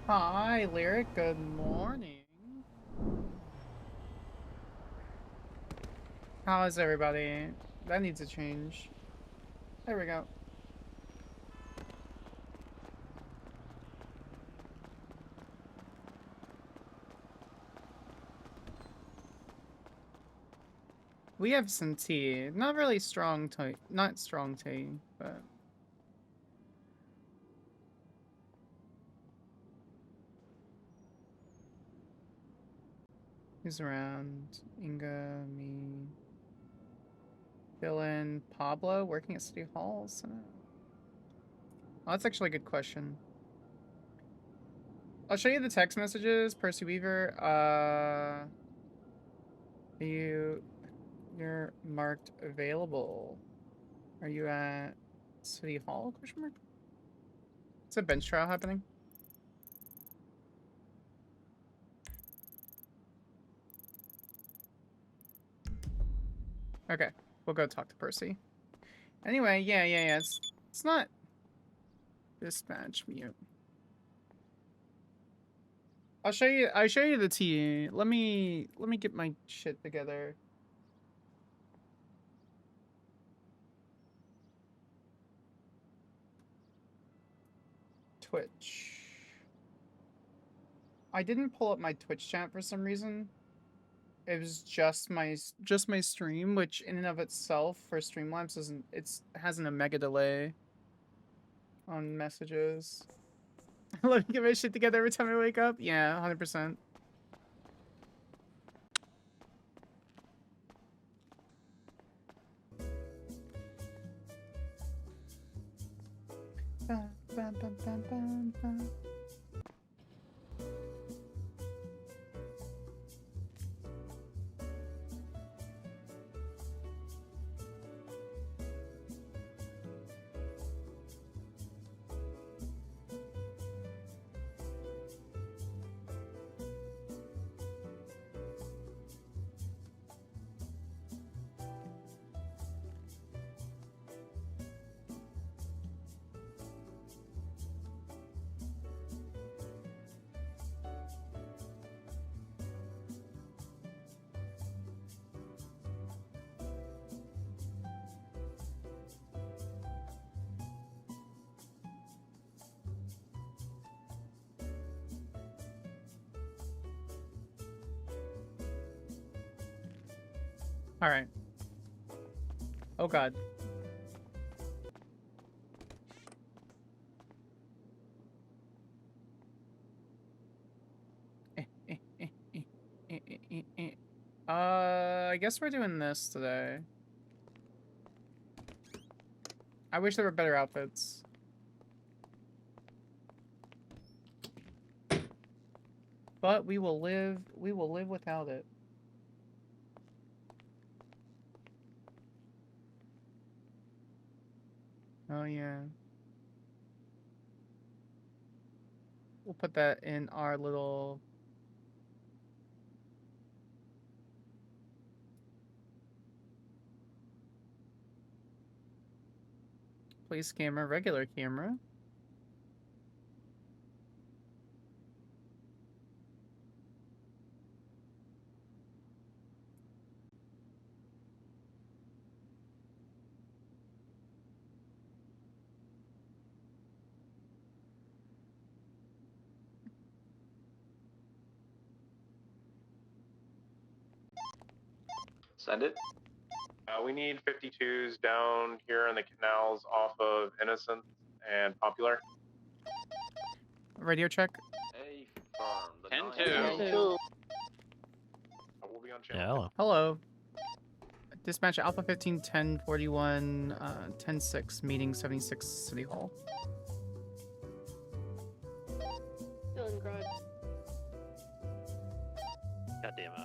Hi, Lyric. Good morning. How is everybody? That needs to change. There we go. We have some tea. Not really strong tea. Not strong tea, but... Who's around? Inga, me... Dylan, Pablo, working at City Hall? Oh, that's actually a good question. I'll show you the text messages, Percy Weaver. You're marked available. Are you at City Hall? Question mark? Is a bench trial happening? Okay, we'll go talk to Percy. Anyway, yeah. It's not dispatch mute. I'll show you the tea. Let me get my shit together. Twitch. I didn't pull up my Twitch chat for some reason. It was just my stream, which in and of itself for Streamlabs hasn't a mega delay on messages. Let me get my shit together every time I wake up. Yeah, 100%. Bum, bum, bum, bum, bum, bum. All right. Oh God. I guess we're doing this today. I wish there were better outfits. But we will live without it. Oh yeah. We'll put that in our little police camera, regular camera. Send it. We need 52s down here in the canals off of Innocence and Popular. Radio check. Hey, firm. 10-2. We'll be on channel. Yeah, hello. Hello. Dispatch Alpha 15 1041 10-6 meeting 76 City Hall. Feeling good. God damn it.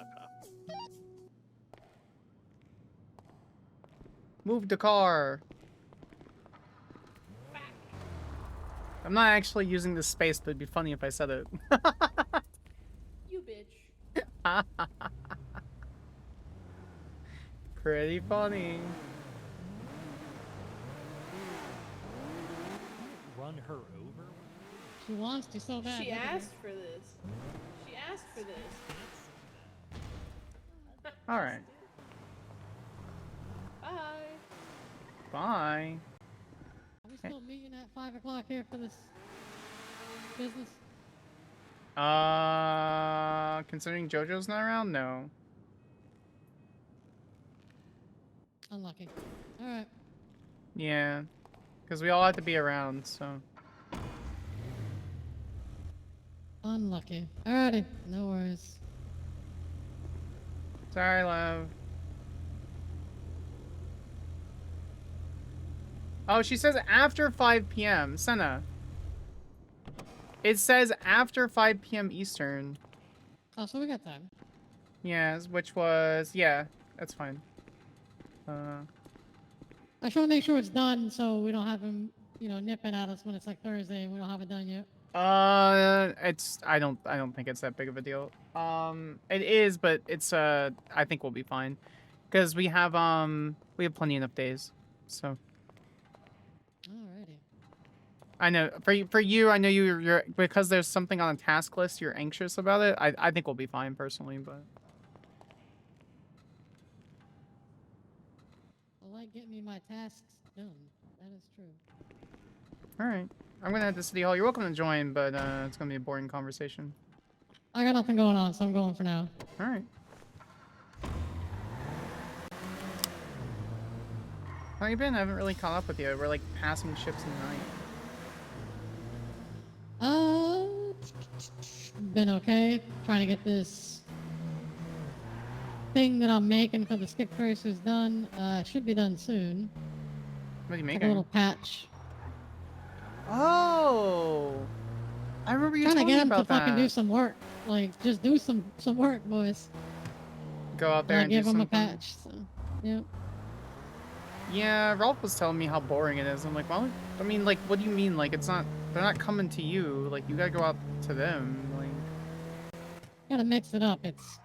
Move the car. I'm not actually using this space, but it'd be funny if I said it. You bitch. Pretty funny. Run her over? She wants to so bad. She asked for this. She asked for this. All right. Bye. Bye. Are we still meeting at 5 o'clock here for this business? Considering JoJo's not around, no. Unlucky. Alright. Yeah. Because we all have to be around, so. Unlucky. Alrighty. No worries. Sorry, love. Oh, she says after 5 p.m. Senna. It says after 5 p.m. Eastern. Oh, so we got time. Yes, which was... Yeah, that's fine. I just want to make sure it's done so we don't have him, you know, nipping at us when it's like Thursday and we don't have it done yet. It's... I don't think it's that big of a deal. It is, but it's, I think we'll be fine. Because we have plenty enough days, so... Alrighty. I know for you, I know you're because there's something on a task list. You're anxious about it. I think we'll be fine personally, but I like getting me my tasks done. That is true. all right. I'm gonna head to City Hall. You're welcome to join, but it's gonna be a boring conversation. I got nothing going on, so I'm going for now. All right. How you been? I haven't really caught up with you. We're like passing ships in the night. Been okay. Trying to get this thing that I'm making for the skip tracers done. Should be done soon. What are you Like making? a little patch. Oh, I remember you Trying to telling get me them to about fucking that. do some work. Like, just do some work, boys. Go out there I and do give them a something. patch. So, yeah. Yeah, Rolf was telling me how boring it is. I'm like, well, I mean, like, what do you mean? Like, it's not, they're not coming to you. Like, you gotta go out to them. Like, Gotta mix it up. It's.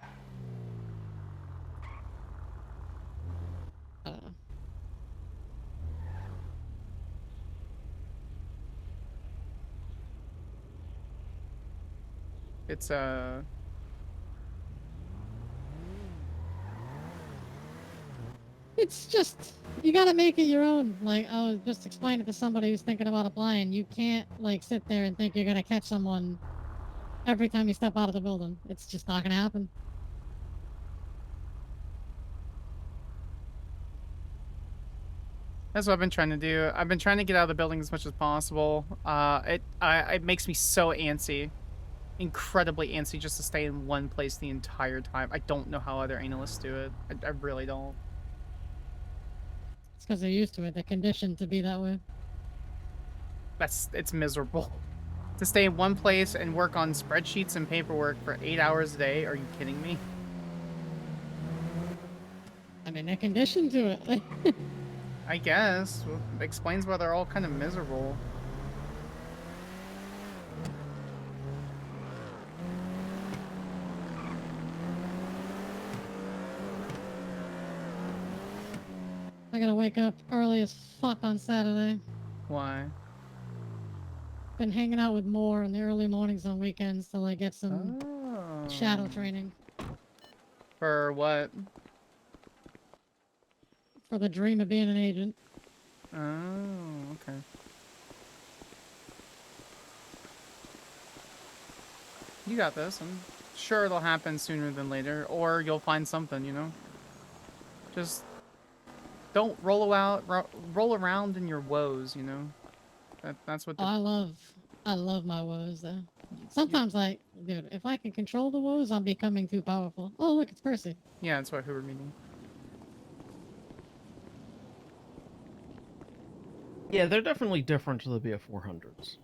it's, It's just, you gotta make it your own. Like, I was just explaining to somebody who's thinking about applying. You can't, like, sit there and think you're gonna catch someone every time you step out of the building. It's just not gonna happen. That's what I've been trying to do. I've been trying to get out of the building as much as possible. It makes me so antsy. Incredibly antsy just to stay in one place the entire time. I don't know how other analysts do it. I really don't. It's because they're used to it. They're conditioned to be that way. It's miserable. To stay in one place and work on spreadsheets and paperwork for 8 hours a day? Are you kidding me? I mean, they're conditioned to it. I guess. Well, explains why they're all kind of miserable. I gotta wake up early as fuck on Saturday. Why? Been hanging out with Moore in the early mornings on weekends till I get some shadow Oh. training For what? for the dream of being an agent. Oh, okay. You got this. I'm sure it'll happen sooner than later, or you'll find something, you know? Just don't roll around in your woes, you know? That's what Oh, I love my woes though. Sometimes dude, if I can control the woes, I'm becoming too powerful. Oh look, it's Percy. Yeah, that's what we're meaning. Yeah, they're definitely different to the BF400s.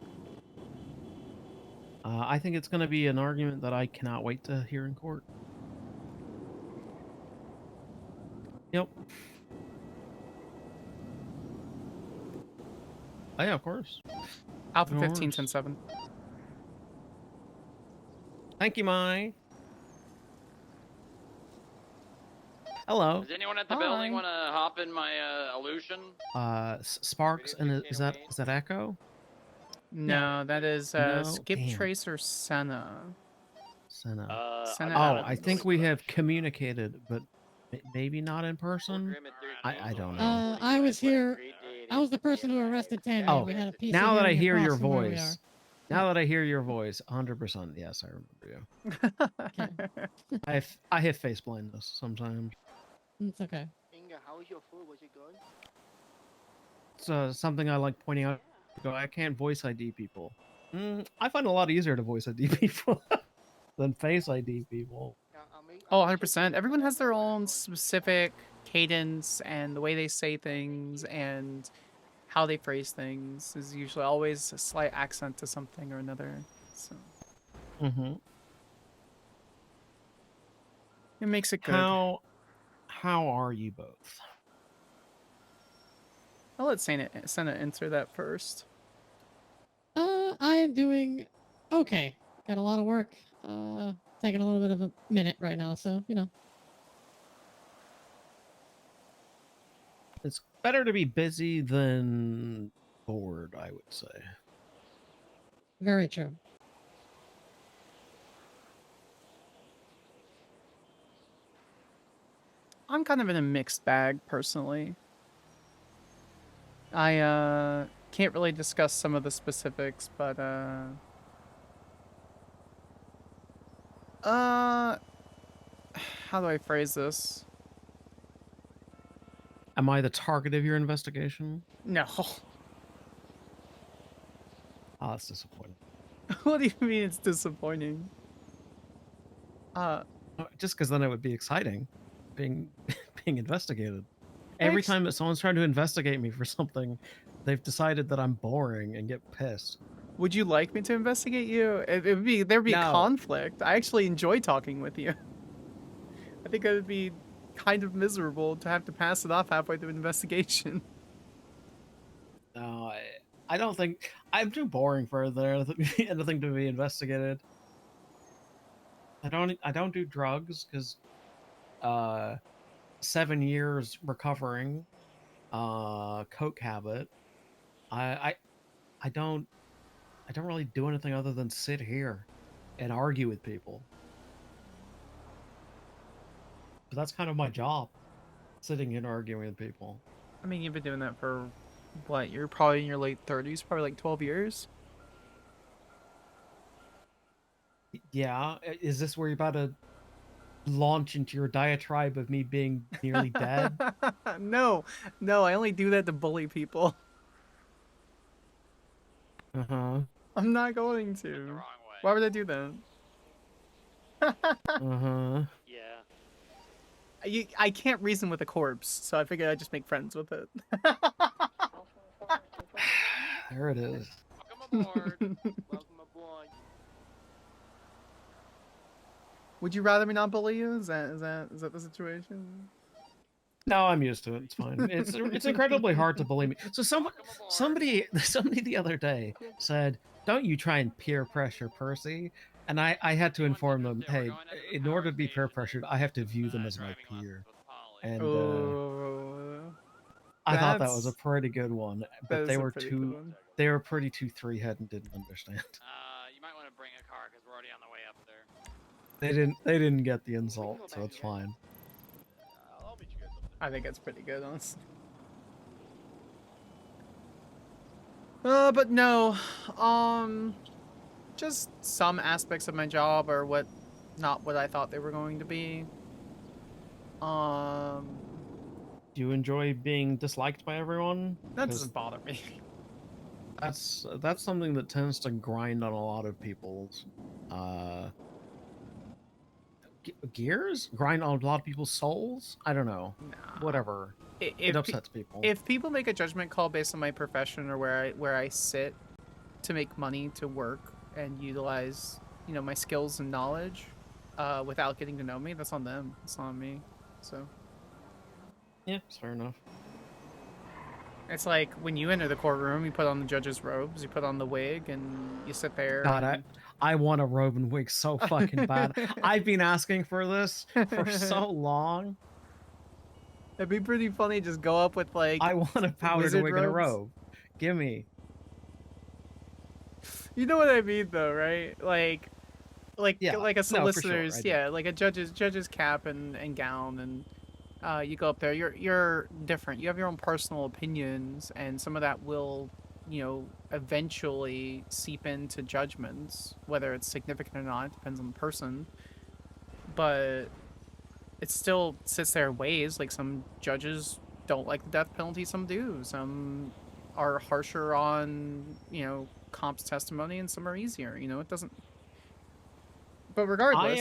I think it's going to be an argument that I cannot wait to hear in court. Yep. Oh, yeah, of course. Alpha Of 15, course. 10-7. Thank you, Mai. Hello. Does anyone at the Hi. building want to hop in my illusion? Sparks, and is that Echo? No, that is No? Skip Damn. Tracer Senna. Senna. Senna Oh, Adams. I think we have communicated, but maybe not in person. I don't know. I was here. I was the person who arrested Tanner. Oh, We had a piece now of that I hearing hear across your from where we voice, are. now that I hear your voice, 100%, yes, I remember you. I have face blindness sometimes. It's okay. Inga, how was your food? Was it good? It's something I like pointing out. Go, I can't voice ID people. I find it a lot easier to voice ID people than face ID people. Oh, 100%. Everyone has their own specific cadence, and the way they say things and how they phrase things is usually always a slight accent to something or another. So it makes it good. How are you both? I'll let Senna answer that first. I am doing okay. Got a lot of work. Taking a little bit of a minute right now, so you know. It's better to be busy than bored, I would say. Very true. I'm kind of in a mixed bag personally. I can't really discuss some of the specifics, but how do I phrase this? Am I the target of your investigation? No. Oh, that's disappointing. What do you mean it's disappointing? Just because then it would be exciting, being investigated. Every time that someone's trying to investigate me for something, they've decided that I'm boring and get pissed. Would you like me to investigate you? There'd be No. conflict. I actually enjoy talking with you. I think it would be kind of miserable to have to pass it off halfway through an investigation. No, I don't think I'm too boring for there anything to be investigated. I don't do drugs because 7 years recovering, coke habit. I don't really do anything other than sit here and argue with people. But that's kind of my job, sitting here and arguing with people. I mean, you've been doing that for what? You're probably in your late 30s, probably like 12 years. Yeah, is this where you're about to launch into your diatribe of me being nearly dead. No, no, I only do that to bully people. Uh-huh. I'm not going Went the to. wrong Why way. would I do that? Uh-huh. Yeah. I can't reason with a corpse, so I figured I'd just make friends with it. There it is. Welcome aboard. Welcome aboard. Would you rather me not bully you? Is that the situation? No, I'm used to it. It's fine. It's incredibly hard to bully me. So Welcome aboard. somebody the other day said, "Don't you try and peer pressure Percy." And I had to inform them, We're "Hey, going into the in power order to be peer station pressured, I have to view them as my driving lessons peer." with Polly. And Oh, I thought that was a that's pretty good one, that but is they a were pretty good too one. they were pretty too three-head and didn't understand. You might want to bring a car because we're already on the way up there. They didn't get the insult, so it's fine. I'll meet you guys up there. I think it's pretty good, honestly. But no, just some aspects of my job are not what I thought they were going to be. Do you enjoy being disliked by everyone? That 'Cause doesn't bother me. that's something that tends to grind on a lot of people's gears, grind on a lot of people's souls. I don't know. Nah. Whatever. It If upsets people. if people make a judgment call based on my profession or where I sit to make money to work and utilize, you know, my skills and knowledge, without getting to know me, that's on them. It's not on me. So Yeah, it's fair enough. it's like when you enter the courtroom, you put on the judge's robes, you put on the wig, and you sit there. God, and... I want a robe and wig so fucking bad. I've been asking for this for so long. It'd be pretty funny. Just go up with like I want a powdered wizard wig and a robes. robe. Gimme. You know what I mean, though, right? Like Yeah, a no, for sure, solicitor's, I do. yeah, like a judge's cap and gown, and you go up there. You're different. You have your own personal opinions, and some of that will, you know, eventually seep into judgments, whether it's significant or not. It depends on the person. But it still sits there in ways. Like some judges don't like the death penalty, some do. Some are harsher on, you know, comp's testimony, and some are easier. You know, it doesn't. But regardless,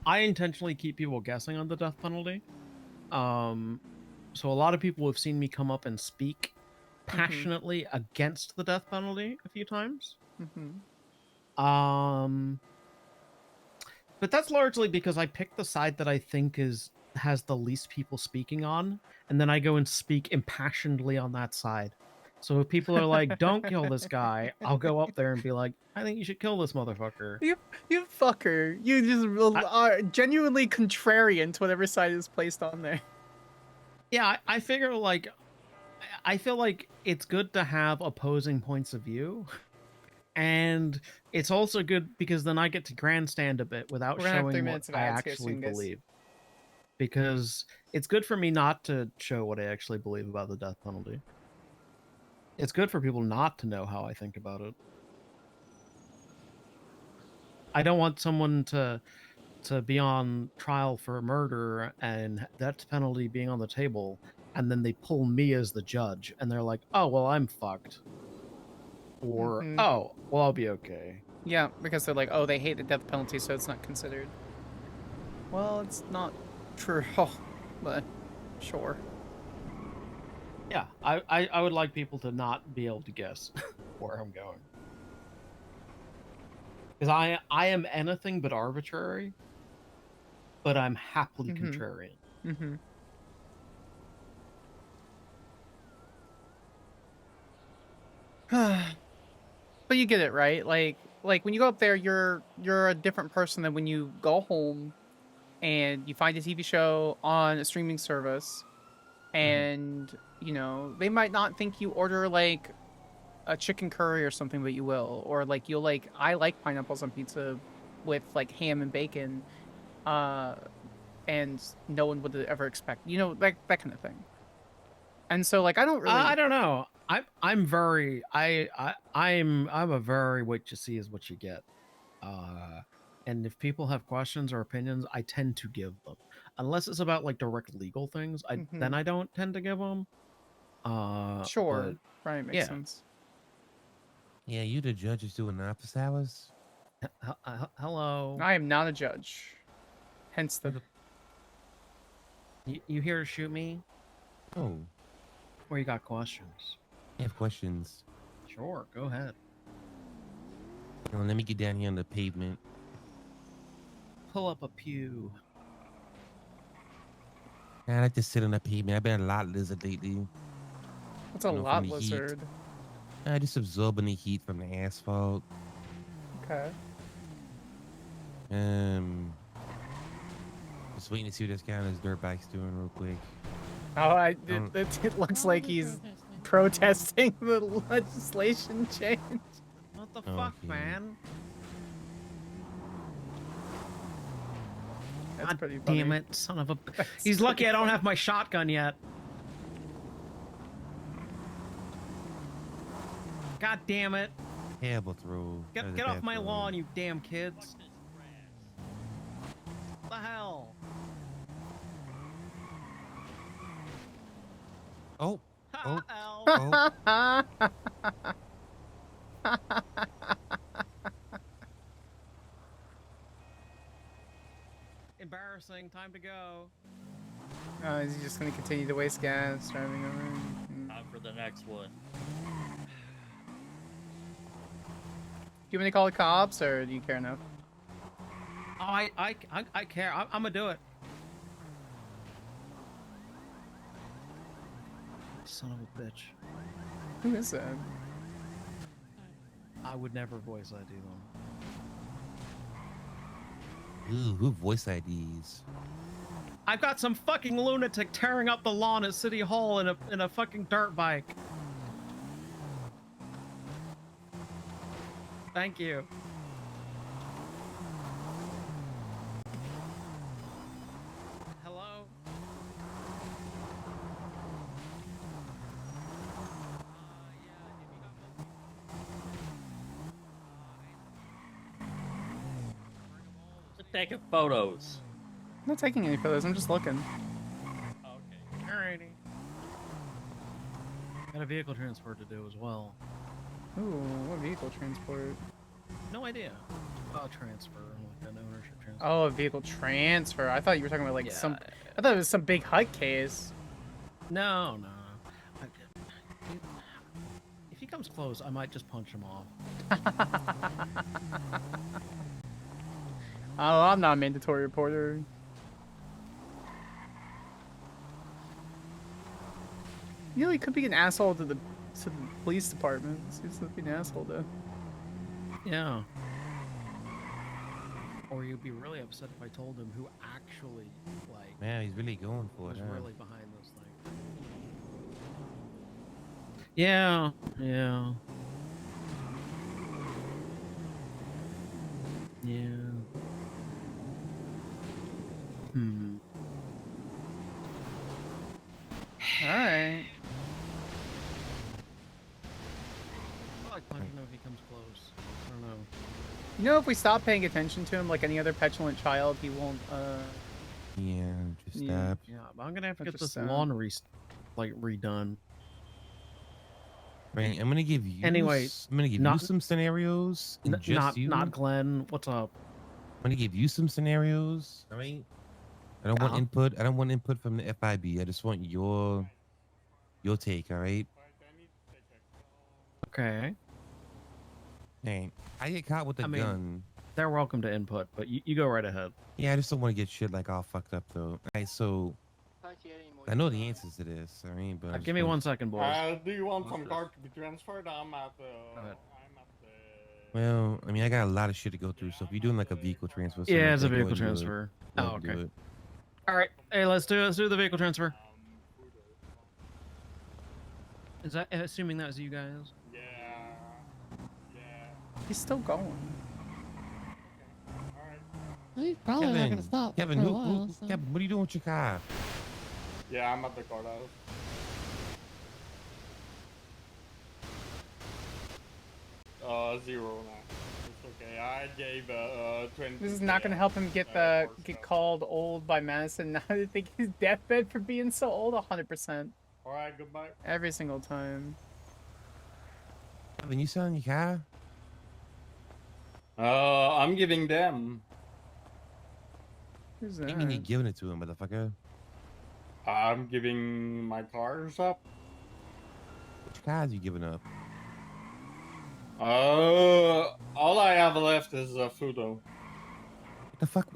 I intentionally keep people guessing on the death penalty. So a lot of people have seen me come up and speak passionately against the death penalty a few times. But that's largely because I pick the side that I think has the least people speaking on, and then I go and speak impassionedly on that side. So if people are like, "Don't kill this guy," I'll go up there and be like, "I think you should kill this motherfucker." you fucker, you just are genuinely contrarian to whatever side is placed on there. Yeah, I figure like I feel like it's good to have opposing points of view. And it's also good because then I get to grandstand a bit without We're gonna have 3 showing what minutes of I ads here actually soon, guys. believe. Because it's good for me not to show what I actually believe about the death penalty. It's good for people not to know how I think about it. I don't want someone to be on trial for murder and death penalty being on the table, and then they pull me as the judge, and they're like, "Oh, well, I'm fucked." Or, "Oh, well, I'll be okay." Yeah, because they're like, oh, they hate the death penalty, so it's not considered. Well, it's not true, but sure. Yeah, I would like people to not be able to guess where I'm going. Because I am anything but arbitrary, but I'm happily contrarian. But you get it, right? Like when you go up there, you're a different person than when you go home and you find a TV show on a streaming service, and you know they might not think you order like a chicken curry or something, but you will, or like you'll like I like pineapples on pizza with like ham and bacon, and no one would ever expect, you know, like that kind of thing. And so like I don't really, I don't know. I'm very I'm a very what you see is what you get And if people have questions or opinions, I tend to give them. Unless it's about like direct legal things, then Mhm. I don't tend to give them. Sure. Right, makes yeah. sense. Yeah, you the judges doing office hours? Hello. I am not a judge. Hence the. You here to shoot me? Oh, Or you got questions? I have questions. Sure, go ahead. Well, let me get down here on the pavement. Pull up a pew. I like to sit on the pavement. I've been a lot lizard lately. What's a You know, from lot the heat. lizard? I just absorbing the heat from the asphalt. Okay. Just waiting to see what this guy on his dirt bike's doing real quick. Oh, Um, it looks Why like are they he's protesting? protesting the legislation change. What the fuck, Okay. man? That's God pretty funny. damn it, son of a. That's He's lucky pretty I don't funny. have my shotgun yet. God damn it. Terrible throw. That was a Get bad off my throw. lawn, you damn kids. What the hell? Oh, Oh. Hell. oh. Embarrassing. Time to go. Oh, is he just gonna continue to waste gas driving over? Time for the next one. Do you want me to call the cops, or do you care enough? Oh, I care. I'm gonna do it. Son of a bitch. Who is that? I would never voice ID them. Ooh, who voice IDs? I've got some fucking lunatic tearing up the lawn at City Hall in a fucking dirt bike. Thank you. Hello? Just taking photos. I'm not taking any photos. I'm just looking. Okay. Alrighty. Got a vehicle transfer to do as well. Ooh, what vehicle transport? No idea. Transfer, like an ownership transfer. Oh, a vehicle transfer. I thought you were talking about like Yeah. some. I thought it was some big hut case. No. If he comes close, I might just punch him off. Oh, I'm not a mandatory reporter. You know, he could be an asshole to the police department. Seems to be an asshole though. Yeah. Or you'd be really upset if I told him who actually, like, Man, he's really going for was it. Huh? really behind this thing. Yeah. Yeah. All right. I like punching him if he comes close. I don't know. You know, if we stop paying attention to him like any other petulant child, he won't. Yeah, just Yeah. stop. Yeah, but I'm gonna have to That's get just this sad. lawn redone. Right, I'm gonna give you. Anyway, I'm gonna give you not- some scenarios. And just you. Not Glenn. What's up? I'm gonna give you some scenarios. All right. I don't want Uh-huh. input. I don't want input from the FIB. I just want your take. All right. Okay. Hey, I get caught with a I mean- gun. They're welcome to input, but you go right ahead. Yeah, I just don't want to get shit like all fucked up though. All right, so Can't hear anymore. I know the answers to this. All right, but I just Give me want- 1 second, boys. Do you want What's some this? card to be transferred? I'm at the. ahead. I'm at the. Well, I mean, I got a lot of shit to go through. So if you're doing like a vehicle transfer, Yeah, it's a go vehicle ahead and do it. transfer. Go Oh, ahead and do okay. it. All right. Hey, let's do the vehicle transfer. Is that assuming that was you guys? Yeah. He's still going. All right. He's probably not gonna stop Kevin, for a who, while. So. Kevin, what are you doing with your car? Yeah, I'm at the courthouse. Zero now. Okay, I gave 20. This is not gonna help him get called old by Madison. Now I think he's deathbed for being so old. 100%. Alright, goodbye. Every single time. When you selling your car? I'm giving them. Who's What do that? you mean you giving it to him, motherfucker? I'm giving my cars up. Which cars you giving up? All I have left is a Fudo. What the fuck?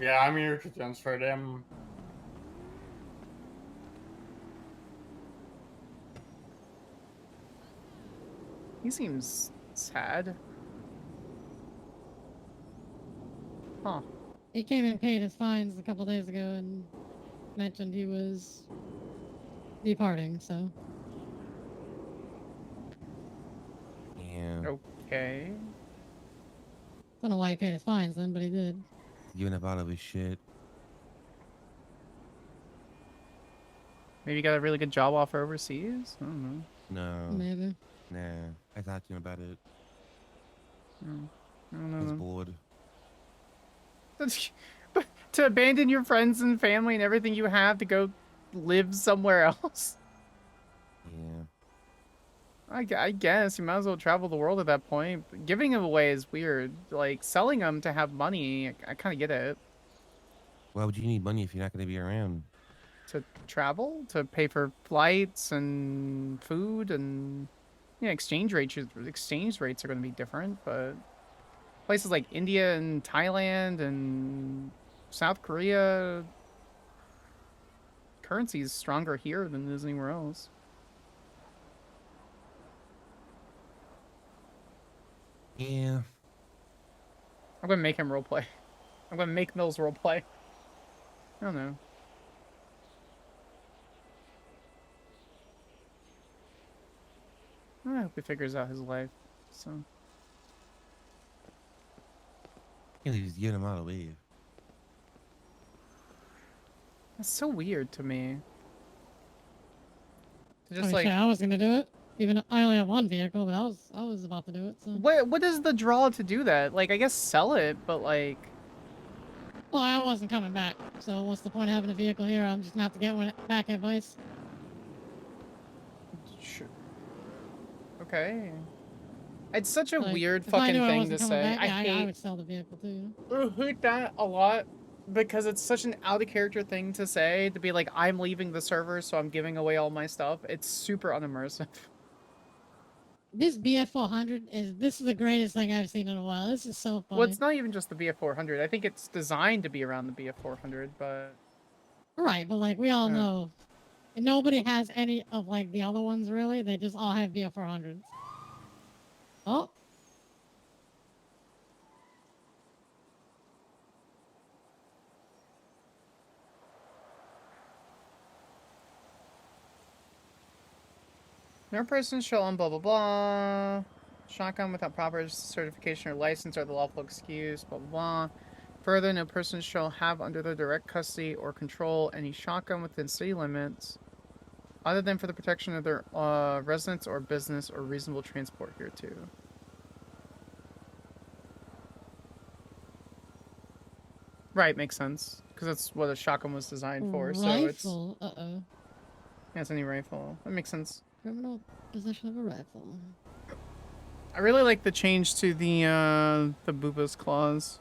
Yeah, I'm here to transfer them. He seems sad. Huh. He came and paid his fines a couple days ago and mentioned he was departing, so. Yeah. Okay. Don't know why he paid his fines then, but he did. Giving up all of his shit. Maybe he got a really good job offer overseas? I don't know. No. Maybe. Nah. I talked to him about it. I don't I was know. bored. But to abandon your friends and family and everything you have to go live somewhere else? Yeah. I guess you might as well travel the world at that point. Giving them away is weird. Like, selling them to have money, I kind of get it. Why would you need money if you're not going to be around? To travel? To pay for flights and food and... Yeah, exchange rates are going to be different, but... Places like India and Thailand and South Korea... Currency is stronger here than it is anywhere else. Yeah. I'm gonna make him roleplay. I'm gonna make Mills roleplay. I don't know. I hope he figures out his life. So. Yeah, he's giving him all away. That's so weird to me. To I just mean, like, shit, I was gonna do it. Even though I only have one vehicle, but I was about to do it. So. what is the draw to do that? Like, I guess sell it, but like, Well, I wasn't coming back, so what's the point of having a vehicle here? I'm just gonna have to get one back at Vice. okay. It's such a Like, weird if I fucking knew I thing wasn't to coming say. back, yeah, I hate would sell the vehicle too. You I hate that a lot because it's such an out of character thing to say, to be like, I'm leaving the server, so I'm giving away all my stuff. It's super unimmersive. This BF400 this is the greatest thing I've seen in a while. This is so funny. Well, it's not even just the BF400. I think it's designed to be around the BF400, but... Right, but like we all know, nobody has any of like the other ones really. They just all have BF400s. Oh. No person shall own blah blah blah. Shotgun without proper certification or license or the lawful excuse, blah blah blah. Further, no person shall have under their direct custody or control any shotgun within city limits, other than for the protection of their residence or business or reasonable transport hereto. Right, makes sense. Because that's what a shotgun was designed for, so it's... Rifle, uh-oh. Yeah, it's any rifle. That makes sense. Criminal possession of a rifle. I really like the change to the Bubas clause.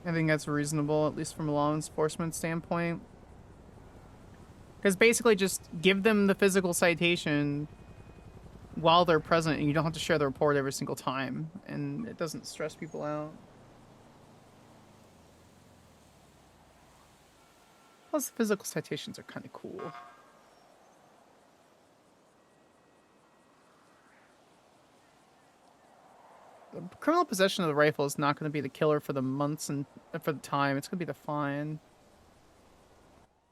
I think that's reasonable, at least from a law enforcement standpoint. Because basically just give them the physical citation while they're present, and you don't have to share the report every single time, and it doesn't stress people out. Plus, the physical citations are kind of cool. The criminal possession of the rifle is not going to be the killer for the months and for the time. It's going to be the fine.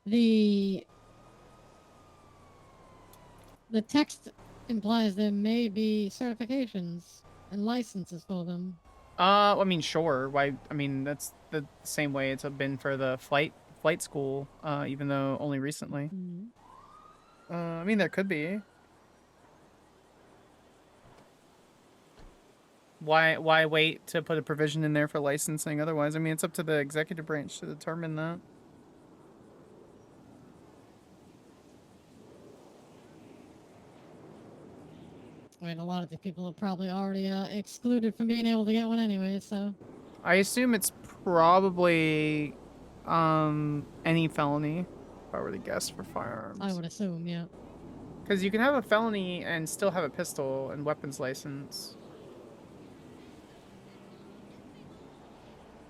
The text implies there may be certifications and licenses for them. I mean, sure. Why? I mean, that's the same way it's been for the flight school, even though only recently. I mean, there could be. Why wait to put a provision in there for licensing otherwise? I mean, it's up to the executive branch to determine that. I mean, a lot of the people are probably already excluded from being able to get one anyway, so. I assume it's probably any felony, if I were to guess, for firearms. I would assume, yeah. Because you can have a felony and still have a pistol and weapons license.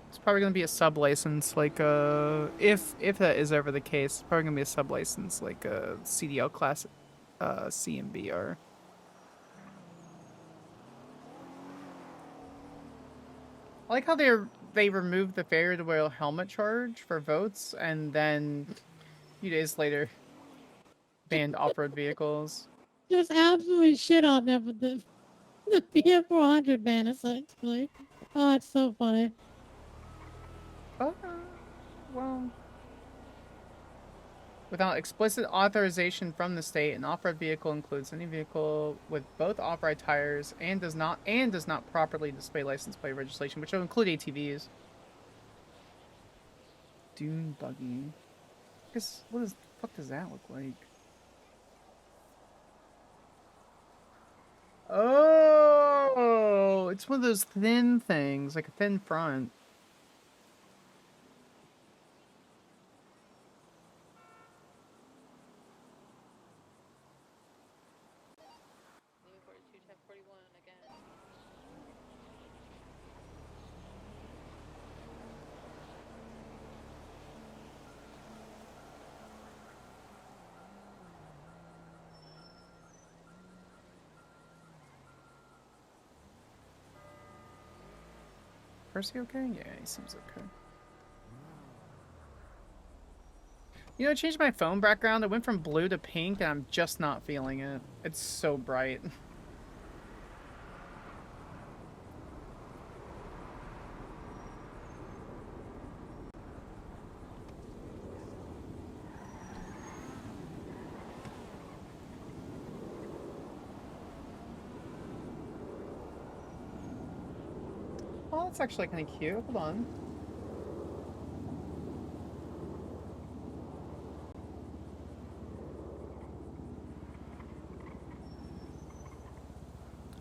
It's probably gonna be a sub license, like if that is ever the case, it's probably gonna be a sub license, like a CDL class, C and B are. I like how they removed the failure to wear a helmet charge for votes, and then a few days later banned off-road vehicles. Just absolutely shit on them with the BF400 ban, essentially. Oh, it's so funny. Well, without explicit authorization from the state, an off-road vehicle includes any vehicle with both off-road tires and does not properly display license plate registration, which will include ATVs. Dune buggy. I guess what the fuck does that look like? Oh, it's one of those thin things, like a thin front. Percy okay? Yeah, he seems okay. You know, I changed my phone background. It went from blue to pink, and I'm just not feeling it. It's so bright. Oh, that's actually kind of cute. Hold on.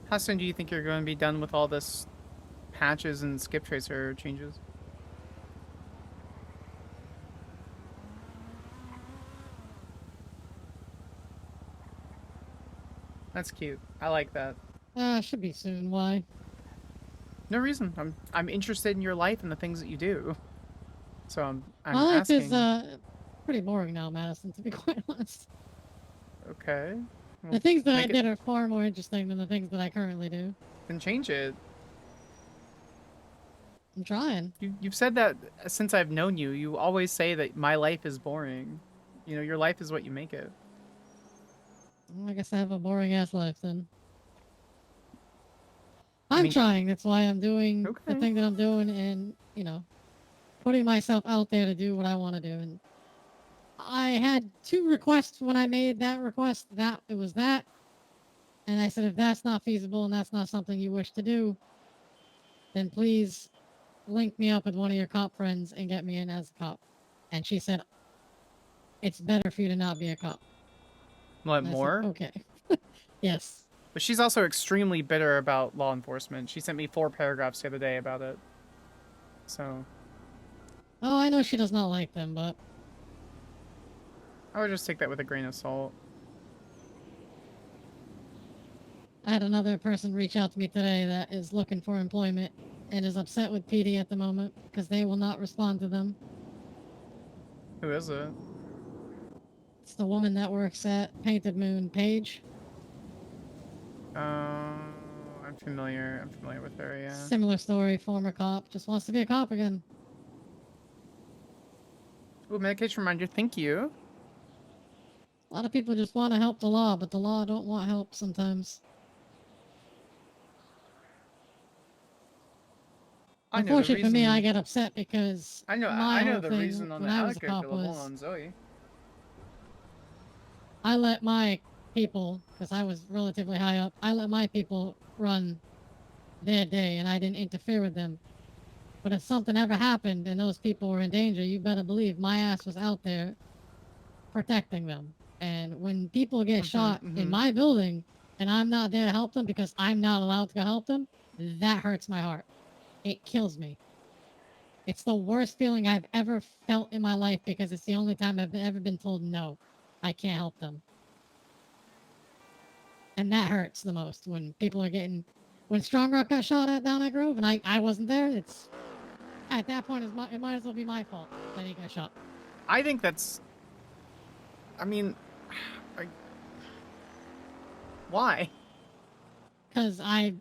How soon do you think you're going to be done with all this patches and skip tracer changes? That's cute. I like that. Should be soon. Why? No reason. I'm interested in your life and the things that you do. So I'm My life asking. is pretty boring now, Madison, to be quite honest. Okay. Well, The things that I make it- did are far more interesting than the things that I currently do. Then change it. I'm trying. You've said that since I've known you. You always say that my life is boring. You know, your life is what you make it. Well, I guess I have a boring ass life then. I I'm mean- trying. That's why I'm doing the Okay. thing that I'm doing, and you know, putting myself out there to do what I want to do. And I had 2 requests when I made that request. That it was that, and I said, if that's not feasible and that's not something you wish to do, then please link me up with one of your cop friends and get me in as a cop. And she said, it's better for you to not be a cop. What, And I said, more? okay. Yes. But she's also extremely bitter about law enforcement. She sent me 4 paragraphs the other day about it. So Oh, I know she does not like them, but I would just take that with a grain of salt. I had another person reach out to me today that is looking for employment and is upset with PD at the moment because they will not respond to them. Who is it? It's the woman that works at Painted Moon, Paige. I'm familiar. I'm familiar with her, yeah. Similar story, former cop, just wants to be a cop again. Ooh, medication reminder, thank you. A lot of people just want to help the law, but the law don't want help sometimes. I know the Unfortunately for me, I reason- get upset because I know my whole the thing reason on the when I was a allocator cop for the was on Zoe. I let my people, because I was relatively high up, I let my people run their day and I didn't interfere with them. But if something ever happened and those people were in danger, you better believe my ass was out there protecting them. And when people get shot in my building and I'm not there to help them because I'm not allowed to help them, that hurts my heart. It kills me. It's the worst feeling I've ever felt in my life because it's the only time I've ever been told no, I can't help them. And that hurts the most when people are getting. When Strong Rock got shot at down at Grove and I wasn't there, it's. At that point, it might as well be my fault that he got shot. I think that's. I mean, why? Because I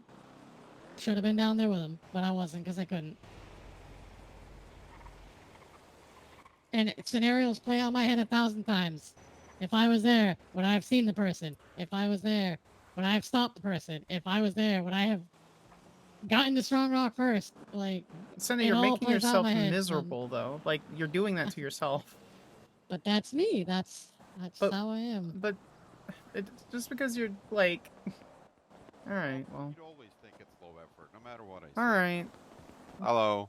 should have been down there with him, but I wasn't because I couldn't. And scenarios play out in my head 1,000 times. If I was there, would I have seen the person? If I was there, would I have stopped the person? If I was there, would I have gotten to Strong Rock first? Like, Cindy, it you're all making plays out in yourself my head, miserable, though. Like, you're doing that to yourself. But that's me. That's how I am. But just because you're, like... Alright, well... You'd always think it's low effort, no matter what I say. Alright. Hello.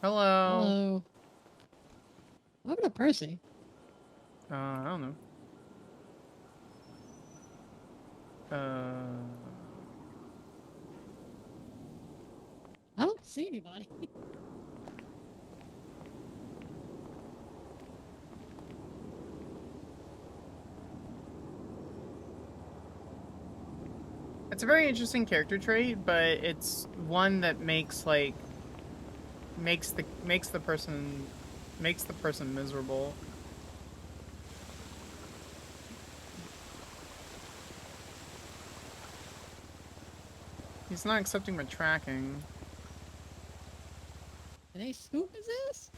Hello. Hello. What happened to Percy? I don't know. I don't see anybody. It's a very interesting character trait, but it's one that makes the person miserable. He's not accepting my tracking. Did they scoop his ass?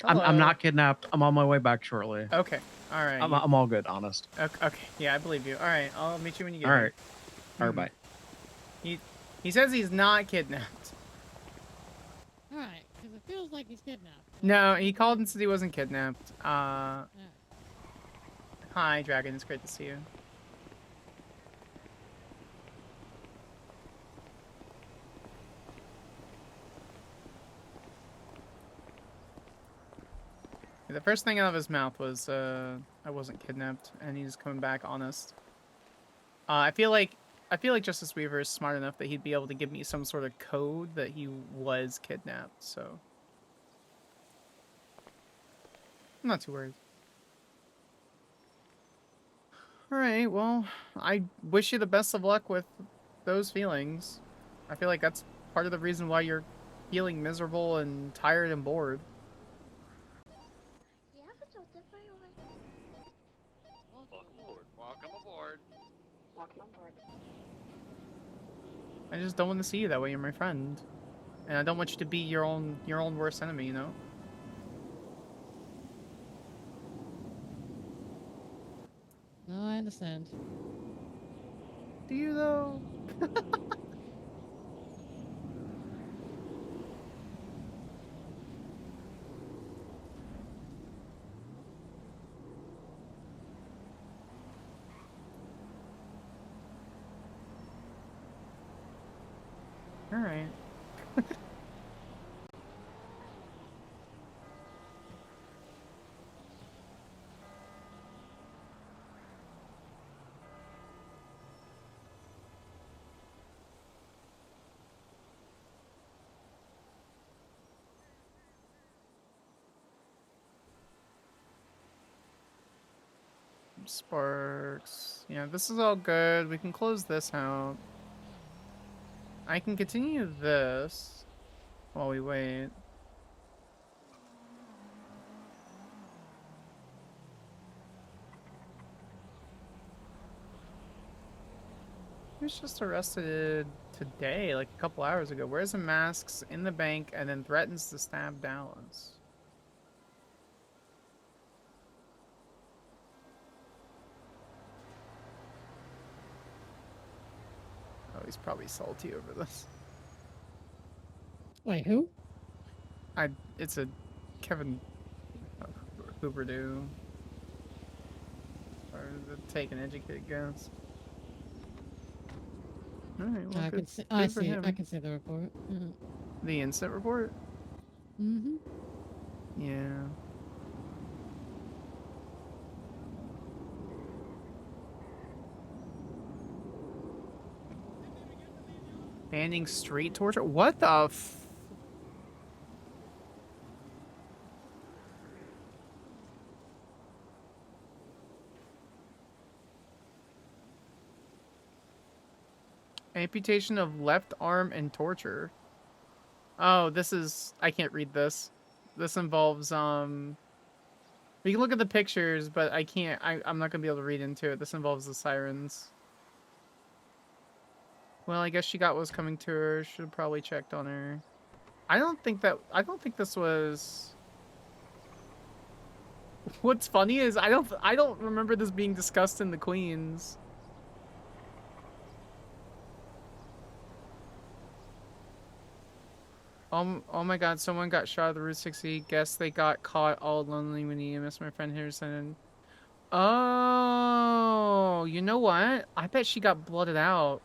I'm not kidnapped. I'm on my way back shortly. Okay. All right. I'm all good, honest. Okay. Yeah, I believe you. All right. I'll meet you when you get All here. right. All right, bye. He says he's not kidnapped. Alright, because it feels like he's kidnapped. No, he called and said he wasn't kidnapped. Hi, Dragon. It's great to see you. The first thing out of his mouth was, I wasn't kidnapped, and he's coming back honest. I feel like Justice Weaver is smart enough that he'd be able to give me some sort of code that he was kidnapped, so... I'm not too worried. Alright, well, I wish you the best of luck with those feelings. I feel like that's part of the reason why you're feeling miserable and tired and bored. Welcome aboard. I just don't want to see you that way. You're my friend, and I don't want you to be your own worst enemy. You know. No, I understand. Do you though? All right. Sparks. Yeah, this is all good. We can close this out. I can continue this while we wait. He was just arrested today, like a couple hours ago. Wears the masks in the bank and then threatens to stab Dallas. Oh, he's probably salty over this. Wait, who? It's a Kevin Hooper do? Or take an educated guess. All right, well, I good, can see. I good for see. him. I can see the report. The incident report. Mm-hmm. Yeah. Banning street torture? What the f... Amputation of left arm and torture. Oh, this is... I can't read this. This involves, we can look at the pictures, but I can't... I'm not gonna be able to read into it. This involves the sirens. Well, I guess she got what was coming to her. Should have probably checked on her. I don't think this was... What's funny is I don't remember this being discussed in the Queens. Oh my god, someone got shot at the Route 60. Guess they got caught all lonely when EMS, my friend Harrison. Oh, you know what? I bet she got blooded out.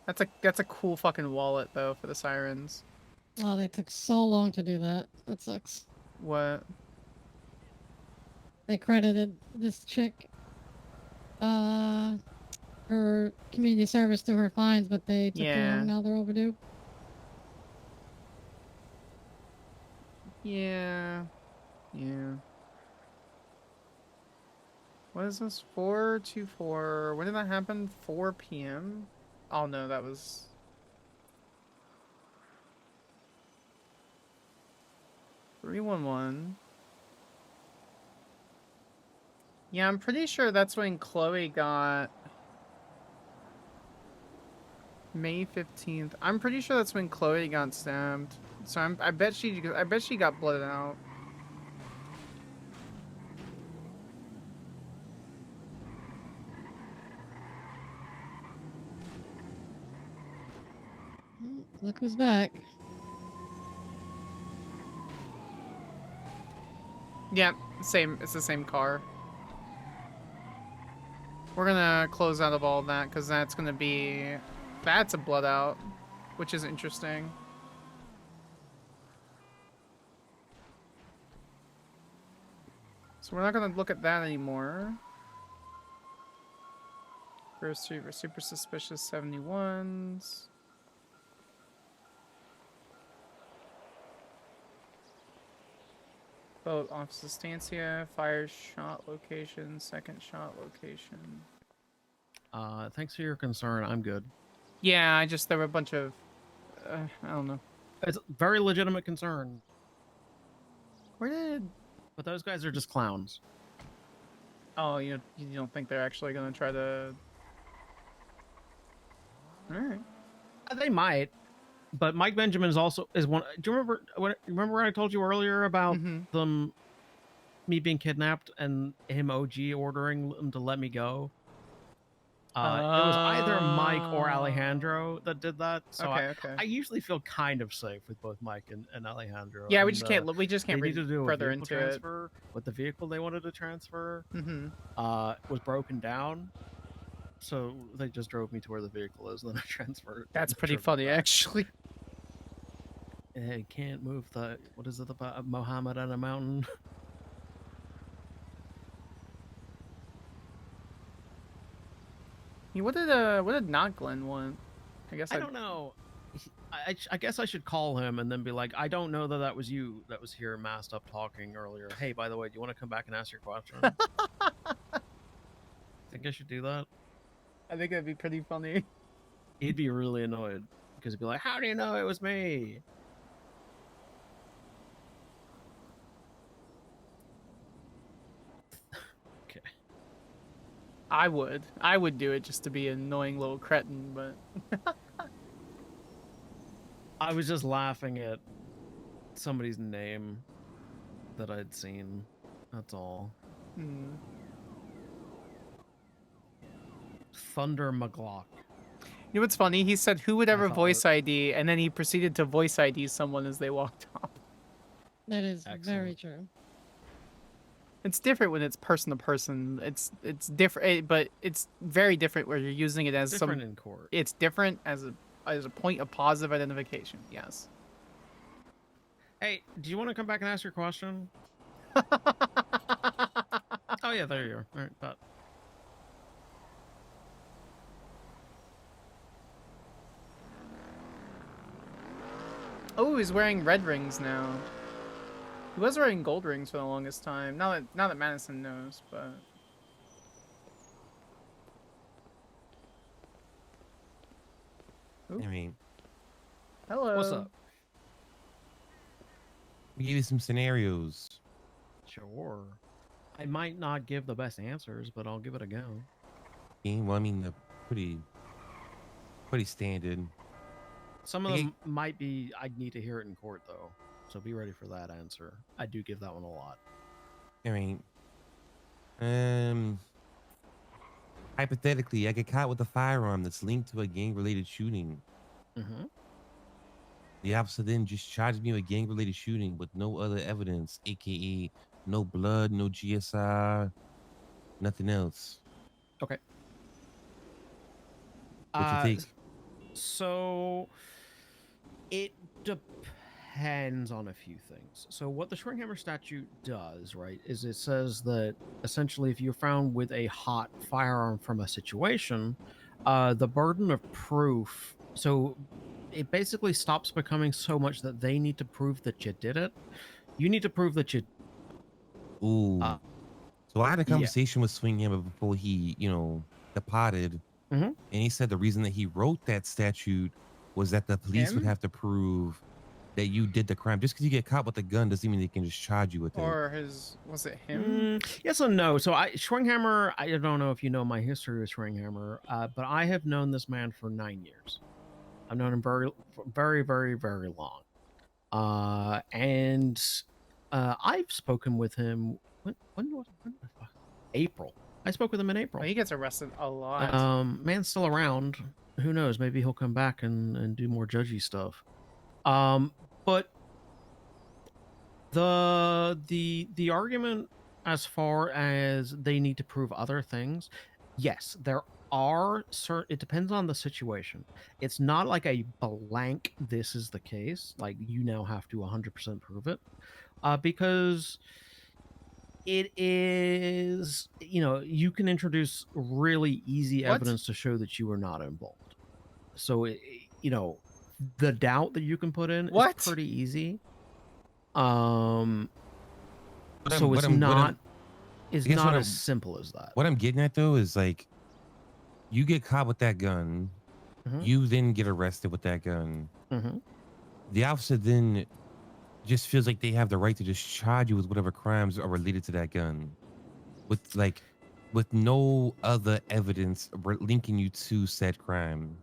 That's a cool fucking wallet though for the sirens. Oh, they took so long to do that. That sucks. What? They credited this chick, her community service to her fines, but they took too long. Now they're overdue. Yeah. Yeah. What is this? 424. When did that happen? 4 p.m.? Oh no, that was... $311. Yeah, I'm pretty sure that's when Chloe got... May 15th. I'm pretty sure that's when Chloe got stabbed. So I bet she got blooded out. Look who's back. Yeah, same. It's the same car. We're gonna close out of all that because that's gonna be... That's a blood out, which is interesting. So we're not gonna look at that anymore. First three were super suspicious 71s. Boat office estancia, fire shot location, second shot location. Thanks for your concern. I'm good. Yeah, there were a bunch of, I don't know. It's a very legitimate concern. Where did... But those guys are just clowns. Oh, you don't think they're actually gonna try to... Alright. They might. But Mike Benjamin is one. Do you remember what I told you earlier about me being kidnapped and him OG ordering them to let me go? It was either Mike or Alejandro that did that. So I usually feel kind of safe with both Mike and Alejandro. Yeah, we and, just can't read further into transfer, it. But the vehicle they wanted to transfer was broken down. So they just drove me to where the vehicle is, and then I transferred. That's pretty funny, actually. I can't move the... What is it about Mohammed on a mountain? What did not Glenn want? I don't know. I guess I should call him and then be like, I don't know that was you that was here masked up talking earlier. Hey, by the way, do you want to come back and ask your question? Think I should do that? I think that'd be pretty funny. He'd be really annoyed because he'd be like, how do you know it was me? Okay. I would do it just to be an annoying little cretin, but... I was just laughing at somebody's name that I'd seen. That's all. Hmm. Thunder McGlock. You know what's funny? He said, "Who would ever thought voice that- ID?" And then he proceeded to voice ID someone as they walked off. That is very Excellent. true. It's different when it's person to person. It's different, but it's very different where you're using it as Different some. in court. It's different as a point of positive identification. Yes. Hey, do you want to come back and ask your question? Oh yeah, there you are. All right, but Oh, he's wearing red rings now. He was wearing gold rings for the longest time. Now that Madison knows, but. Ooh. I mean, Hello. what's up? we give you some scenarios. Sure. I might not give the best answers, but I'll give it a go. Okay, well, I mean, they're pretty standard. Some of Okay. them might be. I'd need to hear it in court though, so be ready for that answer. I do give that one a lot. I mean, hypothetically, I get caught with a firearm that's linked to a gang-related shooting. Mm-hmm. The officer then just charged me with gang-related shooting with no other evidence, aka no blood, no GSR, nothing else. Okay. What you think? So it depends on a few things. So what the Shrinkhammer statute does, right, is it says that essentially if you're found with a hot firearm from a situation, the burden of proof, so it basically stops becoming so much that they need to prove that you did it. You need to prove that you Ooh. So I had a yeah. conversation with Swinghammer before he, departed. Mhm. And he said the reason that he wrote that statute was that the police would Him? have to prove that you did the crime. Just because you get caught with a gun doesn't mean they can just charge you with it. Or was it him? Yes and no. So Schwinghammer, I don't know if you know my history with Schwinghammer, but I have known this man for 9 years. I've known him very, very, very, very long. And I've spoken with him, when the fuck? April. I spoke with him in April. Oh, he gets arrested a lot. Man's still around. Who knows? Maybe he'll come back and do more judgy stuff. But the argument as far as they need to prove other things, yes, there are certain. It depends on the situation. It's not like a blank. This is the case. Like you now have to 100% prove it, because it is, you can introduce really easy What? evidence to show that you were not involved. So the doubt that you can put in What? is pretty easy. What So I'm- it's what I'm- what not I'm- is I guess not what as I'm- simple as that. What I'm getting at though is like, you get caught with that gun, Mhm. you then get arrested with that gun. Mm-hmm. The officer then just feels like they have the right to just charge you with whatever crimes are related to that gun, with no other evidence linking you to said crime.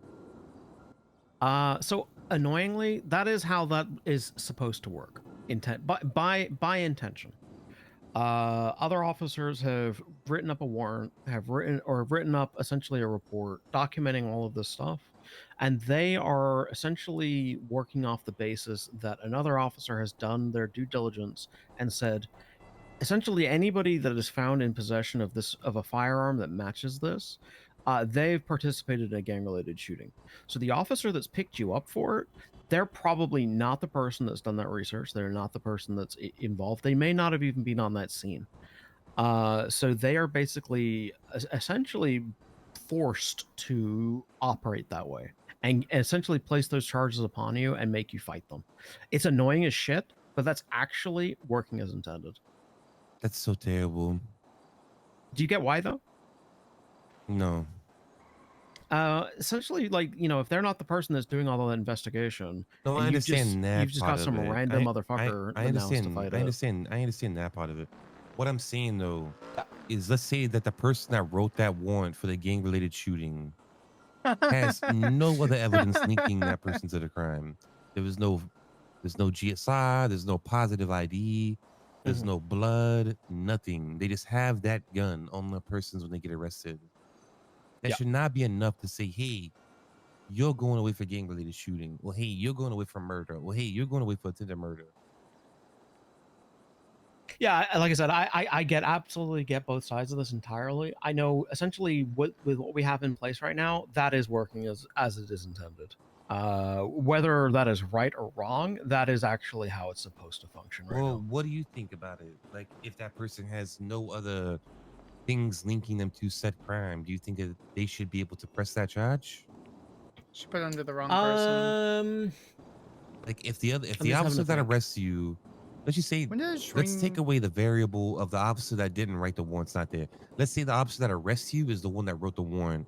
So annoyingly, that is how that is supposed to work. By intention. Other officers have written up a warrant, have written up essentially a report documenting all of this stuff, and they are essentially working off the basis that another officer has done their due diligence and said, essentially anybody that is found in possession of a firearm that matches this, they've participated in a gang-related shooting. So the officer that's picked you up for it, they're probably not the person that's done that research. They're not the person that's involved. They may not have even been on that scene. So they are basically essentially forced to operate that way and essentially place those charges upon you and make you fight them. It's annoying as shit, but that's actually working as intended. That's so terrible. Do you get why though? No. Essentially, like, if they're not the person that's doing all of that investigation, No, and I understand that you've just got part some of it. random motherfucker I that now has to understand. fight I it. understand. I understand that part of it. What I'm saying though is, let's say that the person that wrote that warrant for the gang-related shooting has no other evidence linking that person to the crime. There's no GSR. There's no positive ID. There's Mhm. no blood. Nothing. They just have that gun on the persons when they get arrested. That Yeah. should not be enough to say, hey, you're going away for gang related shooting. Well, hey, you're going away for murder. Well, hey, you're going away for attempted murder. Yeah, like I said, I get absolutely get both sides of this entirely. I know essentially with what we have in place right now, that is working as it is intended. Whether that is right or wrong, that is actually how it's supposed to function right Well, now. what do you think about it? Like, if that person has no other things linking them to said crime, do you think that they should be able to press that charge? She put under the wrong person. Like, if I'm the just having officer to that think. arrests you, let's just say, When does let's take ring? away the variable of the officer that didn't write the warrant's not there. Let's say the officer that arrests you is the one that wrote the warrant,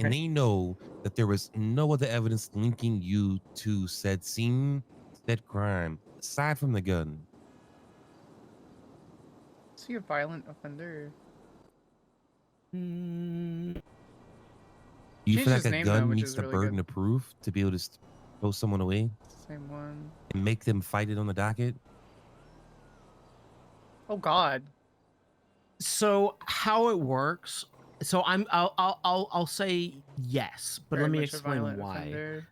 and Okay. they know that there was no other evidence linking you to said scene, said crime, aside from the gun. Is he a violent offender? Mm, Do you Changed feel like his a name though, gun which meets is the really burden good. of proof to be able to throw someone away Same one. and make them fight it on the docket? Oh God. so how it works? So I'll say yes, but Very let me much a explain violent why. offender.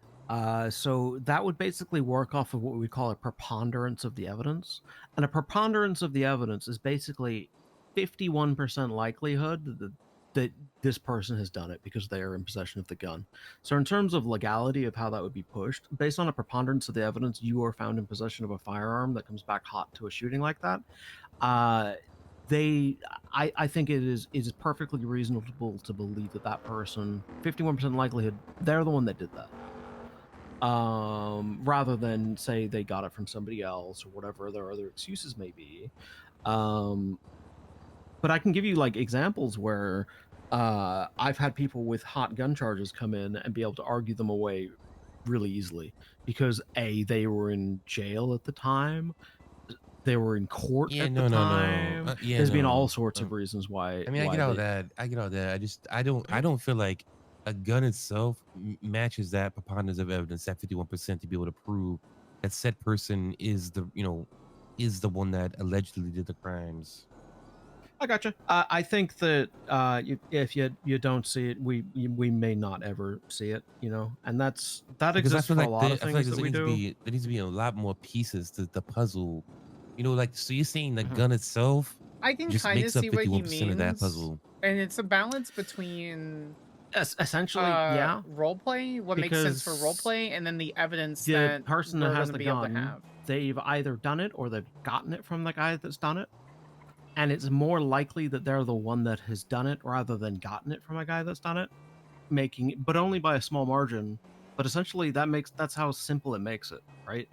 So that would basically work off of what we call a preponderance of the evidence. And a preponderance of the evidence is basically 51% likelihood that this person has done it because they are in possession of the gun. So in terms of legality of how that would be pushed, based on a preponderance of the evidence, you are found in possession of a firearm that comes back hot to a shooting like that. I think it is perfectly reasonable to believe that that person, 51% likelihood, they're the one that did that, rather than say they got it from somebody else or whatever their other excuses may be. But I can give you like examples where I've had people with hot gun charges come in and be able to argue them away really easily because they were in jail at the time, they were in court Yeah, at the no, no, no. time. Yeah, There's been all no. sorts of reasons why I mean, I get all that. I get all that. I don't feel like a gun itself matches that preponderance of evidence, that 51% to be able to prove that said person is is the one that allegedly did the crimes. I gotcha. I think that if you don't see it, we may not ever see it, and that Because I exists feel for a like lot of I feel like things that we do. there needs to be a lot more pieces to the puzzle. Like, so you're saying the Mhm. gun itself I can just kind of makes up see what he 51% of that means, puzzle. and it's a balance between Essentially, yeah, roleplay, what makes sense for because roleplay, and then the evidence the that person that we're has going to the be able to gun, have. they've either done it or they've gotten it from the guy that's done it, and it's more likely that they're the one that has done it rather than gotten it from a guy that's done it, making it, but only by a small margin. But essentially, that's how simple it makes it, right?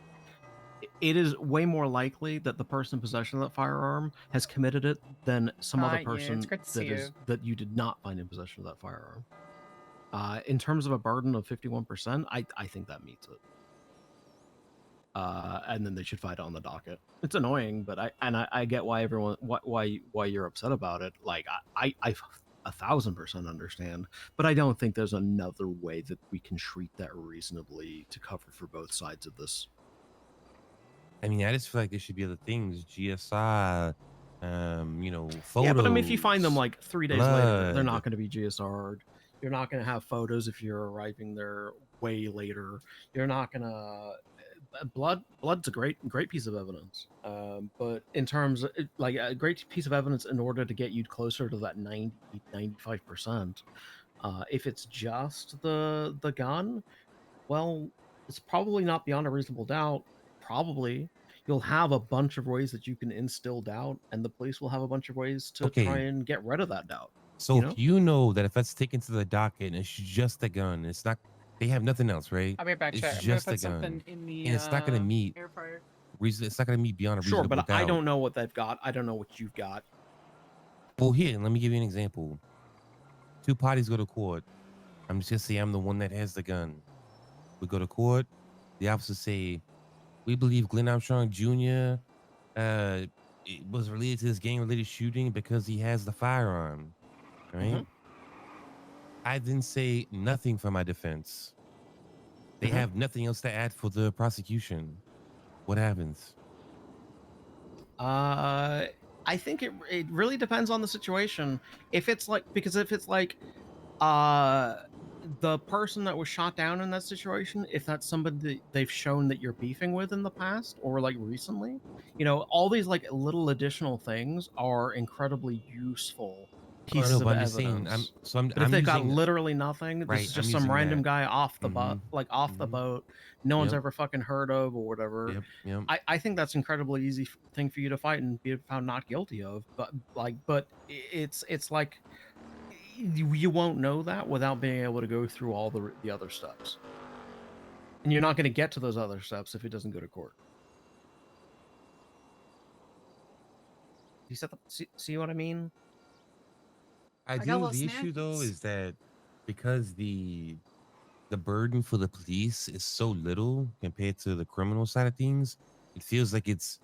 It is way more likely that the person in possession of that firearm has committed it than some other Yeah, it's person great to see you. that you did not find in possession of that firearm. In terms of a burden of 51%, I think that meets it. And then they should fight on the docket. It's annoying, but I get why everyone why you're upset about it. Like I 1,000% understand, but I don't think there's another way that we can treat that reasonably to cover for both sides of this. I mean, I just feel like there should be other things, GSI, photos. Yeah, but I mean, if you find them like 3 days later, they're blood. not going to be GSR'd. You're not going to have photos if you're arriving there way later. You're not going to blood's a great piece of evidence, but in terms of like a great piece of evidence in order to get you closer to that 95%, if it's just the gun, well, it's probably not beyond a reasonable doubt. Probably you'll have a bunch of ways that you can instill doubt, and the police will have a bunch of ways to try Okay. and get rid of that doubt. So if you know that if that's taken to the docket and it's just a gun, it's not, they have nothing else, right? I'll be back. It's Check. I'm gonna just a put something gun, in the and it's not going to meet air fryer. reason. It's not going to meet beyond a Sure, reasonable but doubt. I don't know what they've got. I don't know what you've got. Well, here, let me give you an example. Two parties go to court. I'm just gonna say I'm the one that has the gun. We go to court. The officers say, we believe Glenn Armstrong Jr. It was related to this gang-related shooting because he has the firearm, right? Mhm. I didn't say nothing for my defense. They have nothing else to add for the prosecution. What happens? I think it really depends on the situation. If it's like the person that was shot down in that situation, if that's somebody that they've shown that you're beefing with in the past or like recently, you know, all these like little additional things are incredibly useful Oh, pieces no, of but I'm just saying. evidence. I'm But if they've got using literally nothing, this right. is I'm just some using random that. guy off the Mm-hmm. off the Mm-hmm. boat, no one's Yep. ever fucking heard of or whatever. Yep. Yep. I think that's incredibly easy thing for you to fight and be found not guilty of. But it's like you won't know that without being able to go through all the other steps, and you're not going to get to those other steps if it doesn't go to court. You said see what I mean? I got a do. little The issue though snackies. is that because the burden for the police is so little compared to the criminal side of things, it feels like it's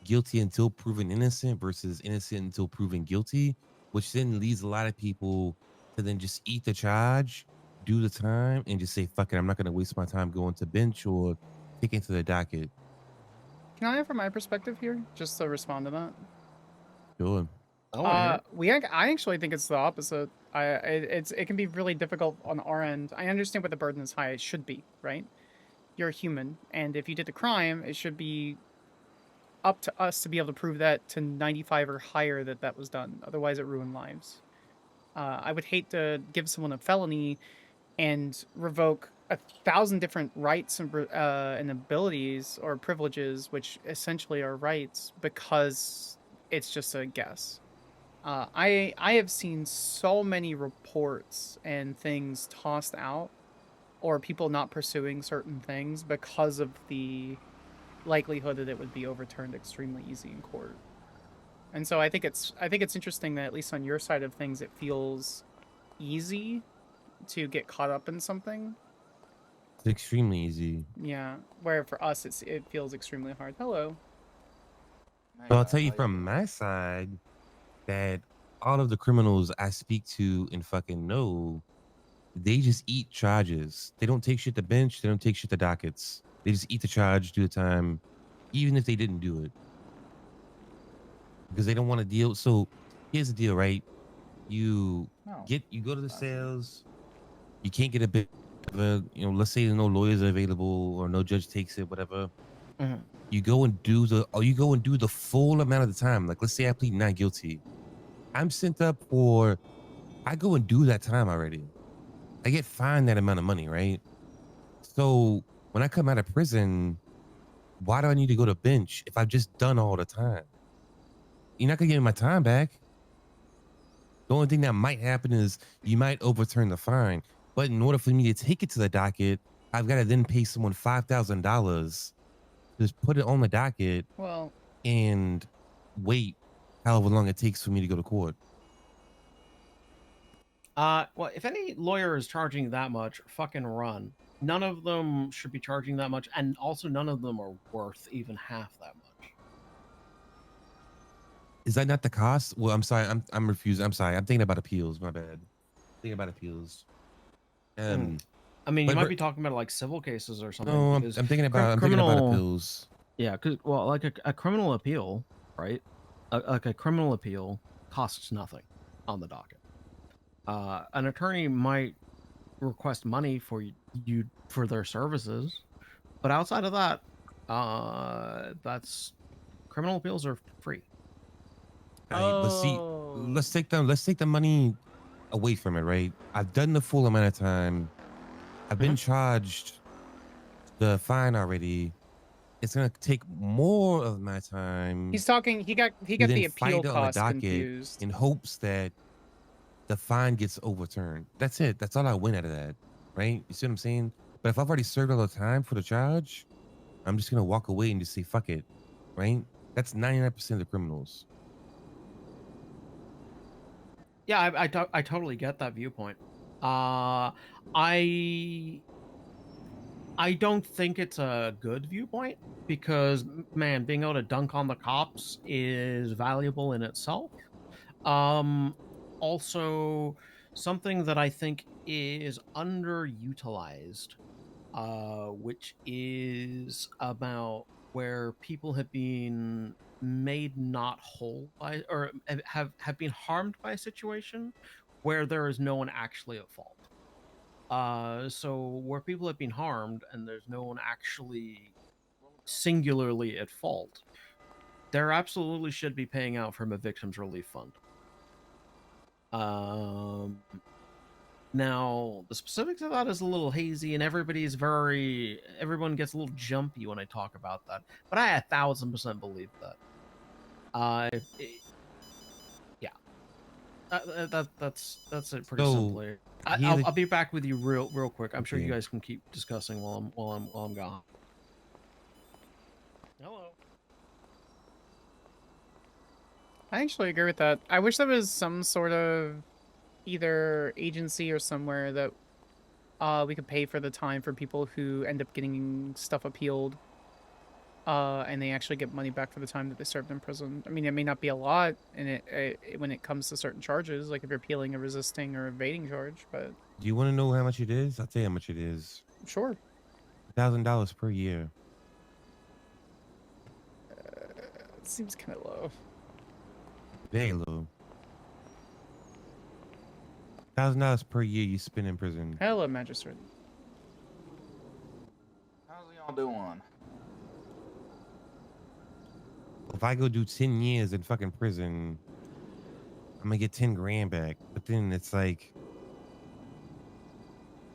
guilty until proven innocent versus innocent until proven guilty, which then leads a lot of people to then just eat the charge, do the time, and just say, fuck it, I'm not going to waste my time going to bench or taking to the docket. Can I offer my perspective here, just to respond to that? Sure. I actually think it's the opposite. It can be really difficult on our end. I understand what the burden is high. It should be, right? You're a human, and if you did the crime, it should be up to us to be able to prove that to 95 or higher that was done. Otherwise, it ruined lives. I would hate to give someone a felony and revoke 1,000 different rights and abilities or privileges, which essentially are rights, because it's just a guess. I have seen so many reports and things tossed out, or people not pursuing certain things because of the likelihood that it would be overturned extremely easy in court. And so I think it's interesting that at least on your side of things, it feels easy to get caught up in something. It's extremely easy. Yeah, where for us it feels extremely hard. Hello. So I'll tell you from my side that all of the criminals I speak to and fucking know, they just eat charges. They don't take shit to bench. They don't take shit to dockets. They just eat the charge, do the time, even if they didn't do it. Because they don't want to deal. So here's the deal, right? You go to the sales, you can't get a bit of a, let's say no lawyers are available or no judge takes it, whatever. Mm-hmm. You go and do the full amount of the time. Like, let's say I plead not guilty. I'm sent up for, I go and do that time already. I get fined that amount of money, right? So when I come out of prison, why do I need to go to bench if I've just done all the time? You're not gonna give me my time back. The only thing that might happen is you might overturn the fine. But in order for me to take it to the docket, I've got to then pay someone $5,000 just put it on the docket, and wait however long it takes for me to go to court. Well, if any lawyer is charging that much, fucking run. None of them should be charging that much, and also none of them are worth even half that much. Is that not the cost? Well, I'm sorry, I'm refused. I'm sorry. I'm thinking about appeals. My bad. Thinking about appeals. I mean, you might be talking about like civil cases or something. No, I'm thinking about appeals. Yeah, because well, like a criminal appeal, right? Like a criminal appeal costs nothing on the docket. An attorney might request money for you for their services, but outside of that, that's criminal appeals are free. Right, but see, let's take the money away from it, right? I've done the full amount of time. I've been charged the fine already. It's gonna take more of my time. He's talking. He got the appeal cost confused in hopes that the fine gets overturned. That's it. That's all I win out of that, right? You see what I'm saying? But if I've already served all the time for the charge, I'm just gonna walk away and just say fuck it, right? That's 99% of the criminals. Yeah, I totally get that viewpoint. I don't think it's a good viewpoint because, man, being able to dunk on the cops is valuable in itself. Also, something that I think is underutilized, which is about where people have been made not whole by, or have been harmed by a situation where there is no one actually at fault. So where people have been harmed and there's no one actually singularly at fault, there absolutely should be paying out from a victims relief fund. Now the specifics of that is a little hazy, and everyone gets a little jumpy when I talk about that. But I 1000% believe that. Yeah, that's it pretty So, simply. here's a- I'll be back with you real quick. I'm sure you Okay. guys can keep discussing while I'm gone. Hello. I actually agree with that. I wish there was some sort of either agency or somewhere that we could pay for the time for people who end up getting stuff appealed. And they actually get money back for the time that they served in prison. I mean, it may not be a lot when it comes to certain charges, like if you're appealing a resisting or evading charge, but... Do you want to know how much it is? I'll tell you how much it is. Sure. $1,000 per year. It seems kind of low. Very low. $1,000 per year you spend in prison. Hello, Magistrate. How's y'all doing? If I go do 10 years in fucking prison, I'm gonna get 10 grand back. But then it's like,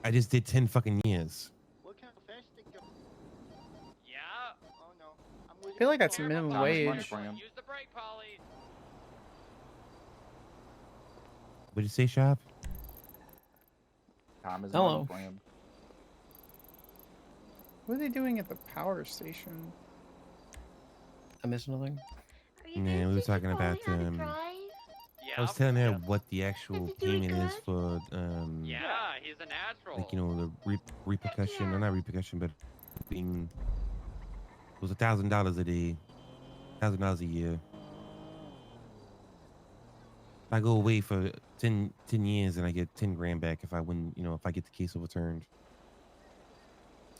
I just did 10 fucking years. What kind of fast stick you... Yeah. Oh no. I feel like that's minimum How much money wage. for him? Use the brake, Polly. What'd you say, Shop? Time is Hello. money for him. What are they doing at the power station? I missed nothing. Yeah, we were talking about I was telling her what the actual payment is for Yeah, he's a natural. like, you know, the repercussion, or not repercussion, but being, it was $1,000 a day, $1,000 a year. If I go away for 10 years and I get 10 grand back if I win, you know, if I get the case overturned.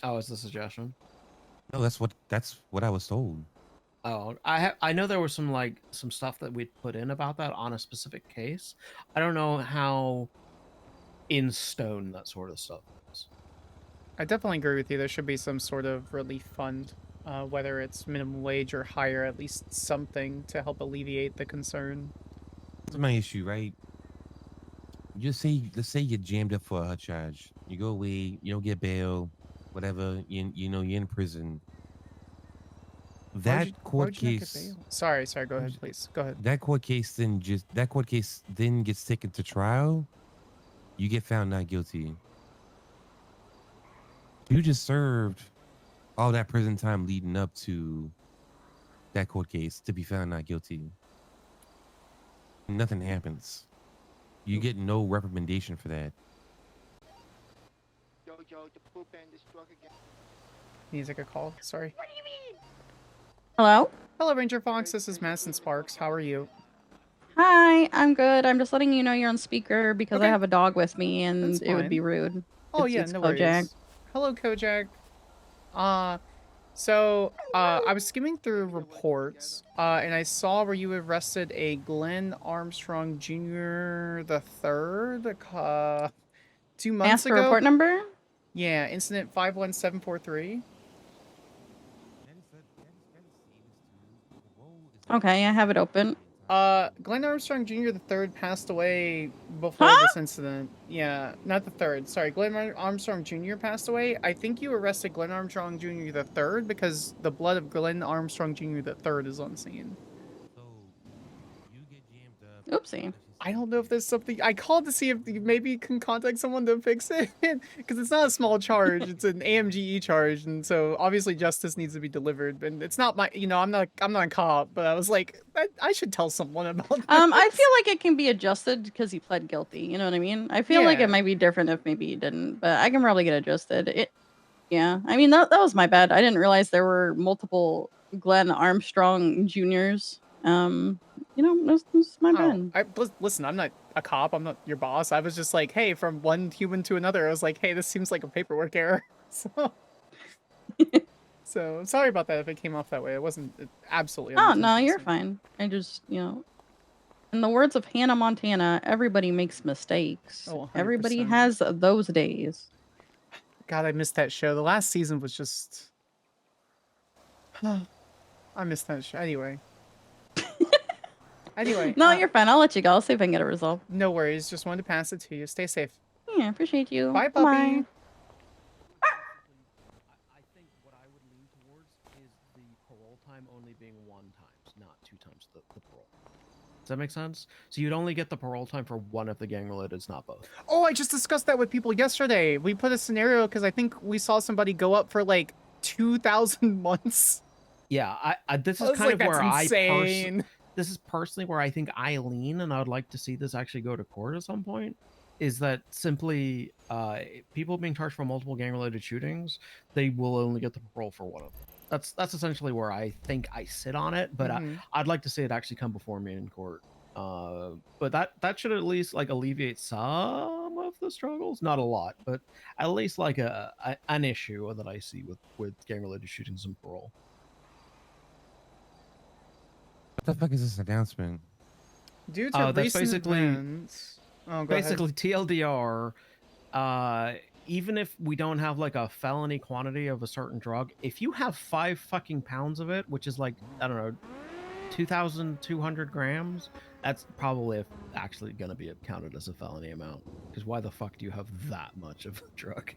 Oh, is the suggestion? No, that's what I was told. Oh, I know there was some stuff that we'd put in about that on a specific case. I don't know how in stone that sort of stuff is. I definitely agree with you. There should be some sort of relief fund, whether it's minimum wage or higher, at least something to help alleviate the concern. That's my issue, right? Let's say you're jammed up for a hut charge. You go away, you don't get bail, whatever. You know you're in prison. That court case. Sorry. Go ahead, please. Go ahead. That court case then gets taken to trial. You get found not guilty. You just served all that prison time leading up to that court case to be found not guilty. Nothing happens. You get no reprimandation for that. Yo, the poop and the struck again. Need to take a call. Sorry. What do you mean? Hello? Hello, Ranger Fox. This is Madison Sparks. How are you? Hi, I'm good. I'm just letting you know you're on speaker because I Okay. have a dog with me and That's it would fine. be rude. Oh, It's- yeah, it's no Kojak. worries. Hello, Kojak. I was skimming through reports, and I saw where you arrested a Glenn Armstrong Jr. the third, 2 months Ask for ago. report number? Yeah, incident 51743. Okay, I have it open. Glenn Armstrong Jr. the third passed away before this incident. Yeah, not the third. Sorry, Glenn Armstrong Jr. passed away. I think you arrested Glenn Armstrong Jr. the third because the blood of Glenn Armstrong Jr. the third is on scene. Oopsie. I don't know if there's something. I called to see if you maybe can contact someone to fix it because it's not a small charge. It's an AMGE charge, and so obviously justice needs to be delivered. And it's not my, I'm not a cop, but I was like, I should tell someone about this. I feel like it can be adjusted because he pled guilty. You know what I mean? I feel like Yeah. it might be different if maybe he didn't, but I can probably get adjusted. Yeah. I mean, that was my bad. I didn't realize there were multiple Glenn Armstrong Juniors. That's my bad. Listen, I'm not a cop. I'm not your boss. I was just like, hey, from one human to another. I was like, hey, this seems like a paperwork error. So sorry about that if it came off that way. It wasn't absolutely. Oh no, you're fine. I just, and In the words of Hannah Montana, everybody makes mistakes. Oh, 100%. Everybody has those days. God, I missed that show. The last season was just. I missed that show. Anyway. No, you're fine. I'll let you go. I'll see if I can get a result. No worries. Just wanted to pass it to you. Stay safe. Yeah, appreciate you. Bye, Bye. puppy. I think what I would lean towards is the parole time only being 1 times, not 2 times the parole. Does that make sense? So you'd only get the parole time for one if the gang related is not both. Oh, I just discussed that with people yesterday. We put a scenario because I think we saw somebody go up for like 2,000 months. Yeah, this is I was kind like, of where that's insane. this is personally where I think I lean, and I would like to see this actually go to court at some point. Is that simply people being charged for multiple gang-related shootings, they will only get the parole for one of them. That's essentially where I think I sit on it, but I'd like to see it actually come before me in court. But that should at least like alleviate some of the struggles, not a lot, but at least like an issue that I see with gang-related shootings and parole. What the fuck is this announcement? Due to that's recent basically events... Oh, go basically TLDR. Even if we don't have like a felony quantity of a certain drug, if you have 5 fucking pounds of it, which is like, I don't know, 2,200 grams, that's probably actually going to be counted as a felony amount. Because why the fuck do you have that much of a drug?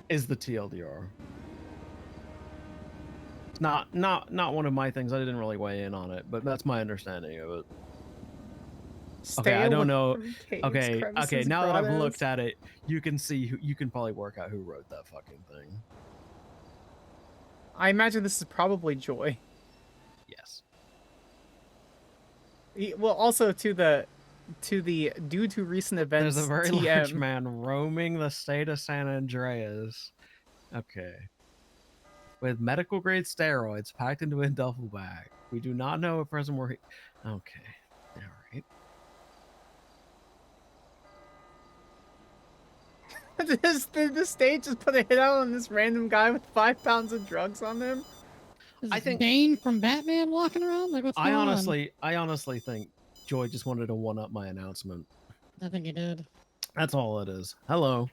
Is the TLDR. Not one of my things. I didn't really weigh in on it, but that's my understanding of it. Okay, I don't know. Okay, now that I've looked at it, you can see you can probably work out who wrote that fucking thing. I imagine this is probably Joy. Yes. Well, also to the due to recent events. There's a very TM. large man roaming the state of San Andreas. Okay. With medical grade steroids packed into a duffel bag. We do not know a person where he. Okay. All right. the state just put a hit out on this random guy with 5 pounds of drugs on him. I think Bane from Batman walking around. Like, what's going on? I honestly think Joy just wanted to one up my announcement. I think he did. That's all it is. Hello.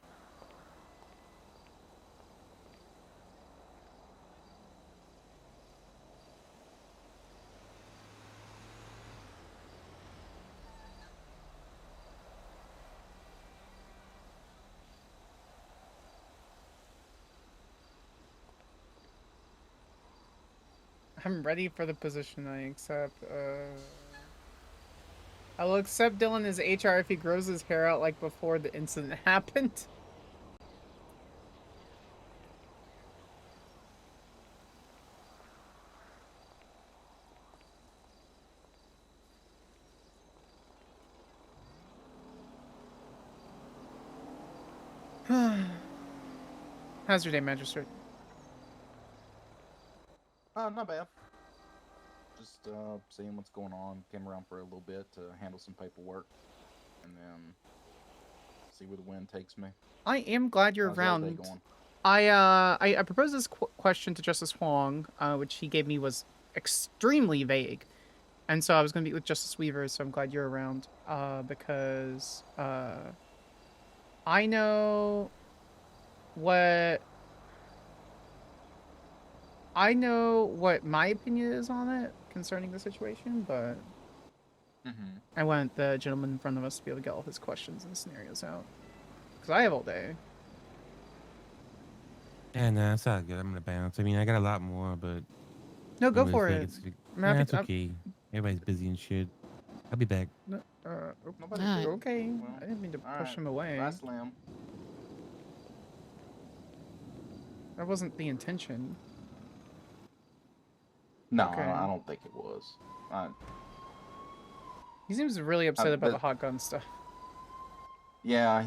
I'm ready for the position I accept. I will accept Dylan as HR if he grows his hair out like before the incident happened. How's your day, Magistrate? Not bad. Just seeing what's going on. Came around for a little bit to handle some paperwork, and then see where the wind takes me. I am glad you're How's y'all day around. going? I proposed this question to Justice Huang, which he gave me was extremely vague, and so I was going to meet with Justice Weaver. So I'm glad you're around, because I know what my opinion is on it concerning the situation, but I want the gentleman in front of us to be able to get all his questions and scenarios out, because I have all day. Yeah, nah, it's all good. I'm gonna bounce. I mean, I got a lot more, but No, go I'm for really it. think I'm happy it's okay. Everybody's busy and shit. I'll be back. Okay. Well, I didn't mean to push alright. him away. Bye, Slim. That wasn't the intention. No, Okay. I don't think it was. He seems really upset about but- the hot gun stuff. Yeah,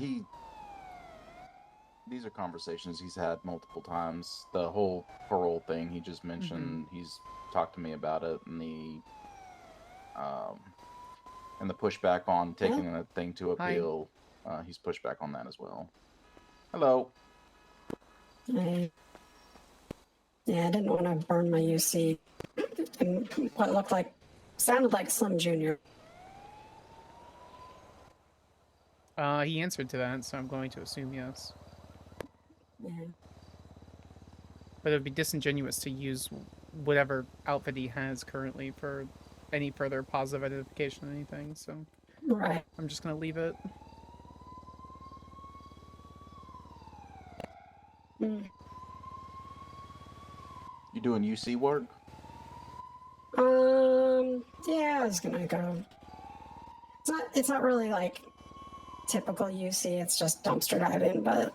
these are conversations he's had multiple times. The whole parole thing he just mentioned, he's talked to me about it, and the pushback on taking the thing to appeal. He's pushed back on that as well. Hello. Yeah, I didn't want to burn my UC and what looked like Sounded like Slim Jr. He answered to that, so I'm going to assume yes. Yeah. But it would be disingenuous to use whatever outfit he has currently for any further positive identification or anything, so Right. I'm just gonna leave it. Mm. You doing UC work? Yeah, I was gonna go. It's not really like typical UC, it's just dumpster diving, but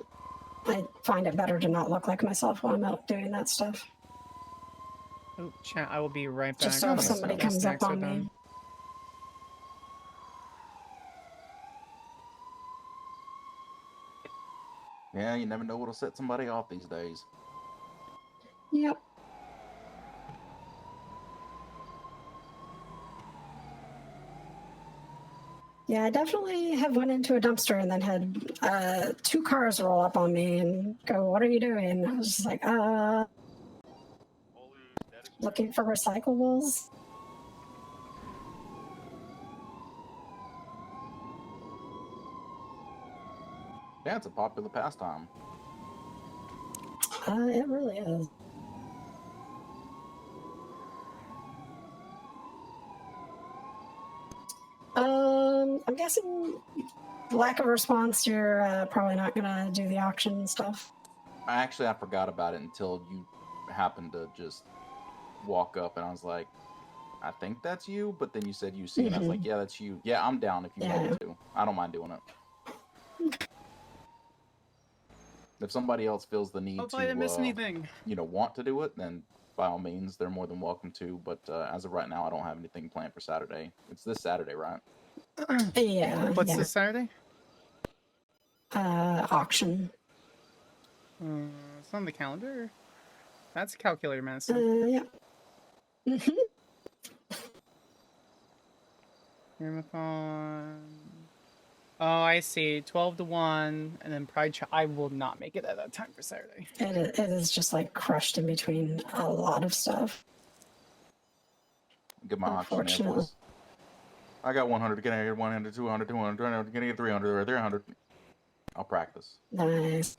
I find it better to not look like myself while I'm out doing that stuff. Oh, chat, I will be right back. Just so I'm if gonna somebody stop my comes up snacks on with me. them. Yeah, you never know what'll set somebody off these days. Yep. Yeah, I definitely have went into a dumpster and then had 2 cars roll up on me and go, "What are you doing?" And I was just like, looking for recyclables. Yeah, it's a popular pastime. It really is. I'm guessing lack of response, you're probably not gonna do the auction stuff. I forgot about it until you happened to just walk up, and I was like, I think that's you, but then you said UC, and I was like, yeah, that's you. Yeah, I'm down if you want me to. I don't mind doing it. If somebody else feels the need Hopefully I didn't miss anything. Want to do it, then by all means, they're more than welcome to. But as of right now, I don't have anything planned for Saturday. It's this Saturday, right? Yeah. What's this Saturday? Auction. It's on the calendar. That's calculator Madison. Yeah. Marathon. Oh, I see. 12 to 1, and then Pride. I will not make it at that time for Saturday. It is just like crushed in between a lot of stuff. Get my auction invoice. I got 100. Can I get 100, 200, 200, 200? Can I get 300 or 300? I'll practice. Nice.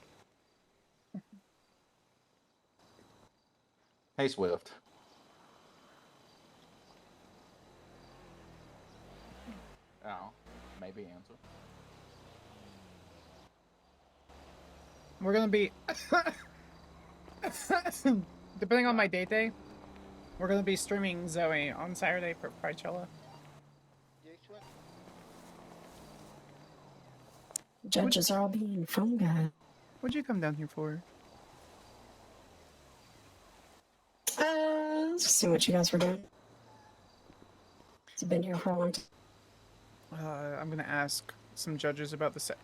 Hey, Swift. Oh, maybe answer. We're gonna be depending on my day, we're gonna be streaming Zoe on Saturday for Pridechella. Judges are all being phone guys. What'd you come down here for? Let's see what you guys were doing. It's been here for a long time. I'm gonna ask some judges about the set.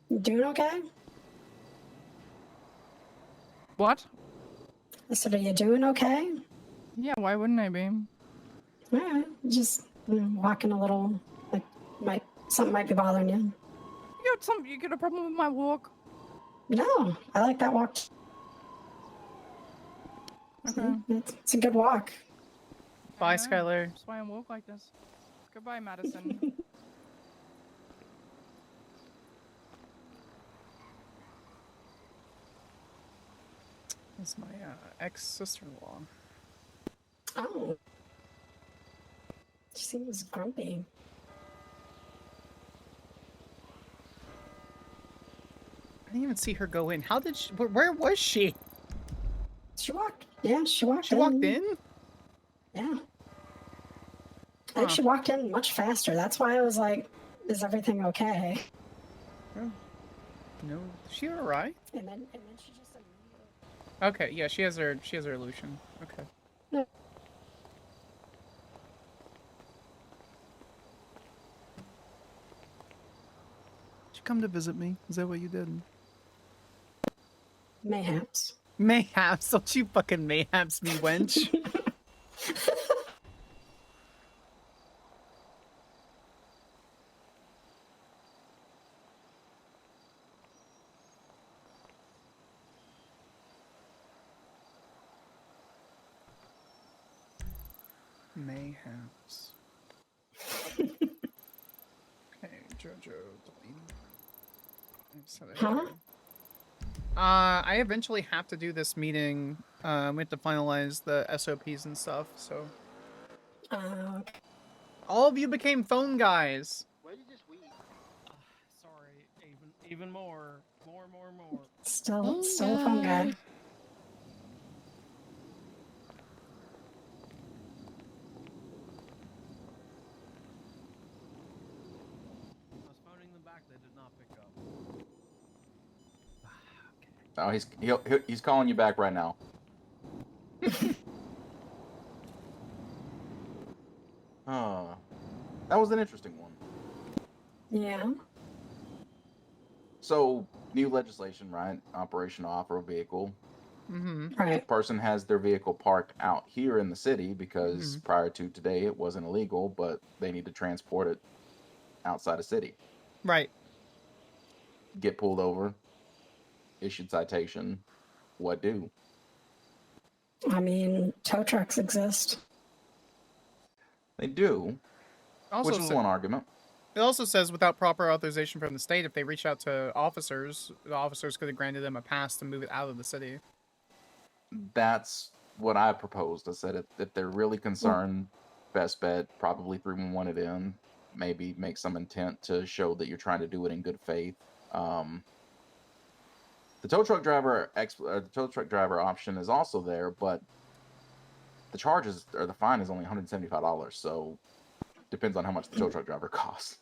You doing okay? What? I said, are you doing okay? Yeah, why wouldn't I be? Alright, just walking a little, like, something might be bothering you. You got a problem with my walk? No, I like that walk. Okay. It's a good walk. Bye, Skylar. That's why I walk like this. Goodbye, Madison. That's my ex-sister-in-law. Oh. She seems grumpy. I didn't even see her go in. How did she? Where was she? She walked. Yeah, she walked in. She walked in? Yeah. I think she walked in much faster. That's why I was like, is everything okay? No. Is she alright? And then she just Okay, yeah, she has her illusion. Okay. No. Did you come to visit me? Is that what you did? Mayhaps. Mayhaps. Don't you fucking mayhaps me, wench. Mayhaps. Okay, Jojo. Huh? I eventually have to do this meeting. We have to finalize the SOPs and stuff, so. Okay. All of you became phone guys. Where did this weed? Sorry, even more. Still a phone guy. I was phoning them back. They did not pick up. Oh, he's calling you back right now. That was an interesting one. Yeah. So, new legislation, right? Operation off-road vehicle. Right. Person has their vehicle parked out here in the city because prior to today it wasn't illegal, but they need to transport it outside of city. Right. Get pulled over, issued citation. What do? I mean, tow trucks exist. They do. Also which is one argument. It also says without proper authorization from the state, if they reach out to officers, the officers could have granted them a pass to move it out of the city. That's what I proposed. I said if they're really concerned, best bet, probably 311 it in. Maybe make some intent to show that you're trying to do it in good faith. The tow truck driver option is also there, but the charges or the fine is only $175. So depends on how much the tow truck driver costs.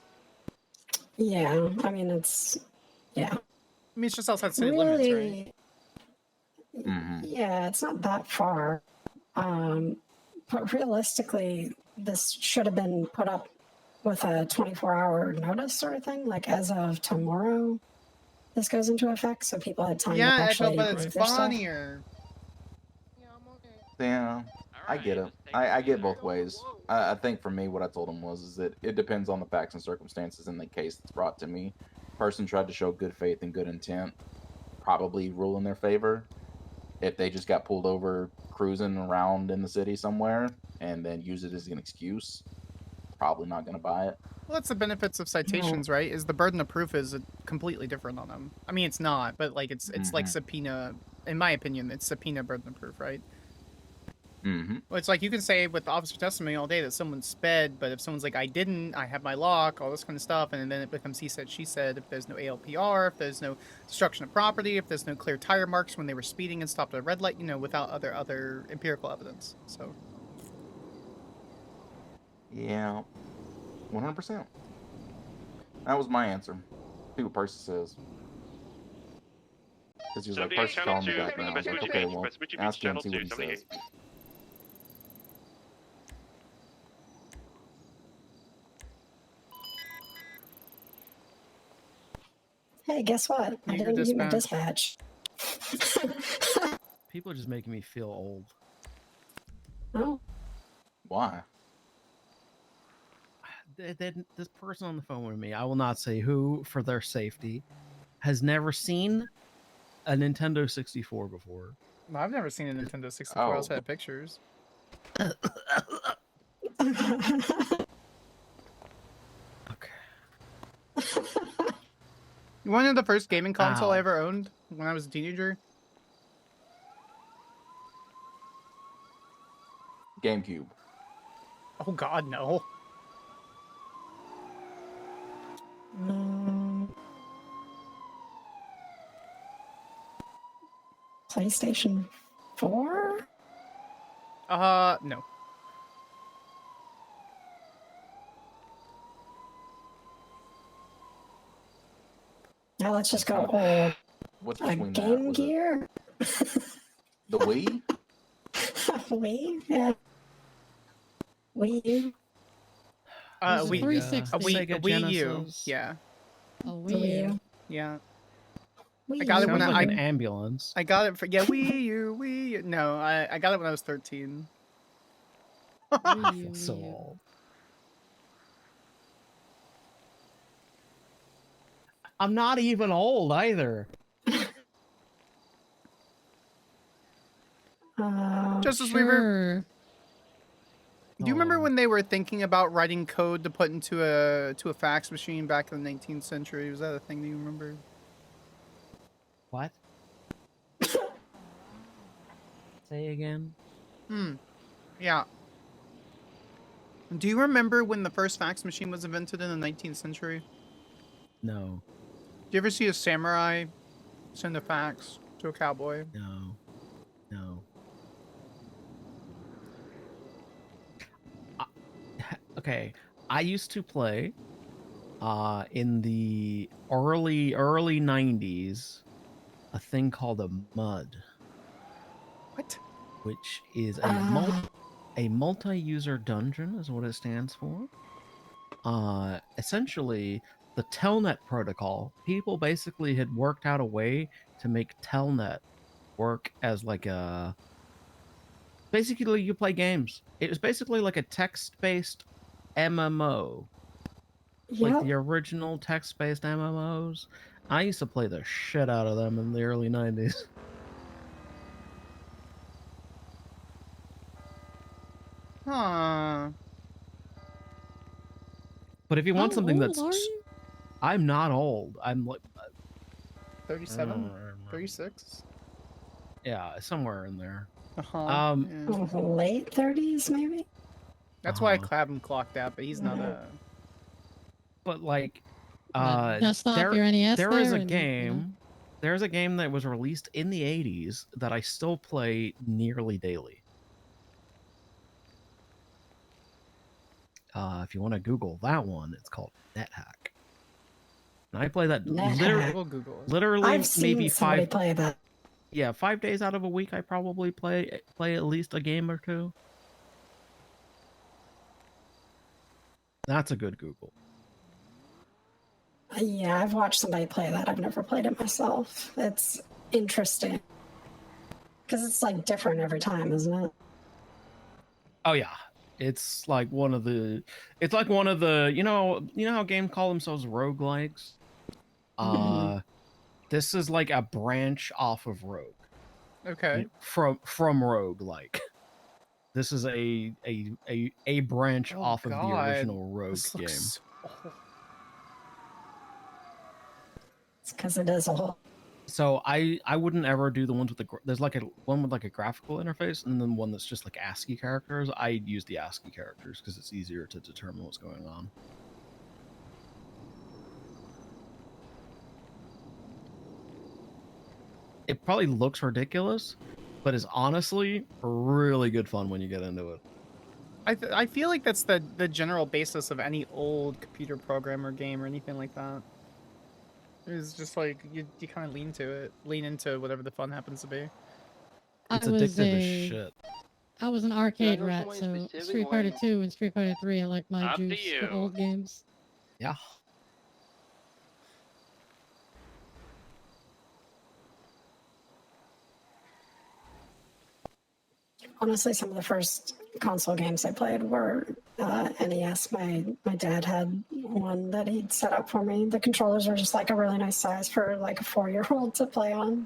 Yeah, I mean yeah. I mean, it's just outside city limits, right? Yeah, it's not that far. But realistically, this should have been put up with a 24-hour notice sort of thing, like as of tomorrow. This goes into effect, so people had time to actually but move it's their stuff. funnier. Yeah, I get it. I get both ways. I think for me, what I told him is that it depends on the facts and circumstances in the case that's brought to me. Person tried to show good faith and good intent, probably rule in their favor. If they just got pulled over cruising around in the city somewhere and then use it as an excuse, probably not going to buy it. Well, that's the benefits of citations, right? Is the burden of proof is completely different on them. I mean, it's not, but like it's like subpoena. In my opinion, it's subpoena burden of proof, right? Well, it's like you can say with officer testimony all day that someone sped, but if someone's like, I didn't, I have my lock, all this kind of stuff, and then it becomes he said, she said, if there's no ALPR, if there's no destruction of property, if there's no clear tire marks when they were speeding and stopped at a red light, without other empirical evidence. So. Yeah, 100%. That was my answer. See what Percy says. Because he was like, Percy's calling me back now. I was like, okay, well, ask him, see what he says. Hey, guess what? I didn't get my dispatch. People are just making me feel old. Oh. Why? This person on the phone with me, I will not say who for their safety, has never seen a Nintendo 64 before. Well, I've never seen a Nintendo 64. I also have pictures. You want to know the first gaming console I ever owned when I was a teenager? GameCube. Oh God, no. PlayStation 4? No. Now let's just go old. What's A between that? Game Was it Gear? the Wii? Wii? Yeah. Wii U? Wii U. Sega Wii U. Genesis. Yeah. A Wii U. Yeah. Wii I got it when Sounds I like an ambulance. I got it for Wii U. No, I got it when I was 13. I feel so old. I'm not even old either. Justice Sure. Do you remember Oh. when they were thinking about writing code to put into a fax machine back in the 19th century? Was that a thing that you remember? What? Say again. Yeah. Do you remember when the first fax machine was invented in the 19th century? No. Do you ever see a samurai send a fax to a cowboy? No. No. Okay. I used to play in the early 90s a thing called a MUD. What? Which is a multi-user dungeon is what it stands for. Essentially the Telnet protocol, people basically had worked out a way to make Telnet work as like a basically you play games. It was basically like a text-based MMO. Like the original text-based MMOs. I used to play the shit out of them in the early 90s. Huh. But if you want How something old that's are you? I'm not old. I'm like 37? 36? yeah, somewhere in there. Uh-huh. Late 30s, maybe? That's why I clap him clocked out, but he's not a... But like dust off your NES there is there a and, game there's a game that was released in the 80s that I still play nearly daily. If you want to Google that one, it's called NetHack. And I play that We'll Google it. literally I've seen maybe somebody 5 play that. Yeah, 5 days out of a week I probably play at least a game or two. That's a good Google. Yeah, I've watched somebody play that. I've never played it myself. It's interesting. Because it's like different every time, isn't it? Oh yeah. It's like one of the you know how games call themselves roguelikes? This is like a branch off of Rogue. Okay. From roguelike. This is a branch off of the original Rogue game. It's because it is a whole. So I wouldn't ever do the ones with there's like one with like a graphical interface and then one that's just like ASCII characters. I use the ASCII characters because it's easier to determine what's going on. It probably looks ridiculous, but is honestly really good fun when you get into it. I feel like that's the general basis of any old computer program or game or anything like that. It's just like you kind of lean into whatever the fun happens to be. It's addictive as shit. I was an arcade know rat, someone so specific Street Fighter when- 2 and Street Fighter 3 I like my Up to juice for you. old games. Yeah. Honestly, some of the first console games I played were NES. My dad had one that he'd set up for me. The controllers were just like a really nice size for like a 4-year-old to play on.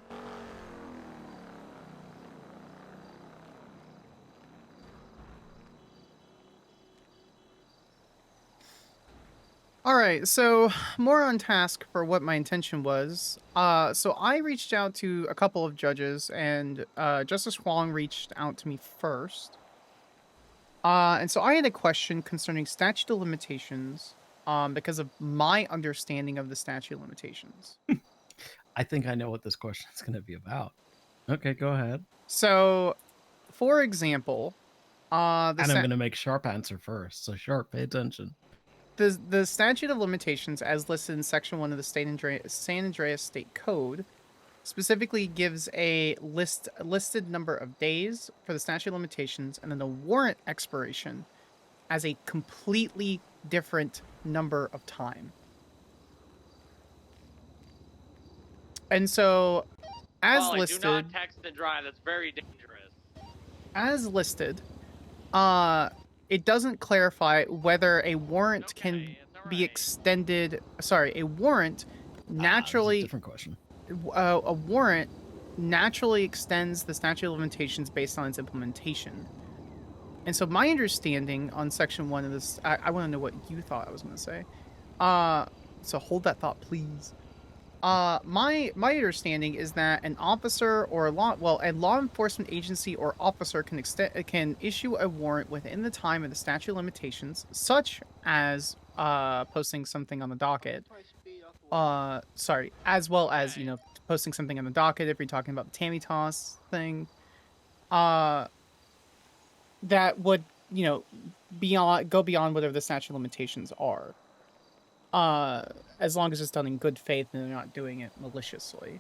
All right, so more on task for what my intention was. So I reached out to a couple of judges, and Justice Huang reached out to me first. And so I had a question concerning statute of limitations, because of my understanding of the statute of limitations. I think I know what this question is going to be about. Okay, go ahead. So, for example, And I'm going to make Sharp answer first. So Sharp, pay attention. The statute of limitations, as listed in Section 1 of the San Andreas State Code, specifically gives a listed number of days for the statute of limitations, and then the warrant expiration as a completely different number of time. And so, as Polly, listed, do not text and drive. That's very dangerous. as listed, it doesn't clarify whether a warrant can be extended. Sorry, a warrant naturally. Different question. A warrant naturally extends the statute of limitations based on its implementation. And so my understanding on section 1 of this, I want to know what you thought I was going to say. So hold that thought, please. My understanding is that an officer or a law enforcement agency or officer can issue a warrant within the time of the statute of limitations, such as posting something on the docket. Sorry, as well as, you know, posting something on the docket if you're talking about the Tammy Toss thing. That would, you know, go beyond whatever the statute of limitations are. As long as it's done in good faith and they're not doing it maliciously.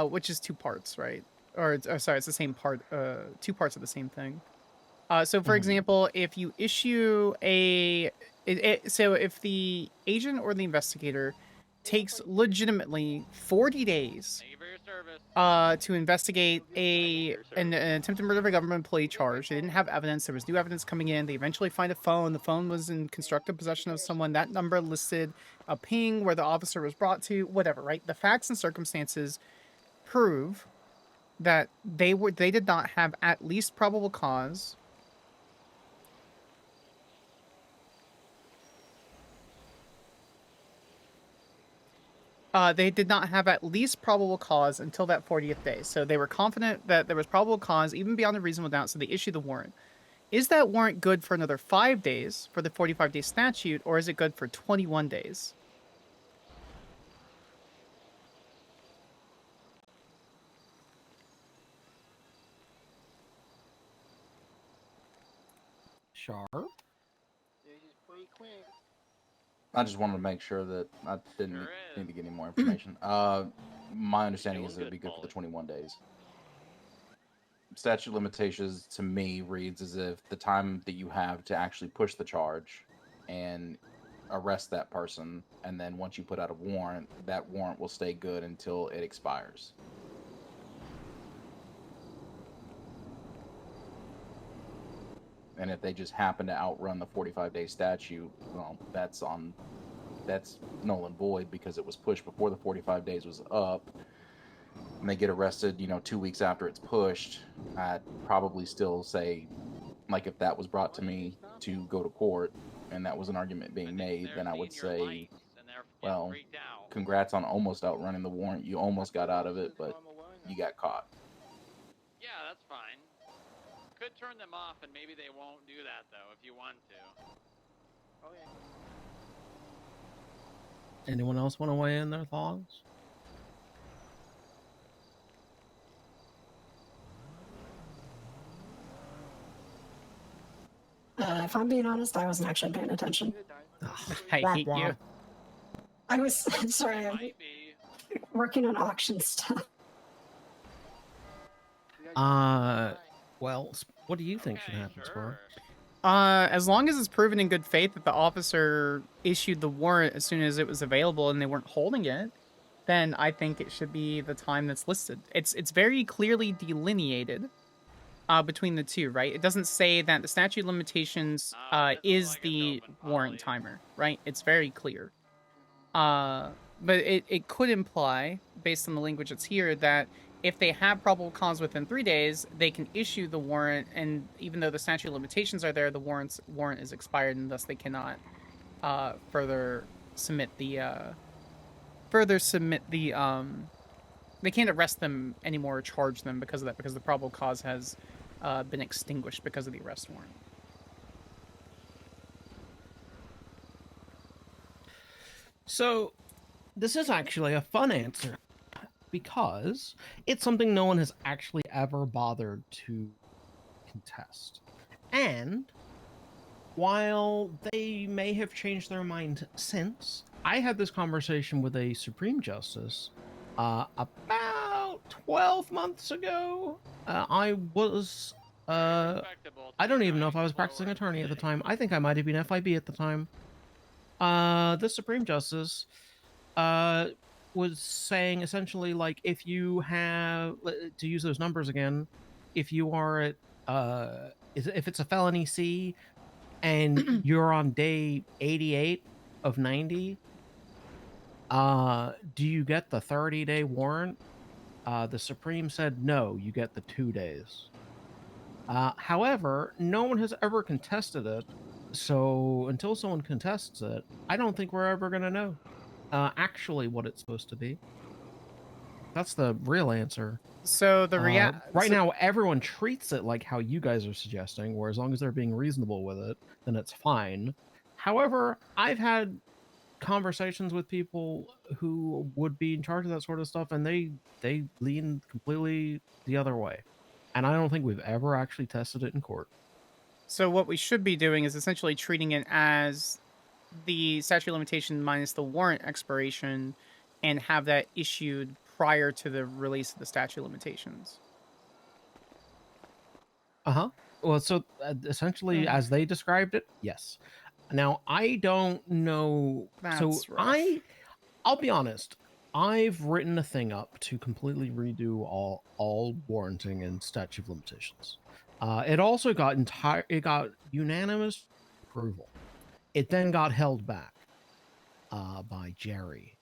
Which is two parts, right? Or sorry, it's the same part, two parts of the same thing. So for example, if you issue so if the agent or the investigator takes legitimately 40 days to investigate an attempted murder of a government employee charge. They didn't have evidence. There was new evidence coming in. They eventually find a phone. The phone was in constructive possession of someone. That number listed a ping where the officer was brought to, whatever, right? The facts and circumstances prove that they did not have at least probable cause they did not have at least probable cause until that 40th day. So they were confident that there was probable cause, even beyond a reasonable doubt, so they issued the warrant. Is that warrant good for another 5 days for the 45-day statute, or is it good for 21 days? Sharp? I just wanted to make sure that I didn't need to get any more information. My understanding is it would be good for the 21 days. Statute of limitations to me reads as if the time that you have to actually push the charge and arrest that person, and then once you put out a warrant, that warrant will stay good until it expires. And if they just happen to outrun the 45-day statute, well, that's null and void because it was pushed before the 45 days was up. And they get arrested, 2 weeks after it's pushed. I'd probably still say, like, if that was brought to me to go to court and that was an argument being made, then I would say, well, congrats on almost outrunning the warrant. You almost got out of it, but you got caught. Yeah, that's fine. Could turn them off, and maybe they won't do that, though, if you want to. Oh, yeah. Anyone else want to weigh in their thoughts? If I'm being honest, I wasn't actually paying attention. I hate you. I was, sorry, I'm working on auction stuff. Well, what do you think should happen, Spore? As long as it's proven in good faith that the officer issued the warrant as soon as it was available and they weren't holding it, then I think it should be the time that's listed. It's very clearly delineated between the two, right? It doesn't say that the statute of limitations is the warrant timer, right? It's very clear. But it could imply, based on the language that's here, that if they have probable cause within 3 days, they can issue the warrant, and even though the statute of limitations are there, the warrant is expired, and thus they cannot further submit the they can't arrest them anymore or charge them because of that, because the probable cause has been extinguished because of the arrest warrant. So, this is actually a fun answer, because it's something no one has actually ever bothered to contest. And while they may have changed their mind since, I had this conversation with a Supreme Justice about 12 months ago. I was, I don't even know if I was practicing attorney at the time. I think I might have been FIB at the time. The Supreme Justice was saying essentially, like, if you have, to use those numbers again, if you are at, if it's a felony C and you're on day 88 of 90, do you get the 30-day warrant? The Supreme said no, you get the 2 days. However, no one has ever contested it, so until someone contests it, I don't think we're ever going to know actually what it's supposed to be. That's the real answer. So the right now, everyone treats it like how you guys are suggesting, where as long as they're being reasonable with it, then it's fine. However, I've had conversations with people who would be in charge of that sort of stuff, and they lean completely the other way. And I don't think we've ever actually tested it in court. So what we should be doing is essentially treating it as the statute of limitation minus the warrant expiration, and have that issued prior to the release of the statute of limitations. Well, so essentially, as they described it, yes. Now I don't know. That's rough. I'll be honest. I've written a thing up to completely redo all warranting and statute of limitations. It also got unanimous approval. It then got held back by Jerry.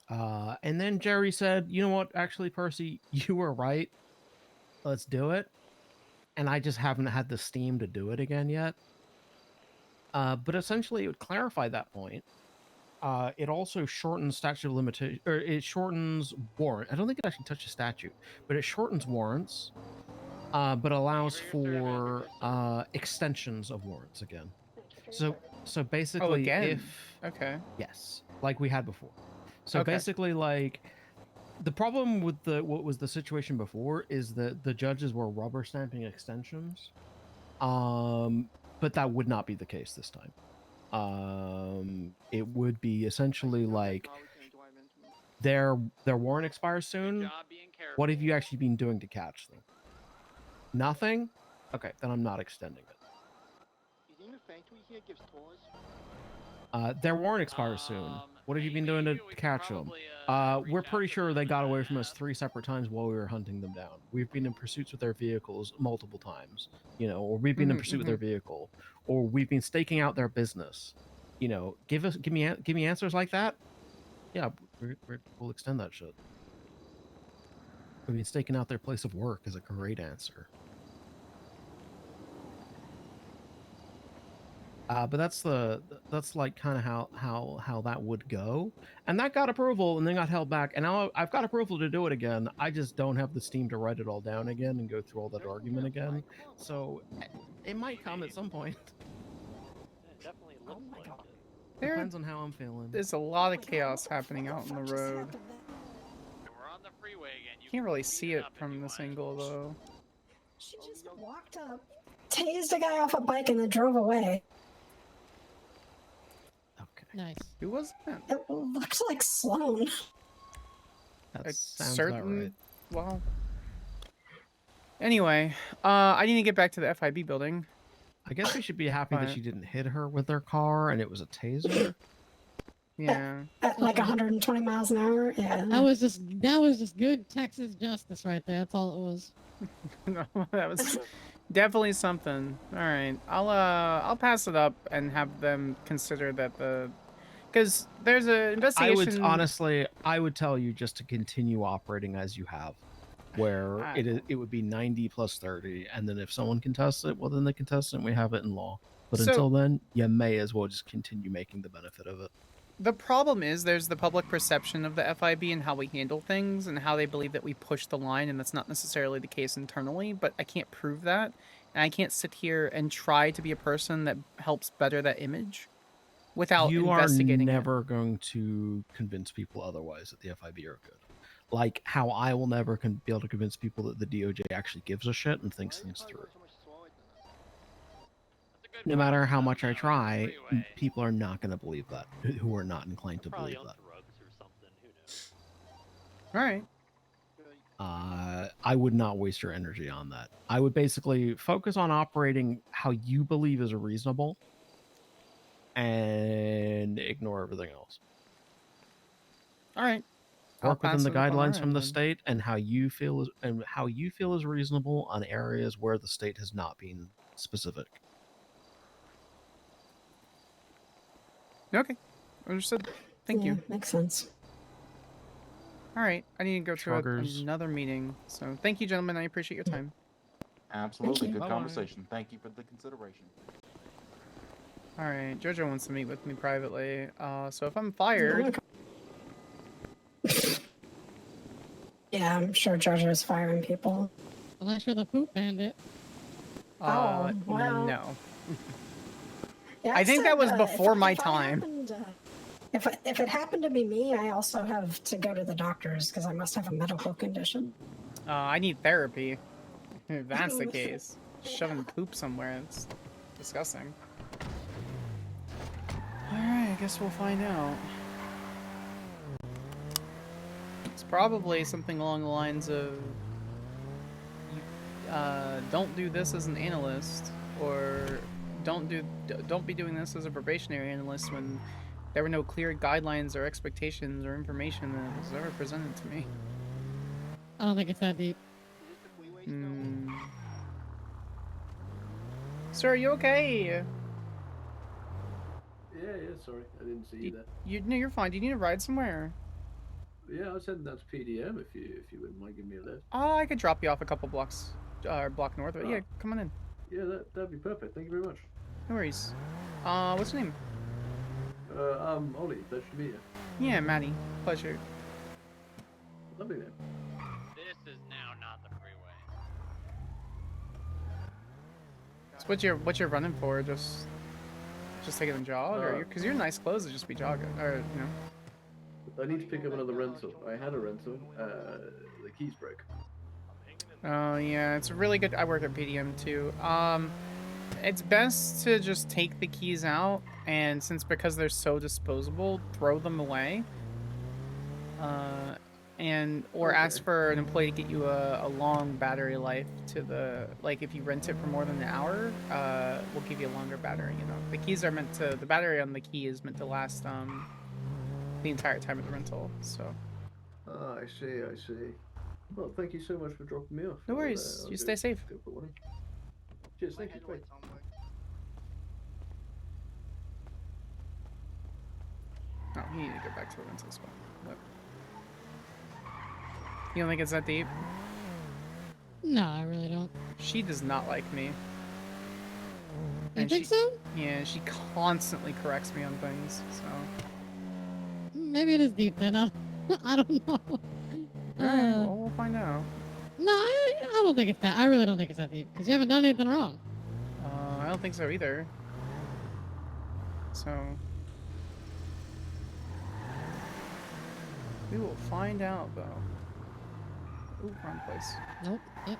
And then Jerry said, "You know what? Actually, Percy, you were right. Let's do it." And I just haven't had the steam to do it again yet. But essentially, it would clarify that point. It also shortens statute of limitation, or it shortens warrant. I don't think it actually touches statute, but it shortens warrants, but allows for extensions of warrants again. So basically, again? Okay. Yes, like we had before. So Okay. basically, like the problem with what was the situation before is that the judges were rubber stamping extensions, but that would not be the case this time. It would be essentially like their warrant expires soon. What have you actually been doing to catch them? Nothing? Okay, then I'm not extending it. Is in the factory here gives tours? Their warrant expires soon. What have you been doing to catch them? We're pretty sure they got away from us 3 separate times while we were hunting them down. We've been in pursuits with their vehicles multiple times, or we've been in pursuit with their vehicle, or we've been staking out their business. Give me answers like that. Yeah, we'll extend that shit. I mean, staking out their place of work is a great answer. But that's like kind of how that would go, and that got approval and then got held back, and now I've got approval to do it again. I just don't have the steam to write it all down again and go through all that argument again. So it might come at some point. It definitely looks like it. Depends on how I'm feeling. There's a lot of chaos happening out on the road. We're on the freeway again. You can't really see it from this angle, though. She just walked up, tased a guy off a bike, and then drove away. Nice. Who was that? It looks like Sloan. That sounds about right. Well. Anyway, I need to get back to the FIB building. I guess we should be happy that she didn't hit her with her car and it was a taser. Yeah. At like 120 miles an hour. Yeah. That was just good Texas justice right there. That's all it was. No, that was definitely something. All right, I'll pass it up and have them consider that because there's an investigation. I would tell you just to continue operating as you have, where it would be 90 plus 30, and then if someone contests it, well then they contest it and we have it in law. But until then, you may as well just continue making the benefit of it. The problem is there's the public perception of the FIB and how we handle things and how they believe that we push the line, and that's not necessarily the case internally, but I can't prove that. And I can't sit here and try to be a person that helps better that image without investigating You are never going to convince people otherwise that the FIB are good. Like how I will never be able to convince people that the DOJ actually gives a shit and thinks things through. No matter how much I try, people are not going to believe that, who are not inclined to believe that. All right. I would not waste your energy on that. I would basically focus on operating how you believe is reasonable and ignore everything else. All right. Work within the guidelines from the state and how you feel is reasonable on areas where the state has not been specific. Okay. Understood. Thank you. Makes sense. All right. I need to go to another meeting. So thank you, gentlemen. I appreciate your time. Absolutely. you. Good Bye-bye. conversation. Thank you for the consideration. All right, Jojo wants to meet with me privately. So if I'm fired, Yeah, I'm sure JoJo's firing people. Unless you're the poop bandit. Oh, well. no. Yeah, I think that was if before my I time. happened, if it happened to be me, I also have to go to the doctors because I must have a medical condition. I need therapy. If that's the case, shoving poop somewhere, it's disgusting. All right, I guess we'll find out. It's probably something along the lines of, don't do this as an analyst, or don't be doing this as a probationary analyst when there were no clear guidelines or expectations or information that was ever presented to me. I don't think it's that deep. Sir, are you okay? Yeah, sorry, I didn't see you there. No, you're fine. Do you need a ride somewhere? Yeah, I was heading down to PDM if you wouldn't mind giving me a lift. Oh, I could drop you off a couple blocks, block north. But yeah, come on in. Yeah, that'd be perfect. Thank you very much. No worries. What's your name? I'm Ollie. Pleasure to meet you. Yeah, Maddie. Pleasure. Lovely name. This is now not the freeway. So what you're running for? Just taking a jog, or because you're in nice clothes to just be jogging, or you know. I need to pick up another rental. I had a rental. The keys broke. Oh yeah, it's really good. I work at PDM too. It's best to just take the keys out, and because they're so disposable, throw them away. Or ask for an employee to get you a long battery life to like if you rent it for more than an hour, we'll give you a longer battery, you know. The keys are the battery on the key is meant to last, the entire time of the rental, so. Ah, I see. Well, thank you so much for dropping me off. No worries. You stay safe. Go put one in. Cheers, thank you. Bye. No, you need to go back to the rental spot. But... You don't think it's that deep? No, I really don't. She does not like me. You think so? Yeah, she constantly corrects me on things, so. Maybe it is deep then. I don't know. Alright, well, we'll find out. No, I don't think it's that. I really don't think it's that deep because you haven't done anything wrong. I don't think so either. So. We will find out, though. Ooh, wrong place. Nope. Yep.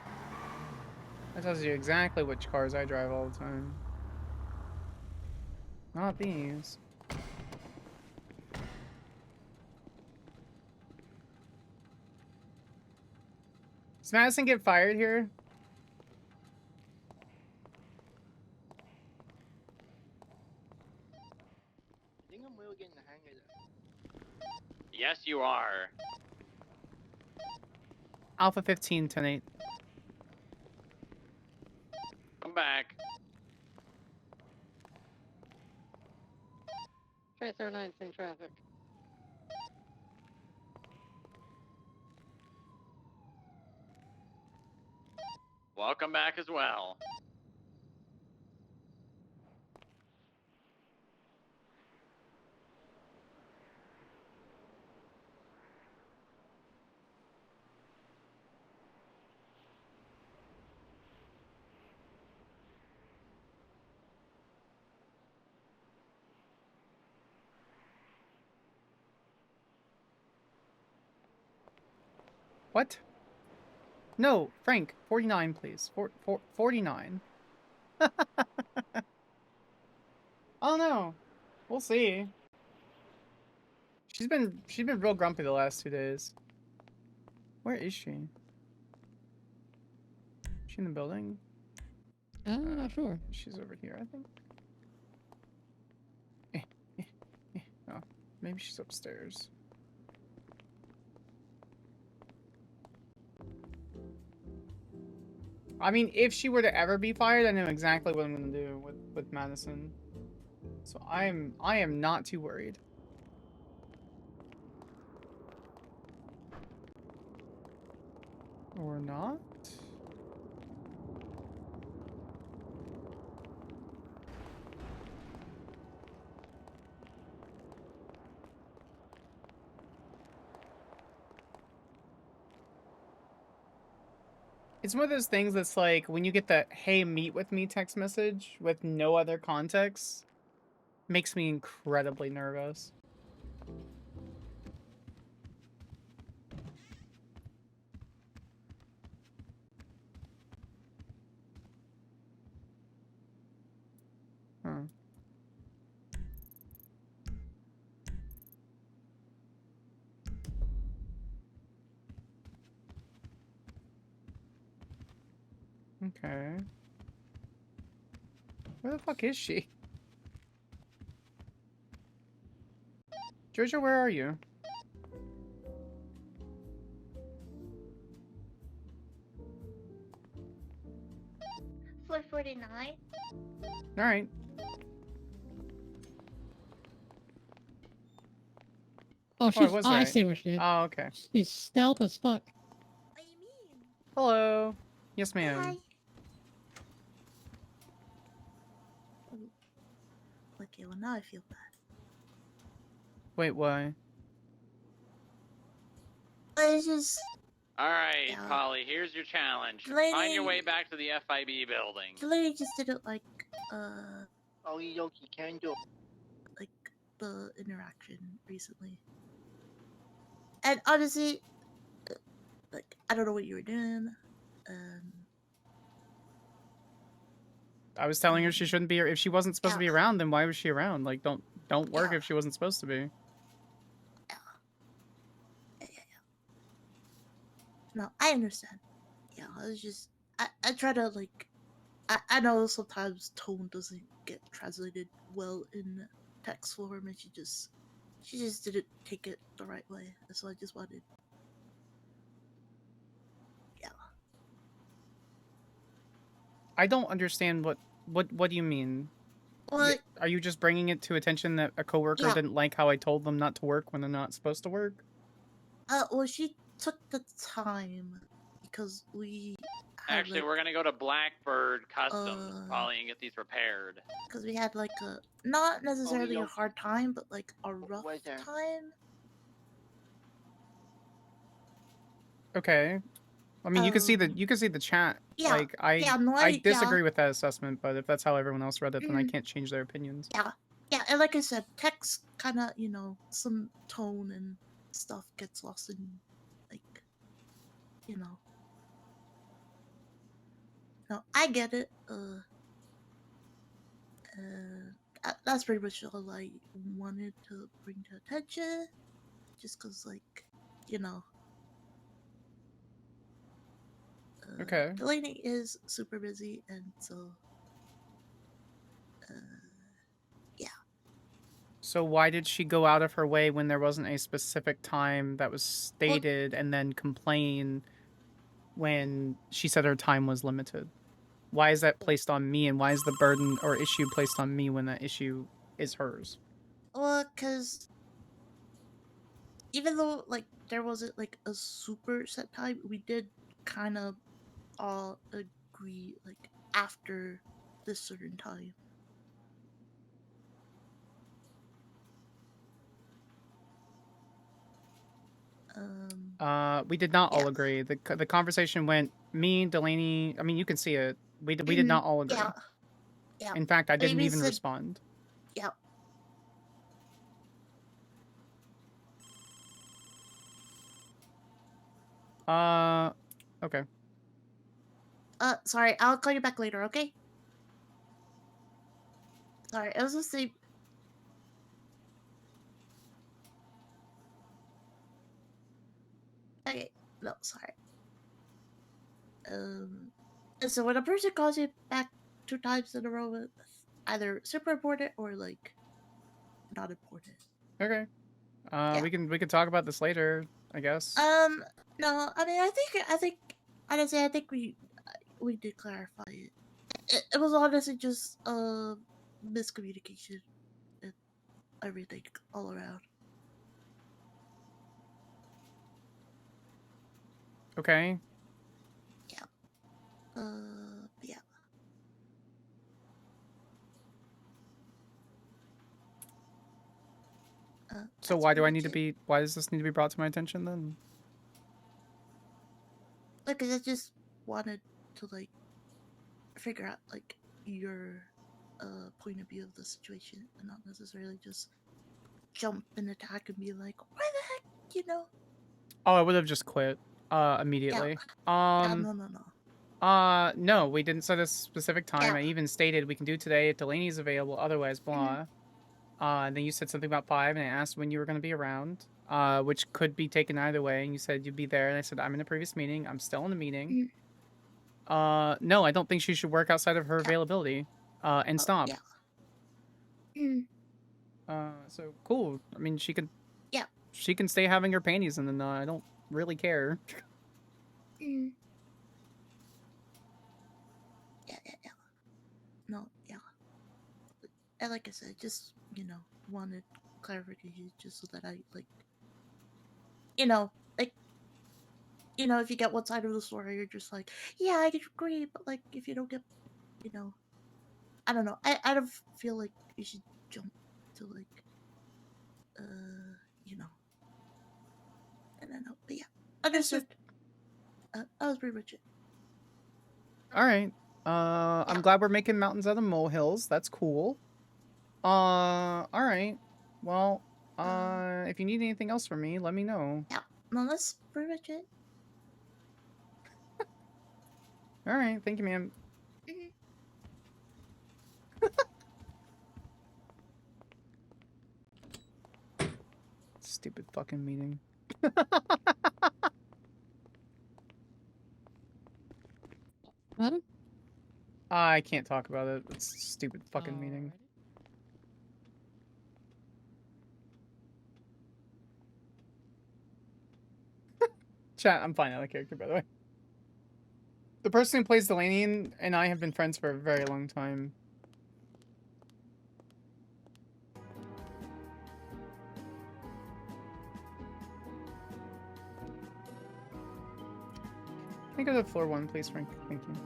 That tells you exactly which cars I drive all the time. Not these. Does Madison get fired here? I think I'm really getting the hang of this. Yes, you are. Alpha 15, 10-8. Come back. Try 09's in traffic. Welcome back as well. What? No, Frank, 49, please. 49. Oh no. We'll see. She's been real grumpy the last 2 days. Where is she? Is she in the building? I'm not sure. She's over here, I think. Oh, maybe she's upstairs. I mean, if she were to ever be fired, I know exactly what I'm gonna do with Madison. So I am not too worried. Or not? It's one of those things that's like when you get the "Hey, meet with me" text message with no other context, makes me incredibly nervous. Huh. Okay. Where the fuck is she? Jojo, where are you? Floor 49. Alright. Oh, Oh, she's. it was I right. see what she did. Oh, okay. She's stealth as fuck. Hello. Yes, ma'am. Hi. Okay, well now I feel bad. Wait, why? It's just All right, Yeah. Polly, here's your challenge. The lady- Find your way back to the FIB building. the lady just didn't like Okie dokie, can do. like the interaction recently. And honestly, like I don't know what you were doing. I was telling her she shouldn't be. If she wasn't supposed to be around, then why was she around? Like, don't work if she wasn't supposed to be. No, I understand. Yeah, I was just I try to like I know sometimes tone doesn't get translated well in text form, and she just didn't take it the right way. So I just wanted. I don't understand what do you mean? What? Are you just bringing it to attention that a coworker Yeah. didn't like how I told them not to work when they're not supposed to work? Well, she took the time because we had Actually, we're gonna go to Blackbird Customs, Uh, Polly, and get these repaired. because we had like a not necessarily a dokie. hard time, but like a rough Where's that? time. Okay. I mean, you can see the chat. Yeah, Like no, I yeah. disagree with that assessment, but if that's how everyone else read it, then I Mhm. can't change their opinions. Yeah, and like I said, text kind of some tone and stuff gets lost in like No, I get it. That's pretty much all I wanted to bring to attention. Just cause Okay. Delaney is super busy, and so So why did she go out of her way when there wasn't a specific time that was stated and then complain when she said her time was limited? Why is that placed on me, and why is the burden or issue placed on me when that issue is hers? well, cause even though like there wasn't like a super set time, we did kind of all agree like after this certain time. We did not all agree. The conversation went me, Delaney. I mean, you can see it. We did not all agree. Yeah. In fact, I didn't Maybe even said- respond. Yeah. Okay. Sorry, I'll call you back later, okay? Sorry, I was just saying. Okay, no, sorry. And so when a person calls you back 2 times in a row, it's either super important or like not important. Okay. We can talk about this later, I guess. No, I mean, I think honestly, I think we did clarify it. It was honestly just miscommunication and everything all around. Okay. Yeah. So why do I need to be? Why does this need to be brought to my attention then? Because it's just wanted to like figure out like your point of view of the situation and not necessarily just jump and attack and be like, why the heck, you know? Oh, I would have just quit immediately. No. No, we didn't set a specific time. I even stated we can do today if Delaney's available, otherwise blah. And then you said something about 5, and I asked when you were going to be around, which could be taken either way, and you said you'd be there, and I said I'm in a previous meeting. I'm still in the meeting. No, I don't think she should work outside of her availability, and stop. So cool. I mean, she can stay having her panties in the knot. I don't really care. No, and like I said, just, you know, wanted clarification just so that I, like, you know, if you get one side of the story, you're just like, yeah, I agree, but, like, if you don't get, you know, I don't know. I don't feel like you should jump to, like, you know. I don't know. But yeah, understood. That was pretty much it. All right. I'm glad we're making mountains out of molehills. That's cool. All right. Well, if you need anything else from me, let me know. Yeah, no, that's pretty much it. All right. Thank you, ma'am. Stupid fucking meeting. Madam? I can't talk about it. It's a stupid fucking meeting. Chat, I'm fine out of character, by the way. The person who plays Delaney and I have been friends for a very long time. Can I go to floor 1, please, Frank? Thank you.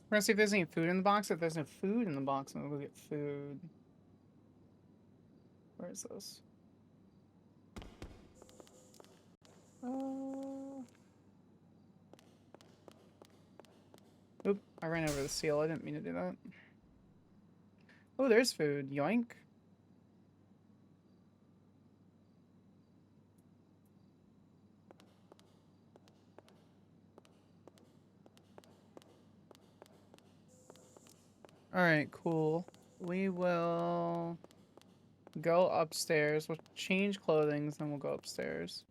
We're gonna see if there's any food in the box. If there's no food in the box, I'm gonna go get food. Where is this? Oop, I ran over the seal. I didn't mean to do that. Oh, there's food. Yoink. Alright, cool. We will go upstairs. We'll change clothing, then we'll go upstairs.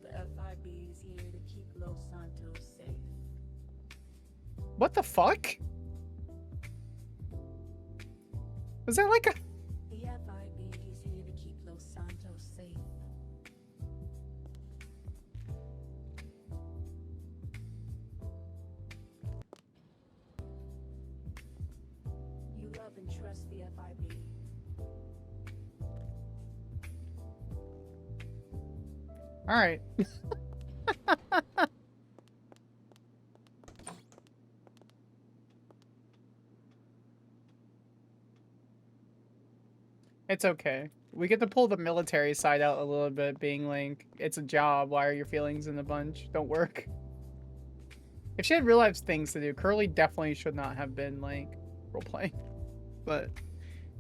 The FIB is here to keep Los Santos safe. What the fuck? Was that like a... The FIB is here to keep Los Santos safe. You love and trust the FIB. Alright. It's okay. We get to pull the military side out a little bit, being like, it's a job, why are your feelings in a bunch? Don't work. If she had real life things to do, Curly definitely should not have been, like, role-playing. But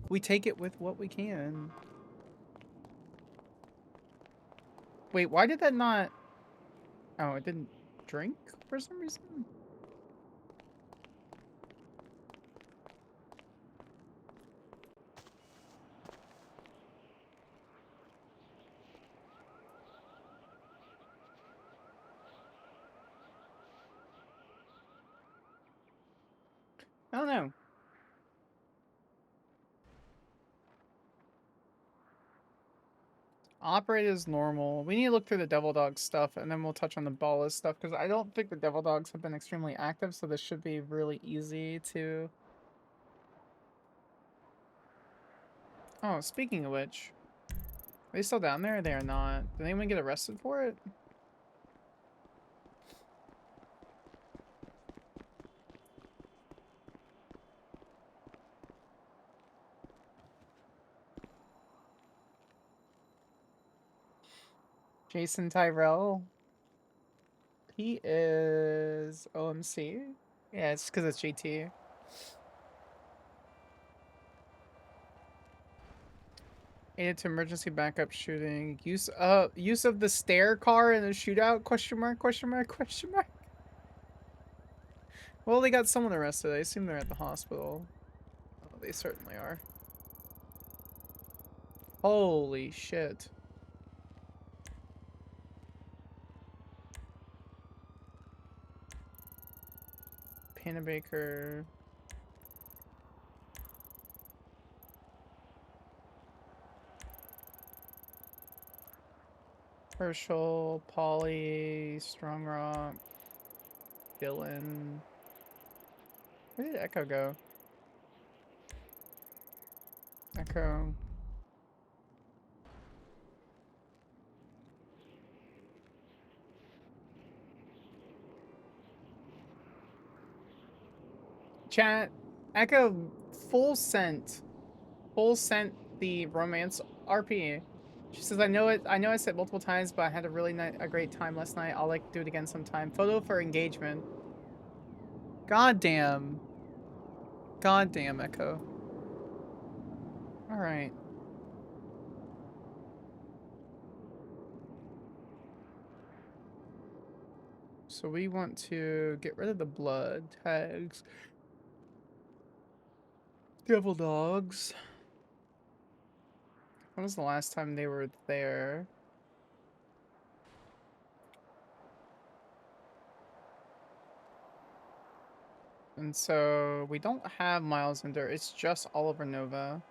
we take it with what we can. Wait, why did that not... Oh, it didn't drink for some reason? I don't know. Operate as normal. We need to look through the Devil Dog stuff, and then we'll touch on the Ballas stuff, because I don't think the Devil Dogs have been extremely active, so this should be really easy to... Oh, speaking of which... Are they still down there, or they are not? Did anyone get arrested for it? Jason Tyrell. He is OMC. Yeah, it's because it's GT. Aided to emergency backup shooting. Use of the stair car in a shootout? Question mark? Question mark? Question mark? Well, they got someone arrested. I assume they're at the hospital. Oh, they certainly are. Holy shit. Panabaker. Herschel, Polly, Strong Rock, Dylan. Where did Echo go? Echo. Chat. Echo full sent the romance RP. She says, I know I said multiple times, but I had a great time last night. I'll like do it again sometime. Photo for engagement. God damn. God damn, Echo. Alright. So we want to get rid of the blood tags. Devil dogs. When was the last time they were there? And so we don't have Miles and Dirt. It's just Oliver Nova.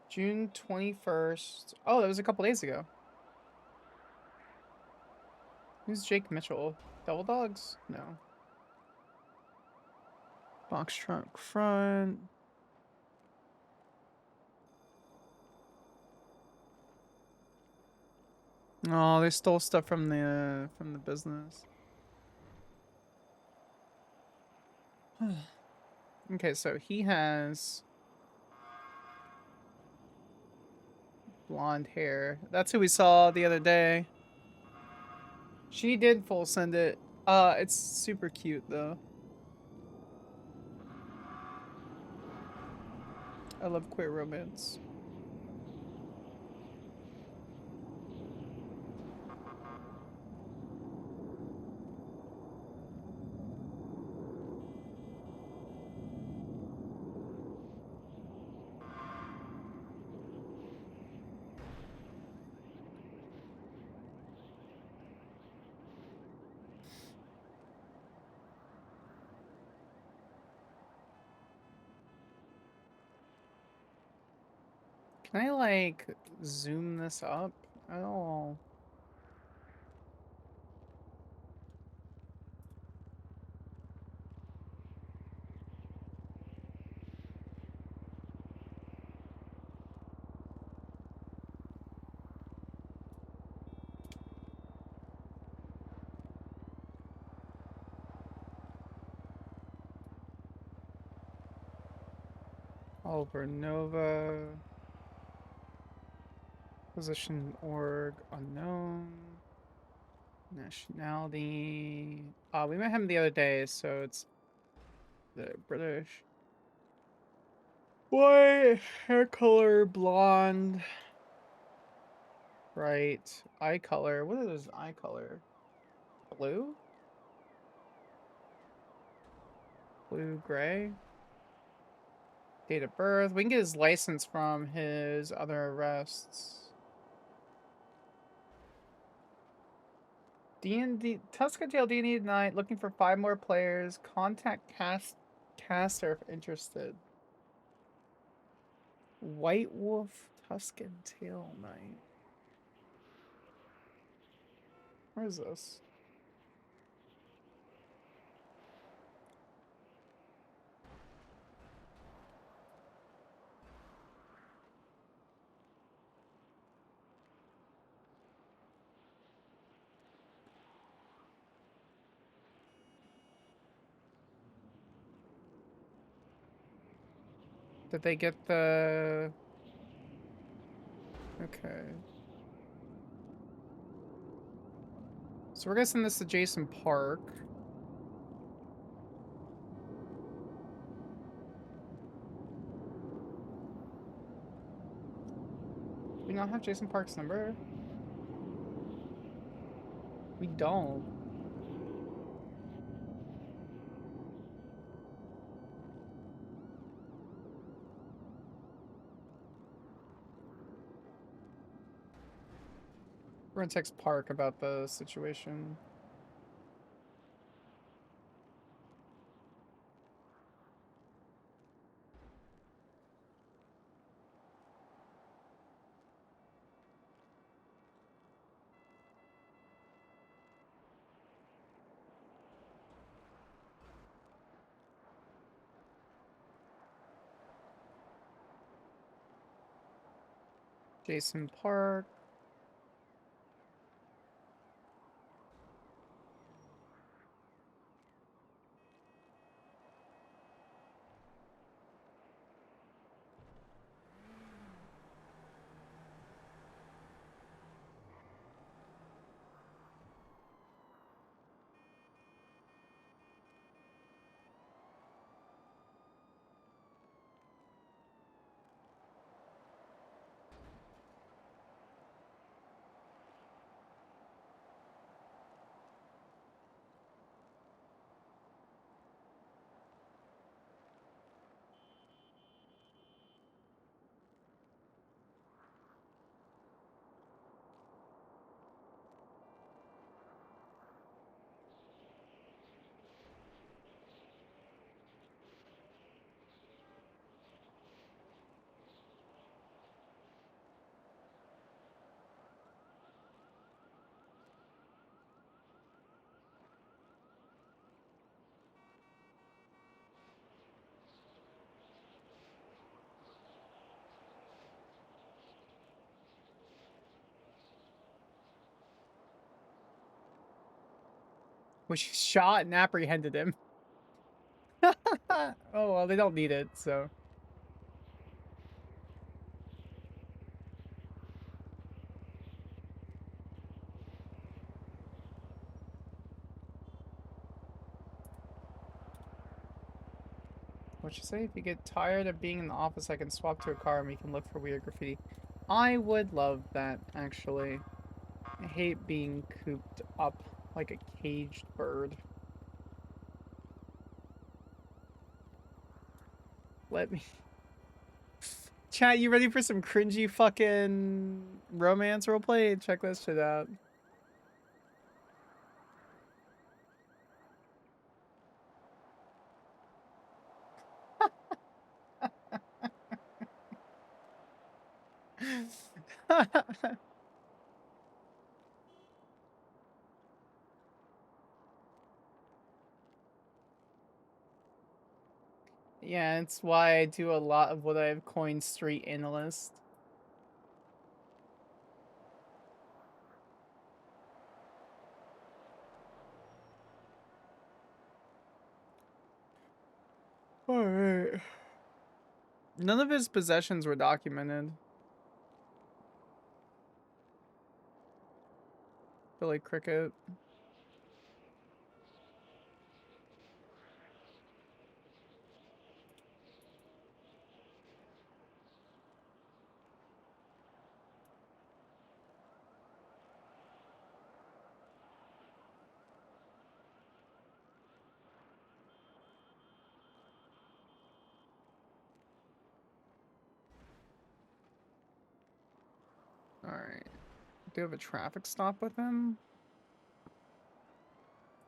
June 21st. Oh, that was a couple days ago. Who's Jake Mitchell? Devil Dogs? No. Box trunk front. Oh, they stole stuff from the business. Okay, so he has blonde hair. That's who we saw the other day. She did full send it. It's super cute though. I love queer romance. Can I like zoom this up? Oh. Oliver Nova. Position org unknown. Nationality. We met him the other day, so it's the British. White, hair color, blonde. Right. Eye color. What is eye color? Blue? Blue, gray. Date of birth. We can get his license from his other arrests. D&D Tuscatail D&D tonight. Looking for 5 more players. Contact caster if interested. White Wolf Tuscan Tail Night. Where is this? Did they get the... Okay. So we're gonna send this to Jason Park. Do we not have Jason Park's number? We don't. We're gonna text Park about the situation. Jason Park. Which shot and apprehended him. Oh, well, they don't need it, so. What you say? If you get tired of being in the office, I can swap to a car and we can look for weird graffiti. I would love that, actually. I hate being cooped up like a caged bird. Let me... Chat, you ready for some cringy fucking romance roleplay? Check this shit out. Yeah, it's why I do a lot of what I've coined street analyst. Alright. None of his possessions were documented. Billy Cricket. Alright. Do you have a traffic stop with him?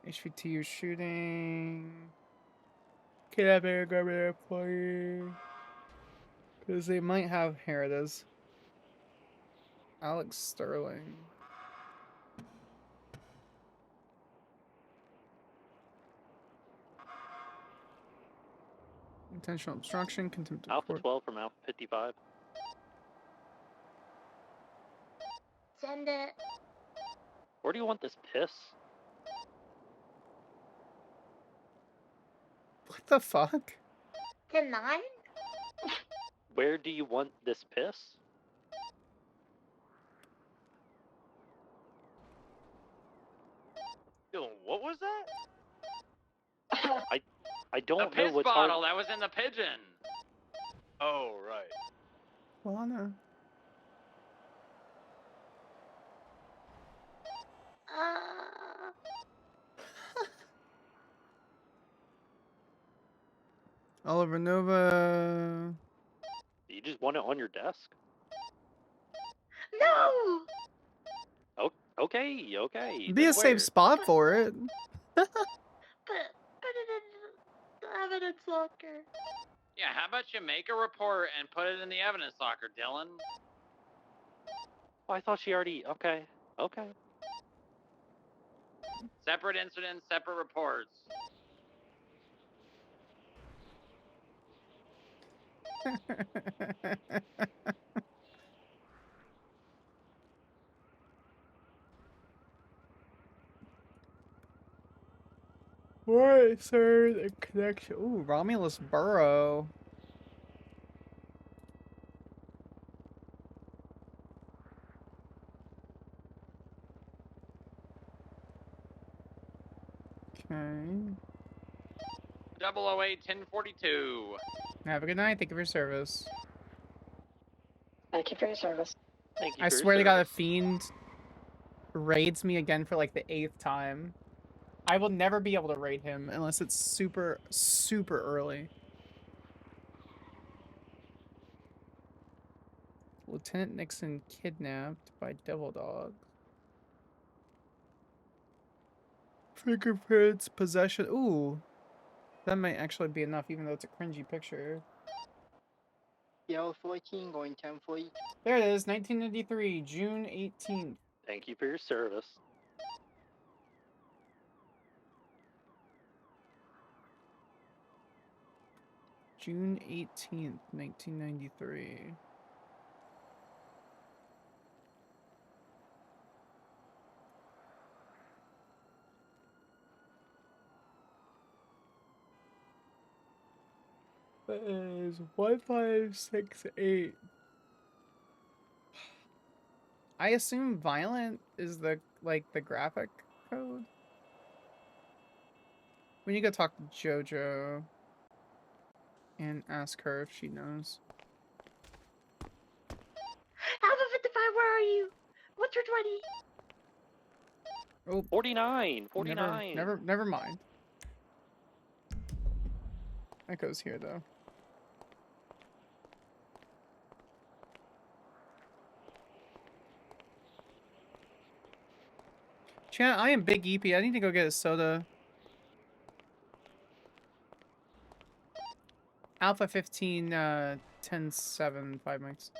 HVTU shooting. Kidnapping government employee. Because they might have... Here it is. Alex Sterling. Intentional obstruction, contempt of Alpha court. 12 from Alpha 55. Send it. Where do you want this piss? What the fuck? To 9? Where do you want this piss? Yo, what was that? I A don't piss know what's bottle hard. that was in the pigeon. Oh, right. Lana. Oliver Nova. You just want it on your desk? No! Okay, okay. Be then a safe where? spot for it. Put it in the evidence locker. Yeah, how about you make a report and put it in the evidence locker, Dylan? Oh, I thought she already. Okay. Separate incidents, separate reports. What, sir? The connection. Ooh, Romulus Burrow. Okay. 008 1042. Have a good night. Thank you for your service. Thank you for your service. Thank you I for your swear to God, a service. fiend raids me again for like the 8th time. I will never be able to raid him unless it's super, super early. Lieutenant Nixon kidnapped by Devil Dog. Fingerprints, possession. Ooh. That might actually be enough, even though it's a cringy picture. Yo, 14 going 10 for each. There it is, 1993, June 18th. Thank you for your service. June 18th, 1993. That is 1568. I assume violent is the graphic code. We need to go talk to JoJo and ask her if she knows. Alpha 55, where are you? What's your 20? Oh, 49. 49. Never mind. That goes here though. Chat, I am Big EP. I need to go get a soda. Alpha 15, 10-7, 5 mics.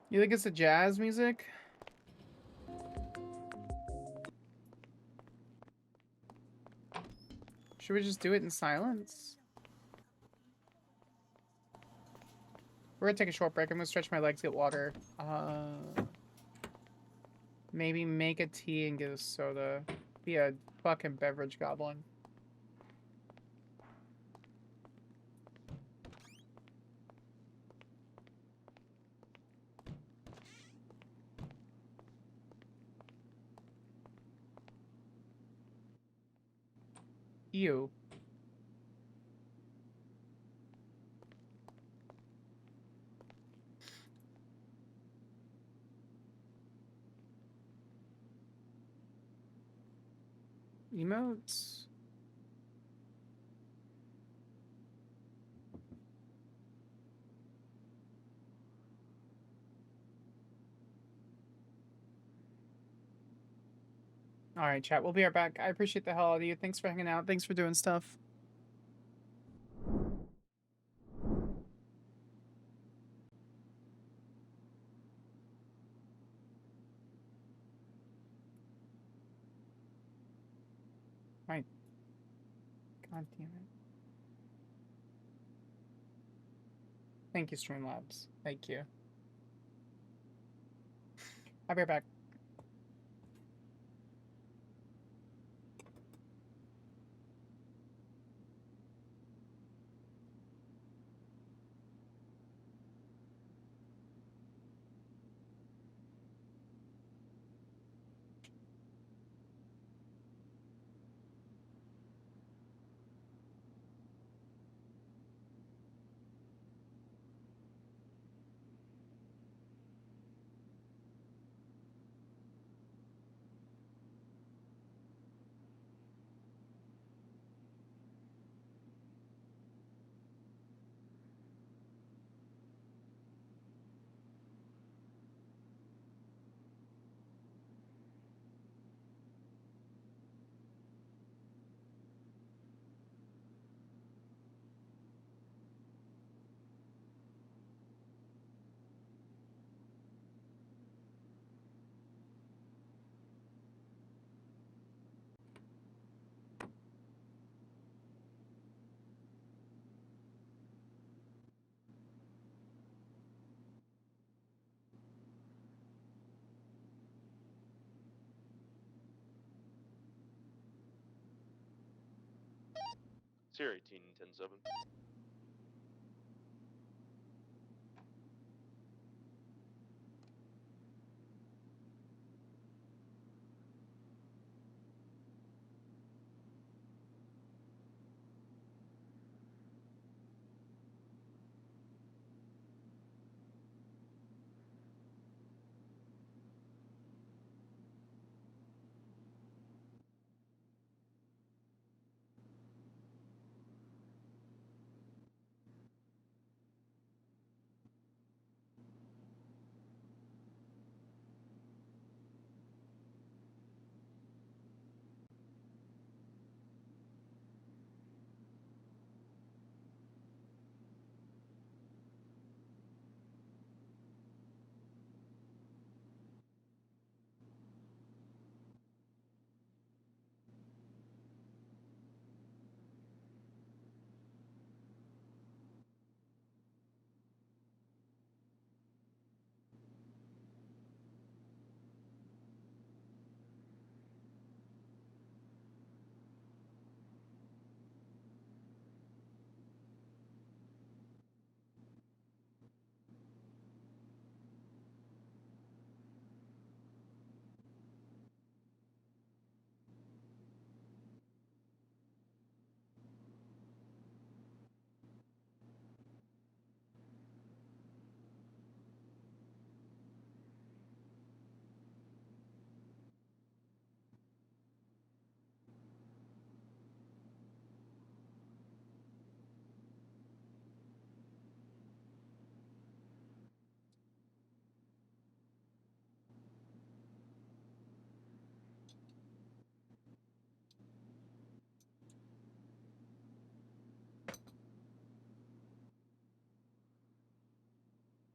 You think it's the jazz music? Should we just do it in silence? We're gonna take a short break. I'm gonna stretch my legs, get water. Maybe make a tea and get a soda. Be a fucking beverage goblin. Ew. Emotes? Alright, chat. We'll be right back. I appreciate the hell out of you. Thanks for hanging out. Thanks for doing stuff. Right. God damn it. Thank you, Streamlabs. Thank you. I'll be right back. Sierra 18 10 7.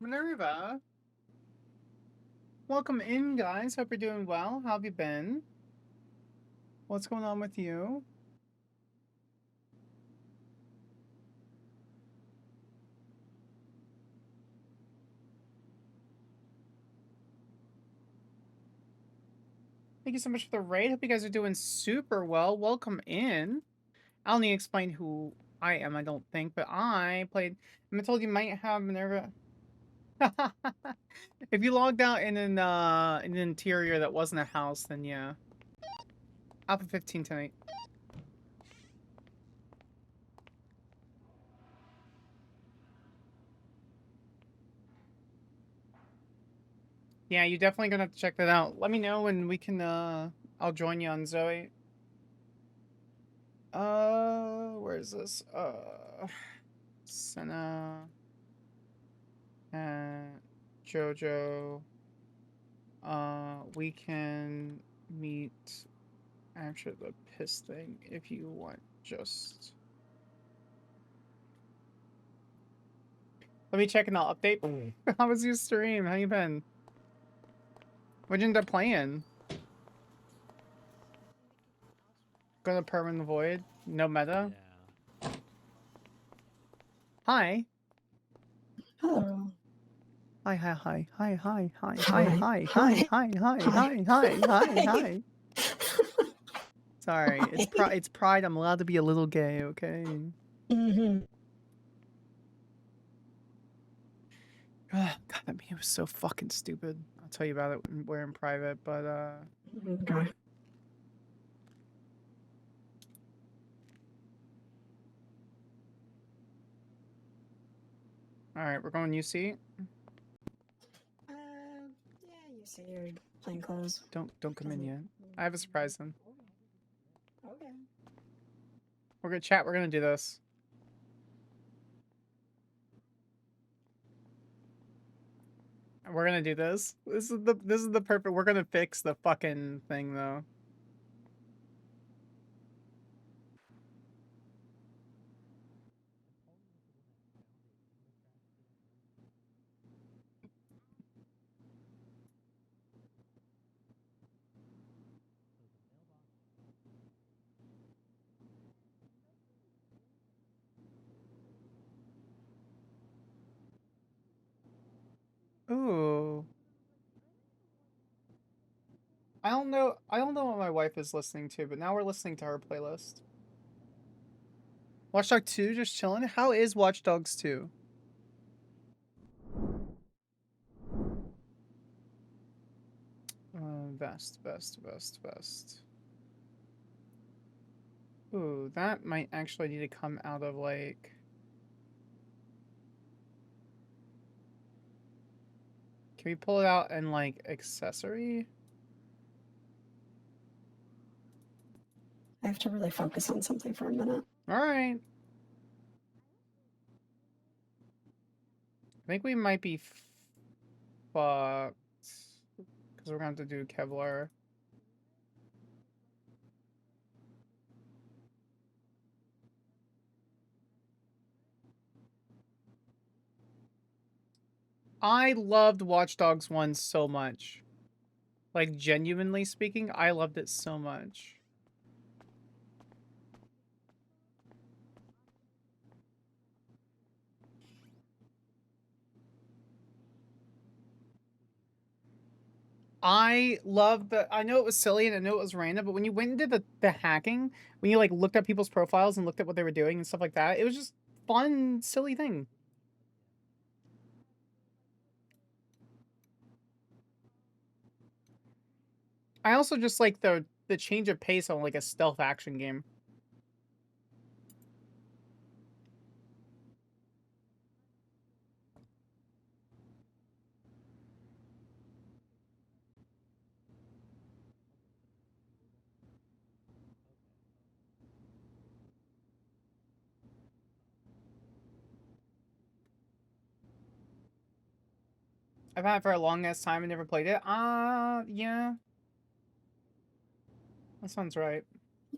Minerva. Welcome in, guys. Hope you're doing well. How have you been? What's going on with you? Thank you so much for the raid. Hope you guys are doing super well. Welcome in. I'll need to explain who I am, I don't think, but I played... I told you might have Minerva... If you logged out in an interior that wasn't a house, then yeah. Alpha 15 tonight. Yeah, you're definitely gonna have to check that out. Let me know and we can, I'll join you on Zoe. Where is this? Senna. Jojo. We can meet after the piss thing if you want. Just let me check and I'll update. How was your stream? How you been? What'd you end up playing? Gonna permanent void? No meta? Yeah. Hi. Hello. Hi, hi, hi, hi, hi, hi, Hi. hi, hi, hi, hi, hi, hi, hi, hi, hi. Sorry, it's pride. I'm allowed to be a little gay, okay? Mm-hmm. Oh, God, that meme was so fucking stupid. I'll tell you about it when we're in private, but Okay. all right, we're going UC. Yeah, you see your plain clothes. Don't come in yet. I have a surprise then. Okay. We're gonna chat. We're gonna do this. We're gonna do this. This is the perfect. We're gonna fix the fucking thing though. Ooh. I don't know what my wife is listening to, but now we're listening to her playlist. Watch Dogs 2 just chilling. How is Watch Dogs 2? Vest. Ooh, that might actually need to come out of like. Can we pull it out in like accessory? I have to really focus on something for a minute. All right. I think we might be fucked because we're going to have to do Kevlar. I loved Watch Dogs 1 so much. Like, genuinely speaking, I loved it so much. I love I know it was silly and I know it was random, but when you went into the hacking, when you like looked at people's profiles and looked at what they were doing and stuff like that, it was just fun, silly thing. I also just like the change of pace on like a stealth action game. I've had it for a long ass time and never played it. Yeah. That sounds right.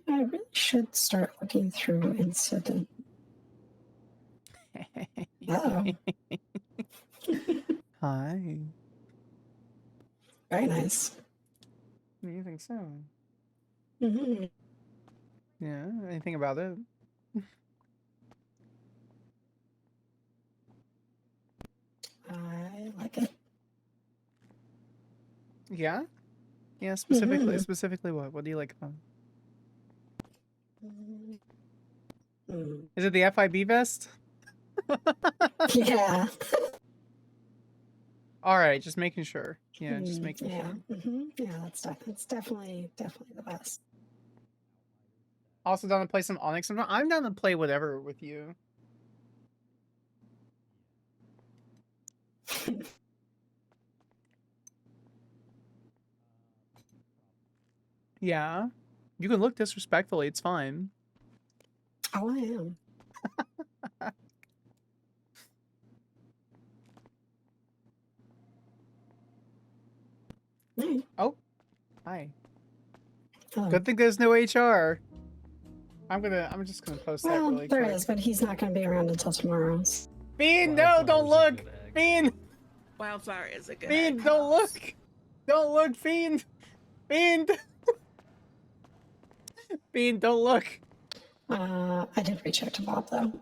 I really should start looking through incident. Oh. Hi. Very nice. You think so? Mm-hmm. Yeah. Anything about it? I like it. Yeah. Yeah. Specifically, Mhm. specifically what? What do you like about Mm. it? Is it the FIB vest? Yeah. All right, just making sure. Yeah, just making yeah. sure. Mm-hmm. Yeah, that's definitely the best. Also down to play some Onyx. I'm down to play whatever with you. Yeah. You can look disrespectfully, it's fine. Oh, I am. Oh. Hi. Oh. Good thing there's no HR. I'm just gonna post that Well, really there quick. is, but he's not going to be around until tomorrow. Bean, no, don't look! Bean! Wildflower is a good Bean, egg. don't look! Don't look, Fiend! Fiend! Bean, don't look! I did reach out to Bob, though.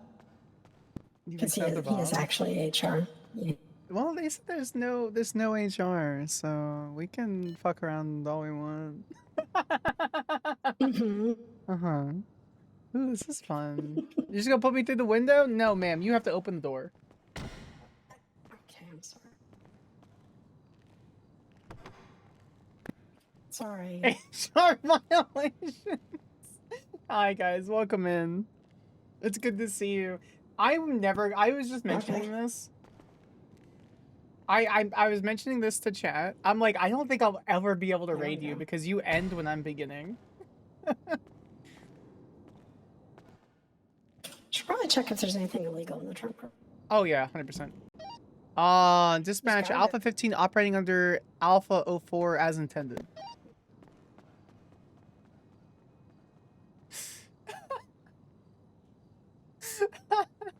Because he is actually HR. Yeah. Well, they said there's no HR, so we can fuck around all we want. Uh-huh. Ooh, this is fun. You're just gonna put me through the window? No, ma'am. You have to open the door. Okay, I'm sorry. Sorry. HR violations. Hi guys, welcome in. It's good to see you. I was just mentioning this. I was mentioning this to chat. I'm like, I don't think I'll ever be able to raid you because you end when I'm beginning. Should probably check if there's anything illegal in the trunk. Oh yeah, 100%. Dispatch got Alpha 15 operating under Alpha 04 as intended.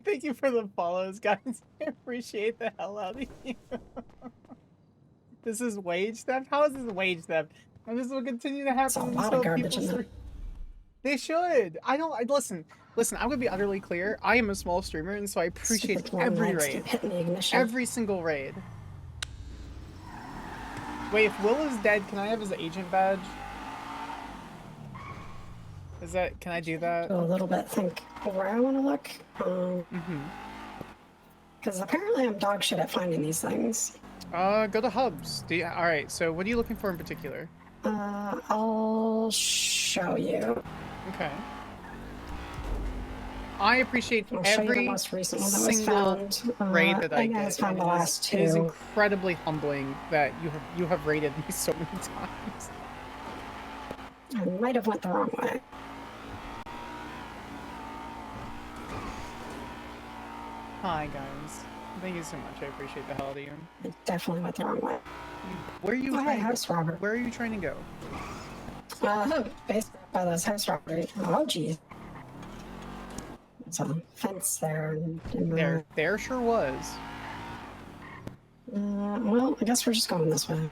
Thank you for the follows, guys. I appreciate the hell out of you. This is wage theft? How is this wage theft? And this will continue to happen a lot of until garbage people in start... They should. Listen, I'm gonna be utterly clear. I am a small streamer, and so I appreciate Stupid long every legs raid. keep hitting the ignition. Every single raid. Wait, if Will is dead, can I have his agent badge? Can I do that? A little bit think where I want to look. Because apparently I'm dog shit at finding these things. Go to hubs. Alright, so what are you looking for in particular? I'll show you. Okay. I appreciate I'll show you the every most recent one that was single found. raid that I think get. was found the last two. It is incredibly humbling that you have raided me so many times. I might have went the wrong way. Hi guys. Thank you so much. I appreciate the hell out of you. I definitely went the wrong way. Where are you Oh, hey, house robber. Where are you trying to go? Based by those house robbery. Oh, geez. There's a fence there. There sure was. Well, I guess we're just going this way.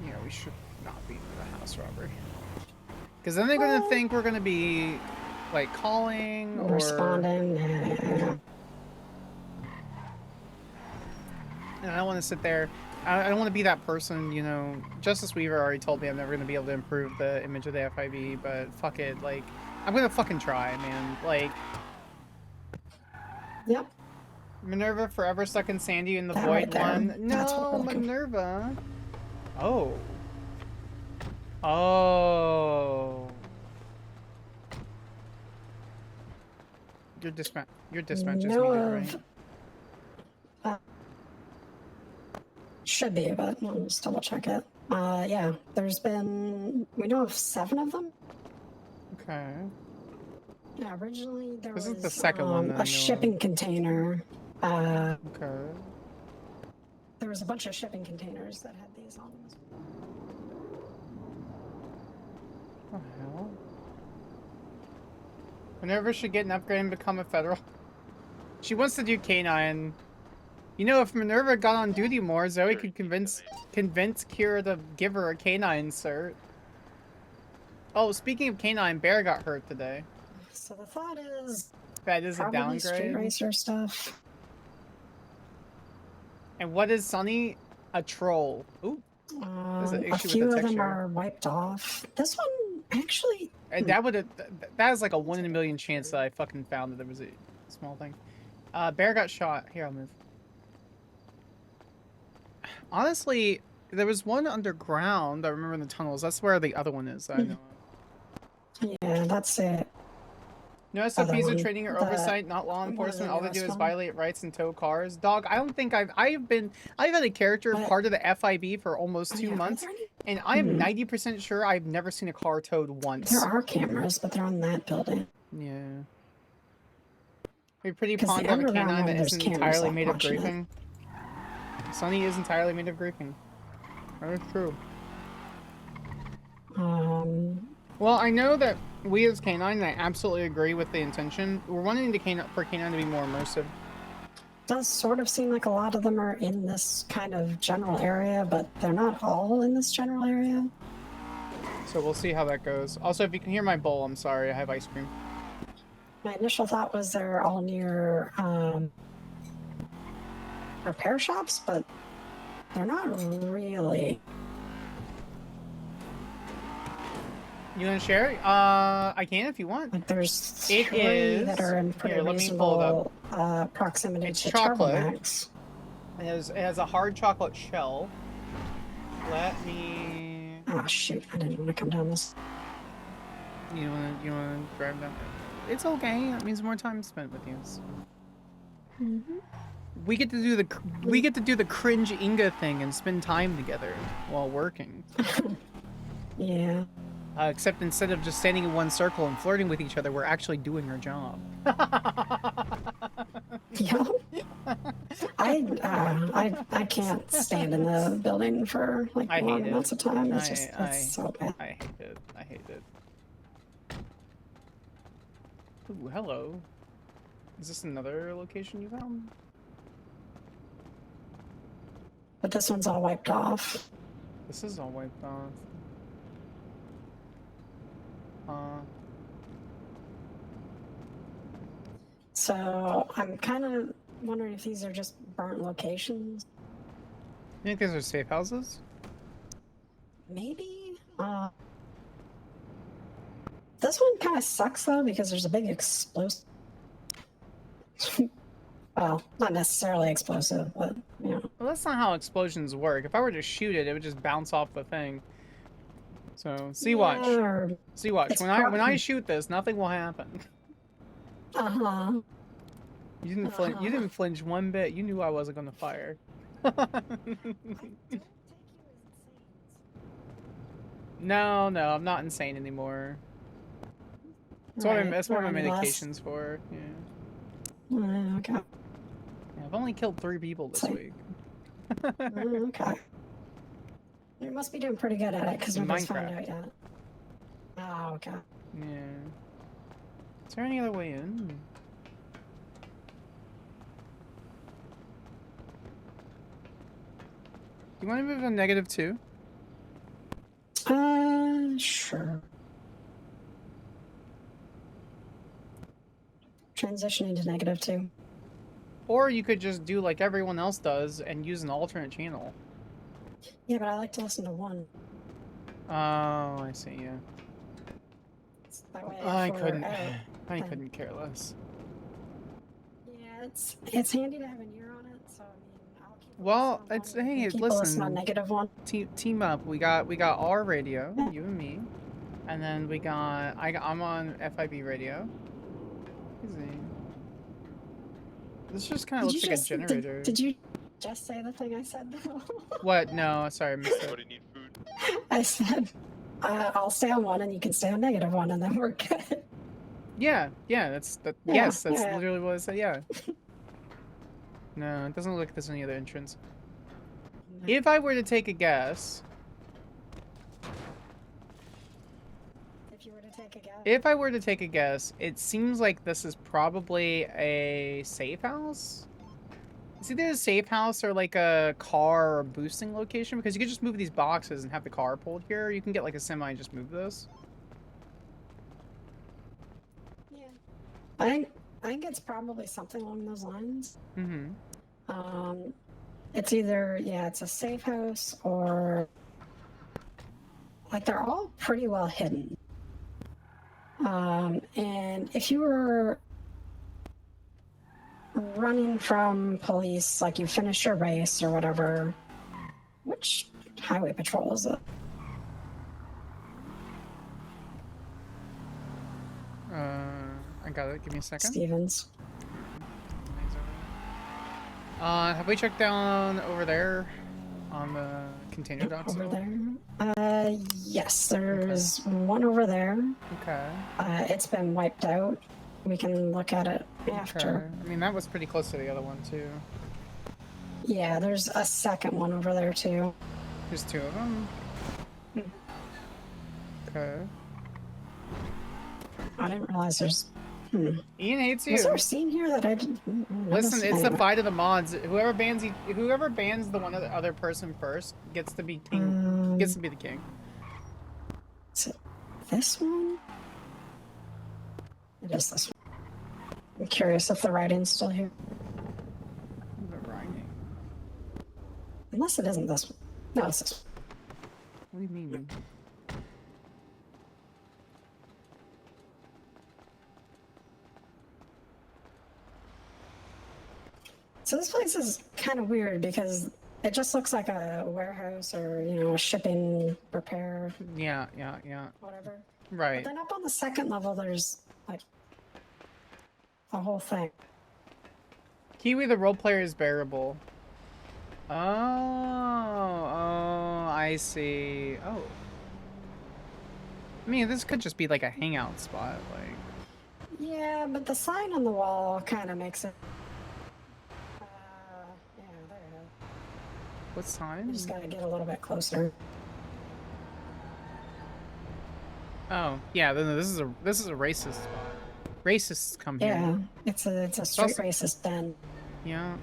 Yeah, we should not be near the house robbery. Because then they're gonna think we're gonna be like calling or responding. And I don't want to sit there. I don't want to be that person, you know. Justice Weaver already told me I'm never gonna be able to improve the image of the FIB, but fuck it, like I'm gonna fucking try, man. Like. Yep. Minerva forever stuck in Sandy in the That void right there. one. That's what No, we're looking for. Minerva. Oh. Oh. Your dispatch is No muted, of- right? Should be, but I'll just double check it. Yeah, we know of 7 of them. Okay. Yeah, originally there This was is the second one that I know a of. shipping container. Okay. There was a bunch of shipping containers that had these on them. What the hell? Minerva should get an upgrade and become a federal. She wants to do canine. You know, if Minerva got on duty more, Zoe could convince Kira to give her a canine cert. Oh, speaking of canine, Bear got hurt today. So the thought is That is a probably street downgrade. racer stuff. And what is Sunny? A troll. Ooh. There's an A issue few with the of them texture. are wiped off. This one actually. And that is like a 1 in a million chance that I fucking found that there was a small thing. Bear got shot. Here, I'll move. Honestly, there was one underground. I remember in the tunnels. That's where the other one is. I know. Yeah, that's it. No Other SOPs are one, training or the- oversight, not law one of the enforcement. All they do newest is one. violate rights and tow cars. Dog, I don't think I've had a character part of the FIB for almost 2 months, and I am 90% sure I've never seen a car towed once. There are cameras, but they're on that building. Yeah. It'd be pretty 'Cause fun the to have a underground canine one, that there's isn't cameras, entirely like, made of watching it. griefing. Sunny is entirely made of griefing. That is true. Well, I know that we as canine, and I absolutely agree with the intention. We're wanting the canine to be more immersive. Does sort of seem like a lot of them are in this kind of general area, but they're not all in this general area. So we'll see how that goes. Also, if you can hear my bowl, I'm sorry, I have ice cream. My initial thought was they're all near repair shops, but they're not really. You want to share? I can if you want. Like there's It three is. that are in pretty Here, let me pull it reasonable up. proximity It's to chocolate. Turbomax. It has a hard chocolate shell. Let me. Oh shoot! I didn't want to come down this. You wanna drive down? It's okay. That means more time spent with you. Mm-hmm. We get to do the cringe Inga thing and spend time together while working. Yeah. Except instead of just standing in one circle and flirting with each other, we're actually doing our job. Yeah. I can't stand in the building for like long amounts of time. It's just it's so bad. I hate it. I hate it. Ooh, hello. Is this another location you found? But this one's all wiped off. This is all wiped off. So I'm kind of wondering if these are just burnt locations. You think these are safe houses? Maybe. This one kind of sucks though because there's a big explosive. Well, not necessarily explosive, but you know. Well, that's not how explosions work. If I were to shoot it, it would just bounce off the thing. So, see watch. See watch. When I shoot this, nothing will happen. Uh-huh. You didn't flinch. You didn't flinch one bit. You knew I wasn't going to fire. No, I'm not insane anymore. That's what my medication's for. Yeah. Okay. Yeah, I've only killed 3 people this week. Okay. You must be doing pretty good at it because nobody's found Minecraft. out yet. Oh, okay. Yeah. Is there any other way in? Do you want to move to -2? Sure. Transitioning to -2. Or you could just do like everyone else does and use an alternate channel. Yeah, but I like to listen to one. Oh, I see, yeah. That way I if we're couldn't out, couldn't care less. Yeah, it's handy to have an ear on it, so I mean I'll keep Well, it's hey, keep listen. on -1. Team up. We got our radio, you and me, and then we got I'm on FIB radio. Easy. This just kind of looks like a generator. Did you just say the thing I said though? What? No, sorry, I missed it. Anybody need food? I said I'll stay on 1 and you can stay on -1 and then we're good. Yeah, that's Yeah, yes, that's yeah. literally what I said. Yeah. No, it doesn't look like there's any other entrance. If I were to take a guess, If you were to take a guess. If I were to take a guess, it seems like this is probably a safe house. It's either a safe house or like a car or boosting location, because you could just move these boxes and have the car pulled here. You can get like a semi and just move this. Yeah. I think it's probably something along those lines. Mm-hmm. It's either it's a safe house or like they're all pretty well hidden. And if you were running from police, like you finished your race or whatever, which highway patrol is it? I got it. Give me a second. Stevens. Have we checked down over there on the container docks? Over there? Yes, there's one over there. Okay. It's been wiped out. We can look at it after. I mean, that was pretty close to the other one, too. Yeah, there's a second one over there, too. There's 2 of them? Okay. I didn't realize there's... Ian hates you. Was there a scene here that I didn't Listen, notice? it's the Anyway. fight of the mods. Whoever bans the other person first gets to be king. Gets to be the king. Is it this one? It is this one. I'm curious if the writing's still here. The writing. Unless it isn't this one. No, it's this What do you mean? So this place is kind of weird because it just looks like a warehouse or, you know, a shipping repair, Yeah. whatever. Right. But then up on the second level, there's like a whole thing. Kiwi, the role player, is bearable. Oh, I see. Oh. I mean, this could just be like a hangout spot, like. Yeah, but the sign on the wall kind of makes it. Yeah, there it is. What sign? You just gotta get a little bit closer. Oh, yeah. Then this is a racist spot. Racists come here. Yeah, it's a straight racist den. Yeah.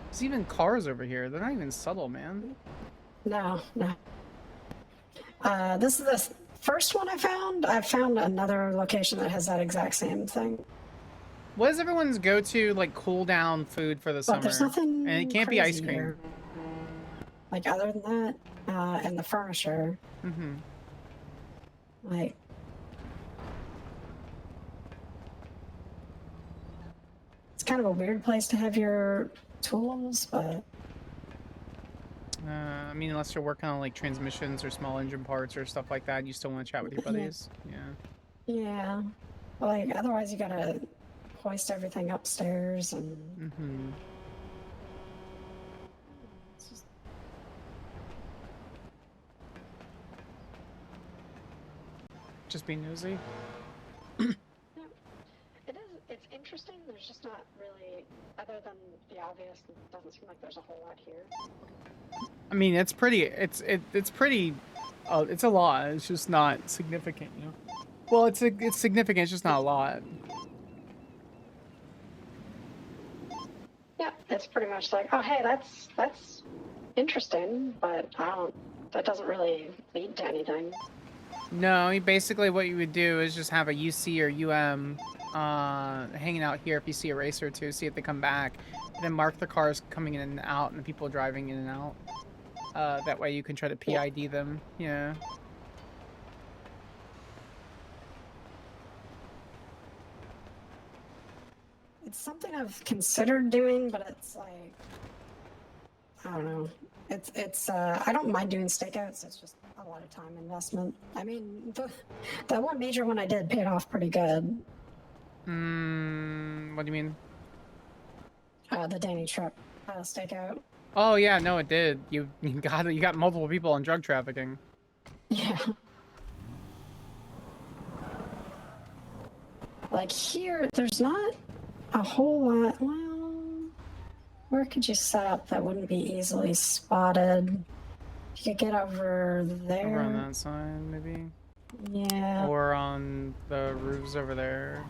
There's even cars over here. They're not even subtle, man. No. This is the first one I found. I found another location that has that exact same thing. What is everyone's go-to like cool down food for the summer? But there's nothing. And it can't be ice crazy cream. here. Like other than that, and the furniture. Mm-hmm. Like. It's kind of a weird place to have your tools, but. I mean, unless you're working on like transmissions or small engine parts or stuff like that, you still want to chat with your buddies. Yeah. Yeah. Like otherwise, you gotta hoist everything upstairs and. Mm-hmm. Just be nosy. It's interesting. There's just not really, other than the obvious, it doesn't seem like there's a whole lot here. I mean, it's pretty. It's pretty. Oh, it's a lot. It's just not significant, you know. Well, it's significant. It's just not a lot. Yeah, it's pretty much like, oh, hey, that's interesting, but that doesn't really lead to anything. No, basically what you would do is just have a UC or UM hanging out here if you see a racer or two, see if they come back, and then mark the cars coming in and out and the people driving in and out. That way you can try to PID them. Yeah. It's something I've considered doing, but it's like, I don't know. It's I don't mind doing stakeouts. It's just a lot of time investment. I mean, the one major one I did paid off pretty good. What do you mean? The Danny trip stakeout. Oh yeah, no, it did. You got multiple people on drug trafficking. Yeah. Like here, there's not a whole lot. Well, where could you set up that wouldn't be easily spotted? You could get over there. Over on that side, maybe. Yeah. Or on the roofs over there.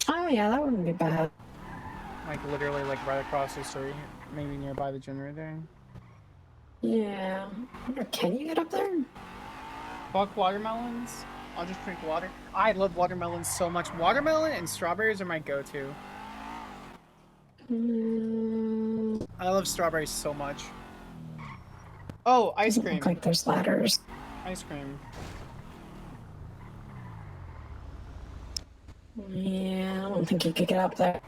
Oh yeah, that wouldn't be bad. Like literally, like right across the street, maybe nearby the generator. Yeah. I wonder, can you get up there? Fuck watermelons. I'll just drink water. I love watermelons so much. Watermelon and strawberries are my go-to. I love strawberries so much. Oh, ice Doesn't cream. look like there's ladders. Ice cream. Yeah, I don't think you could get up there.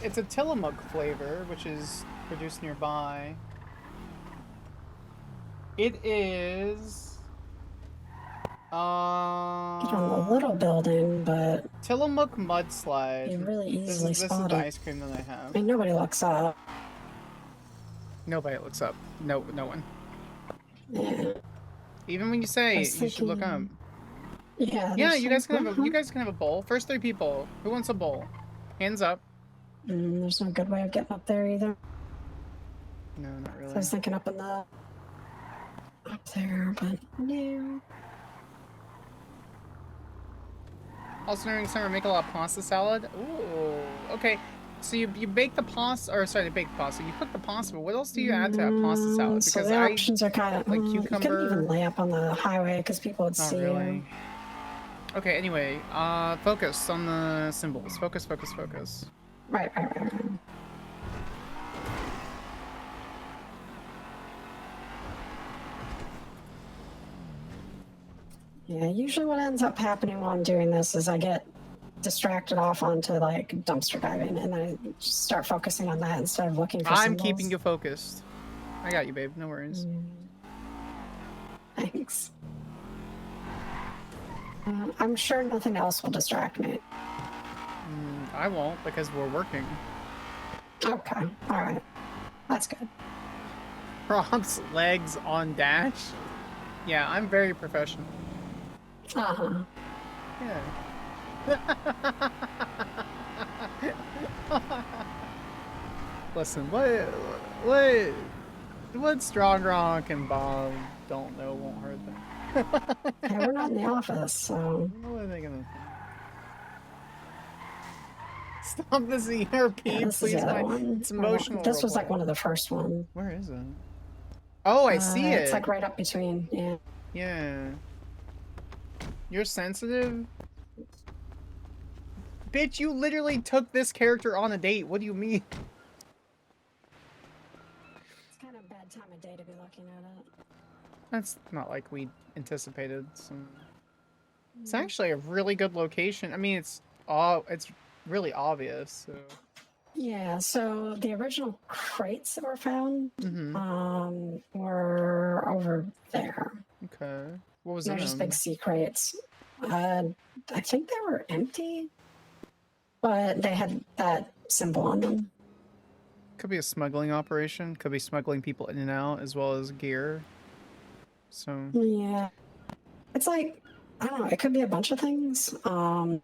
It's a Tillamook flavor, which is produced nearby. It is. Get on the little building, but Tillamook mudslide. you really easily this is spot the it. ice cream that I have. I mean, nobody looks up. Nobody looks up. No one. Yeah. Even when you say you should look up. Yeah. Yeah, there's you guys some- can have a you guys can have a bowl. First 3 people. Who wants a bowl? Hands up. There's no good way of getting up there either. No, not really. So I was thinking up in the up there, but no. Also during summer, make a lot of pasta salad. Ooh, okay. So you bake the pasta, or sorry, bake the pasta. You cook the pasta, but what else do you add to that pasta salad? So the options are kind of like You couldn't cucumber. even lay up on the highway because people would Not see really. you. Okay, anyway, focus on the symbols. Focus, focus, focus. Right. Yeah, usually what ends up happening while I'm doing this is I get distracted off onto like dumpster diving, and then I just start focusing on that instead of looking for I'm symbols. keeping you focused. I got you, babe. No worries. Thanks. I'm sure nothing else will distract me. I won't because we're working. Okay, all right. That's good. Prompts legs on dash. Yeah, I'm very professional. Uh-huh. Yeah. Listen, what Strong Rock and Bob don't know won't hurt them. Hey, we're not in the office, so. What are they gonna think? Stop this ERP, Yeah, this is please. the other one. It's emotional. This was roleplay. like one of the first ones. Where is it? Oh, I see it. It's like right up between. Yeah. Yeah. You're sensitive? Bitch, you literally took this character on a date. What do you mean? It's kind of a bad time of day to be looking at it. That's not like we anticipated. So. It's actually a really good location. I mean, it's really obvious. So. Yeah, so the original crates that were found Mm-hmm. were over there. Okay. What was They're in just them? big sea crates. I think they were empty, but they had that symbol on them. Could be a smuggling operation. Could be smuggling people in and out as well as gear. So. Yeah. It's like, I don't know, it could be a bunch of things. I'm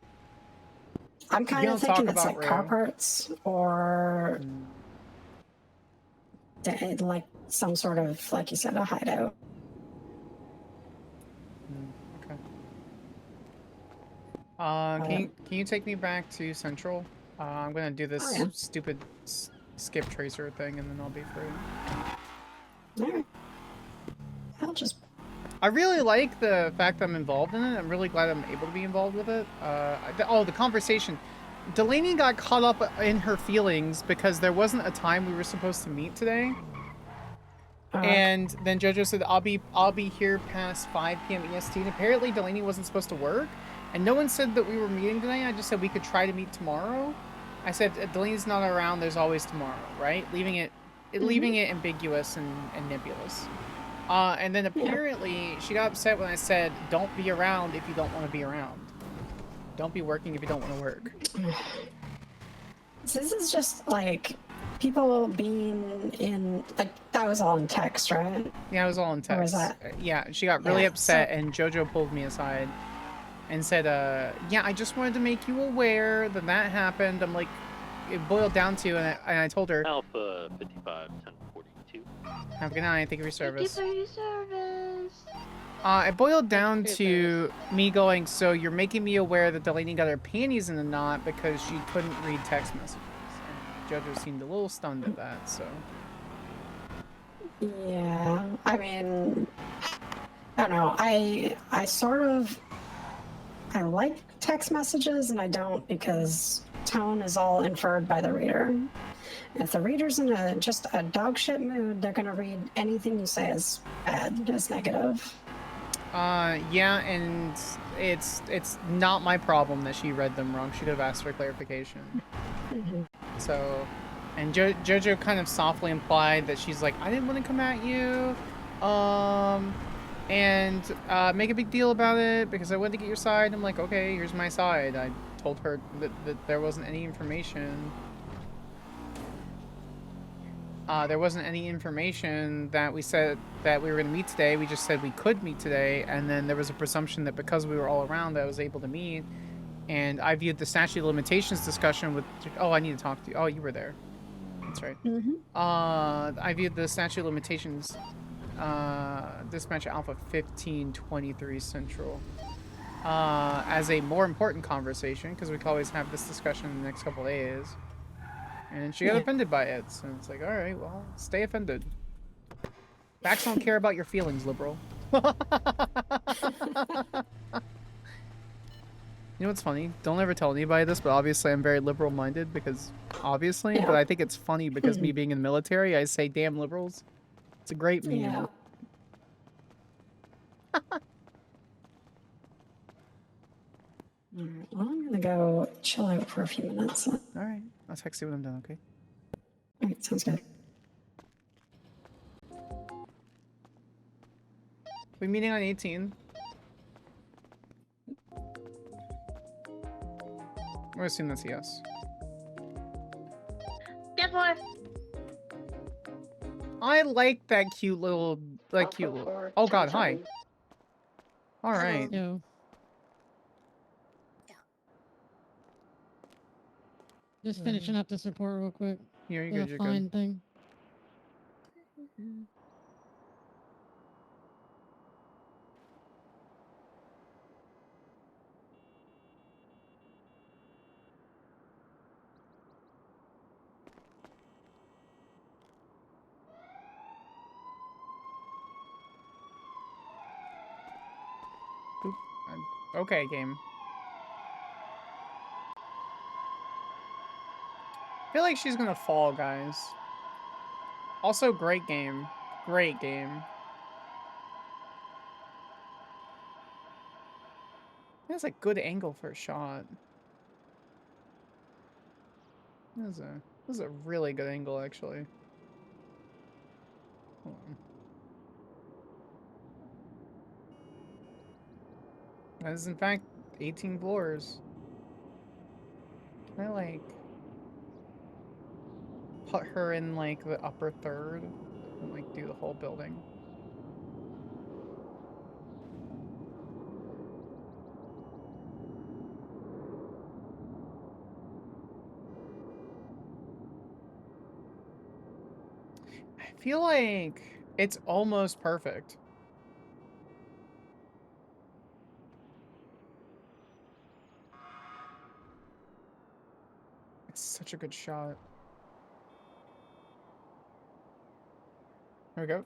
kind of thinking it's like car parts or like some sort of, like you said, a hideout. Okay. Can you take me back to Central? I'm gonna do this stupid skip tracer thing, and then I'll be free. Alright. I'll just. I really like the fact that I'm involved in it. I'm really glad I'm able to be involved with it. The conversation. Delaney got caught up in her feelings because there wasn't a time we were supposed to meet today. And then Jojo said, I'll be here past 5 p.m. EST. And apparently Delaney wasn't supposed to work. And no one said that we were meeting today. I just said we could try to meet tomorrow. I said, Delaney's not around. There's always tomorrow, right? Leaving it ambiguous and nebulous. And then apparently she got upset when I said, don't be around if you don't want to be around. Don't be working if you don't want to work. So this is just like people being in, like, that was all in text, right? Yeah, it was all in text. Or was that? Yeah, she got really upset and Jojo pulled me aside and said, yeah, I just wanted to make you aware that that happened. I'm like, it boiled down to, and I told her, Alpha 55 1042. have a good night, thank you for your service. Thank you for your service. It boiled down to me going, so you're making me aware that Delaney got her panties in a knot because she couldn't read text messages. And Jojo seemed a little stunned at that, so. Yeah, I mean, I don't know. I sort of, I like text messages and I don't because tone is all inferred by the reader. If the reader's in just a dog shit mood, they're gonna read anything you say as bad, as negative. Yeah, and it's not my problem that she read them wrong. She could have asked for clarification. So, and Jojo kind of softly implied that she's like, I didn't want to come at you, and make a big deal about it because I wanted to get your side. I'm like, okay, here's my side. I told her that there wasn't any information. There wasn't any information that we said that we were going to meet today. We just said we could meet today, and then there was a presumption that because we were all around that I was able to meet. And I viewed the statute of limitations discussion with... Oh, I need to talk to you. Oh, you were there. That's right. I viewed the statute of limitations dispatch Alpha 1523 Central as a more important conversation because we could always have this discussion in the next couple of days. And she got offended by it, so it's like, alright, well, stay offended. Facts don't care about your feelings, liberal. You know what's funny? Don't ever tell anybody this, but obviously I'm very liberal-minded because obviously, Yeah. but I think it's funny because me being in the military, I say damn liberals. It's a great meme. Yeah. Alright, well, I'm gonna go chill out for a few minutes. Alright, I'll text you when I'm done, okay? Alright, sounds good. We meeting on 18? I'm gonna assume that's a yes. Get more. I like that cute little, Oh god, hi. Alright. Yo. Just finishing up this report real quick. Yeah, you're The good, you're fine good. thing. Okay, game. I feel like she's gonna fall, guys. Also, great game. Great game. That's a good angle for a shot. This is a really good angle, actually. Hold on. That is, in fact, 18 floors. Can I, like, put her in, like, the upper third and, like, do the whole building? I feel like it's almost perfect. It's such a good shot. There we go.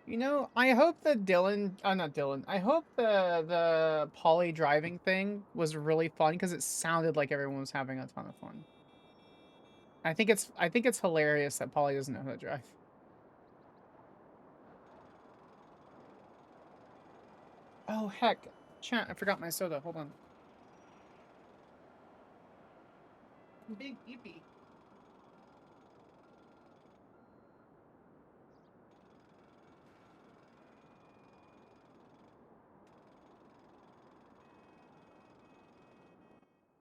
You know, I hope that not Dylan. I hope the poly driving thing was really fun because it sounded like everyone was having a ton of fun. I think it's hilarious that Polly doesn't know how to drive. Oh heck, chat! I forgot my soda. Hold on. Big eepy.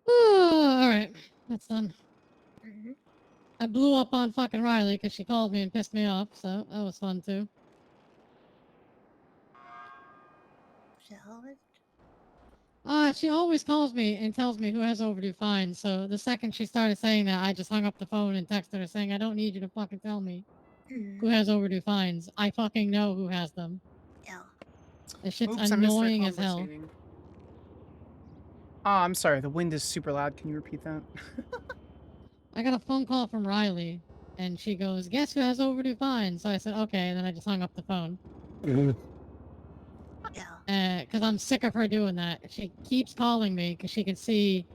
Alright, that's done. I blew up on fucking Riley because she called me and pissed me off, so that was fun too. She always calls me and tells me who has overdue fines, so the second she started saying that, I just hung up the phone and texted her saying, I don't need you to fucking tell me who has overdue fines. I fucking know who has them. Yeah. This shit's Oops, I missed our annoying as hell. conversating. Ah, I'm sorry. The wind is super loud. Can you repeat that? I got a phone call from Riley, and she goes, guess who has overdue fines? So I said, okay, and then I just hung up the phone. Yeah. Because I'm sick of her doing that. She keeps calling me because she can see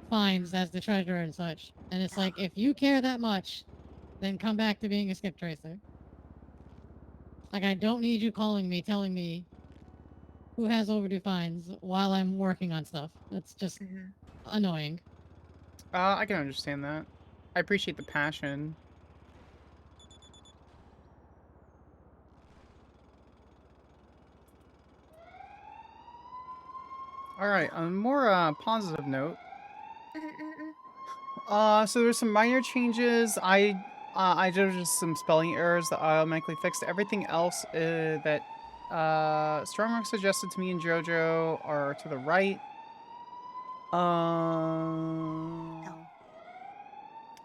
fines as the treasurer and such. And it's like, if you care that much, then come back to being a skip tracer. Like, I don't need you calling me, telling me who has overdue fines while I'm working on stuff. That's just annoying. I can understand that. I appreciate the passion. Alright, on a more positive note. So there's some minor changes. I did just some spelling errors that I automatically fixed. Everything else that Strongrock suggested to me and JoJo are to the right.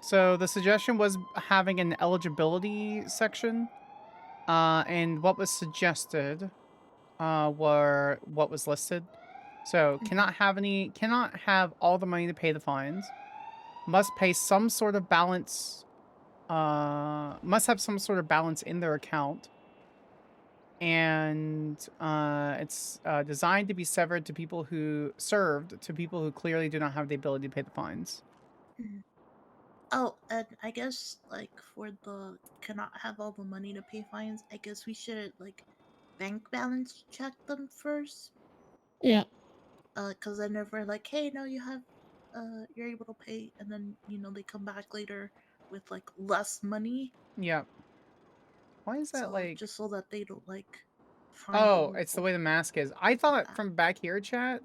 So the suggestion was having an eligibility section, and what was suggested were what was listed. So cannot have all the money to pay the fines. Must pay some sort of balance. Must have some sort of balance in their account. and it's designed to be served to people who clearly do not have the ability to pay the fines. Oh, and I guess like for the cannot have all the money to pay fines, I guess we should like bank balance check them first. Yeah. Cause then if we're like, hey, no, you're able to pay, and then they come back later with like less money. Yeah. Why is that So like? just so that they don't like. Find Oh, it's the way the mask is. I thought from back here, chat,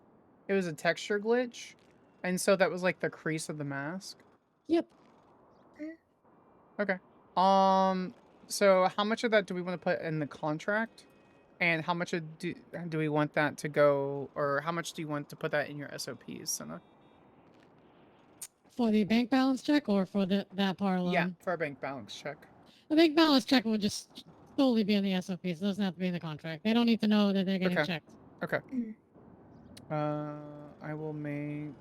it was a texture glitch, and so that was like the crease of the mask. Yep. Okay. So how much of that do we want to put in the contract? And how much do we want that to go, or how much do you want to put that in your SOPs, Senna? For the bank balance check or for that part alone? Yeah, for a bank balance check. The bank balance check will just solely be in the SOPs. It doesn't have to be in the contract. They don't need to know that they're getting checked. Okay. I will make.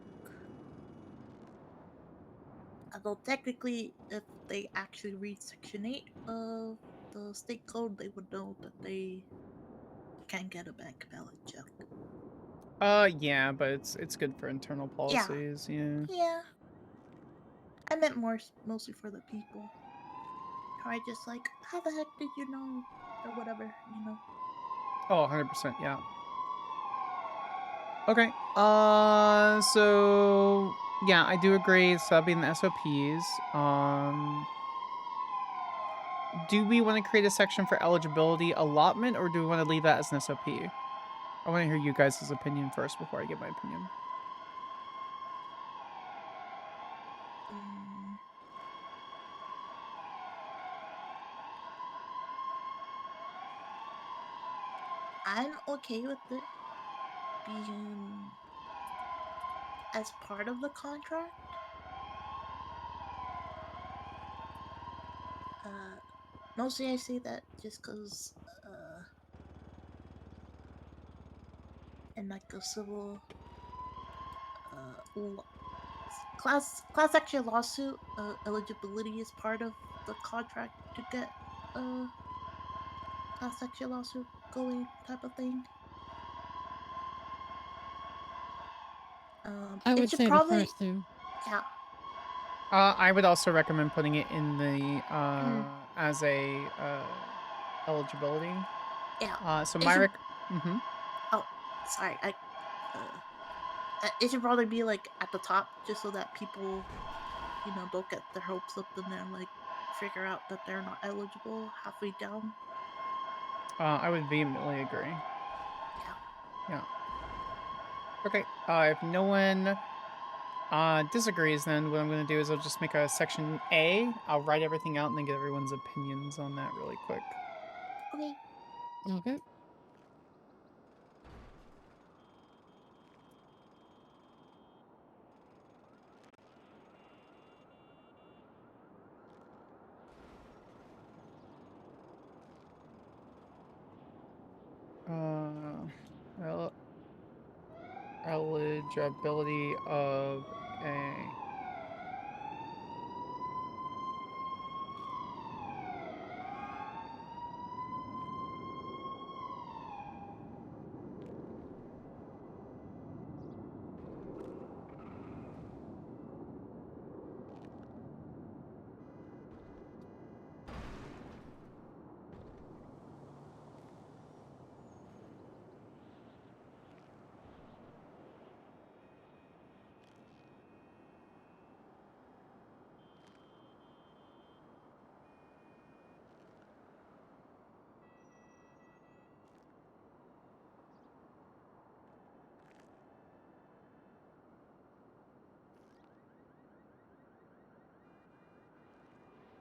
Although technically, if they actually read Section 8 of the state code, they would know that they can get a bank balance check. Yeah, but it's good for internal policies. Yeah. Yeah. I meant mostly for the people. I just like, how the heck did you know? Or whatever, Oh, 100%, yeah. Okay. So yeah, I do agree. Subbing the SOPs. Do we want to create a section for eligibility allotment, or do we want to leave that as an SOP? I want to hear you guys' opinion first before I give my opinion. I'm okay with it being as part of the contract. Mostly I say that just because in like a civil class action lawsuit, eligibility is part of the contract to get a class action lawsuit going type of thing. I would say the first two. Yeah. I would also recommend putting it in the as a eligibility. Yeah. So It my should- mm-hmm. Oh, sorry. It should probably be like at the top, just so that people, don't get their hopes up and then like figure out that they're not eligible halfway down. I would vehemently agree. Yeah. Okay. If no one disagrees, then what I'm going to do is I'll just make a section A. I'll write everything out and then get everyone's opinions on that really quick. Okay. Okay. Eligibility of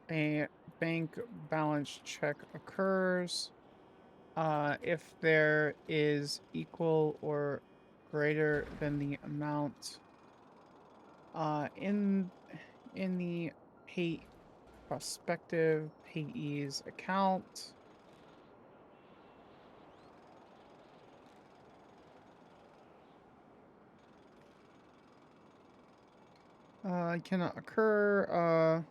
a bank balance check occurs if there is equal or greater than the amount in the prospective payee's account. Cannot occur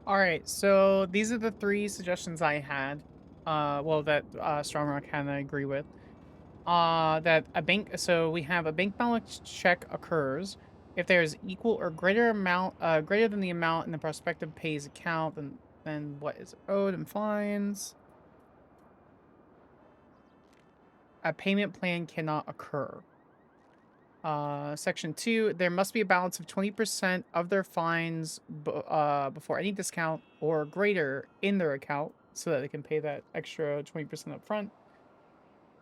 All right, so these are the 3 suggestions I had. Well, that Strong Rock had, and I agree with. That a bank. So we have a bank balance check occurs if there is equal or greater than the amount in the prospective pays account than what is owed and fines. A payment plan cannot occur. Section 2, there must be a balance of 20% of their fines before any discount or greater in their account so that they can pay that extra 20% up front.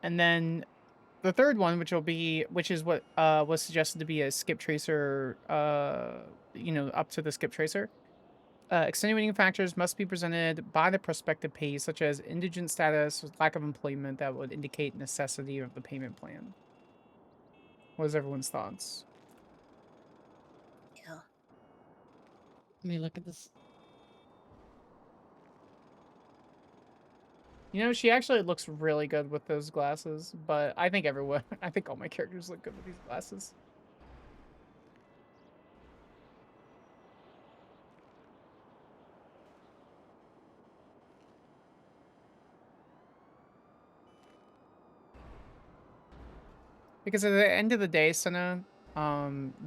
And then the third one, which is what was suggested to be a skip tracer, up to the skip tracer. Extenuating factors must be presented by the prospective payee, such as indigent status, lack of employment, that would indicate necessity of the payment plan. What is everyone's thoughts? Yeah. Let me look at this. You know, she actually looks really good with those glasses, but I think I think all my characters look good with these glasses. Because at the end of the day, Senna,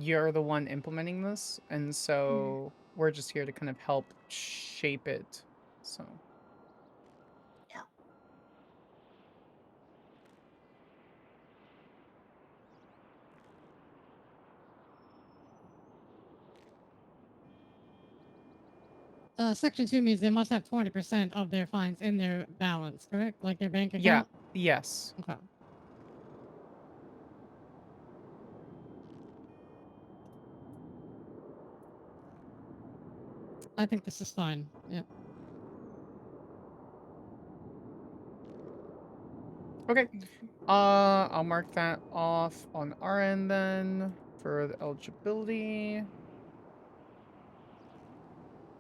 you're the one implementing this, and so we're just here to kind of help shape it. So. Yeah. Section 2 means they must have 20% of their fines in their balance, correct? Like their bank account? Yeah. Yes. Okay. I think this is fine. Yeah. Okay. I'll mark that off on our end then for the eligibility.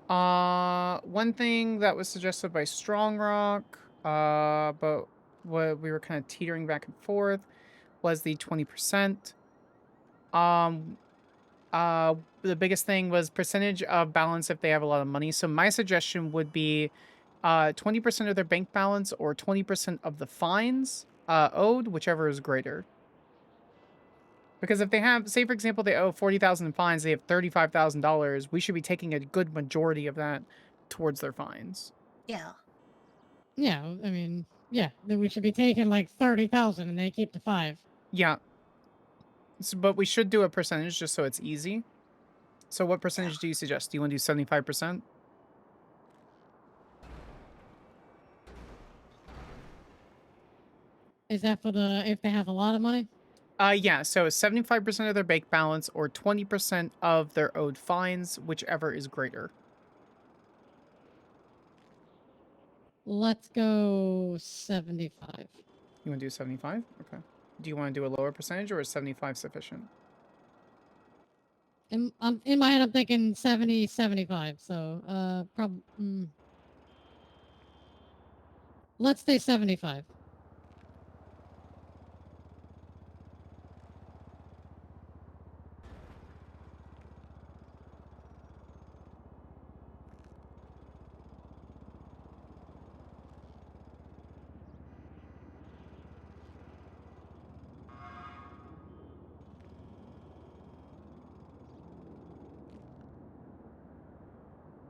One thing that was suggested by Strong Rock, but what we were kind of teetering back and forth was the 20%. The biggest thing was percentage of balance if they have a lot of money. So my suggestion would be 20% of their bank balance or 20% of the fines owed, whichever is greater. Because if they have, say for example, they owe 40,000 in fines, they have $35,000, we should be taking a good majority of that towards their fines. Yeah. Yeah, I mean, yeah, then we should be taking like 30,000 and they keep the 5. Yeah. So, but we should do a percentage just so it's easy. So what percentage do you suggest? Do you want to do 75%? Is that for the if they have a lot of money? Yeah, so 75% of their bank balance or 20% of their owed fines, whichever is greater. Let's go 75. You want to do 75? Okay. Do you want to do a lower percentage or is 75 sufficient? In my head, I'm thinking 70, 75. So, let's say 75.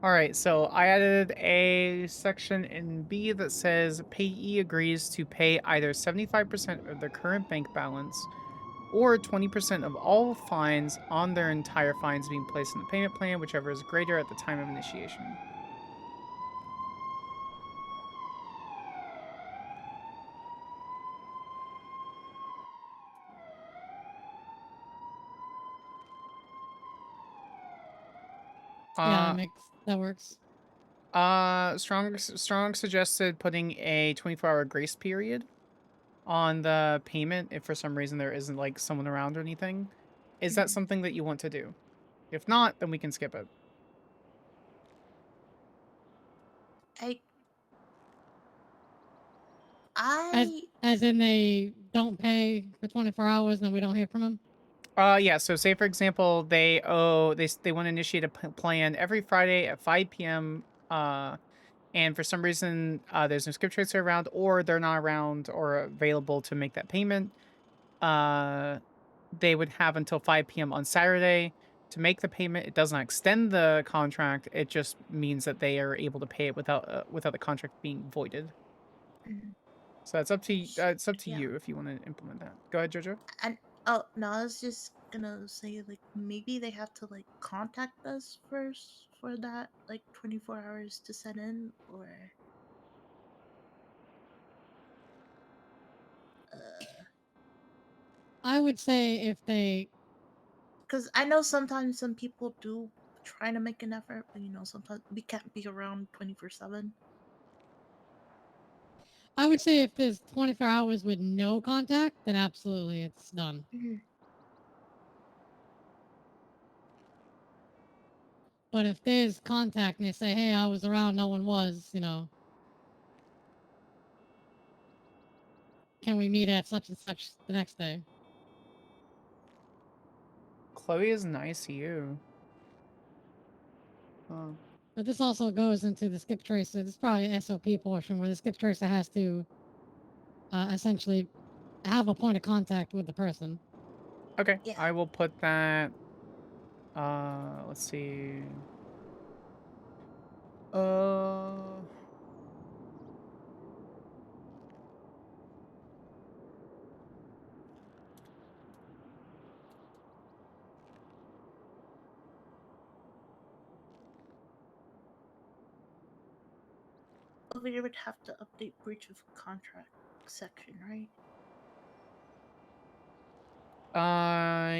All right, so I added a section in B that says payee agrees to pay either 75% of their current bank balance or 20% of all fines on their entire fines being placed in the payment plan, whichever is greater at the time of initiation. Yeah, that works. Strong suggested putting a 24-hour grace period on the payment if for some reason there isn't like someone around or anything. Is that something that you want to do? If not, then we can skip it. As in they don't pay for 24 hours and we don't hear from them? Yeah, so say for example, they want to initiate a plan every Friday at 5 p.m. and for some reason there's no skip tracer around, or they're not around or available to make that payment, they would have until 5 p.m. on Saturday to make the payment. It does not extend the contract. It just means that they are able to pay it without the contract being voided. So it's up to you if you want to implement that. Go ahead, Jojo. And oh no, I was just gonna say like maybe they have to like contact us first for that like 24 hours to set in, or I would say if they, because I know sometimes some people do try to make an effort, but you know sometimes we can't be around 24/7. I would say if there's 24 hours with no contact, then absolutely it's done. But if there's contact and they say, hey, I was around, no one was, you know, can we meet at such and such the next day? Chloe is nice to you. Oh. But this also goes into the skip tracer. This is probably an SOP portion where the skip tracer has to essentially have a point of contact with the person. Okay, I will put that. Let's see. We would have to update breach of contract section, right?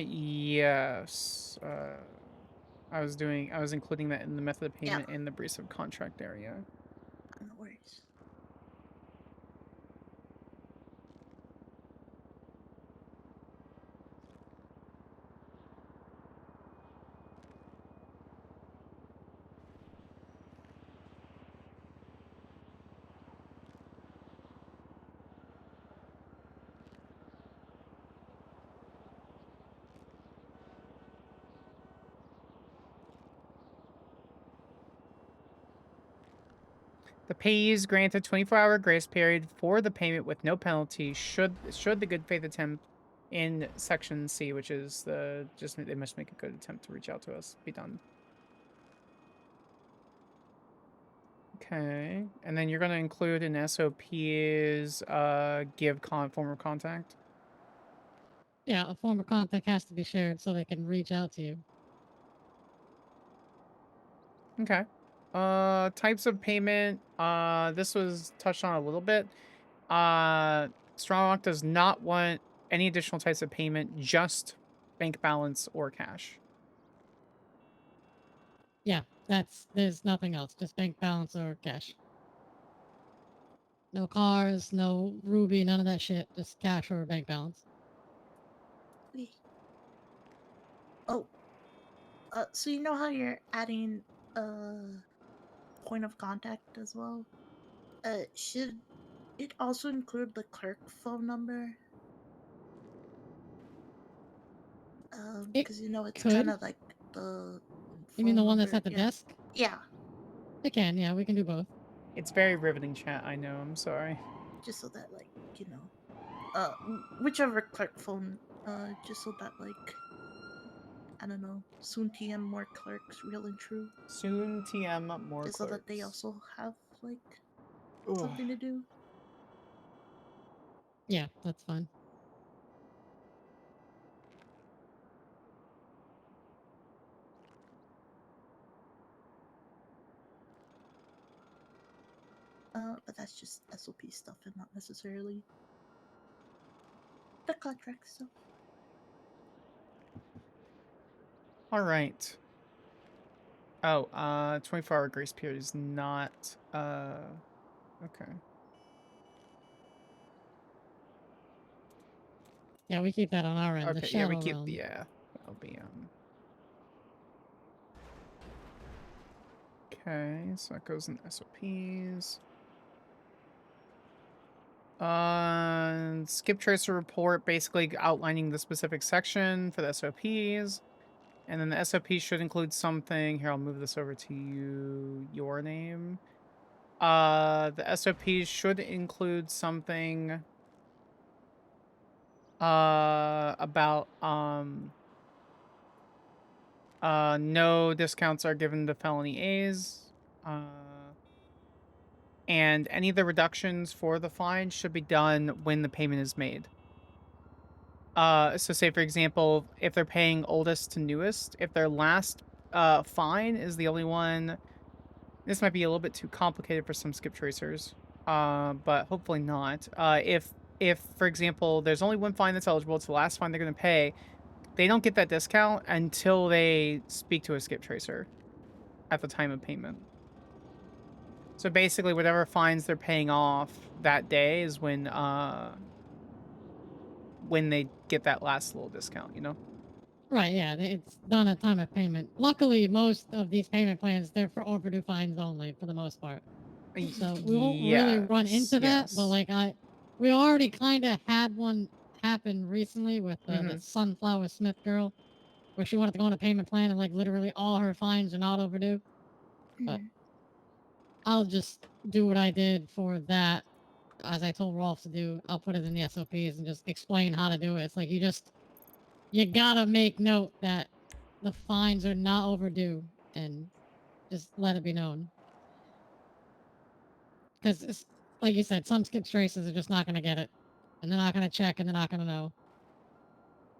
Yes. I was including that in the method of payment in the breach of contract area. No worries. The payee is granted 24-hour grace period for the payment with no penalty should the good faith attempt in section C, which is they must make a good attempt to reach out to us, be done. Okay, and then you're gonna include in SOP's form of contact. Yeah, a form of contact has to be shared so they can reach out to you. Okay. Types of payment. This was touched on a little bit. Stronglock does not want any additional types of payment, just bank balance or cash. Yeah, there's nothing else, just bank balance or cash. No cars, no Ruby, none of that shit, just cash or bank balance. Oh, so you know how you're adding point of contact as well? Should it also include the clerk phone number? Because you know it's could. kind of like the. You mean the one that's number, at the yeah. desk? Yeah, It can, yeah, we can do both. It's very riveting, chat. I know. I'm sorry. just so that like you know, whichever clerk phone, just so that like. I don't know. Soon TM more clerks, real and true. Soon TM more just clerks. so that they also have like Ugh. something to do. Yeah, that's fine. But that's just SOP stuff and not necessarily the contract stuff. All right. Oh, 24-hour grace period is not, okay. Yeah, we keep that on our end. Okay, the yeah, we shadow keep, realm. yeah, that'll be, okay, so that goes in SOPs. Skip tracer report, basically outlining the specific section for the SOPs. And then the SOP should include something. Here, I'll move this over to you. Your name. The SOP should include something about no discounts are given to felony A's. And any of the reductions for the fine should be done when the payment is made. So say, for example, if they're paying oldest to newest, if their last fine is the only one, this might be a little bit too complicated for some skip tracers, but hopefully not. If, for example, there's only one fine that's eligible, it's the last fine they're going to pay, they don't get that discount until they speak to a skip tracer at the time of payment. So basically, whatever fines they're paying off that day is when they get that last little discount, you know? Right, yeah, it's done at time of payment. Luckily, most of these payment plans, they're for overdue fines only, for the most part. So we won't really run into that, but like we already kind of had one happen recently with the Sunflower Smith girl, where she wanted to go on a payment plan and like literally all her fines are not overdue. But I'll just do what I did for that, as I told Rolf to do. I'll put it in the SOPs and just explain how to do it. It's like you gotta make note that the fines are not overdue and just let it be known. Because, like you said, some skip traces are just not gonna get it. And they're not gonna check and they're not gonna know.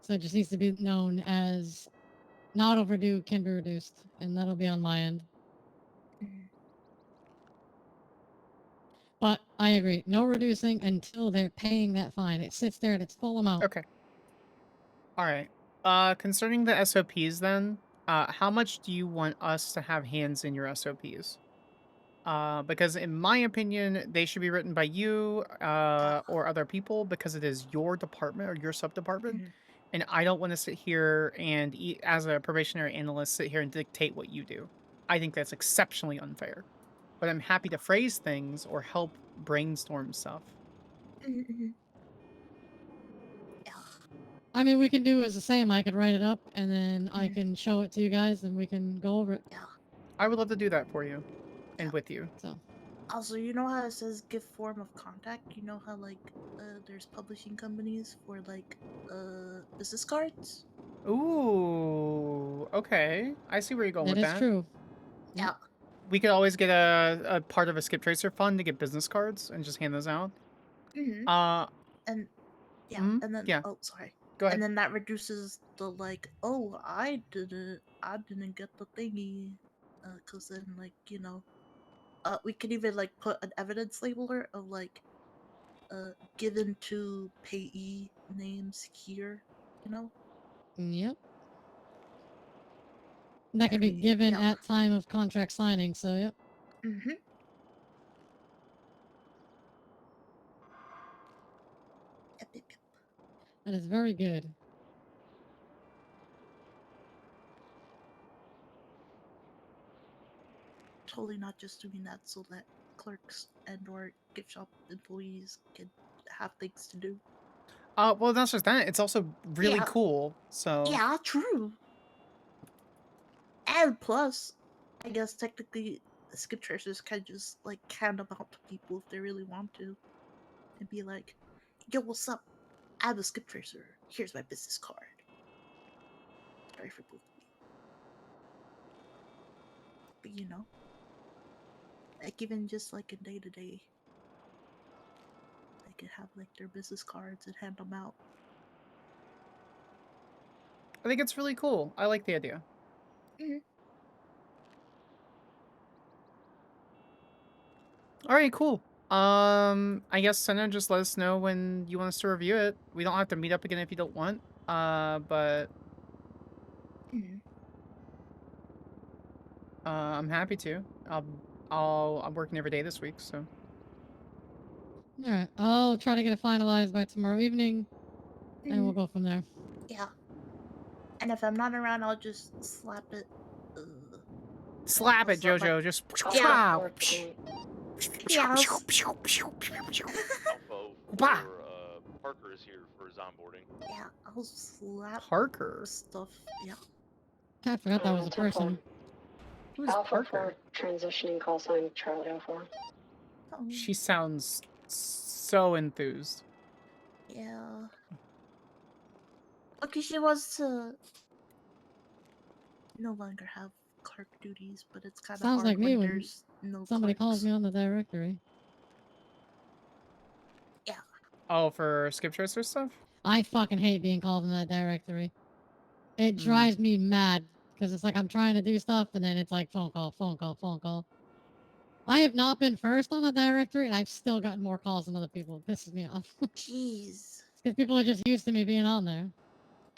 So it just needs to be known as not overdue, can be reduced. And that'll be on my end. But I agree, no reducing until they're paying that fine. It sits there at its full amount. Okay. All right. Concerning the SOPs then, how much do you want us to have hands in your SOPs? Because in my opinion, they should be written by you or other people because it is your department or your sub-department. And I don't want to sit here and, as a probationary analyst, sit here and dictate what you do. I think that's exceptionally unfair. But I'm happy to phrase things or help brainstorm stuff. I mean, we can do as the same. I could write it up and then I can show it to you guys and we can go over it. I would love to do that for you and with you. So. Also, you know how it says give form of contact? You know how, like, there's publishing companies for, like, business cards? Ooh, okay. I see where you're going with that. That is true. Yeah. We could always get a part of a skip tracer fund to get business cards and just hand those out. And and then oh, sorry. Go ahead. And then that reduces the like, oh, I didn't get the thingy, cause then like we could even like put an evidence labeler of like, given to payee names here, you know. Yep. That can be given at time of contract signing, so yep. That is very good. Totally not just doing that so that clerks and or gift shop employees can have things to do. Well, not just that. It's also really cool. So yeah, true. And plus, I guess technically, skip tracers can just like hand them out to people if they really want to, and be like, "Yo, what's up? I'm a skip tracer. Here's my business card." Sorry for both of you, but you know, like even just like in day to day, they could have like their business cards and hand them out. I think it's really cool. I like the idea. All right, cool. I guess Senna, just let us know when you want us to review it. We don't have to meet up again if you don't want. But I'm happy to. I'm working every day this week, so. All right, I'll try to get it finalized by tomorrow evening, and we'll go from there. Yeah. And if I'm not around, I'll just slap it. Slap it, Jojo. Just. Yeah. Parker is here for his onboarding. Yeah, I'll slap Parker stuff. Yeah. I forgot that was a 10-4. person. Who's Alpha Parker? 4 transitioning call sign Charlie 04. She sounds so enthused. Yeah. Okay, she wants to no longer have clerk duties, but it's kind of Sounds hard like me when when there's no somebody calls clerks. me on the directory. Yeah. Oh, for skip tracer stuff? I fucking hate being called in that directory. It drives me mad because it's like I'm trying to do stuff and then it's like phone call, phone call, phone call. I have not been first on the directory and I've still gotten more calls than other people. It pisses me off. Jeez. Because people are just used to me being on there.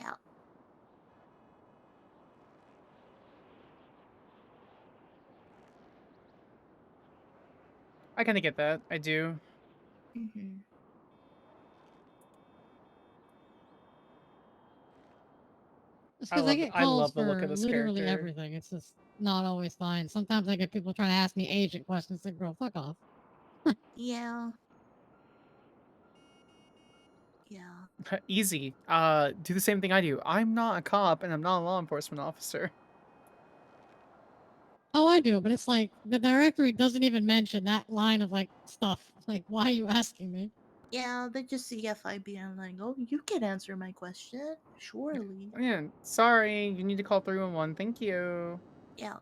Yeah. I kind of get that. I do. Mm-hmm. It's because I get I calls love the look for of this literally character. everything. It's just not always fine. Sometimes I get people trying to ask me agent questions. Like, girl, fuck off. Yeah. Yeah. Easy. Do the same thing I do. I'm not a cop and I'm not a law enforcement officer. Oh, I do, but it's like the directory doesn't even mention that line of like stuff. Like, why are you asking me? Yeah, they just see FIB and like, oh, you can answer my question, surely. Yeah, sorry, you need to call 311. Thank you. Yeah.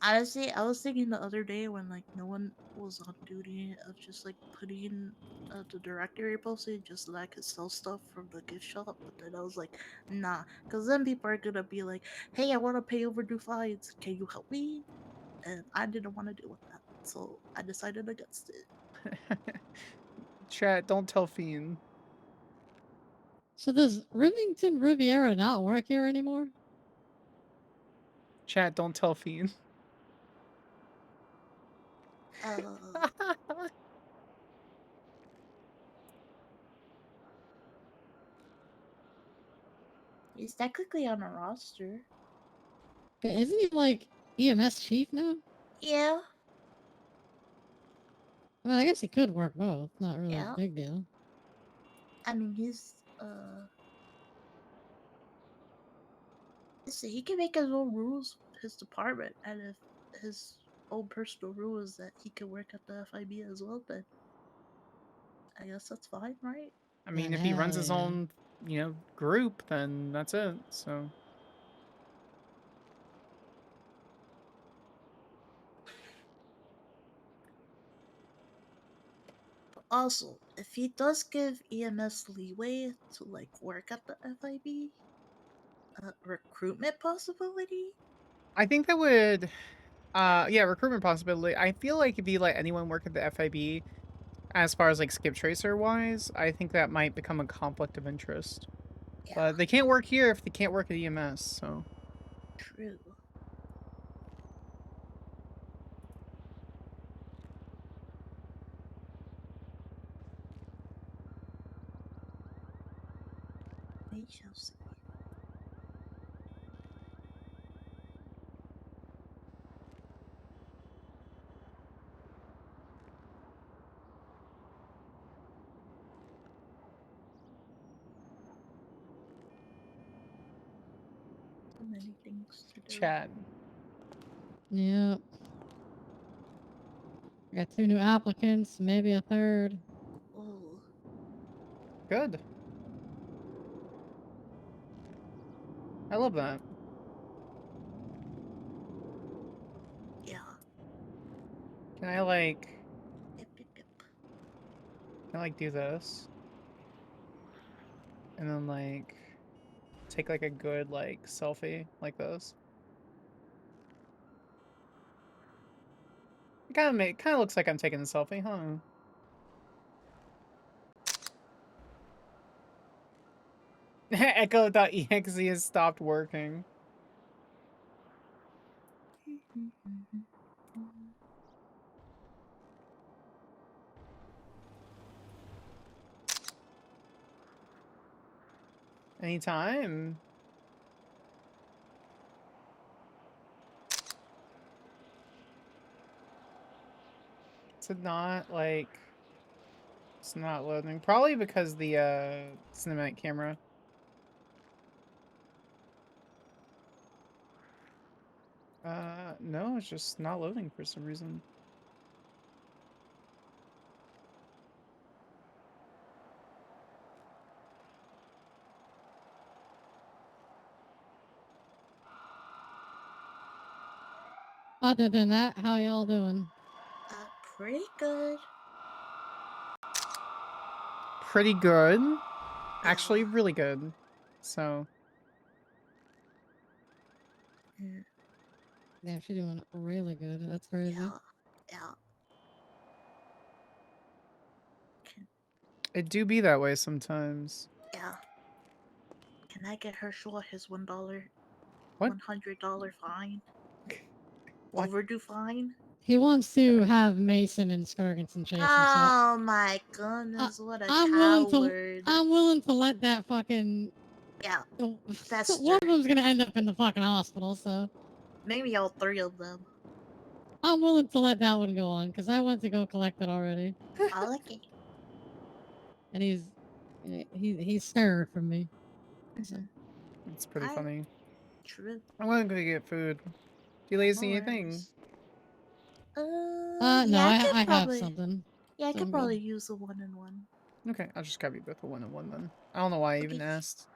Honestly, I was thinking the other day when like no one was on duty of just like putting the directory posting just so that I could sell stuff from the gift shop, but then I was like, nah, because then people are gonna be like, hey, I want to pay overdue fines. Can you help me? And I didn't want to deal with that, so I decided against it. Chat, don't tell Fiend. So does Rivington Riviera not work here anymore? Chat, don't tell Fiend. He's technically on a roster. Isn't he like EMS chief now? Yeah. Well, I guess he could work both. Not really Yeah. a big deal. I mean, he can make his own rules with his department, and if his own personal rule is that he can work at the FIB as well, then I guess that's fine, right? I mean, if he runs his own, group, then that's it. So. Also, if he does give EMS leeway to like work at the FIB, recruitment possibility. I think that would, yeah, recruitment possibility. I feel like if you let anyone work at the FIB, as far as like skip tracer wise, I think that might become a conflict of interest. Yeah. But they can't work here if they can't work at EMS, so. True. We shall see. So many things to do. Chat. Yep. Got 2 new applicants, maybe a third. Oh. Good. I love that. Yeah. Can I like... Yep. Can I like do this? And then like... Take like a good like selfie like this? It kind of looks like I'm taking a selfie, huh? Echo.exe has stopped working. Anytime. Is it not like... It's not loading. Probably because the cinematic camera. No, it's just not loading for some reason. Other than that, how y'all doing? Pretty good. Pretty good. Actually, really good. So. Yeah, she's doing really good. That's crazy. Yeah. It do be that way sometimes. Yeah. Can I get Herschel his $1, What? $100 fine? What? Overdue fine? He wants to have Mason and Skirkinson chase him, so Oh my goodness, what a I'm coward. willing to let that fucking Yeah, one that's of them's gonna end up in the fucking hospital, so maybe all three of them. I'm willing to let that one go on because I went to go collect it already, I like it. and he's scared from me. So. It's pretty funny. True. I want to go get food. Do you ladies need anything? No, yeah, I probably, have something. Yeah, I So could I'm probably good. use a 1-in-1. Okay, I'll just grab you both a 1-in-1 then. I don't know why I even asked.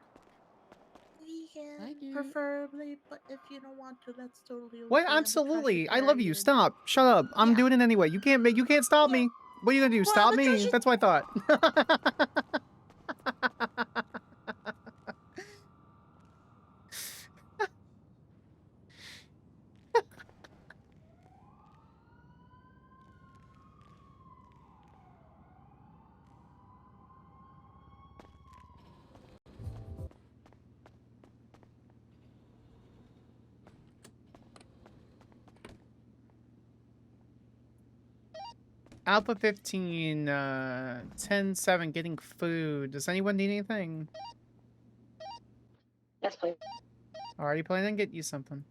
Yeah, preferably, but if you don't want to, that's totally okay. What? Absolutely. I love you. Stop. Shut up. I'm doing it anyway. You can't stop me. What are you gonna do? Stop me? That's what I thought. Alpha 15, 10-7, getting food. Does anyone need anything? Yes, please. Already planning on getting you something.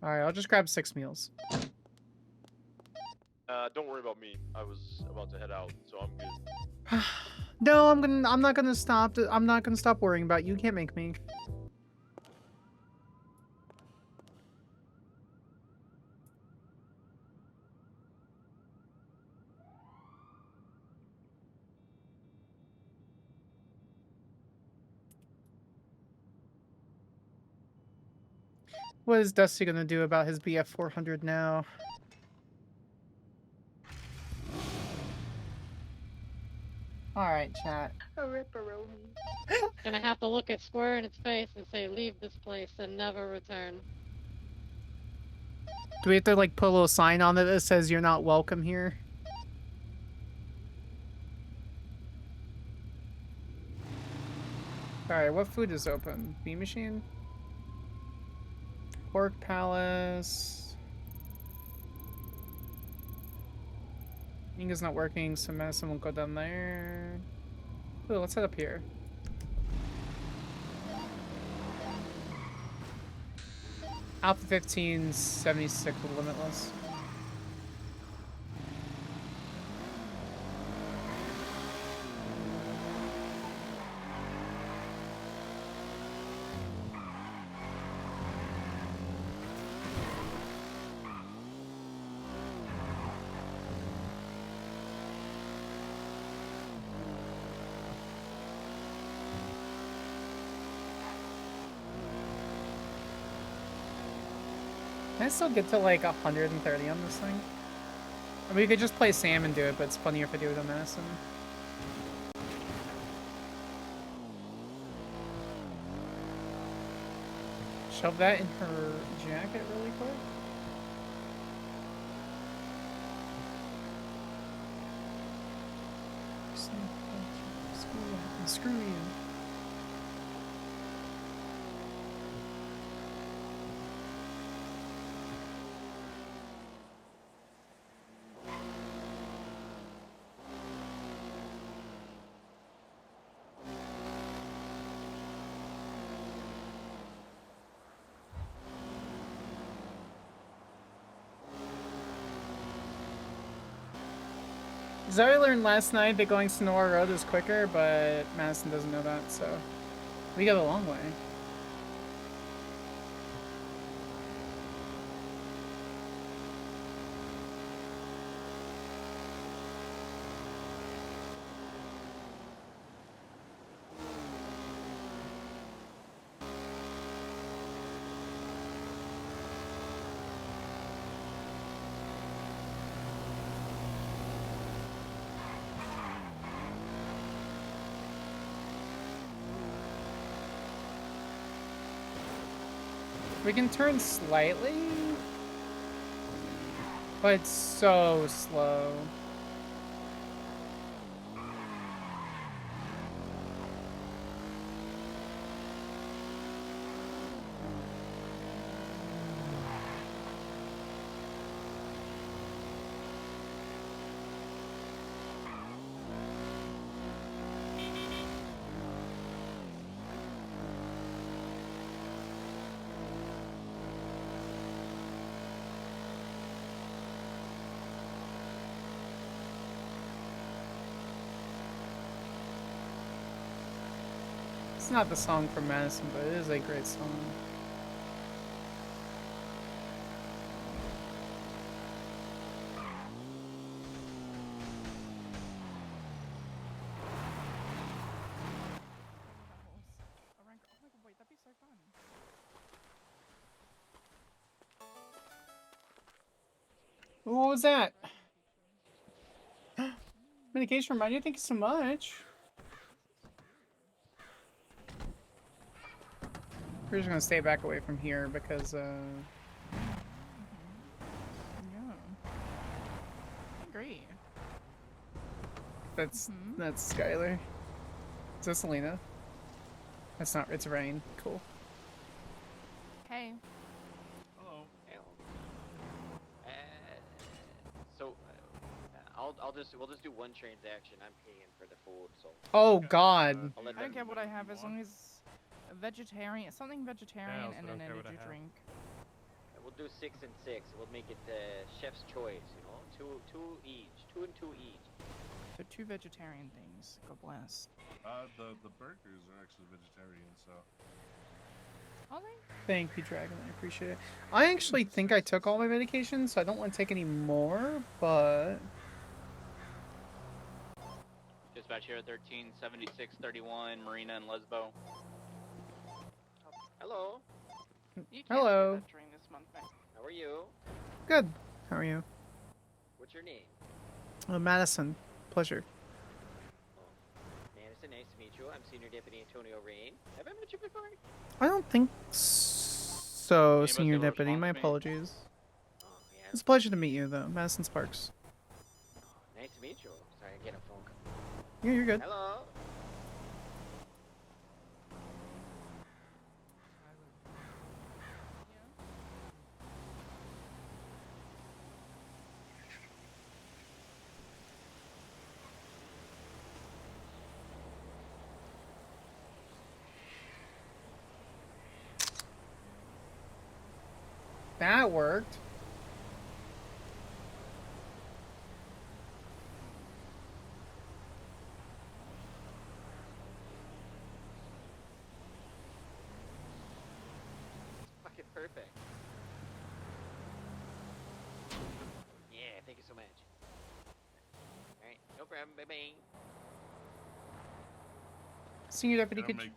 Alright, I'll just grab 6 meals. Don't worry about me. I was about to head out, so I'm good. No, I'm not gonna stop. I'm not gonna stop worrying about you. You can't make me. What is Dusty gonna do about his BF 400 now? Alright, chat. A ripperoni. Gonna have to look it square in its face and say, "Leave this place and never return." Do we have to, like, put a little sign on it that says you're not welcome here? Alright, what food is open? Bee machine? Pork Palace. Inga's not working, so Madison won't go down there. Ooh, let's head up here. Alpha 15, 76 with Limitless. Can I still get to like 130 on this thing? I mean, we could just play Sam and do it, but it's funnier if I do it on Madison. Shove that in her jacket really quick. Screw you. Zoe learned last night that going Sonora Road is quicker, but Madison doesn't know that, so we go the long way. We can turn slightly, but it's so slow. It's not the song from Madison, but it is a great song. Wait, that'd be so fun. What was that? Medication reminder, thank you so much. We're just gonna stay back away from here because Yeah. I agree. that's Skylar. Is that Selena? That's not, it's Rain. Cool. Hey. Hello. So, we'll just do one transaction. I'm paying for the food, so. Oh God. I'll let I don't them- care what I have as long as a vegetarian, something vegetarian, I and also an don't care what energy I have. drink. We'll do 6 and 6. We'll make it chef's choice. You know, two each, 2 and 2 each. So 2 vegetarian things. God bless. The burgers are actually vegetarian, so. Are they? Thank you, Dragon. I appreciate it. I actually think I took all my medications, so I don't want to take any more, but... Dispatch here, 137631, Marina and Lesbo. Hello. You can't Hello. do that during this month, man. How are you? Good. How are you? What's your name? Madison. Pleasure. Madison, nice to meet you. I'm Senior Deputy Antonio Rain. Have I met you before? I don't think so, Anybody Senior have a Deputy. My response to me? apologies. Oh, yeah. It's a pleasure to meet you, though. Madison Sparks. Nice to meet you. Sorry, I get a phone call. Yeah, you're good. Hello. That worked. Fucking perfect. Yeah, thank you so much. Alright, no problem. Bye bye. Senior Deputy, Gonna could you...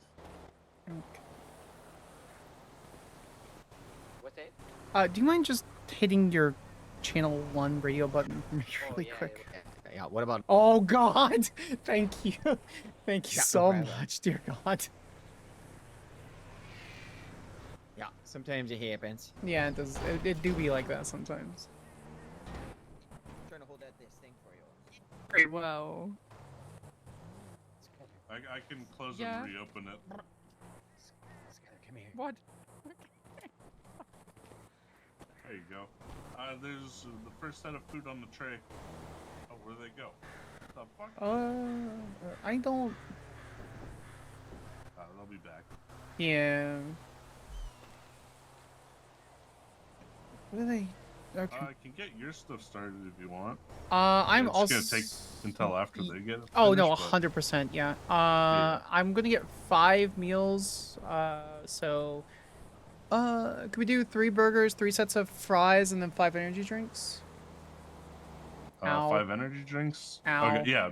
What's that? Do you mind just hitting your channel 1 radio button for me really quick? Yeah, what about... Oh God! Thank you. Thank you Yeah, no so problem. much, dear God. Yeah, sometimes it happens. Yeah, it does. It do be like that sometimes. I'm trying to hold that this thing for you. Great. Whoa. I can close Yeah. and reopen it. Skylar, come here. What? There you go. There's the first set of food on the tray. Oh, where'd they go? What the fuck? I don't... They'll be back. Yeah. What are they? Okay. I can get your stuff started if you want. I'm it's also... gonna take until after they get it. Oh no, finished, 100%, yeah. I'm gonna get 5 meals, so... could we do 3 burgers, 3 sets of fries, and then 5 energy drinks? but, Ow. 5 energy drinks. Ow. Okay, yeah.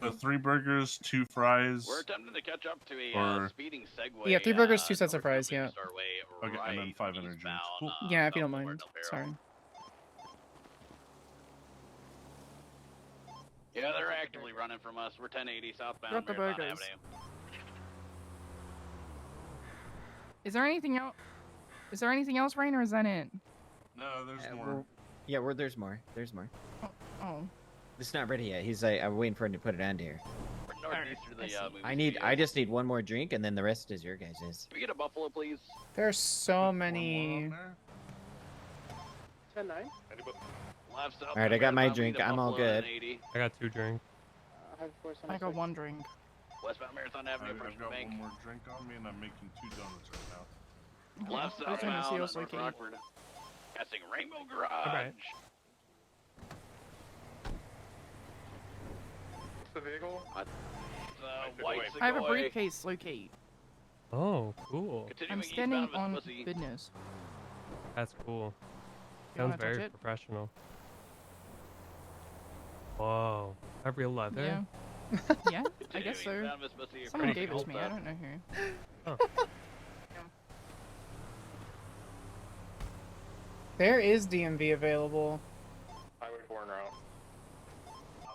So 3 burgers, 2 fries. We're attempting to catch up to a Or- speeding segue. Yeah, 3 burgers, 2 sets of fries, yeah. Our way Okay, and then 5 energy drinks. Cool. Yeah, if you don't mind. Sorry. Yeah, they're actively running from us. We're 1080 southbound Drop the Marathon burgers. Avenue. Is there anything else? Is there anything else, Rain, or is that it? No, there's more. Well, yeah, there's more. There's more. Oh. It's not ready yet. He's like, I'm waiting for him to put it on here. We're northeast of the movie I just need one more drink, and then the rest is your guys'. Can we get a buffalo, please? There's so many. 10-9. Left up. All right, I got my drink. I'm all good. I got 2 drinks. I got 1 drink. Westbound Marathon Avenue, I've approaching the got bank. one more drink on me, and I'm making 2 donuts right now. Left I was gonna southbound see at also North Kate. Rockford. Passing Rainbow Garage. Alright. What's the vehicle? White I have a Segoy. briefcase, locate. Oh, cool. Continuing I'm standing eastbound on of Pussy. business. That's cool. You wanna Sounds touch very it? professional. Whoa. Have real leather? Yeah. Yeah, I guess so. Continuing eastbound of Pussy, Someone approaching gave it to me. I Alta. don't know who. Oh. There is DMV available. Highway 4 en route.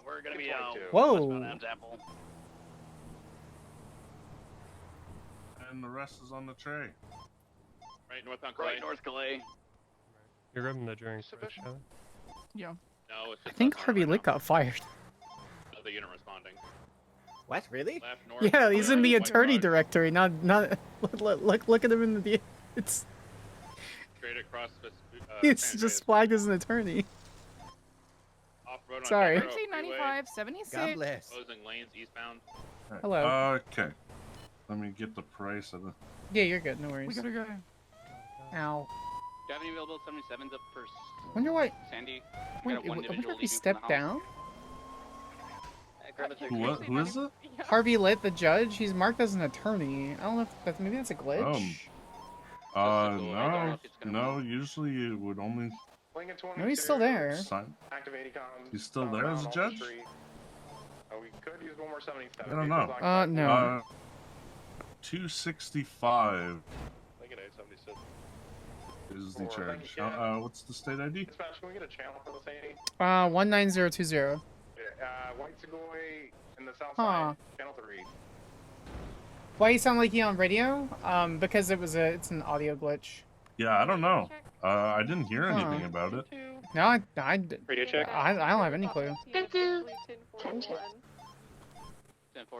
We're gonna be 222. Whoa. westbound Adams Apple. And the rest is on the tray. Right northbound Clay. Right north Clay. You're grabbing the drink, right, Shelly? Yeah. No, it's I just think left Harvey right Lick got fired. now. The unit responding. What? Really? Left north. Yeah, he's in the White attorney Garage. directory. Not. Look at him in the. It's. Straight across the. It's San just Andreas. flagged as an attorney. Off-road on Sorry. Denver Freeway. 1995, 76. God bless. Closing lanes eastbound. Hello. Okay. Let me get the price of the. Yeah, you're good. No We worries. gotta go. Ow. Do you have any available 77s up for Wonder why. Sandy? Wait, Got one I wonder individual if he leaving from the stepped house. down. Grab a ticket. Who is it? Harvey Litt, the judge. He's marked as an attorney. I don't know if that's maybe that's a glitch. No. Usually it would only. No, he's still there. Sign. Activate econs. He's still there as a southbound off the judge? street. We could use one more 77. I don't know. No. 265 Lincoln 876. is the Or, charge. yeah. What's the state ID? Dispatch, can we get a channel for this 80? 19020. White Segoy in the south Huh. side, channel 3. Why you sound like you on radio? Because it's an audio glitch. Yeah, I don't know. I didn't hear anything about it. No, Radio check. I don't have any clue. 10-4,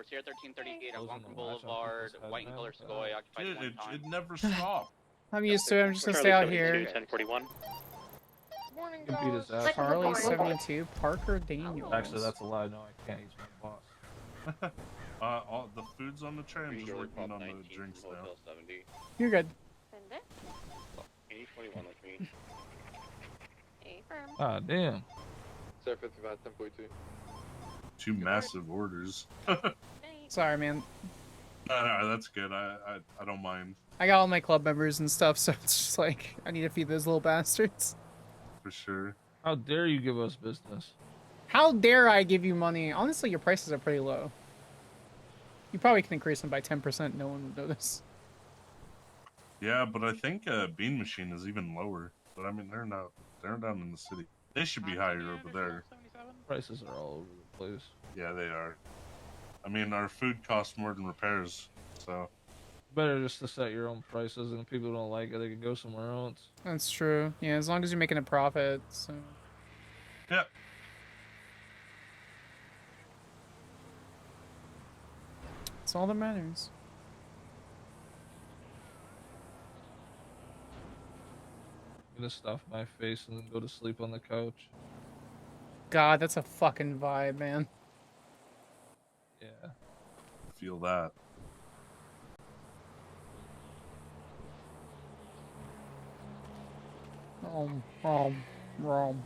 Sierra 1338 on Longhorn Boulevard, white and color Segoy, occupied Dude, one it time. never stopped. I'm used to it. I'm just gonna stay out here. 1041. Morning, You can beat us out. Charlie 72, Parker Daniels. Actually, that's a lie. No, I can't. He's my boss. All the food's on the tray. I'm just working on the drinks now. You're good. Send it. 8021 with me. Affirm. Ah, damn. Sir 55, 1042. 2 massive orders. Sorry, man. No, that's good. I don't mind. I got all my club members and stuff, so it's just like I need to feed those little bastards. For sure. How dare you give us business? How dare I give you money? Honestly, your prices are pretty low. You probably can increase them by 10%. No one would notice. Yeah, but I think Bean Machine is even lower. But I mean, they're not. They're down in the city. They should be higher over there. Prices are all over the place. Yeah, they are. I mean, our food costs more than repairs, so. Better just to set your own prices, and if people don't like it, they can go somewhere else. That's true. Yeah, as long as you're making a profit. So. Yeah. That's all that matters. I'm gonna stuff my face and then go to sleep on the couch. God, that's a fucking vibe, man. Yeah. Feel that. Rom.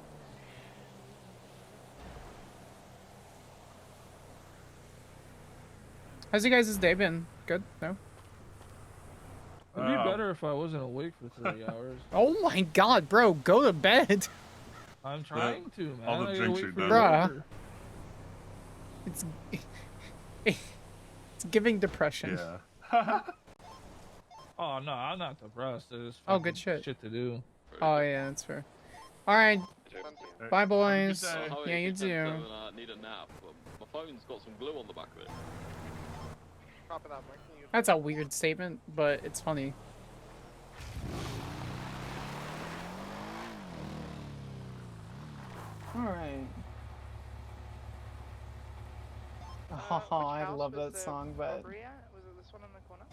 How's you guys' day been? Good? No? It'd be better if I wasn't awake for 3 hours. Oh my god, bro, go to bed. I'm trying to, man. all the I gotta drinks wait are for done. the Bruh. order. It's giving depression. Yeah. Oh no, I'm not depressed. There's Oh, good shit to do. Oh yeah, that's fair. Alright. Bye, boys. Have a good day. Yeah, you do. Need a nap, but my phone's got some glue on the back of it. Copy that, Mike. Can you- That's a weird statement, but it's funny. Alright. Oh, Which I house love was that the song, but robbery at? Was it this one in the corner?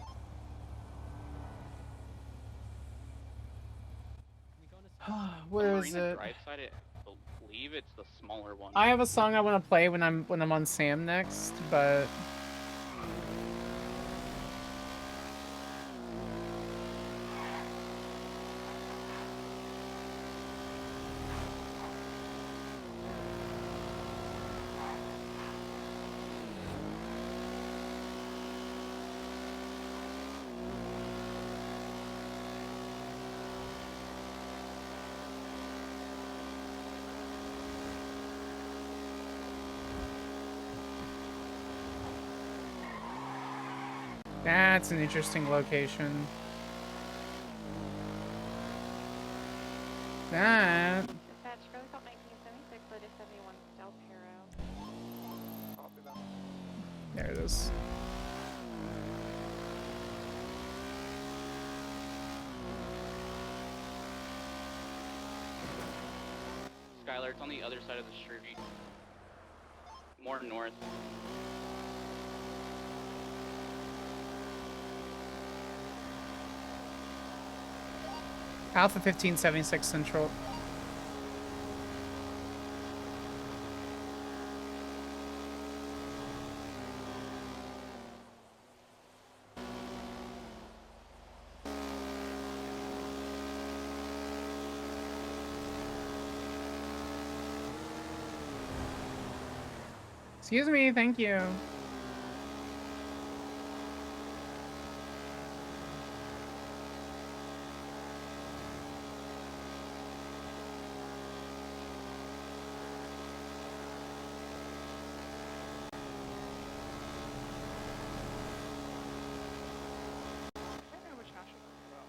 where is Marina it? Drive side, I believe it's the smaller one. I have a song I want to play when I'm on Sam next, but that's an interesting location. That. Dispatch, go call 1976, but it's 71 Del Perro. Copy that. There it is. Skylar, it's on the other side of the street. More north. Alpha 1576 Central. Excuse me, thank you. I don't know which house you're talking about.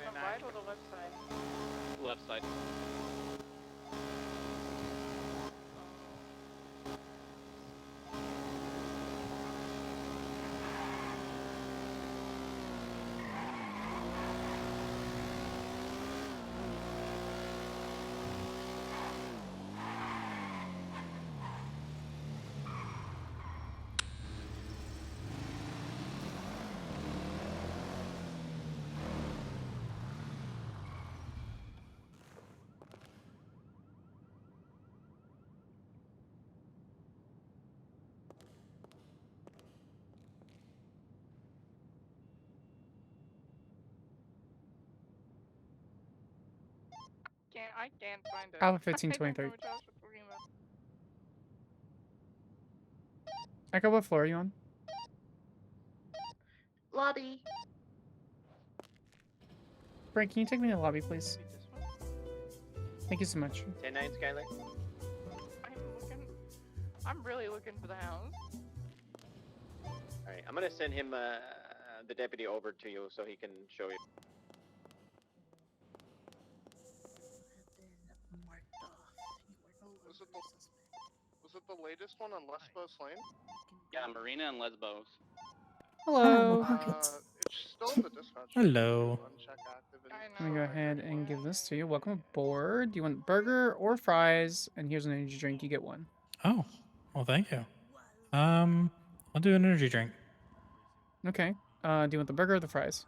The right or the left side? Left side. I can't find it. Alpha I don't know 1523. which house you're talking about. Echo, what floor are you on? Lobby. Frank, can you take me to the lobby, please? Thank you so much. 10-9 Skylar. I'm really looking for the house. Alright, I'm gonna send him the deputy over to you so he can show you. Was it the latest one on Lesbos Lane? Yeah, Marina and Lesbos. Hello. It's still in the dispatch. Hello. Uncheck active. Let me go ahead and give this to you. Welcome aboard. Do you want burger or fries? And here's an energy drink. You get one. Oh, well, thank you. I'll do an energy drink. Okay. Do you want the burger or the fries?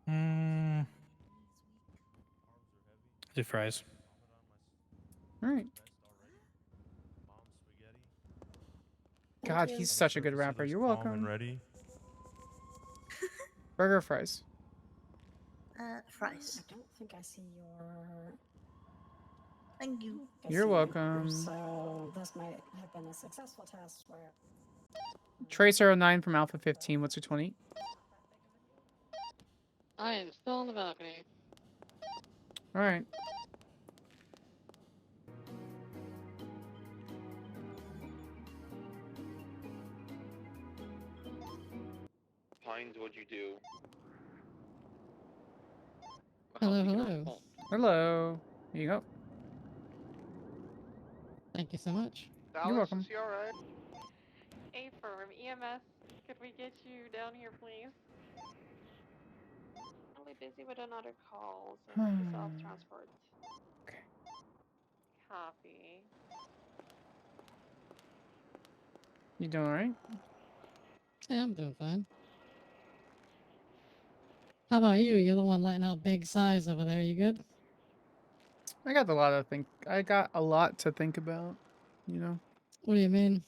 Do fries. All right. God, he's such a good rapper. You're welcome. Ready? Burger or fries? Fries. I don't think I see your. Thank you. You're welcome. So this might have been a successful test where. Tracer 09 from Alpha 15. What's your 20? I am still on the balcony. All right. Pines, what'd you do? Hello, hello. Hello. Here you go. Thank you so much. You're welcome. Is he alright? A firm EMS, could we get you down here, please? Really busy with another call, so the self-transport. Okay. Copy. You doing alright? Yeah, I'm doing fine. How about you? You're the one letting out big sighs over there. You good? I got a lot to think about, you know. What do you mean?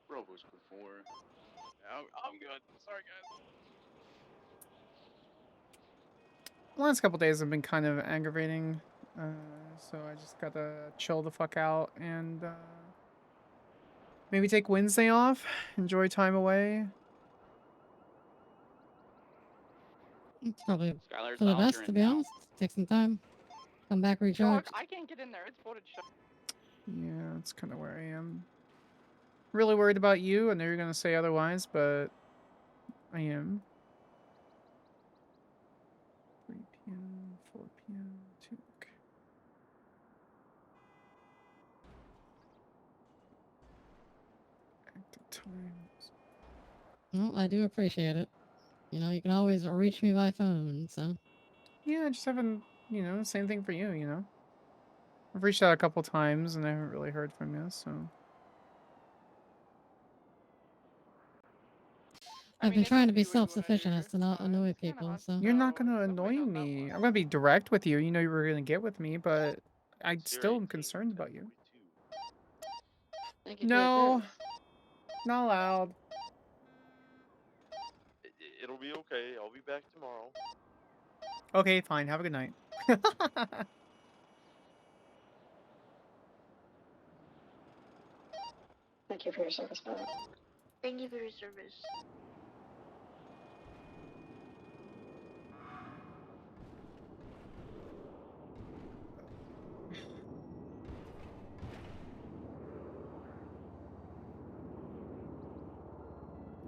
Robo's before. I'm good. Sorry, guys. The last couple days have been kind of aggravating, so I just gotta chill the fuck out and maybe take Wednesday off, enjoy time away. It's probably Skylar's for the out best, here to and be now. honest. Take some time. Come back Dog, recharged. I can't get in there. It's voted shut. Yeah, that's kind of where I am. Really worried about you. I know you're gonna say otherwise, but I am. 3 p.m., 4 p.m., 2. Okay. Active times. Well, I do appreciate it. You know, you can always reach me by phone, so. Yeah, I just haven't, same thing for you, I've reached out a couple times and I haven't really heard from you, so. I've been trying to be self-sufficient as to not annoy people, so. You're not gonna annoy me. I'm gonna be direct with you. You know you were gonna get with me, but I still am concerned about you. Thank you No, not allowed. It'll be okay. I'll be back tomorrow. Okay, fine. Have a good night. Thank you for your service, brother. Thank you for your service.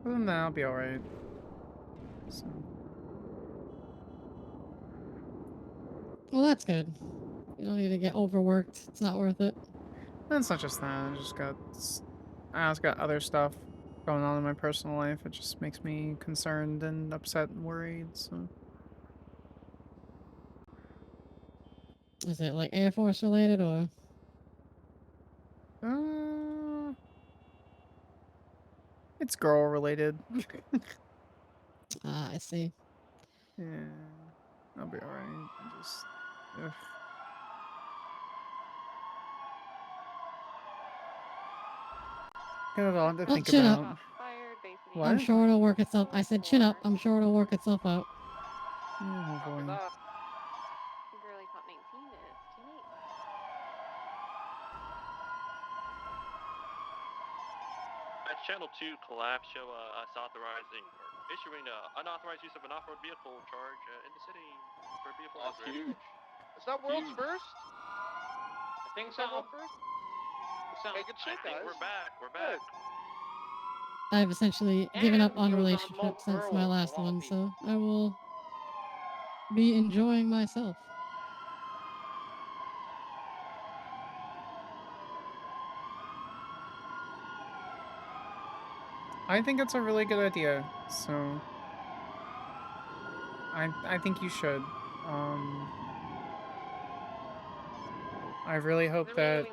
Other than that, I'll be alright. So. Well, that's good. You don't need to get overworked. It's not worth it. And it's not just that. I also got other stuff going on in my personal life. It just makes me concerned and upset and worried. So. Is it like Air Force related or? It's girl related. I see. Yeah, I'll be alright. Ugh. Got a lot to think chin about. up. What? I'm sure it'll work itself. I said chin up. I'm sure it'll work itself out. Oh boy. Girly caught 19 minutes. Too late. Channel 2 collapse show us authorizing or issuing unauthorized use of an off-road vehicle charge in the city for vehicle restoration. Is that world's first? I think Is that so. world first? So, Okay, good shit, I think guys. we're back. We're back. I've essentially given up And on it was on relationships since my Motorola, last of all one, people. so I will be enjoying myself. I think it's a really good idea. So. I think you should. I really hope that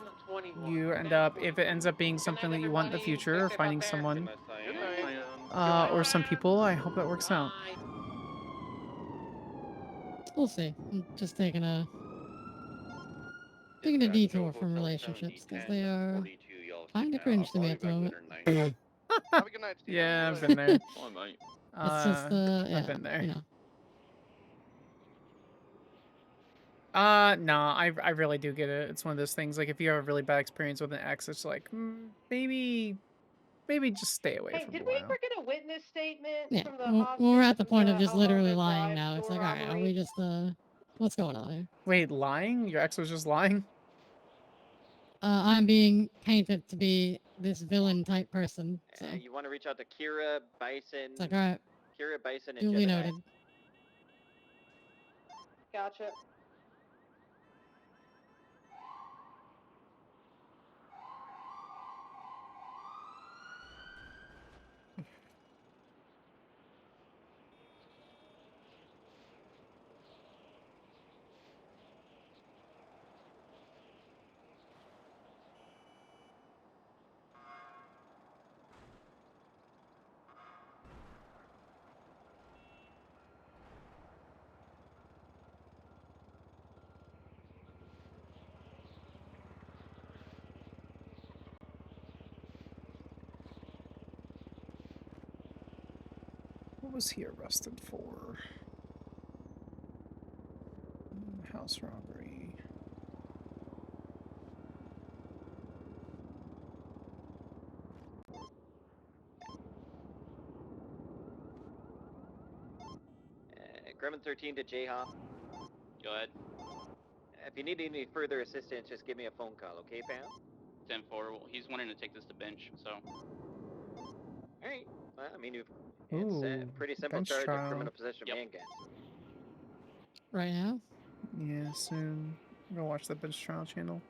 you end up, if it ends up being something that you want in the future, or finding someone, or some people, I hope that works out. We'll see. I'm just taking a detour from relationships because they are kind of cringe to me at the moment. Have a good night, Steve. Yeah, I've been there. Oh, mate. It's just yeah, I've been there. you know. No, I really do get it. It's one of those things, like, if you have a really bad experience with an ex, it's like, maybe just stay away for a while. Ever get a witness statement Yeah, from the we're at the point of the just literally Alhambra lying Drive now. It's store like, all right, are robbery? we just what's going on here? Wait, lying? Your ex was just lying? I'm being painted to be this villain type person. So You want to reach out to Kira, Bison. it's like, all right, Kira, Bison, and duly Gemini. noted. Gotcha. was he arrested for? House robbery. Gremlin 13 to J-Hop. Go ahead. If you need any further assistance, just give me a phone call, okay, pal? 10-4. Well, he's wanting to take this to bench, so. Alright. Well, I mean, it's Ooh, a pretty simple bench charge trial. of criminal possession of handguns. Right now? Yeah, soon. I'm gonna watch the bench trial channel.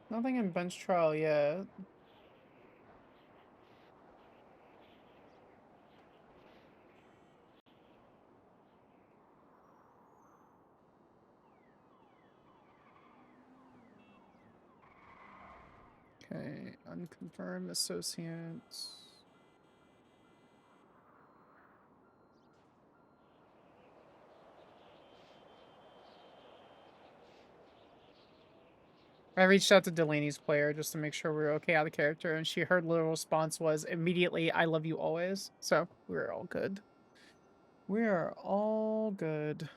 Nothing in bench trial yet. Okay, unconfirmed associates. I reached out to Delaney's player just to make sure we were okay out of character, and her little response was immediately, "I love you always." So we're all good. We are all good.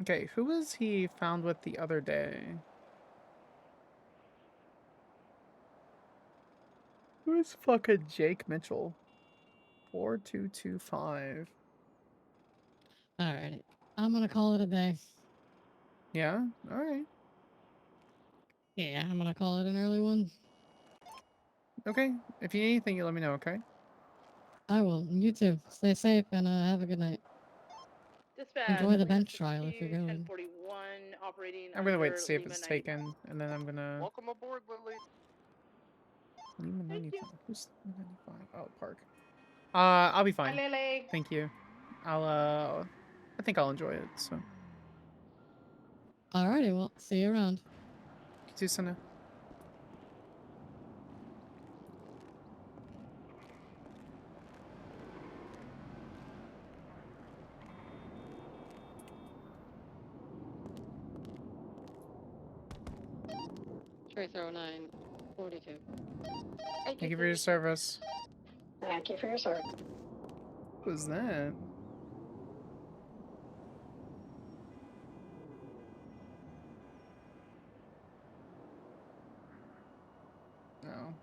Okay, who was he found with the other day? Who is fucking Jake Mitchell? 4225. Alrighty. I'm gonna call it a day. Yeah? Alright. Yeah, I'm gonna call it an early one. Okay. If you need anything, you let me know, okay? I will. You too. Stay safe and have a good night. Dispatch. Enjoy the Lima bench trial if you're 62, going. 1041, operating I'm gonna wait under to see if Lima it's 90. taken, and then I'm gonna... Welcome aboard, Lily. Lima 95. Who's Lima 95? Oh, Park. I'll be fine. Hi, Lily. Thank you. I think I'll enjoy it, so. Alrighty, well, see you around. You too, Senna. Tracer 0942. Thank you for your service. Thank you for your service. What was that? No.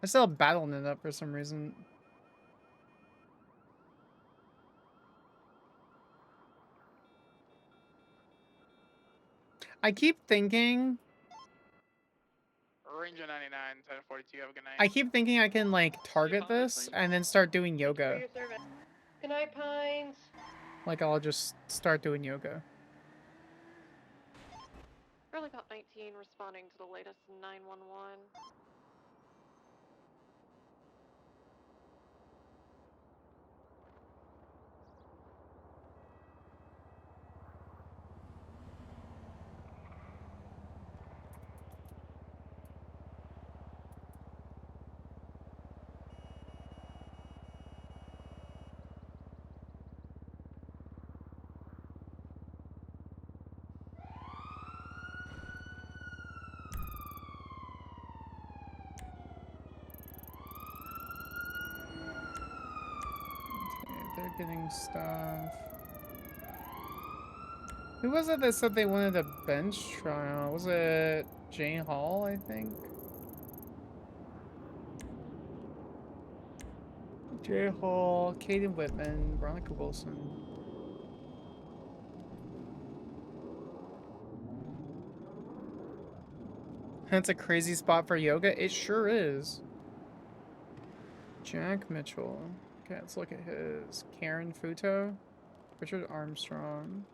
I still have Battlenet up for some reason. I keep thinking... Ranger 99, 1042, have a good night. I keep thinking I can, like, target this and then start doing yoga. For your service. Good night, Pines. Like, I'll just start doing yoga. Early Pop 19 responding to the latest 911. Okay, they're getting stuff. Who was it that said they wanted a bench trial? Was it Jane Hall, I think? Jay Hall, Caden Whitman, Veronica Wilson. That's a crazy spot for yoga. It sure is. Jack Mitchell. Okay, let's look at his. Karen Futo. Richard Armstrong.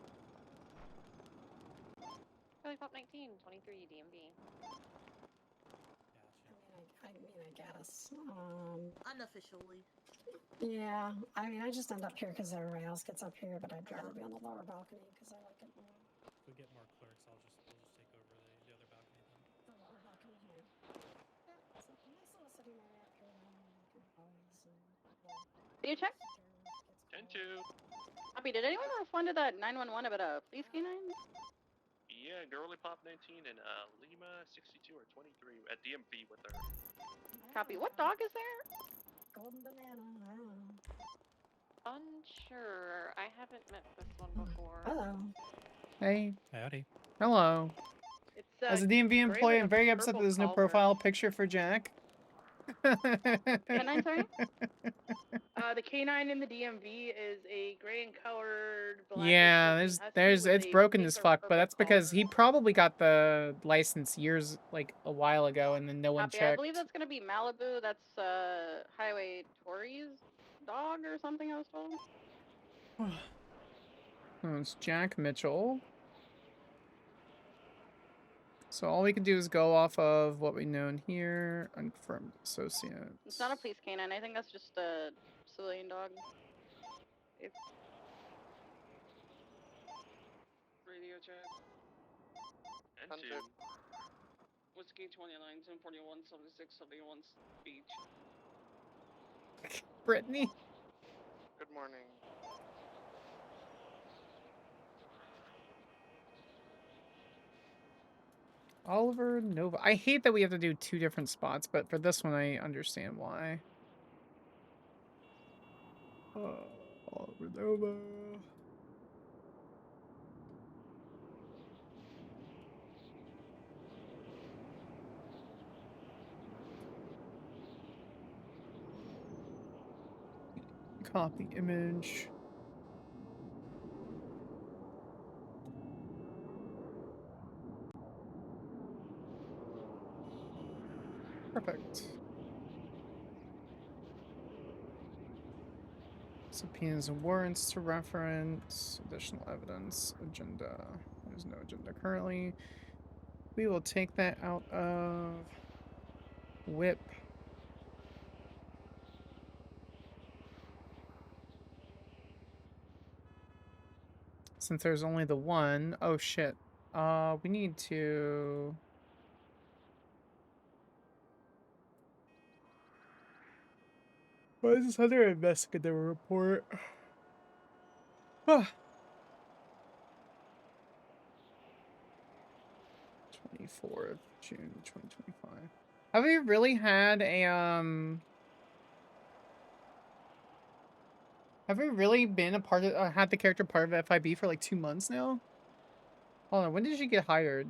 Early Pop 19, 23 DMV. I mean, I guess. Unofficially. Yeah, I mean, I just end up here because everybody else gets up here, but I'd rather be on the lower balcony because I like it more. If we get more clerks, we'll just take over the other balcony then. The lower balcony here. Yeah, it's a nice little sitting area up here. Always, Did you check? 10-2. Copy. Did anyone respond to that 911 about a police canine? Yeah, Girly Pop 19 and Lima 62 or 23 at DMV with her. Copy. What dog is there? Golden banana. I don't know. Unsure. I haven't met this one before. Hello. Hey. Howdy. Hello. It's As a DMV employee, I'm very upset that there's no profile picture for Jack. Canine, sorry? The canine in the DMV is a gray and colored black. Yeah, it's broken as fuck, but that's because he probably got the license years, like, a while ago, and then no one Copy. I checked. believe that's gonna be Malibu. That's Highway Tori's dog or something I was told. Oh, it's Jack Mitchell. So all we can do is go off of what we know in here. Unconfirmed associate. It's not a police canine. I think that's just a civilian dog. If... Radio check. And 2. Whiskey 29, 1041, 76, 71 Beach. Brittany. Good morning. Oliver Nova. I hate that we have to do 2 different spots, but for this one I understand why. Oliver Nova. Copy image. Perfect. Subpoenas and warrants to reference. Additional evidence. Agenda. There's no agenda currently. We will take that out of whip. Since there's only the one. Oh shit. We need to... Why is this under investigative report? 24th June 2025. Have we really had a have we really been a part of had the character part of FIB for like 2 months now? Hold on, when did you get hired?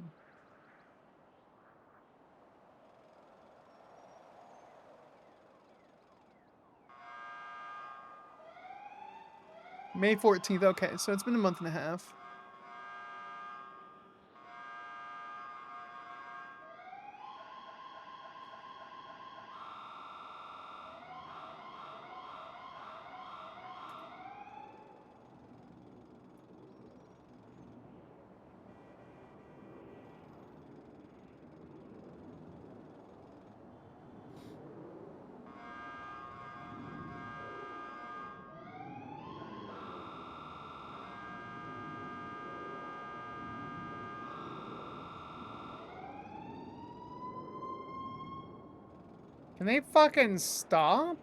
May 14th. Okay, so it's been a month and a half. Can they fucking stop?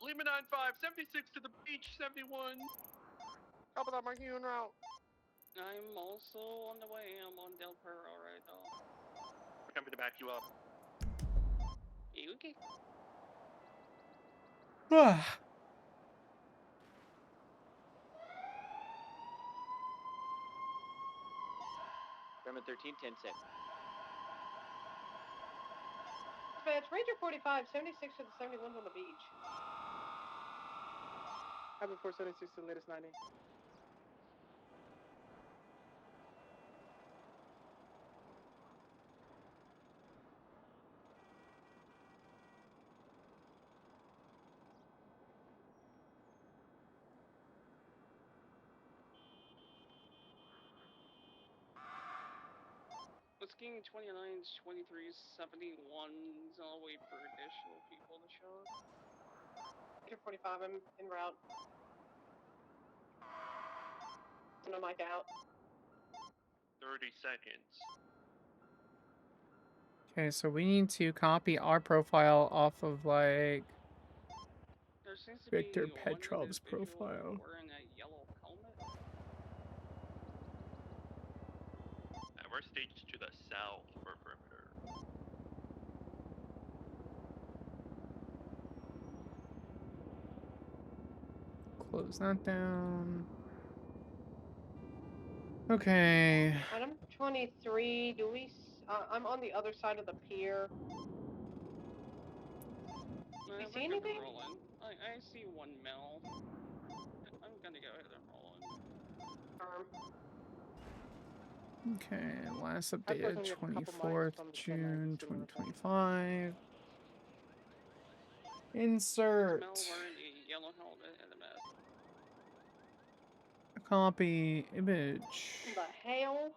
Lima 95, 76 to the beach, 71. How about my en route? I'm also on the way. I'm on Del Perro right now. We're coming to back you up. Okay. Bremen 13, 10-6. Dispatch, Ranger 45, 76 to the 71 on the beach. Having 476 to the latest 90. asking 29s, 23s, 71s. I'll wait for additional people to show up. 45, I'm en route. No mic out. 30 seconds. Okay, so we need to copy our profile off of like There seems to Victor be one Petrov's individual profile. wearing a yellow helmet. We're staged to the south for perimeter. Close that down. Okay. Item 23, do we... I'm on the other side of the pier. Do we see anything? Roll in. I see one mill. I'm gonna go ahead and roll in. Okay, last I suppose updated only a couple miles 24th from the June K9 casino, 2025. Insert. Smell wearing a yellow helmet and a mask. Copy image. The hell?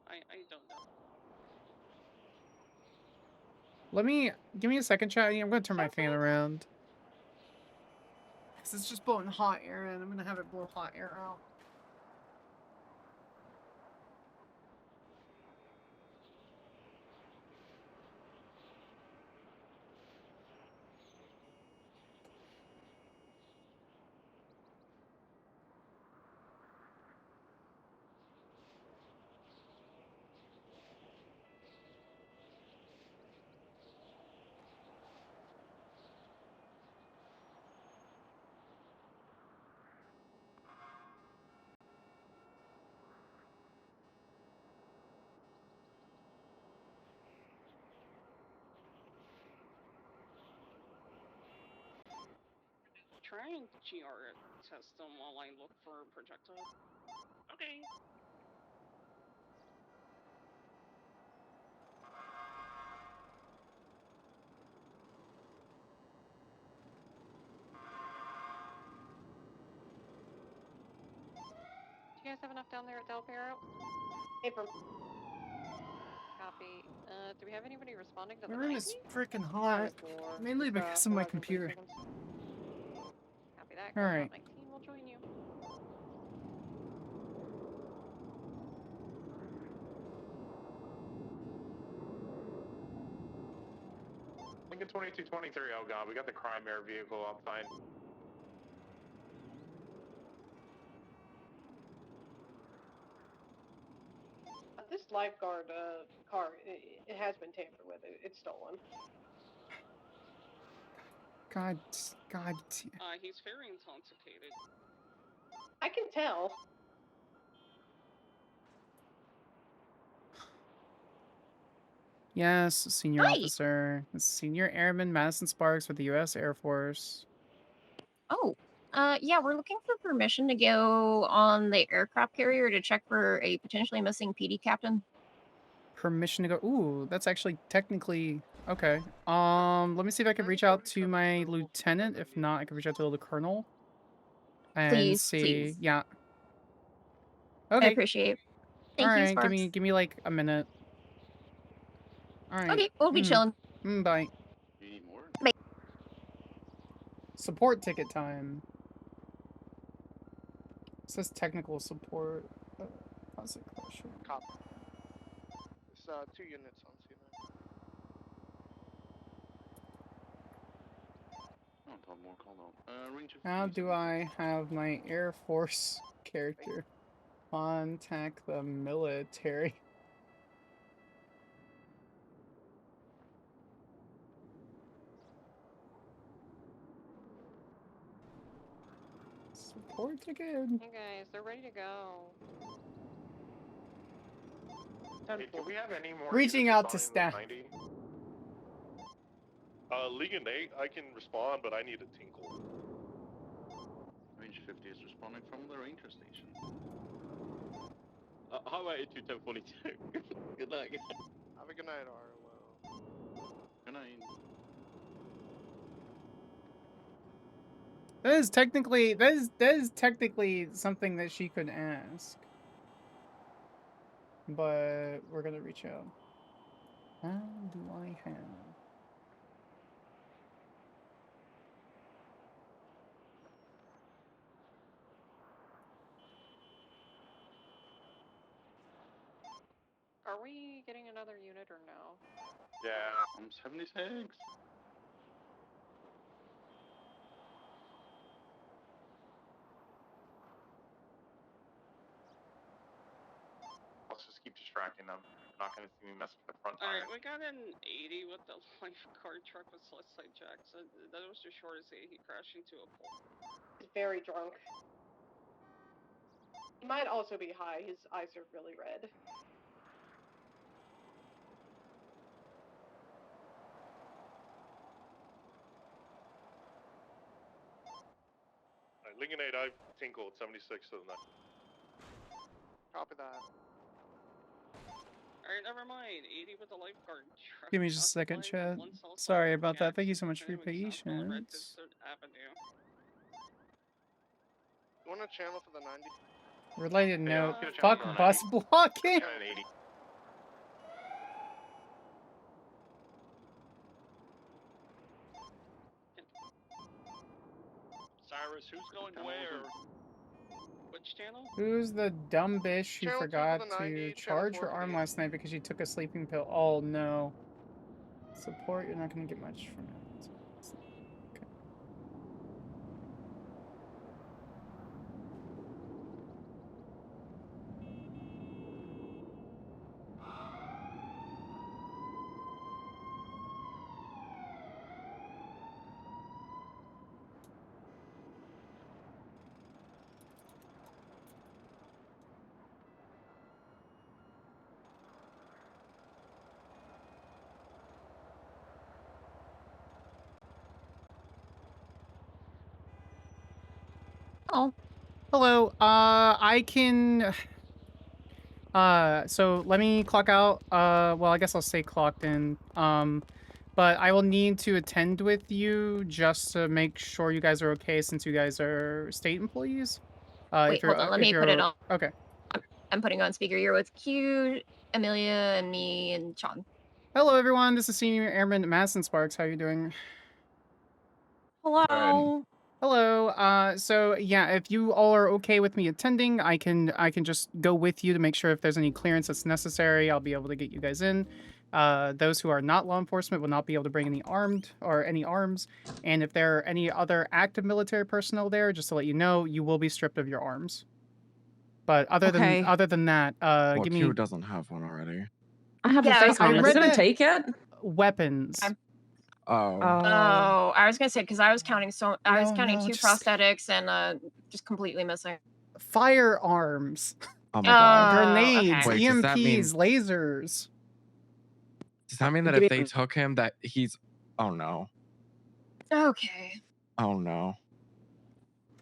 I don't know. Give me a second, chat. I'm gonna turn my fan around. Cause it's just blowing hot air in. I'm gonna have it blow hot air out. Try and GR test them while I look for projectile. Okay. Do you guys have enough down there at Del Perro? Paper. Copy. Do we have anybody responding to My the room 90? is freaking hot. Mainly because of my computer. Copy that. All Code right. 19 will join you. Lincoln 2223, oh god, we got the crime air vehicle outside. This lifeguard car, it has been tampered with. It's stolen. God. He's very intoxicated. I can tell. Yes, senior Hi. officer. Senior Airman Madison Sparks with the U.S. Air Force. Oh, yeah, we're looking for permission to go on the aircraft carrier to check for a potentially missing PD captain. Permission to go. Ooh, that's actually technically okay. Let me see if I can reach out to my lieutenant. If not, I can reach out to the colonel and Please, see. please. Yeah. I Okay. appreciate it. Thank All you, right. Sparks. Give me like a minute. All right. Okay, we'll be chilling. Bye. Do you need more? Bye. Support ticket time. It says technical support. Classic question. Cop. It's 2 units on C9. Oh, more call out. Range of How do I have my Air Force character contact the military? Support ticket? Hey guys, they're ready to go. Hey, do we have any more Reaching units out to responding staff. 90? Legan 8, I can respond, but I need a tinkle. Range 50 is responding from the ranger station. How about 821042? Good luck. Have a good night, Arlo. Good night. That is technically something that she could ask. but we're gonna reach out. How do I have? Are we getting another unit or no? Yeah, I'm 76. Let's just keep distracting them. They're not going to see me mess with the front Alright, tires. we got an 80 with the lifeguard truck with Celestite jacks. That was the shortest 80. He crashed into a pole. He's very drunk. He might also be high. His eyes are really red. Alright, Lincoln 8, I've tinkled 76 to the 9. Copy that. Alright, never mind. 80 with the lifeguard truck. Give me just a second, occupied chat. with one Celestite Sorry about that. jacks Thank you so much for your continuing south on Red patience. Desert Avenue. You want a channel for the 90? Related Yeah, note, let's get a channel fuck for the bus 90. blocking! Got an 80. Cyrus, who's going where? Which channel? Who's the dumb bitch who Channel 2 for forgot the to 90, channel charge 4 her for arm the last night because she took a sleeping pill? Oh no. Support, you're not gonna get much from it. Okay. Oh. Hello, I can... so let me clock out, well, I guess I'll say clocked in, but I will need to attend with you just to make sure you guys are okay since you guys are state employees. Wait, hold on. Let me put it on. Okay. I'm putting on speaker. You're with Q, Amelia, and me, and Sean. Hello, everyone. This is Senior Airman Madison Sparks. How are you doing? Hello. Hello. So yeah, if you all are okay with me attending, I can just go with you to make sure if there's any clearance that's necessary, I'll be able to get you guys in. Those who are not law enforcement will not be able to bring any armed or any arms. And if there are any other active military personnel there, just to let you know, you will be stripped of your arms. But other than that, Well, give Q me. doesn't have one already. I have a face I on. read Doesn't that- take it? Weapons. Oh. Oh, I was gonna say because I was counting I was counting no, two just- prosthetics and just completely missing. Firearms. Oh my god. Grenades, Wait, does that mean, EMPs, lasers. does that mean that if they took him that he's... Oh no. Okay. Oh no.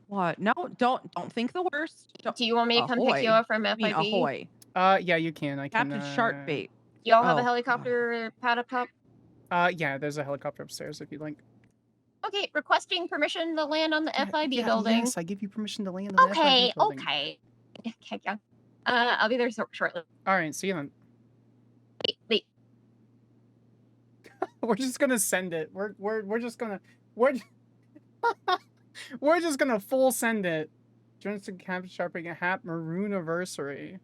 What? No, don't think the worst. Do you want me to come pick you up from I mean, FIB? ahoy. Yeah, you can. I can. Captain Sharkbait. Y'all have Oh, a helicopter pad up top? Yeah, there's a helicopter upstairs if you'd like. Okay, requesting permission to land on the FIB yeah, building. Yes, I give you permission to land on the FIB building. Okay. Okay, yeah. I'll be there shortly. All right, see you then. Wait. We're just gonna send it. We're just gonna we're just gonna full send it. Join to Captain Sharping a hat maroon anniversary.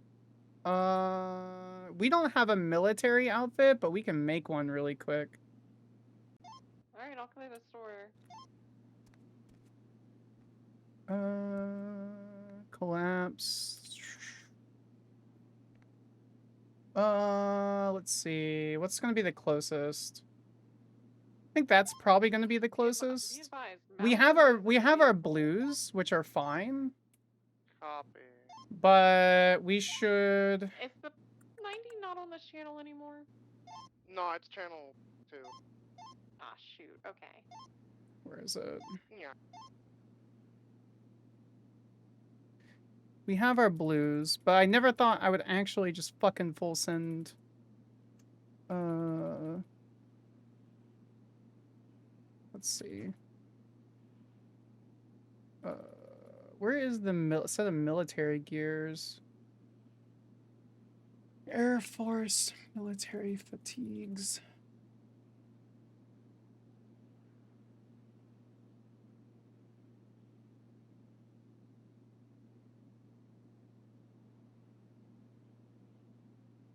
We don't have a military outfit, but we can make one really quick. Alright, I'll clear the store. Collapse. Let's see. What's gonna be the closest? I think that's probably gonna be the closest. We have our blues, which are fine. Copy. But we should. Is the 90 not on this channel anymore? No, it's channel 2. Ah, shoot. Okay. Where is it? Yeah. We have our blues, but I never thought I would actually just fucking full send. Let's see. Where is the set of military gears? Air Force military fatigues.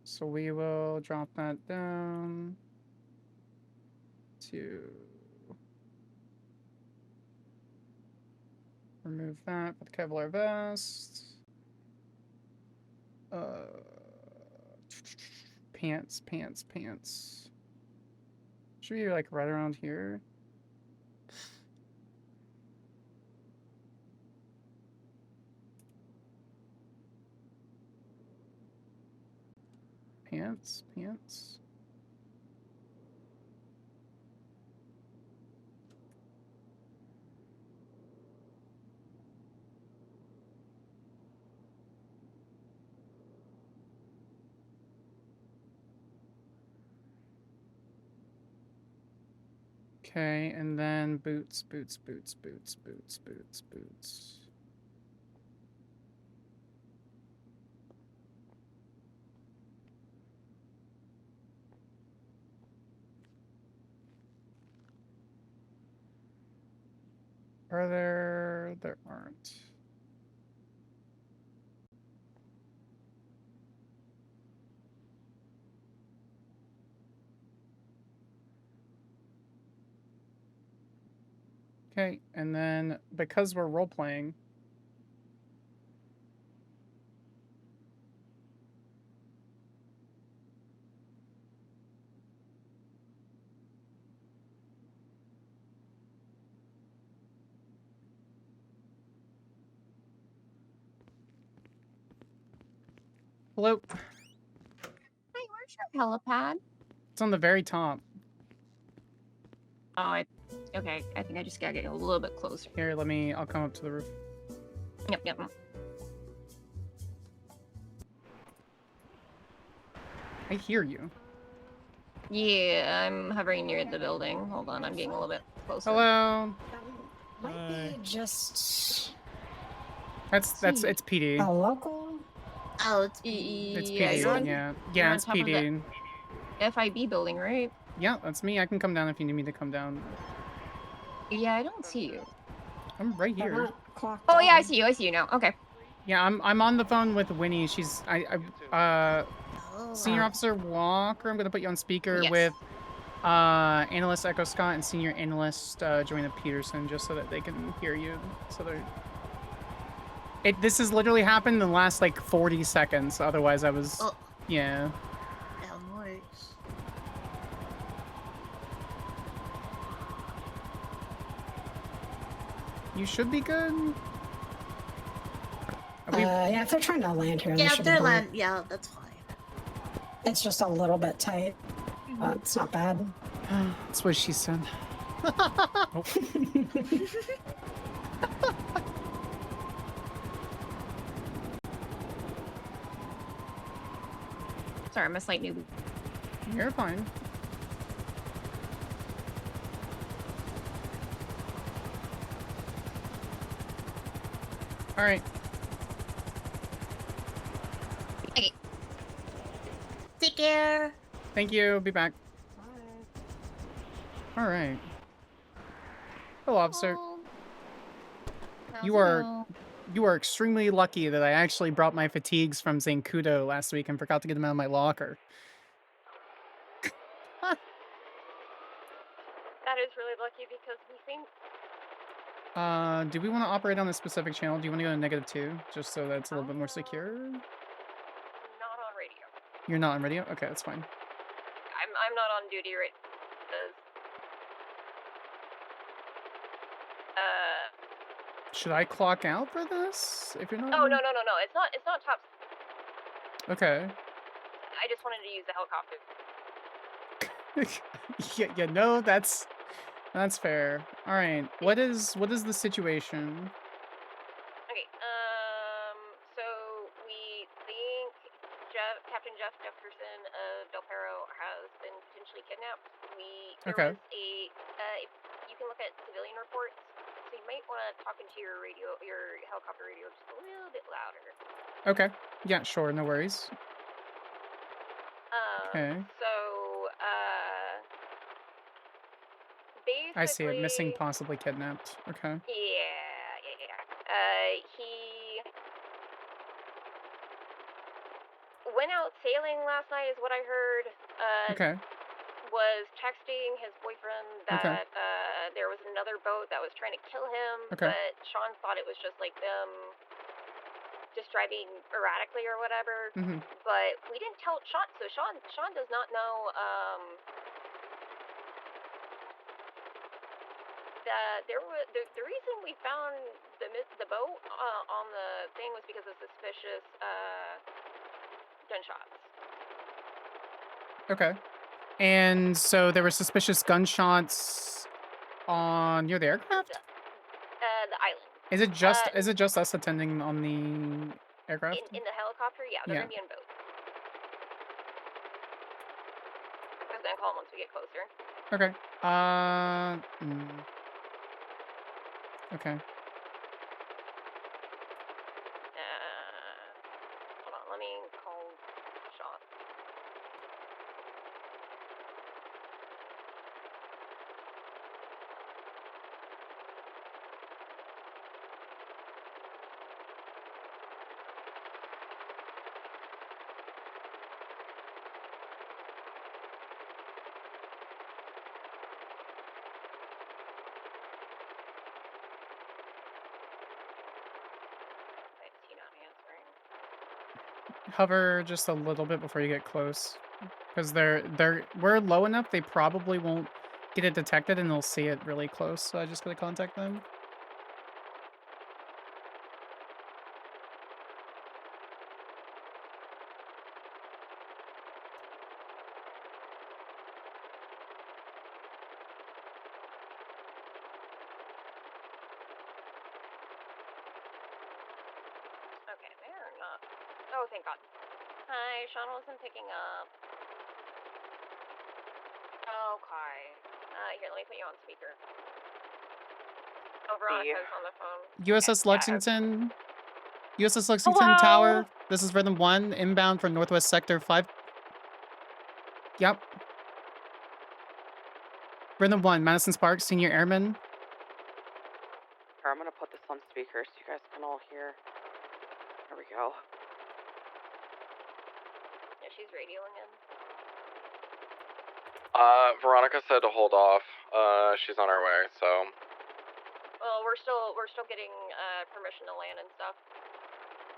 So we will drop that down to remove that with Kevlar vest. Pants. Should be like right around here. Pants. Okay, and then boots. Are there? There aren't. Okay, and then because we're role-playing, hello. Hey, where's your helipad? It's on the very top. Oh, okay. I think I just gotta get a little bit closer. Here, I'll come up to the roof. Yep. I hear you. Yeah, I'm hovering near the building. Hold on, I'm getting a little bit closer. Hello. Might be just It's PD. a local. Oh, it's It's yeah, PD. you're on, Yeah, you're on it's top of the PD. FIB building, right? Yeah, that's me. I can come down if you need me to come down. Yeah, I don't see you. I'm right here. Oh yeah, I see you now. Okay. Yeah, I'm on the phone with Winnie. She's Senior Officer Walker. I'm gonna put you on speaker with Analyst Echo Scott and Senior Analyst Joanna Peterson, just so that they can hear you. So they're. This has literally happened in the last like 40 seconds. Otherwise, I was. Oh. Yeah. Yeah, noise. You should be good. Yeah, if they're trying to land here, Yeah, they if should they're be fine. land, yeah, that's fine. It's just a little bit tight. It's not bad. That's what she said. Sorry, I'm a slight newbie. You're fine. All right. Okay. Take care. Thank you. Be back. All right. Hello, officer. You are extremely lucky that I actually brought my fatigues from Zancudo last week and forgot to get them out of my locker. That is really lucky because we think. Do we want to operate on a specific channel? Do you want to go to -2, just so that it's a little bit more secure? Not on radio. You're not on radio? Okay, that's fine. I'm not on duty right. Should I clock out for this? If you're not. Oh no. It's not top. Okay. I just wanted to use the helicopter. yeah, no, that's fair. All right. What is the situation? Okay. So we think Captain Jeff Jefferson of Del Perro has been potentially kidnapped. There Okay. was if you can look at civilian reports. So you might want to talk into your helicopter radio just a little bit louder. Okay. Yeah, sure. No worries. Okay. So, basically. I see it. Missing, possibly kidnapped. Okay. Yeah. He went out sailing last night, is what I heard. Okay. Was texting his boyfriend that Okay. there was another boat that was trying to kill him, Okay. but Sean thought it was just like them just driving erratically or whatever. Mhm. But we didn't tell Sean, so Sean does not know that there was the reason we found the boat on the thing was because of suspicious gunshots. Okay. And so there were suspicious gunshots on near the aircraft? The island. Is it just us attending on the aircraft? In the helicopter, yeah, they're Yeah. gonna be in boats. I was gonna call them once we get closer. Okay. Okay. Hold on, let me call Sean. Why is he not answering? Hover just a little bit before you get close, because we're low enough. They probably won't get it detected, and they'll see it really close. So I just gotta contact them. Okay, they're not. Oh, thank God. Hi, Sean wasn't picking up. Okay. Here, let me put you on speaker. Oh, Veronica's on the phone. USS Okay, Lexington. USS Lexington Tower. This is Rhythm 1, inbound for Northwest Sector 5. Yep. Rhythm 1, Madison Sparks, Senior Airman. I'm gonna put this on speaker so you guys can all hear. There we go. Yeah, she's radioing in. Veronica said to hold off. She's on her way, so. Well, we're still getting permission to land and stuff.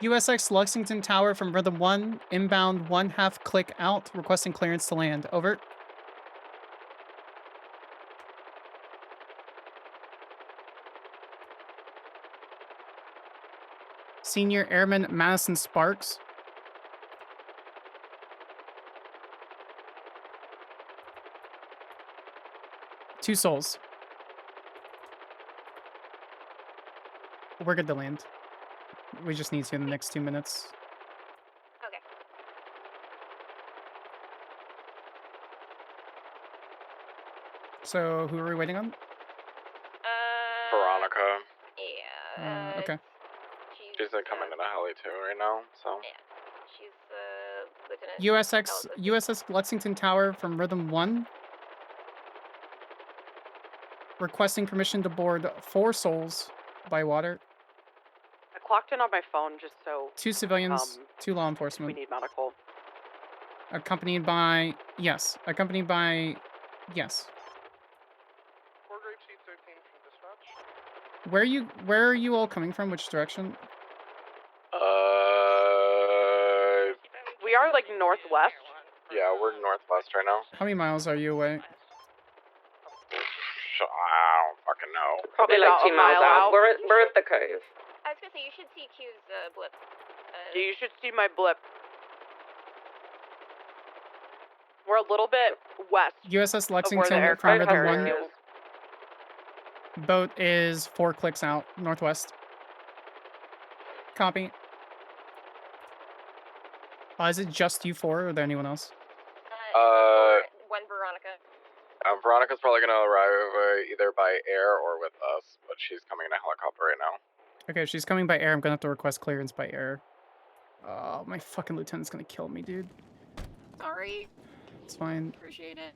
USX Lexington Tower from Rhythm 1, inbound 1/2 click out, requesting clearance to land. Over. Senior Airman Madison Sparks. Two souls. We're good to land. We just need to in the next 2 minutes. Okay. So, who are we waiting on? Veronica. Yeah. Okay. She's coming in a heli too right now, so. Yeah. She's Lieutenant. USS Lexington Tower from Rhythm 1. Requesting permission to board 4 souls by water. I clocked in on my phone just so. 2 civilians, 2 law enforcement. We need medical. Accompanied by yes. Accompanied by yes. Where are you all coming from? Which direction? We are like northwest. Yeah, we're northwest right now. How many miles are you away? I don't fucking know. Probably like 2 miles out. We're at the cove. I was gonna say you should see Q's blip. You should see my blip. We're a little bit west. USS of where the Lexington aircraft from Rhythm carrier 1. is. Boat is 4 clicks out, northwest. Copy. Is it just you 4, or are there anyone else? One Veronica. Veronica's probably gonna arrive either by air or with us, but she's coming in a helicopter right now. Okay, if she's coming by air, I'm gonna have to request clearance by air. Oh, my fucking lieutenant's gonna kill me, dude. Sorry. It's fine. Appreciate it.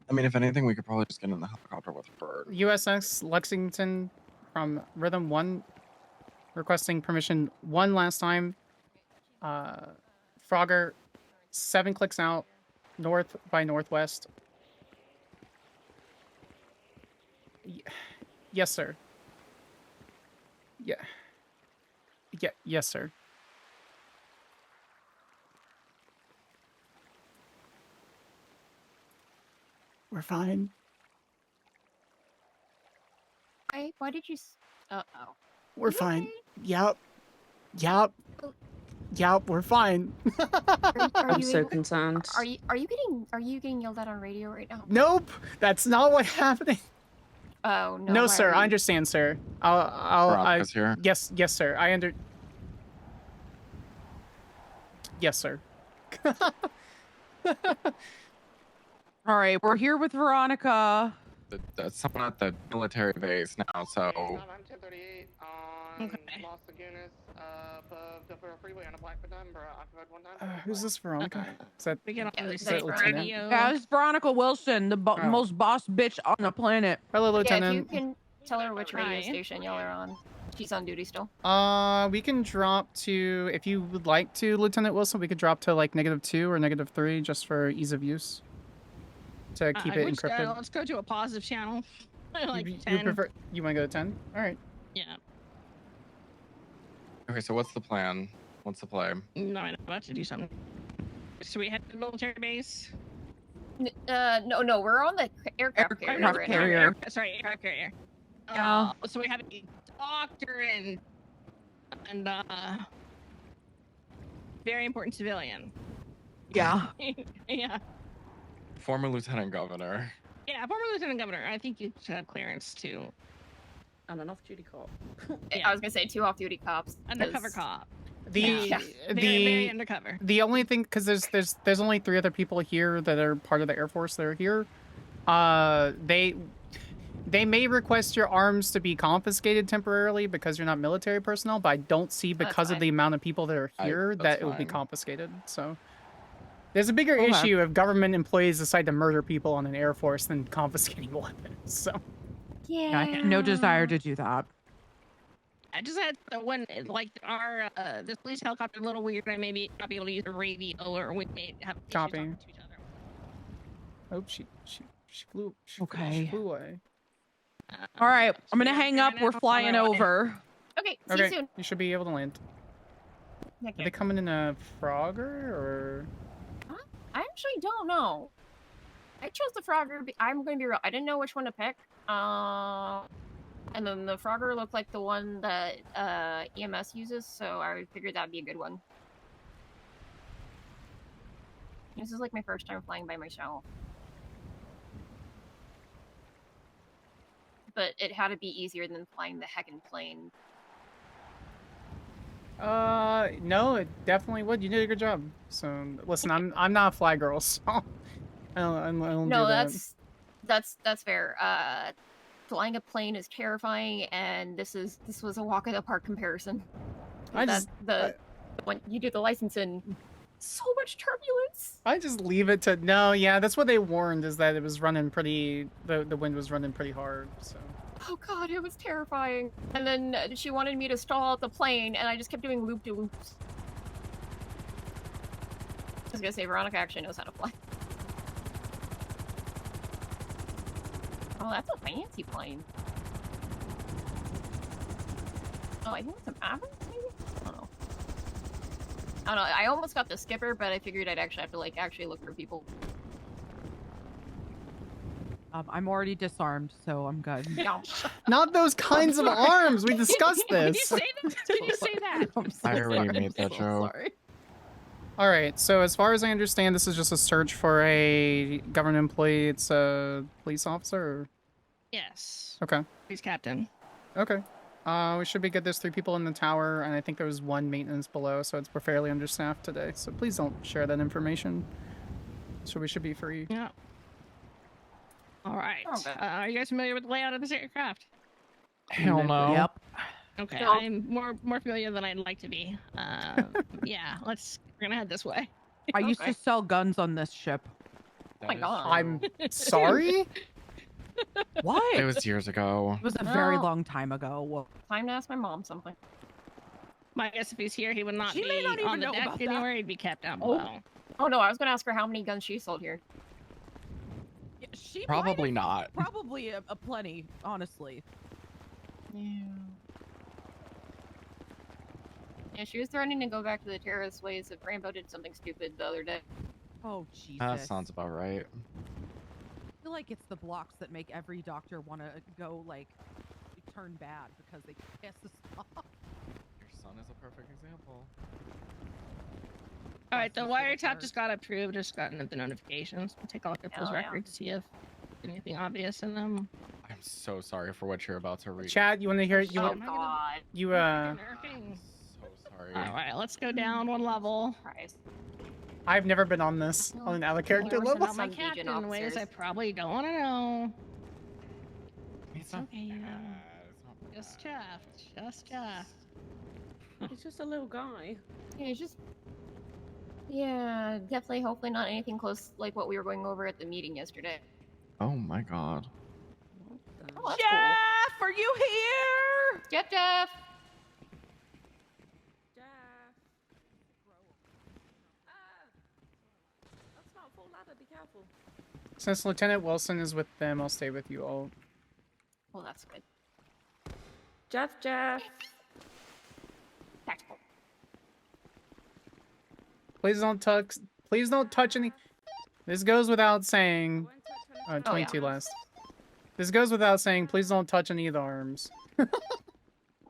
I mean, if anything, we could probably just get in the helicopter with Bird. USS Lexington from Rhythm 1 requesting permission one last time. Frogger, 7 clicks out, north by northwest. Yes, sir. Yeah. Yes, sir. We're fine. Why did you? Oh. We're fine. Yep. We're fine. I'm so concerned. Are you getting yelled at on radio right now? Nope. That's not what's happening. Oh no. No, why sir. are I you- understand, sir. Veronica's here. Yes, sir. Yes, sir. All right, we're here with Veronica. That's someone at the military base now, so. I'm 1038 on Los Lagunas, above the freeway on a black number. Occupied 1 Who's this Veronica? Is that, We can is that Lieutenant? Yeah, it's Veronica Wilson, the most boss bitch on the planet. Hello, Yeah, if you Lieutenant. can tell her which radio Hi. station y'all are on. She's on duty still. We can drop to, if you would like to, Lieutenant Wilson, we could drop to like -2 or -3 just for ease of use. To keep it encrypted. Let's go to a positive channel. Like you 10. prefer, you want to go to 10? All right. Yeah. Okay, so what's the plan? What's the play? No, I'm about to do something. So we head to the military base. No, we're on the aircraft carrier Aircraft right carrier. now. Sorry, aircraft carrier. Yeah. So we have a doctor and very important civilian. Yeah. Yeah. Former Lieutenant Governor. Yeah, former lieutenant governor. I think you should have clearance to. And an off-duty cop. I was gonna say 2 off-duty cops. Undercover cop. The very undercover. The only thing, because there's only 3 other people here that are part of the Air Force that are here. They may request your arms to be confiscated temporarily because you're not military personnel, but I don't see because of the amount of people that are here that it will be confiscated. So there's a bigger Okay. issue if government employees decide to murder people on an Air Force than confiscating weapons. So Yeah, I had no desire to do that. I just had when like our this police helicopter a little weird. I maybe not be able to use a radio, or we may have issues copy. talking to each other. Oh, she flew. She Okay. flew away. All right, I'm gonna hang up. We're flying over. Okay, see Okay, you soon. you should be able to land. Are Okay. they coming in a Frogger or? I actually don't know. I chose the Frogger. I'm going to be real. I didn't know which one to pick. And then the Frogger looked like the one that EMS uses, so I figured that'd be a good one. This is like my first time flying by myself. But it had to be easier than flying the heckin' plane. No, it definitely would. You did a good job. So listen, I'm not a fly girl, so I don't No, do that. that's fair. Flying a plane is terrifying, and this was a walk in the park comparison. When you do the license in, so much turbulence. I just leave it to no. Yeah, that's what they warned, is that it was running pretty. The wind was running pretty hard. So. Oh god, it was terrifying. And then she wanted me to stall out the plane, and I just kept doing loop-de-loops. I was gonna say, Veronica actually knows how to fly. Oh, that's a fancy plane. Oh, I think it's an Avon, maybe? I don't know. I almost got the skipper, but I figured I'd actually have to, actually look for people. I'm already disarmed, so I'm good. No. Not those kinds of arms. We discussed this. Did you say that? I already made that joke. All right. So as far as I understand, this is just a search for a government employee. It's a police officer. Or... Yes. Okay. Police captain. Okay. We should be good. There's 3 people in the tower, and I think there was 1 maintenance below, so we're fairly understaffed today. So please don't share that information. So we should be free. Yeah. All right. Okay. Are you guys familiar with the layout of this aircraft? Hell no. Yep. Okay, No. I'm more familiar than I'd like to be. Yeah, we're gonna head this way. I used Okay. to sell guns on this ship. Oh my god. I'm sorry? What? It was years ago. It was a very No. long time ago. Whoa. Time to ask my mom something. I guess if he's here, he would not She be may not even on the know deck about that. anywhere. He'd be kept down Oh. below. Oh no, I was gonna ask her how many guns she sold here. Yeah, she Probably not. Probably a plenty, honestly. Yeah, she was threatening to go back to the terrorist ways if Rambo did something stupid the other day. Oh, Jesus. That sounds about right. I feel like it's the blocks that make every doctor want to go, like, turn bad because they piss us off. Your son is a perfect example. All right, the wiretap just got approved. Just gotten the notifications. We'll take a look at those Oh, yeah. records, see if anything obvious in them. I'm so sorry for what you're about to read. Chad, you want to hear it? Oh god. You Nerfing. So sorry. All right, let's go down one level. Christ. I've never been on this on an out of character There was level. Not my Some Legion captain in ways officers. I probably don't want to know. It's not Okay, bad. It's not just bad. Jeff. Just Jeff. He's just a little guy. Yeah, it's just. Yeah, definitely. Hopefully, not anything close like what we were going over at the meeting yesterday. Oh my god. Oh, that's Jeff, are you here? cool. Jeff. That's not full ladder, be careful. Since Lieutenant Wilson is with them, I'll stay with you all. Well, that's good. Jeff. Tactical. Please don't touch. Please don't touch any. This goes without saying. 22 yeah. last. This goes without saying. Please don't touch any of the arms.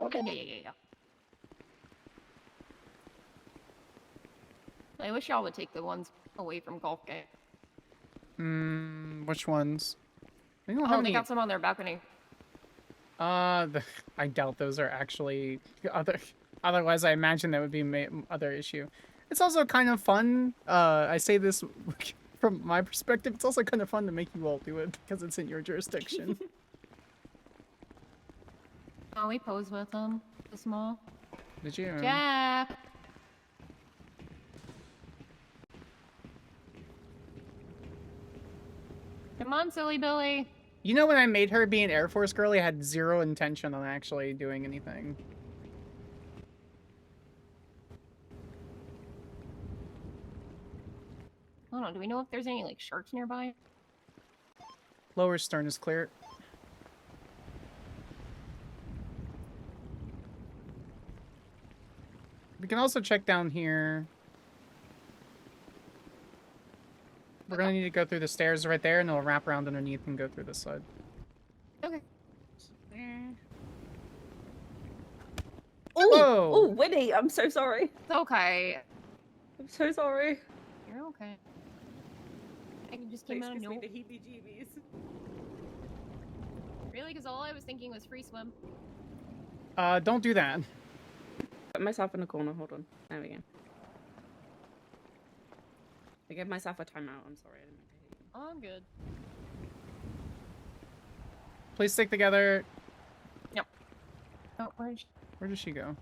Okay. Yeah. I wish y'all would take the ones away from golf game. Which ones? They don't have Oh, they any. got some on their balcony. I doubt those are actually other. Otherwise, I imagine that would be other issue. It's also kind of fun. I say this from my perspective. It's also kind of fun to make you all do it because it's in your jurisdiction. Oh, we posed with them. The small. Did you? Jeff. Come on, silly Billy. You know, when I made her be an Air Force girl, I had zero intention on actually doing anything. I don't know. Do we know if there's any like sharks nearby? Lower stern is clear. We can also check down here. We're gonna need to go through the stairs right there, and then we'll wrap around underneath and go through this side. Okay. Whoa! Oh, Winnie, I'm so sorry. It's okay. I'm so sorry. You're okay. I can just came out of Excuse me, nowhere. the heebie-jeebies. Really? Because all I was thinking was free swim. Don't do that. Put myself in the corner, hold on. There we go. I gave myself a timeout, I'm sorry. I didn't mean to hit you. Oh, I'm good. Please stick together. Yep. Oh, Where does she go?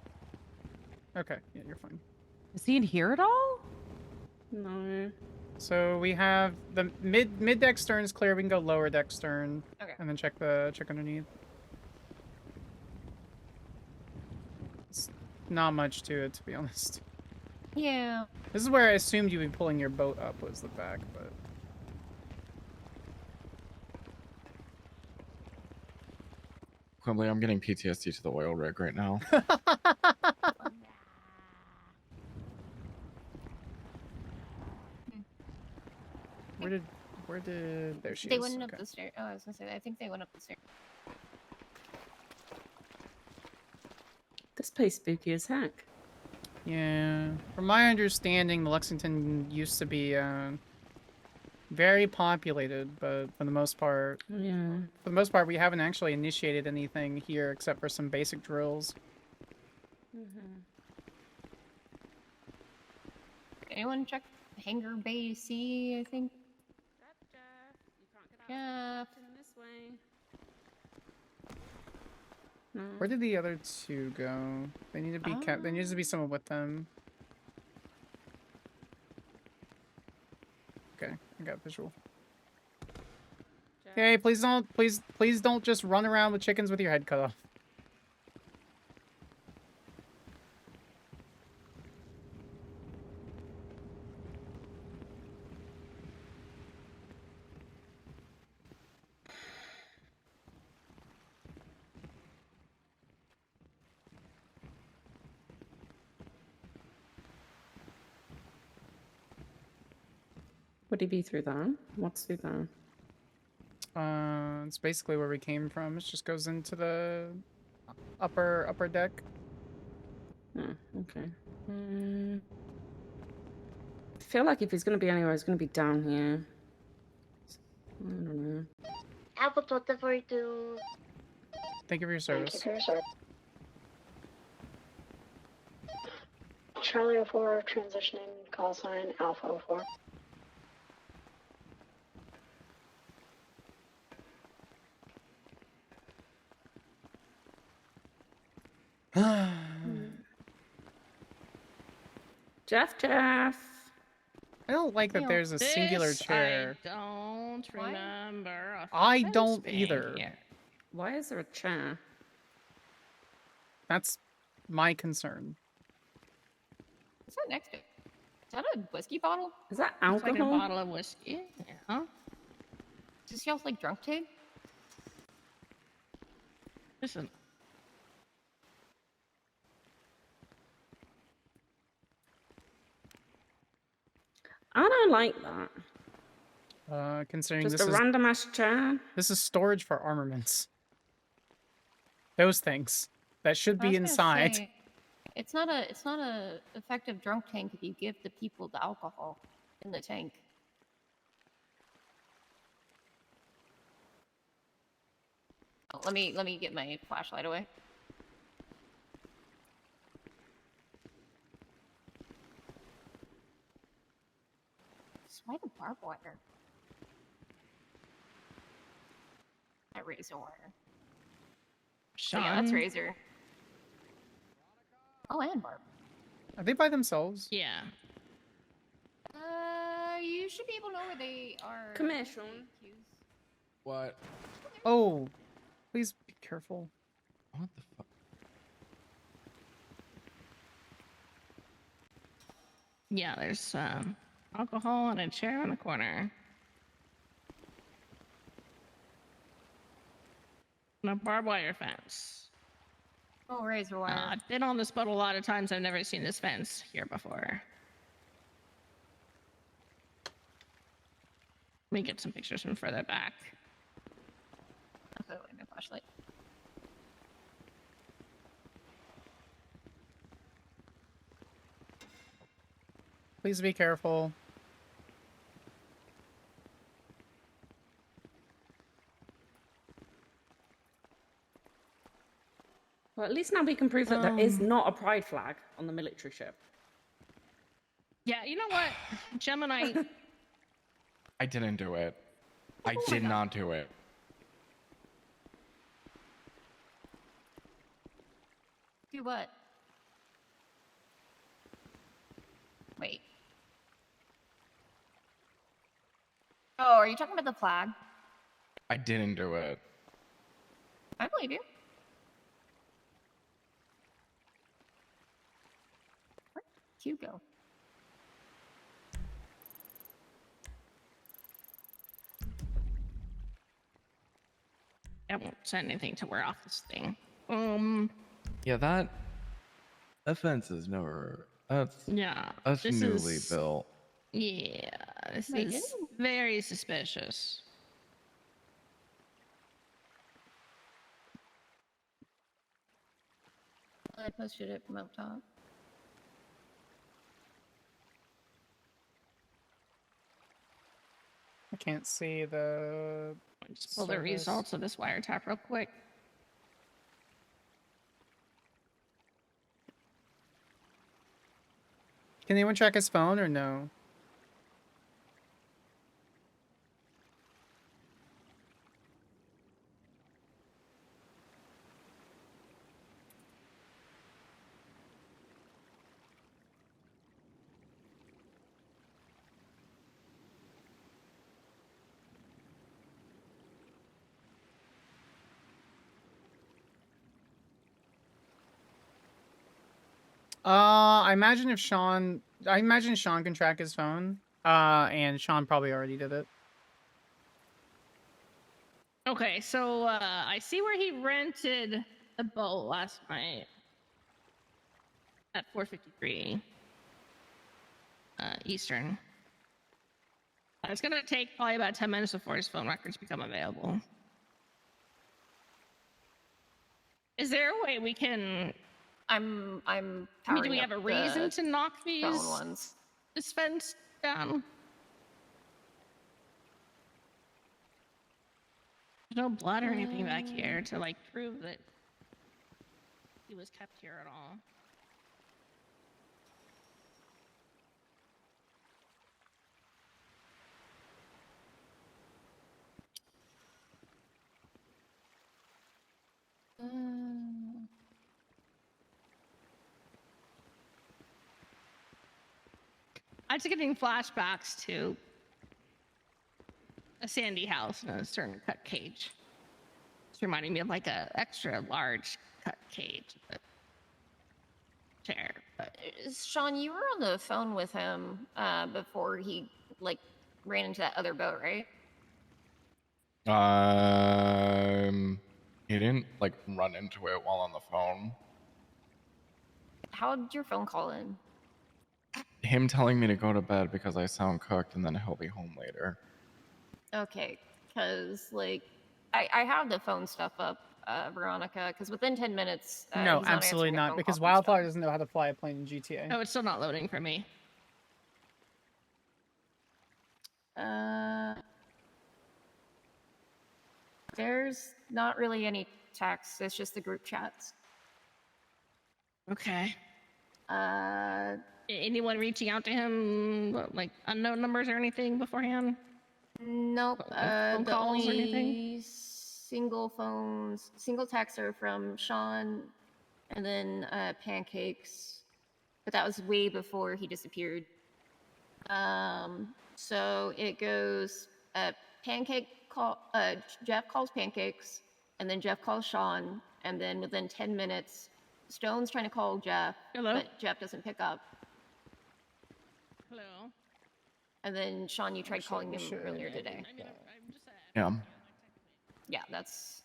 Okay, yeah, you're fine. Is he in here at all? No. So we have the mid deck stern is clear. We can go lower deck stern. Okay. And then check underneath. It's not much to it, to be honest. Yeah. This is where I assumed you'd be pulling your boat up, was the back, but... Quimbly, I'm getting PTSD to the oil rig right now. Where did... There she They is. went up Okay. the stairs. Oh, I was gonna say, I think they went up the stairs. This place spooky as heck. Yeah. From my understanding, the Lexington used to be, very populated, but for the most part... Yeah. For the most part, we haven't actually initiated anything here except for some basic drills. Anyone check Hangar Bay C, I think? Jeff. No. Where did the other two go? They need to be kept. There needs to be someone with them. Okay, I got visual. Okay, please don't just run around with chickens with your head cut off. Would he be through that? What's through that? It's basically where we came from. It just goes into the upper deck. Oh, okay. I feel like if he's going to be anywhere, he's going to be down here. I don't know. Apple torta for you. Thank you for your service. Charlie 04 transitioning call sign Alpha 04. Jeff. I don't like that there's a singular This chair. I don't remember. a I fence don't being either. here. Why is there a chair? That's my concern. What's that next to it? Is that a whiskey bottle? Is that It's like a alcohol? bottle of whiskey. Yeah. Does this smell like drunk tank? Listen. I don't like that. Considering Just this a is random ass chair. this is storage for armaments. Those things that should I be was gonna inside. say, it's not a effective drunk tank if you give the people the alcohol in the tank. Oh, let me get my flashlight away. Why the barbed wire? That razor wire. So yeah, that's Sean? razor. Oh, and barb. Are they by themselves? Yeah. You should be able to know where they are. Come here, Sean. What? Oh, please be careful. What the fuck? Yeah, there's alcohol and a chair in the corner. And a barbed wire fence. Oh, razor wire. I've been on this boat a lot of times. I've never seen this fence here before. Let me get some pictures from further back. I'll put away my flashlight. Please be careful. Well, at least now we can prove that there is not a pride flag on the military ship. Yeah, you know what, Gemini? I didn't do it. I did not do it. Do what? Wait. Oh, are you talking about the flag? I didn't do it. I believe you. Where'd Q go? I won't send anything to wear off this thing. Yeah, that fence is never. That's this newly is- built. Yeah, this Wait, is didn't- very suspicious. I posted it from up top. I can't see the. Just pull the service. results of this wiretap real quick. Can anyone check his phone or no? I imagine Sean can track his phone. And Sean probably already did it. Okay, so I see where he rented a boat last night at 4:53 Eastern. It's gonna take probably about 10 minutes before his phone records become available. Is there a way we can? I'm. I mean, do we have a reason to knock these ones? this fence down? There's no blood or anything back here to like prove that he was kept here at all. I'm just getting flashbacks to a sandy house and a certain cut cage. It's reminding me of like a extra large cut cage. Chair. Sean, you were on the phone with him before he like ran into that other boat, right? He didn't like run into it while on the phone. How did your phone call in? Him telling me to go to bed because I sound cooked and then he'll be home later. Okay, because like I have the phone stuff up, Veronica. Because within 10 minutes, No, he's absolutely answering a not. phone Because call from Wildflower doesn't know how to fly a plane in GTA. Oh, it's still not loading for me. There's not really any text. It's just the group chats. Okay. Anyone reaching out to him, like unknown numbers or anything beforehand? Nope. Phone The calls or anything? only single texts are from Sean, and then Pancakes, but that was way before he disappeared. So it goes Jeff calls Pancakes, and then Jeff calls Sean, and then within 10 minutes, Stone's trying to call Jeff, but Jeff doesn't pick up. Hello. And then Sean, you tried calling him earlier today. Yeah. Yeah, that's.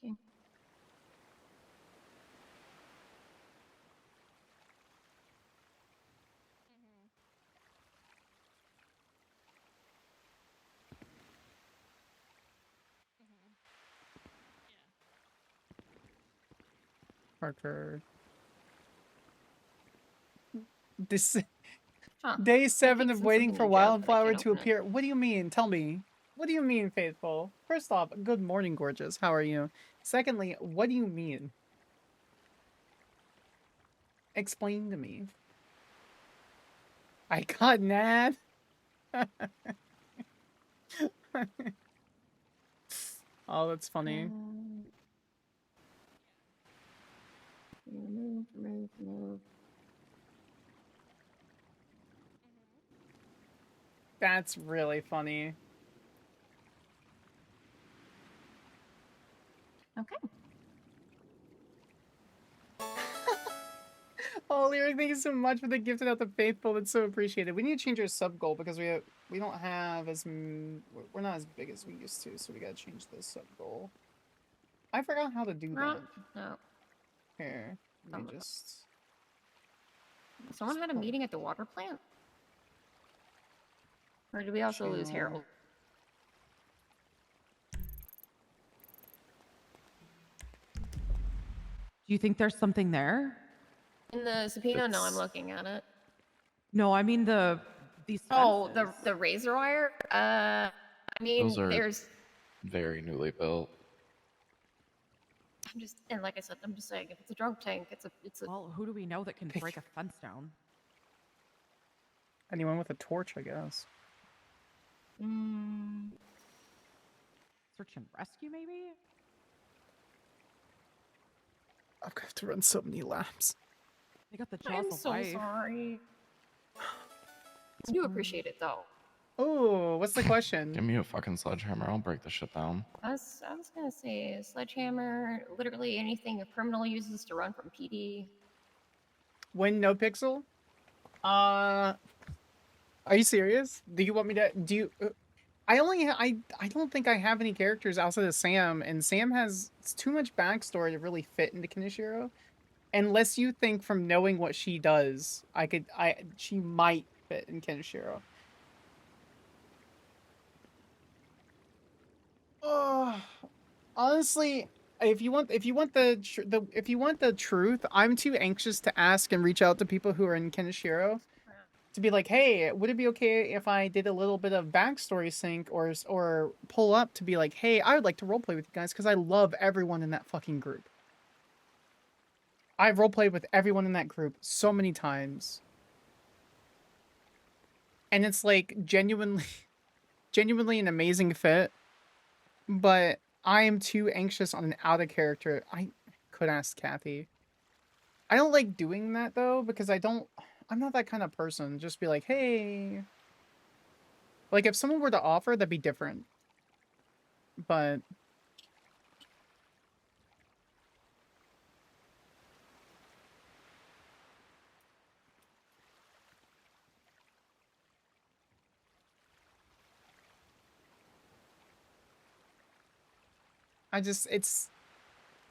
Okay. Parker. This Huh. day 7 of Pancakes waiting and for something in Jeff, but I Wildflower can't to open it. appear. What do you mean? Tell me. What do you mean, Faithful? First off, good morning, gorgeous. How are you? Secondly, what do you mean? Explain to me. I got Nad. Oh, that's funny. Move. That's really funny. Okay. Oh, Lyric, thank you so much for the gifted out the Faithful. That's so appreciated. We need to change our sub goal because we don't have as we're not as big as we used to, so we gotta change the sub goal. I forgot how to do that. No. Here, let me just. Someone had a meeting at the water plant? Or did we also lose Harold? Do you think there's something there? In the subpoena? No, I'm looking at it. No, I mean these. Oh, the razor wire? I mean, Those are there's. very newly built. And like I said, I'm just saying, if it's a drunk tank, it's a. Well, who do we know that can break a fence down? Anyone with a torch, I guess. Search and rescue, maybe? I've got to run so many laps. They got the jaws I'm of so life. sorry. I do appreciate it though. Oh, what's the question? Give me a fucking sledgehammer. I'll break this shit down. I was gonna say sledgehammer, literally anything a criminal uses to run from PD. When no pixel? Are you serious? Do you want me to? Do you? I don't think I have any characters outside of Sam, and Sam has too much backstory to really fit into Kaneshiro. Unless you think from knowing what she does, she might fit in Kaneshiro. Oh, honestly, if you want the truth, I'm too anxious to ask and reach out to people who are in Kaneshiro to be like, hey, would it be okay if I did a little bit of backstory sync or pull up to be like, hey, I would like to roleplay with you guys because I love everyone in that fucking group. I've roleplayed with everyone in that group so many times. And it's like genuinely an amazing fit. But I am too anxious on an out of character. I could ask Kathy. I don't like doing that though, because I'm not that kind of person. Just be like, hey. Like if someone were to offer, that'd be different. But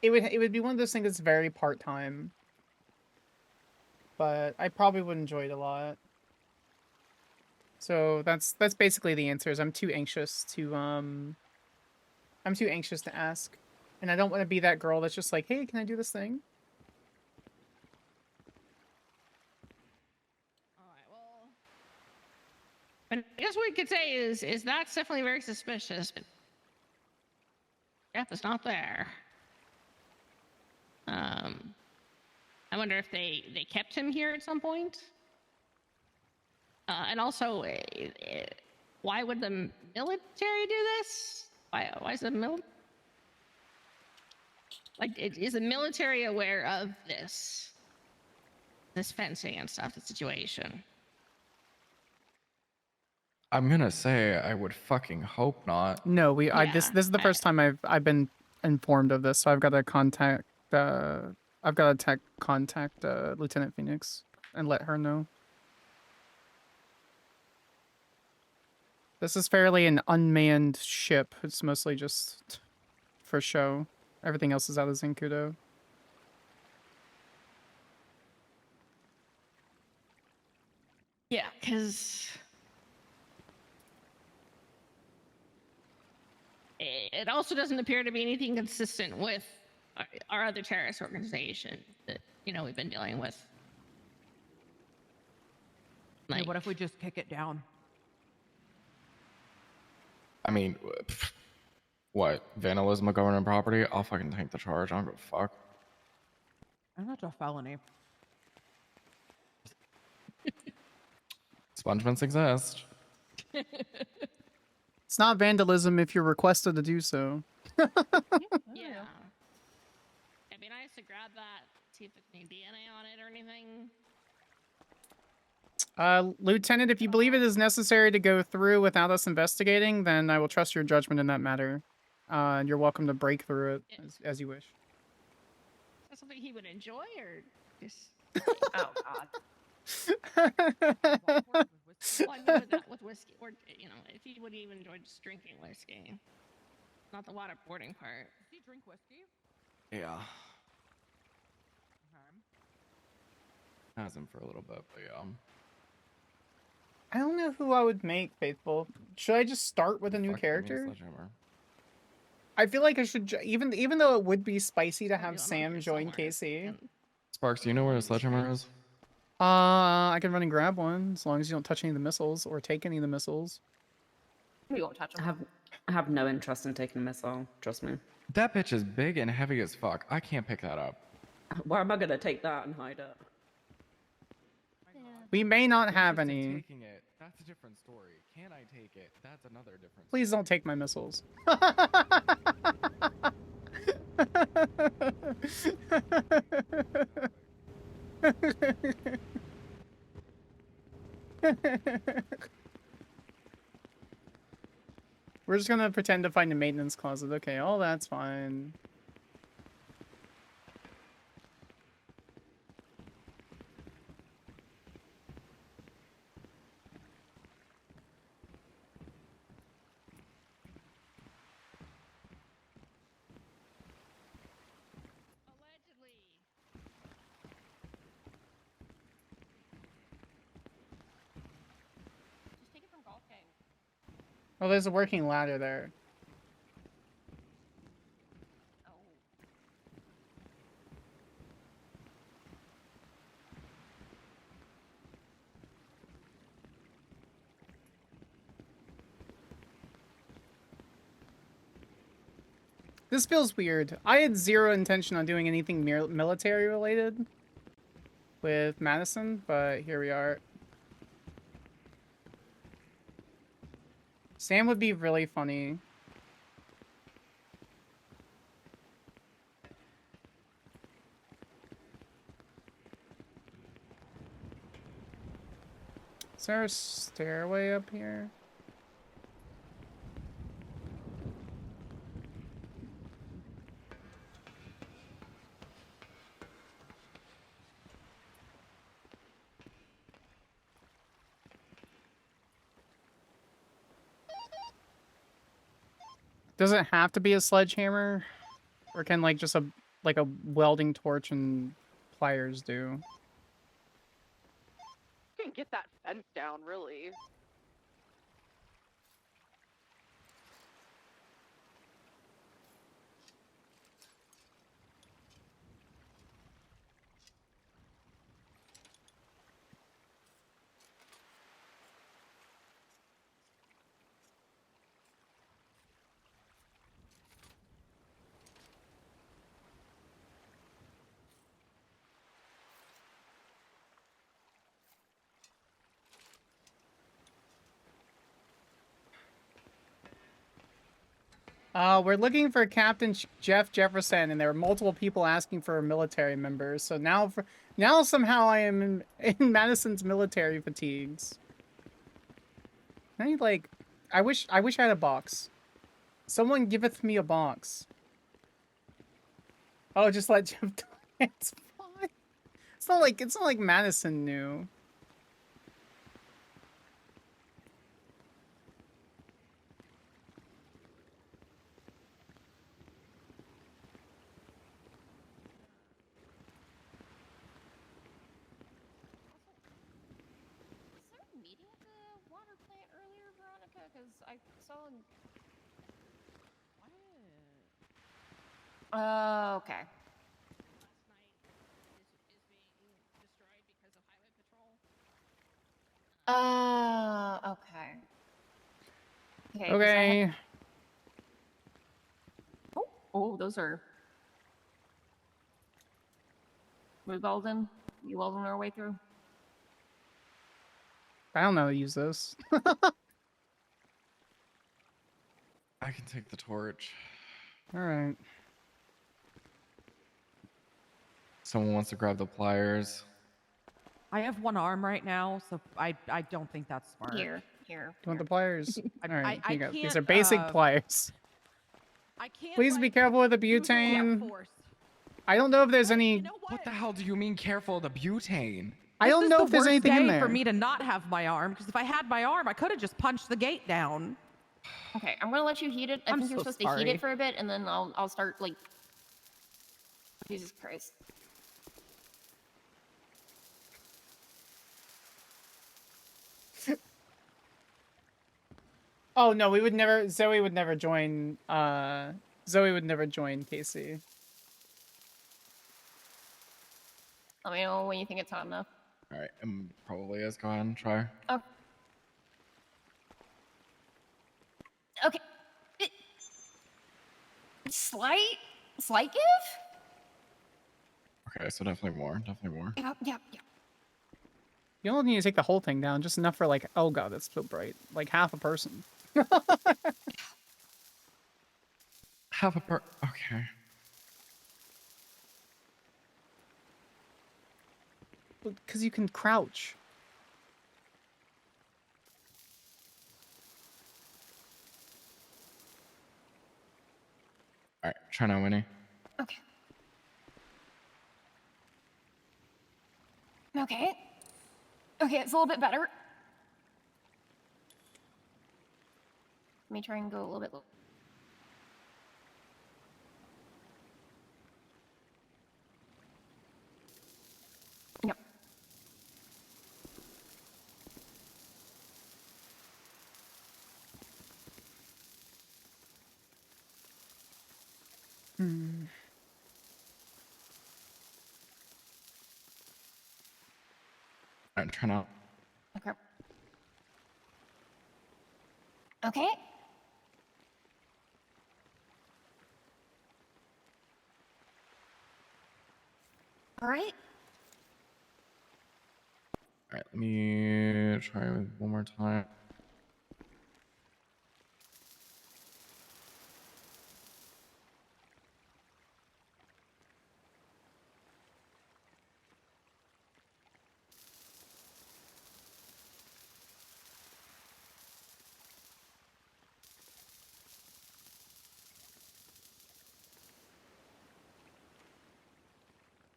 it would be one of those things that's very part-time. But I probably would enjoy it a lot. So that's basically the answer. Is I'm too anxious to ask. And I don't want to be that girl that's just like, hey, can I do this thing? But I guess what we could say is that's definitely very suspicious. But Jeff is not there. I wonder if they kept him here at some point. And also, why would the military do this? Why is the is the military aware of this fencing and stuff, the situation? I'm gonna say I would fucking hope not. No, this is the first time I've been informed of this, so I've got to contact Lieutenant Phoenix and let her know. This is fairly an unmanned ship. It's mostly just for show. Everything else is out of Zenkudo. Yeah, because it also doesn't appear to be anything consistent with our other terrorist organization that, we've been dealing with. Hey, what if we just kick it down? I mean, what? Vandalism of government property? I'll fucking take the charge. I don't give a fuck. And that's a felony. Expungements exist. It's not vandalism if you're requested to do so. Yeah. It'd be nice to grab that, see if there's any DNA on it or anything. Lieutenant, if you believe it is necessary to go through without us investigating, then I will trust your judgment in that matter. And you're welcome to break through it as you wish. Is that something he would enjoy, or just... Oh, God. Well, I mean, with whiskey, or, if he would even enjoy just drinking whiskey. Not the waterboarding part. Does he drink whiskey? Yeah. Okay. Hasn't for a little bit, but yeah. I don't know who I would make, Faithful. Should I just start with a new character? I feel like I should, even though it would be spicy to have Sam join KC. Sparks, do you know where the sledgehammer is? I can run and grab one, as long as you don't touch any of the missiles, or take any of the missiles. We won't touch them. I have no interest in taking a missile, trust me. That bitch is big and heavy as fuck. I can't pick that up. Where am I gonna take that and hide it? We may not have any. Taking it, that's a different story. Can I take it? That's another different Please don't take my missiles. We're just gonna pretend to find a maintenance closet. Okay, all that's fine. Just take it from Golf King. Oh, there's a working ladder there. This feels weird. I had zero intention on doing anything military related with Madison, but here we are. Sam would be really funny. Is there a stairway up here? Does it have to be a sledgehammer? Or can like just a welding torch and pliers do? You can get that fence down, really. We're looking for Captain Jeff Jefferson, and there are multiple people asking for a military member. So now somehow I am in Madison's military fatigues. I wish I had a box. Someone giveth me a box. Oh, just let Jeff die. It's fine. It's not like Madison knew. Meeting at the water plant earlier, Veronica? Because I saw. Okay. Okay. Okay. 'Cause Okay. Oh, those are. We welding? You welding our way through? I don't know how to use this. I can take the torch. All right. Someone wants to grab the pliers. I have one arm right now, so I don't think that's smart. Here. Do you want the pliers? All right, I here you go. These can't, are basic pliers. I can't. Please be careful with the butane. I don't know if there's any. What the hell do you mean careful of the butane? I don't know if there's anything in there. For me to not have my arm, because if I had my arm, I could have just punched the gate down. Okay, I'm gonna let you heat it. I think you're supposed to heat it for a bit, and then I'll start like. Jesus Christ. Oh no, we would never. Zoe would never join. Zoe would never join Casey. Let me know when you think it's hot enough. All right, probably is. Go ahead and try. Okay. Okay. Slight give? Okay, so definitely more. Definitely more. Yeah. You don't need to take the whole thing down, just enough for like, oh god, that's so bright. Like half a person. Okay. Because you can crouch. All right, try now, Winnie. Okay. Okay. Okay, it's a little bit better. Let me try and go a little bit low. Yep. Hmm. All right, try now. Okay. Okay. All right. All right, let me try one more time.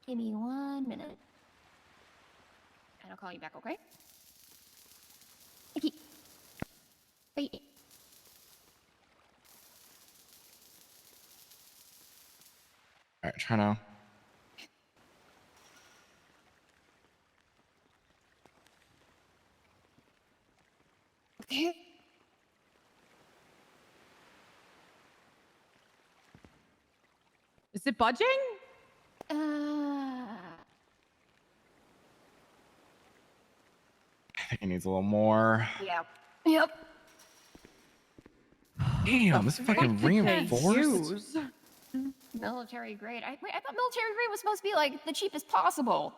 Give me 1 minute. And I'll call you back, okay? Okay. Bye. All right, try now. Okay. Is it budging? I think it needs a little more. Yeah. Yep. Damn, this fucking reinforced. Military grade. Wait, I thought military grade was supposed to be like the cheapest possible.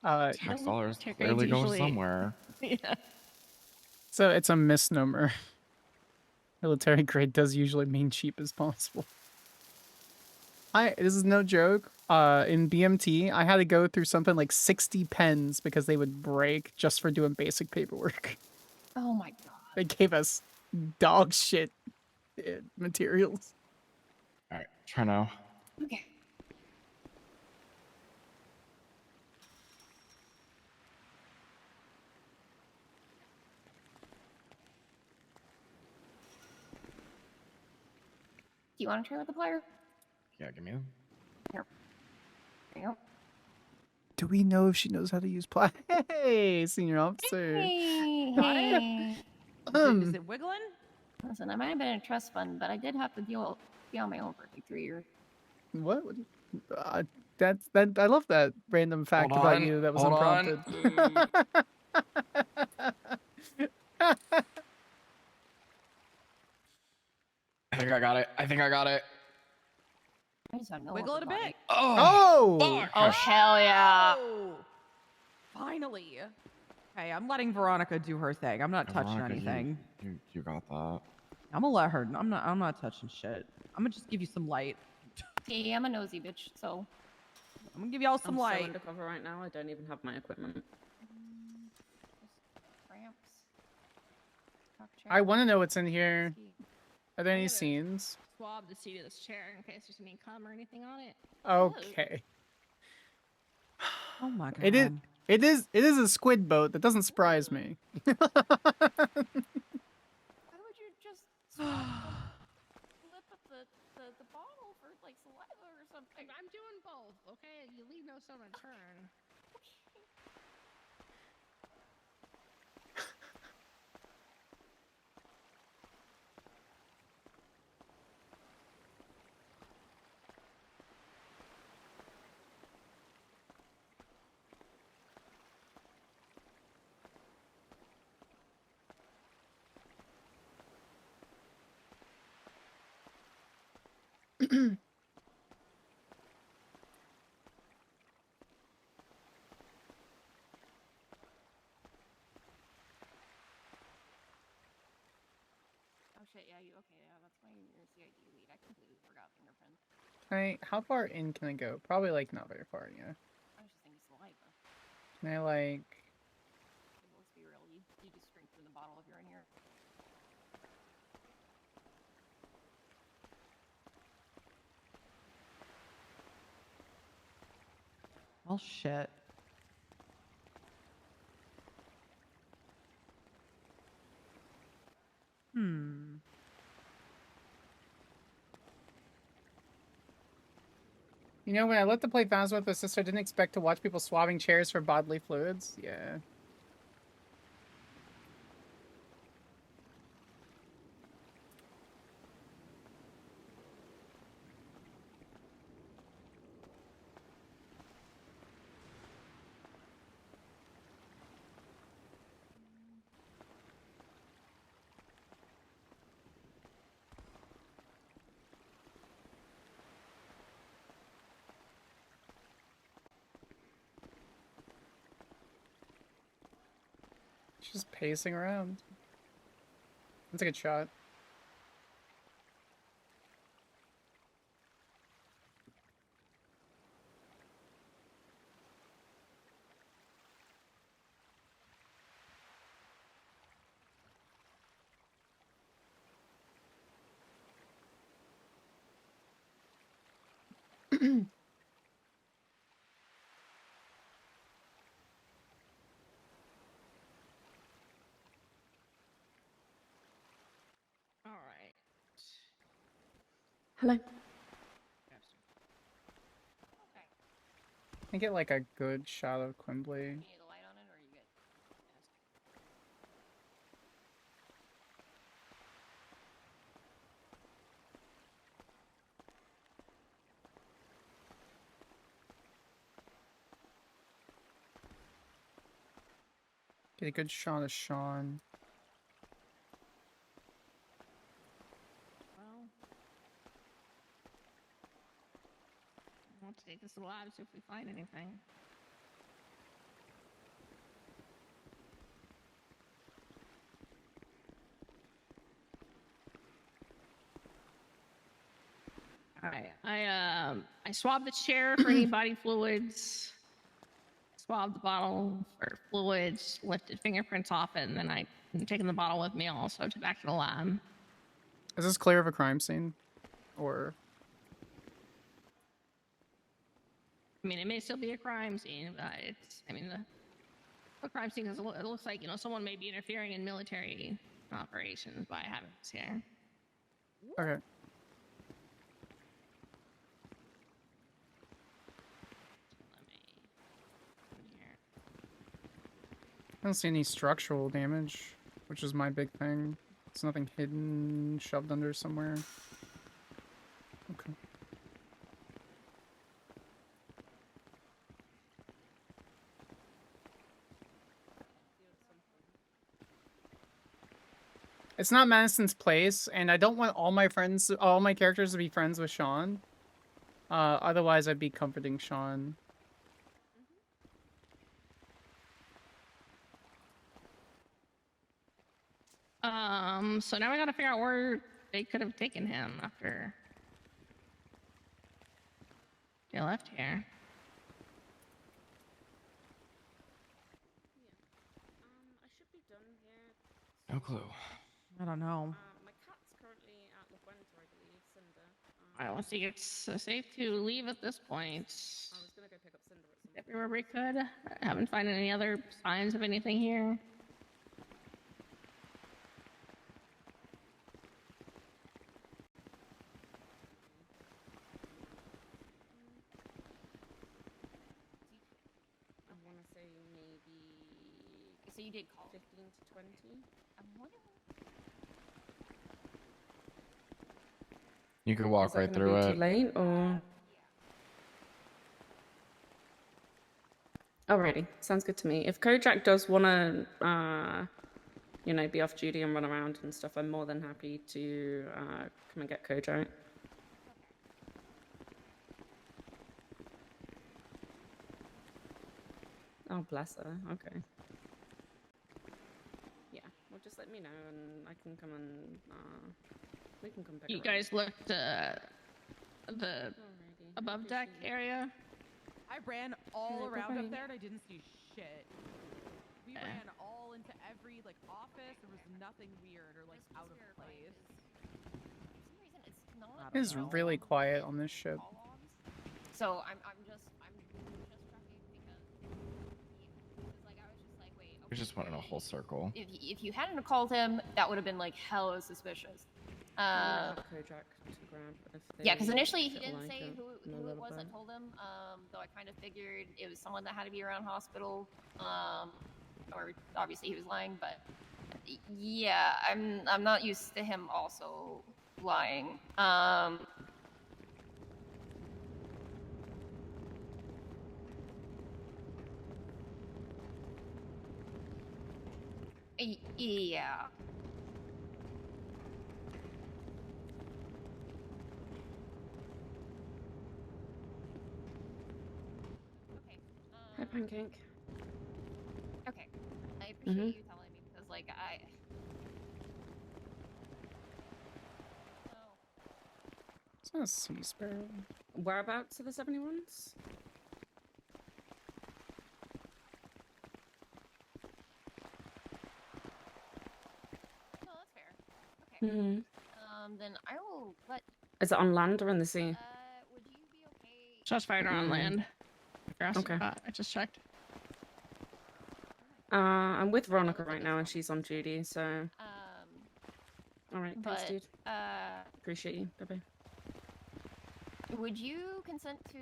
Tax dollars clearly go somewhere. Yeah. So it's a misnomer. Military grade does usually mean cheap as possible. This is no joke. In BMT, I had to go through something like 60 pens because they would break just for doing basic paperwork. Oh my god. They gave us dog shit materials. All right, try now. Okay. Do you want to try with the plier? Yeah, give me them. Here. There you go. Do we know if she knows how to use ply? Hey, senior officer. Hey, Got hey. Is it wiggling? Listen, I might have been in a trust fund, but I did have to be on my own for like 3 years. What? That I love that random fact Hold about on, you that was hold on. unprompted. I think I got it. I think I got it. I just don't know Wiggle it a bit. Oh! Oh, hell yeah. Oh, finally. Okay, I'm letting Veronica do her thing. I'm not touching Veronica, anything. You got that. I'm gonna let her. I'm not touching shit. I'm gonna just give you some light. Yeah, I'm a nosy bitch, so. I'm gonna give y'all some I'm light. so undercover right now. I don't even have my equipment. Cramps. I want to know what's in here. Are there any gotta- scenes? Swab the seat of this chair in case there's any cum or anything on it. Okay. Oh my god. It is a squid boat. That doesn't surprise me. Why would you just swap the lip of the bottle for like saliva or something? I'm doing both, okay? You leave no stone unturned. Oh shit, yeah, that's why you're a CID lead. I completely forgot fingerprints. How far in can I go? Probably like not very far, yeah. Can I like? Let's be real. You just drink from the bottle if you're in here. Well, shit. Hmm. You know, when I left to play Phasma with my sister, I didn't expect to watch people swabbing chairs for bodily fluids. Yeah. She's just pacing around. That's a good shot. All right. Hello. I get like a good shot of Quimbley. You need a light on it, or are you good? Get a good shot of Sean. Well, I'll take this alive, see if we find anything. All right, I swabbed the chair for any body fluids. Swabbed the bottle for fluids, lifted fingerprints off it, and then I'm taking the bottle with me also to back to the lab. Is this clear of a crime scene? Or I mean, it may still be a crime scene, but it's, I mean, the crime scene is, it looks like, you know, someone may be interfering in military operations by having this here. okay. I don't see any structural damage, which is my big thing. It's nothing hidden, shoved under somewhere. Okay. It's not Madison's place, and I don't want all my characters to be friends with Sean. Otherwise I'd be comforting Sean. So now we gotta figure out where they could have taken him after they left here. I should be done here. No clue. I don't know. My cat's currently at La Fuente, I believe, Cinder. I don't think it's safe to leave at this point. I was gonna go pick up Cinder at some Everywhere we could. I haven't found any other signs of anything here. I want to say maybe. So you did call 15 to 20. You could walk Is that right gonna through be it. too late, or? Alrighty, sounds good to me. If Kojak does want to, you know, be off duty and run around and stuff, I'm more than happy to come and get Kojak. Oh, bless her. Okay. Yeah, well, just let me know and I can come and we can come back. You guys looked the above deck area? I ran all Alright, around bye-bye. up there, and I didn't see shit. We ran all into every like office. There was nothing weird or like out of place. It is really quiet on this ship. So I'm just checking because like I was just like, wait. We just went in a whole circle. If you hadn't called him, that would have been like hella suspicious. Kojak to grab if Yeah, because they initially he feel didn't like say it in a who it little was bit. that told him. Though I kind of figured it was someone that had to be around hospital. Or obviously he was lying, but yeah, I'm not used to him also lying. Yeah. Hi, Pancake. Okay. I appreciate you telling me because, like, It's not a sea sparrow. Whereabouts are the 71s? No, that's fair. Okay. Mm-hmm. Then I will let. Is it on land or in the sea? Would you be okay? Shots fired on land. Okay. I just checked. I'm with Veronica right now, and she's on duty, so. Alright, thanks, But dude. Appreciate you. Bye-bye. would you consent to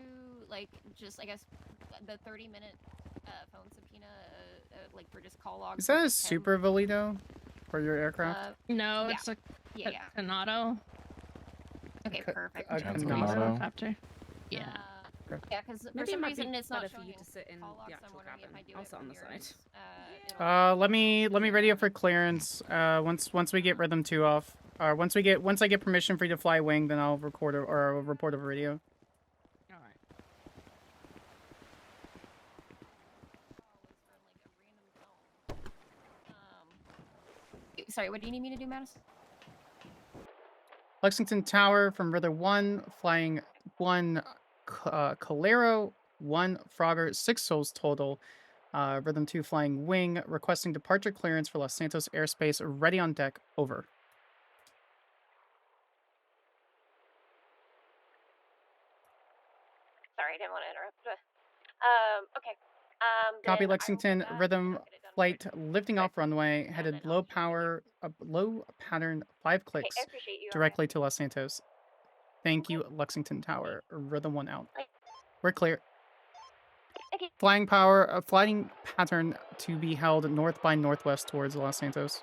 like just I guess the 30-minute phone subpoena, like for just call logs? Is that a with him? super Valido for your aircraft? No, yeah. it's a Yeah. Canado. Okay, perfect. A Canado? Helicopter. Yeah. Yeah, because for Maybe it some might be reason it's not better for showing you to sit in call logs. the I'm actual wondering cabin. if I do I'll it sit on from the yours, side. Let me radio for clearance. Once we get rhythm 2 off, or once I get permission for you to fly wing, then I'll record or I'll report over radio. All right. Sorry, what do you need me to do, Madison? Lexington Tower from River 1, flying 1 Calero, 1 Frogger, 6 souls total. Rhythm 2 flying wing, requesting departure clearance for Los Santos airspace, ready on deck, over. Sorry, I didn't want to interrupt. Okay. Copy then Lexington, rhythm flight lifting off runway, headed low power, low pattern, 5 clicks, I appreciate you. directly to Los Santos. Thank you, Lexington Tower. Rhythm 1 out. We're clear. Okay. Flying power, flying pattern to be held north by northwest towards Los Santos.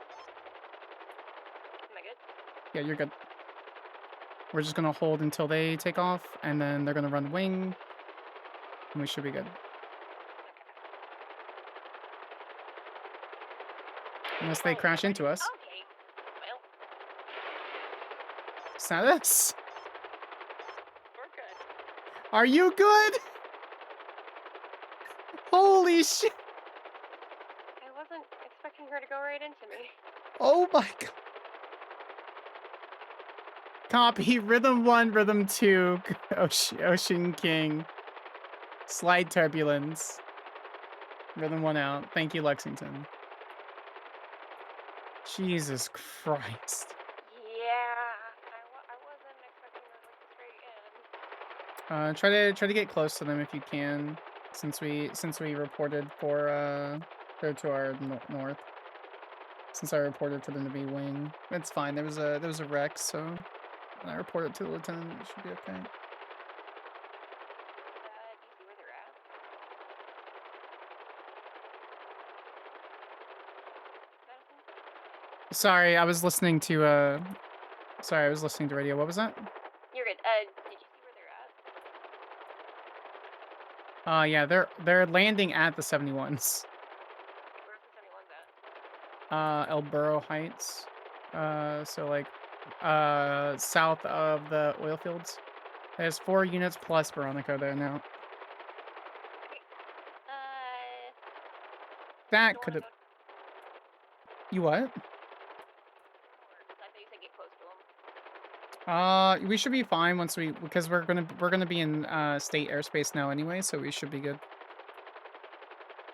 Am I good? Yeah, you're good. We're just gonna hold until they take off, and then they're gonna run wing, and we should be good. Unless they crash into us. Okay. Well, Status? We're good. Are you good? Holy shit! I wasn't expecting her to go right into me. Oh my god. Copy. Rhythm 1, Rhythm 2, Ocean King. Slight turbulence. Rhythm 1 out. Thank you, Lexington. Jesus Christ. Yeah, I wasn't expecting her like straight in. Try to get close to them if you can, since we reported for to our north. Since I reported for them to be wing, it's fine. There was a wreck, so I reported to the lieutenant. It should be okay. Do you see where they're at? Sorry, I was listening to radio. What was that? You're good. Did you see where they're at? Yeah, they're landing at the 71s. Where's the 71s at? El Burro Heights. So like south of the oil fields. There's 4 units plus Veronica there now. That could have. You what? I thought you said get close to them. We should be fine once because we're gonna be in state airspace now anyway, so we should be good.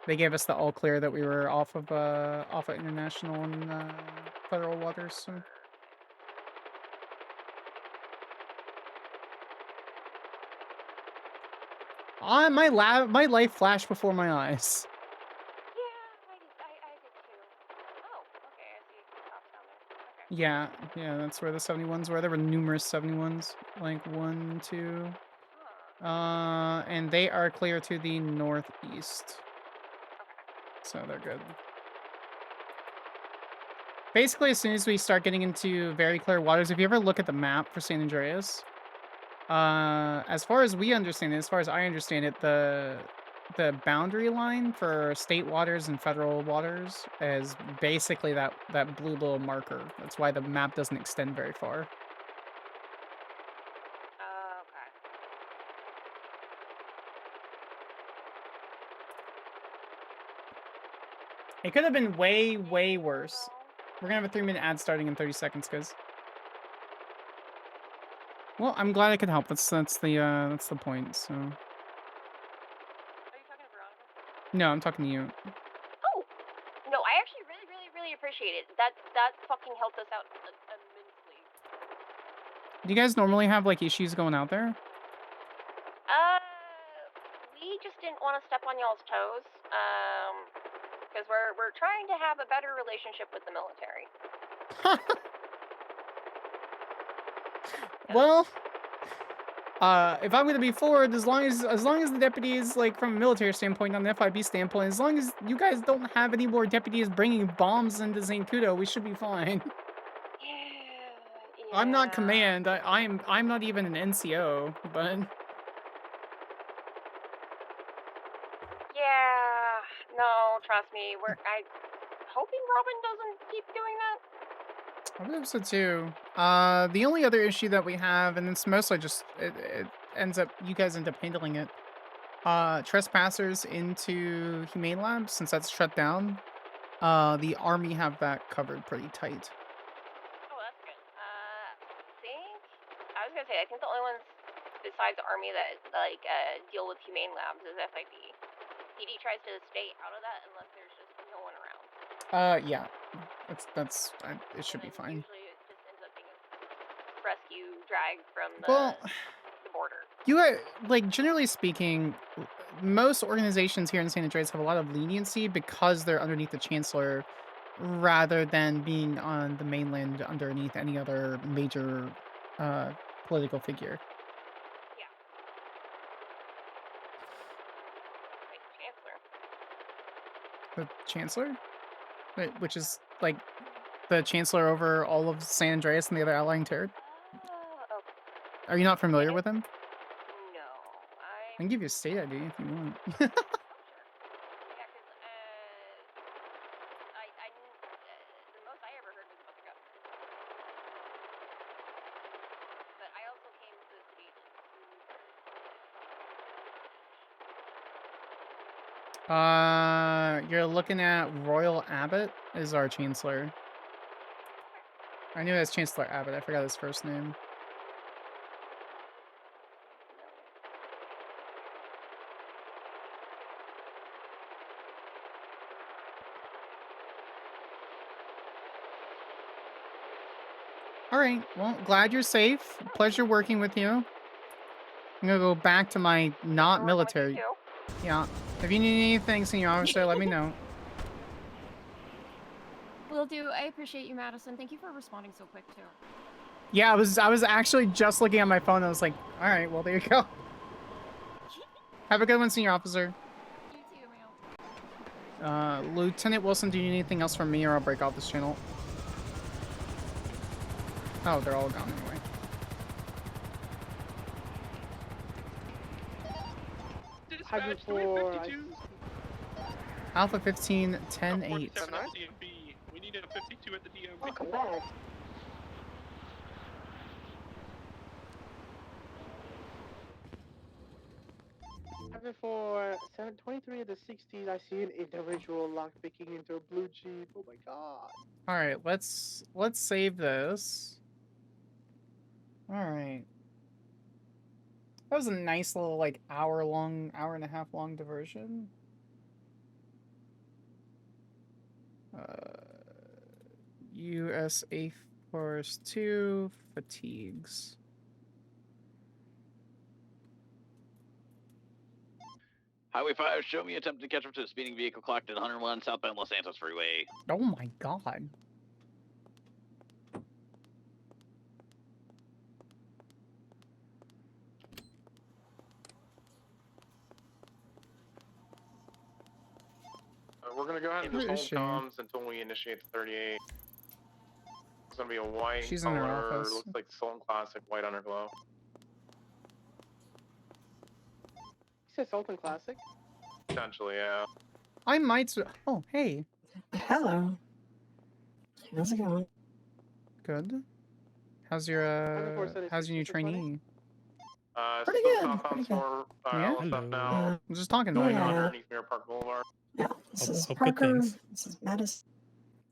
They gave us the all clear that we were off of international and federal waters. So. My life flashed before my eyes. Yeah, that's where the 71s were. There were numerous 71s, like 1, 2, and they are clear to the northeast, so they're good. Basically, as soon as we start getting into very clear waters, if you ever look at the map for San Andreas, as far as we understand it, as far as I understand it, the boundary line for state waters and federal waters is basically that blue little marker. That's why the map doesn't extend very far. Okay. It could have been way, way worse. We're gonna have a 3-minute ad starting in 30 seconds, guys. Well, I'm glad I could help. That's the point. So. No, I'm talking to you. Oh, no, I actually really appreciate it. That fucking helped us out immensely. Do you guys normally have like issues going out there? We just didn't want to step on y'all's toes, because we're trying to have a better relationship with the military. Well, if I'm gonna be forward, as long as the deputies, like from a military standpoint, on the FIB standpoint, as long as you guys don't have any more deputies bringing bombs into Zancudo, we should be fine. Yeah. I'm not command. I'm not even an NCO, but. Yeah. No, trust me. I'm hoping Robin doesn't keep doing that. I believe so too. The only other issue that we have, and it's mostly just it ends up you guys end up handling it. Trespassers into Humane Lab, since that's shut down. The Army have that covered pretty tight. Oh, that's good. I was gonna say I think the only ones besides the Army that deal with Humane Labs is FIB. PD tries to stay out of that unless there's just no one around. Yeah. It should be fine. Usually it just ends up being a rescue drag from the border. You like generally speaking, most organizations here in San Andreas have a lot of leniency because they're underneath the Chancellor, rather than being on the mainland underneath any other major political figure. Yeah. Wait, Chancellor. The Chancellor? Which is like the Chancellor over all of San Andreas and the other outlying territory. Okay. Are you not familiar with him? No, I can give you a state ID if you want. Yeah, because the most I ever heard was about the governor. But I also came to the city You're looking at Royal Abbott is our Chancellor. I knew it was Chancellor Abbott. I forgot his first name. All right. Well, glad you're safe. Pleasure working with you. I'm gonna go back to my not military. Yeah. If you need anything, senior officer, let me know. Will do. I appreciate you, Madison. Thank you for responding so quick too. Yeah, I was actually just looking at my phone. I was like, all right, well, there you go. Have a good one, senior officer. You too, ma'am. Lieutenant Wilson, do you need anything else from me, or I'll break off this channel? Oh, they're all gone anyway. Dispatch 352. Alpha 15, 10, 8. 47 at DMV. We need a 52 at the DMV. Welcome back. Before 723 of the 60s, I see an individual lockpicking into a blue Jeep. Oh my god. All right, let's save this. All right. That was a nice little like hour and a half long diversion. US Air Force 2 fatigues. Highway 5, show me attempt to catch up to a speeding vehicle clocked at 101 southbound Los Santos Freeway. Oh my god. We're gonna go ahead and Where just is hold she? comms until we initiate the 38. It's gonna be a white She's in her color, office. looks like Sultan Classic, white underglow. You said Sultan Classic? Potentially, yeah. I might. Oh, hey. Hello. How's it going? Good. How's your new trainee? Pretty still good, southbound pretty good. store, Yeah? LSF now. I'm just talking to Going her. underneath Mirror Park Boulevard. Yeah, this is Hope good Parker. things. This is Madison.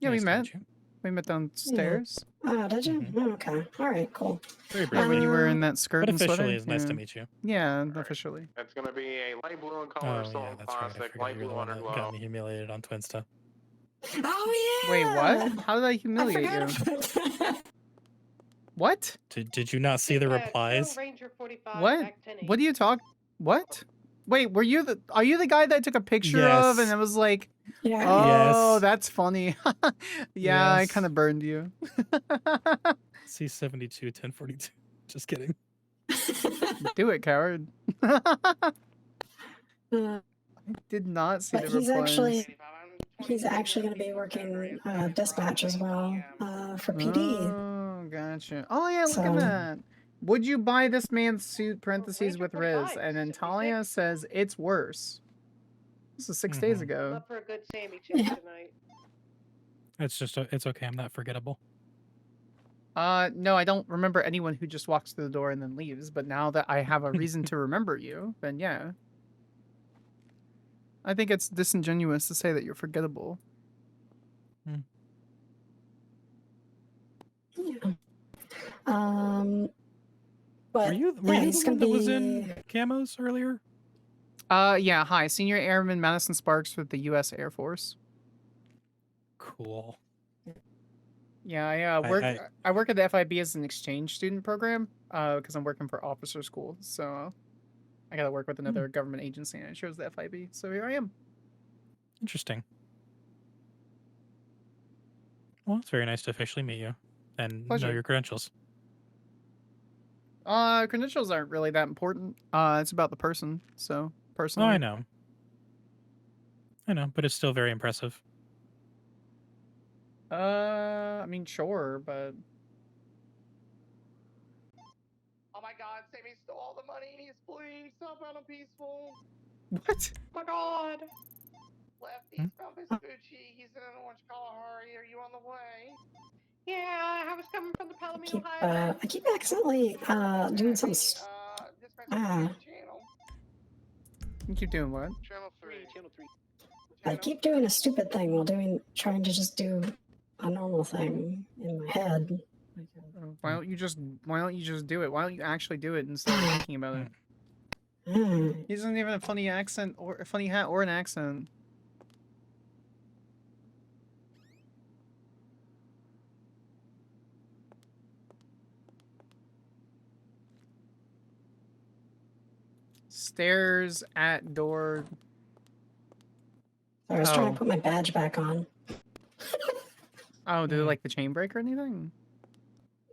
Yeah, we Nice to met. meet you. We met downstairs. Oh, did you? Oh, okay. All right, cool. Very Yeah, when you were in Um, that skirt But and sweater. officially, it's nice to yeah. meet you. Yeah, officially. It's gonna be a light blue in color, Oh, yeah, Sultan that's right. I Classic, forgot light you're the blue one that underglow. got me humiliated on Twinsta. Oh yeah. Wait, what? How did I humiliate you? What? Did you not see the replies? Ranger 45 What? back 10 What do you talk? What? Wait, are you the guy that I took a picture of and Yes. it was like, Yeah. oh, Yes. that's funny. Yeah, I Yes. kind of burned you. C72 1042. Just kidding. Do it, coward. I did not see But the he's replies. actually going to be working dispatch as well for PD. Oh, gotcha. Oh yeah, look So- at that. Would you buy this man's suit? Parentheses with Riz, and then Talia says it's worse. This is 6 days ago. Up for a good Sammy chick tonight. It's okay. I'm not forgettable. No, I don't remember anyone who just walks through the door and then leaves. But now that I have a reason to remember you, then yeah. I think it's disingenuous to say that you're forgettable. Yeah. But Were you yeah, the he's one gonna that be was in camos earlier? Yeah, hi. Senior Airman Madison Sparks with the U.S. Air Force. Cool. Yeah, I work at the FIB as an exchange student program, because I'm working for officer school, so I gotta work with another government agency, and I chose the FIB, so here I am. Interesting. Well, it's very nice to officially meet you and Pleasure. know your credentials. Credentials aren't really that important. It's about the person, so Oh, personally. I know. But it's still very impressive. I mean, sure, but Oh my god, Sammy stole all the money. He's please stop out on peaceful. what? Oh my god. Lefty from Vespucci. He's in an orange Kalahari. Are you on the way? Yeah, I was coming from the Palomino Highway. I keep accidentally doing some. You keep doing what? Channel 3. Channel 3. I keep doing a stupid thing while trying to just do a normal thing in my head. Why don't you just do it? Why don't you actually do it instead of thinking about it? He doesn't even have a funny accent or a funny hat or an accent. Stairs at door. I was trying to put my badge back on. Oh, did it like the chain break or anything?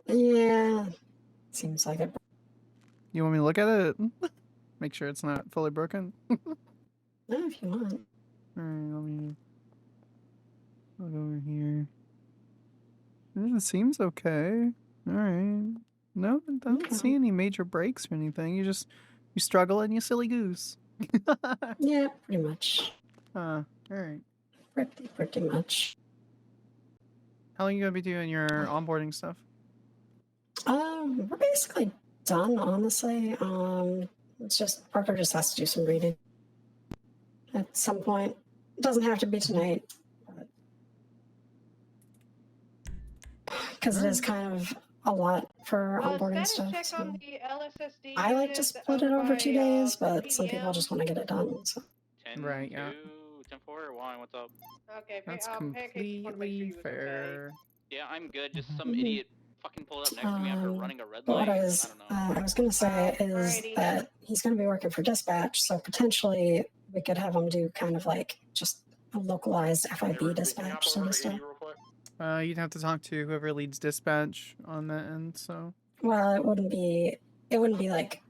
Yeah, seems like it. You want me to look at it? Make sure it's not fully broken? No, if you want. Alright, let me look over here. It seems okay. Alright. No, I don't see any major breaks or anything. You struggle and you silly goose. Yeah, pretty much. Alright. Pretty much. How long are you gonna be doing your onboarding stuff? We're basically done, honestly. It's just Parker just has to do some reading at some point. It doesn't have to be tonight, because it is kind of a lot for onboarding stuff. Check So. on the LSSD I like to unit split it over by, 2 days, but some PDM. people just want to get it done. So. Right, yeah. 10-4, why? What's up? Okay, That's Pancake just wanted to make sure completely you was fair. Yeah, I'm good. Just some Mhm. idiot fucking pulled up next to me after running a red But light. what I was going to say is that he's going to be working for dispatch, so potentially we could have him do kind of like just a localized FIB dispatch sort of stuff. You'd have to talk to whoever leads dispatch on that end. So. Well, it wouldn't be like,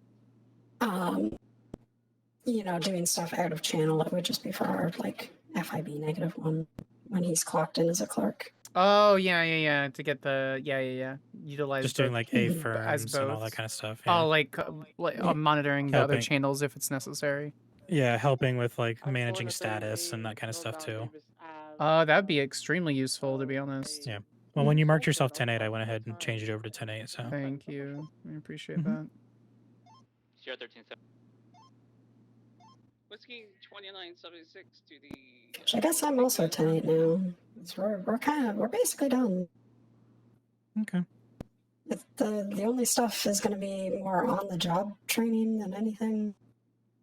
doing stuff out of channel. It would just be for our like FIB -1 when he's clocked in as a clerk. Oh yeah. To get the utilize Just doing both like A as firms and all both. that kind of stuff. Yeah. Oh, like monitoring the other Helping. channels if it's necessary. Yeah, helping with like managing status and that kind of stuff too. That'd be extremely useful, to be honest. Yeah. Well, when you marked yourself 10-8, I went ahead and changed it over to 10-8. So. Thank you. I appreciate Mhm. that. CR 13-7. Whiskey 2976 to the. Which I guess I'm also 10-8 now. So we're basically done. Okay. The only stuff is going to be more on the job training than anything.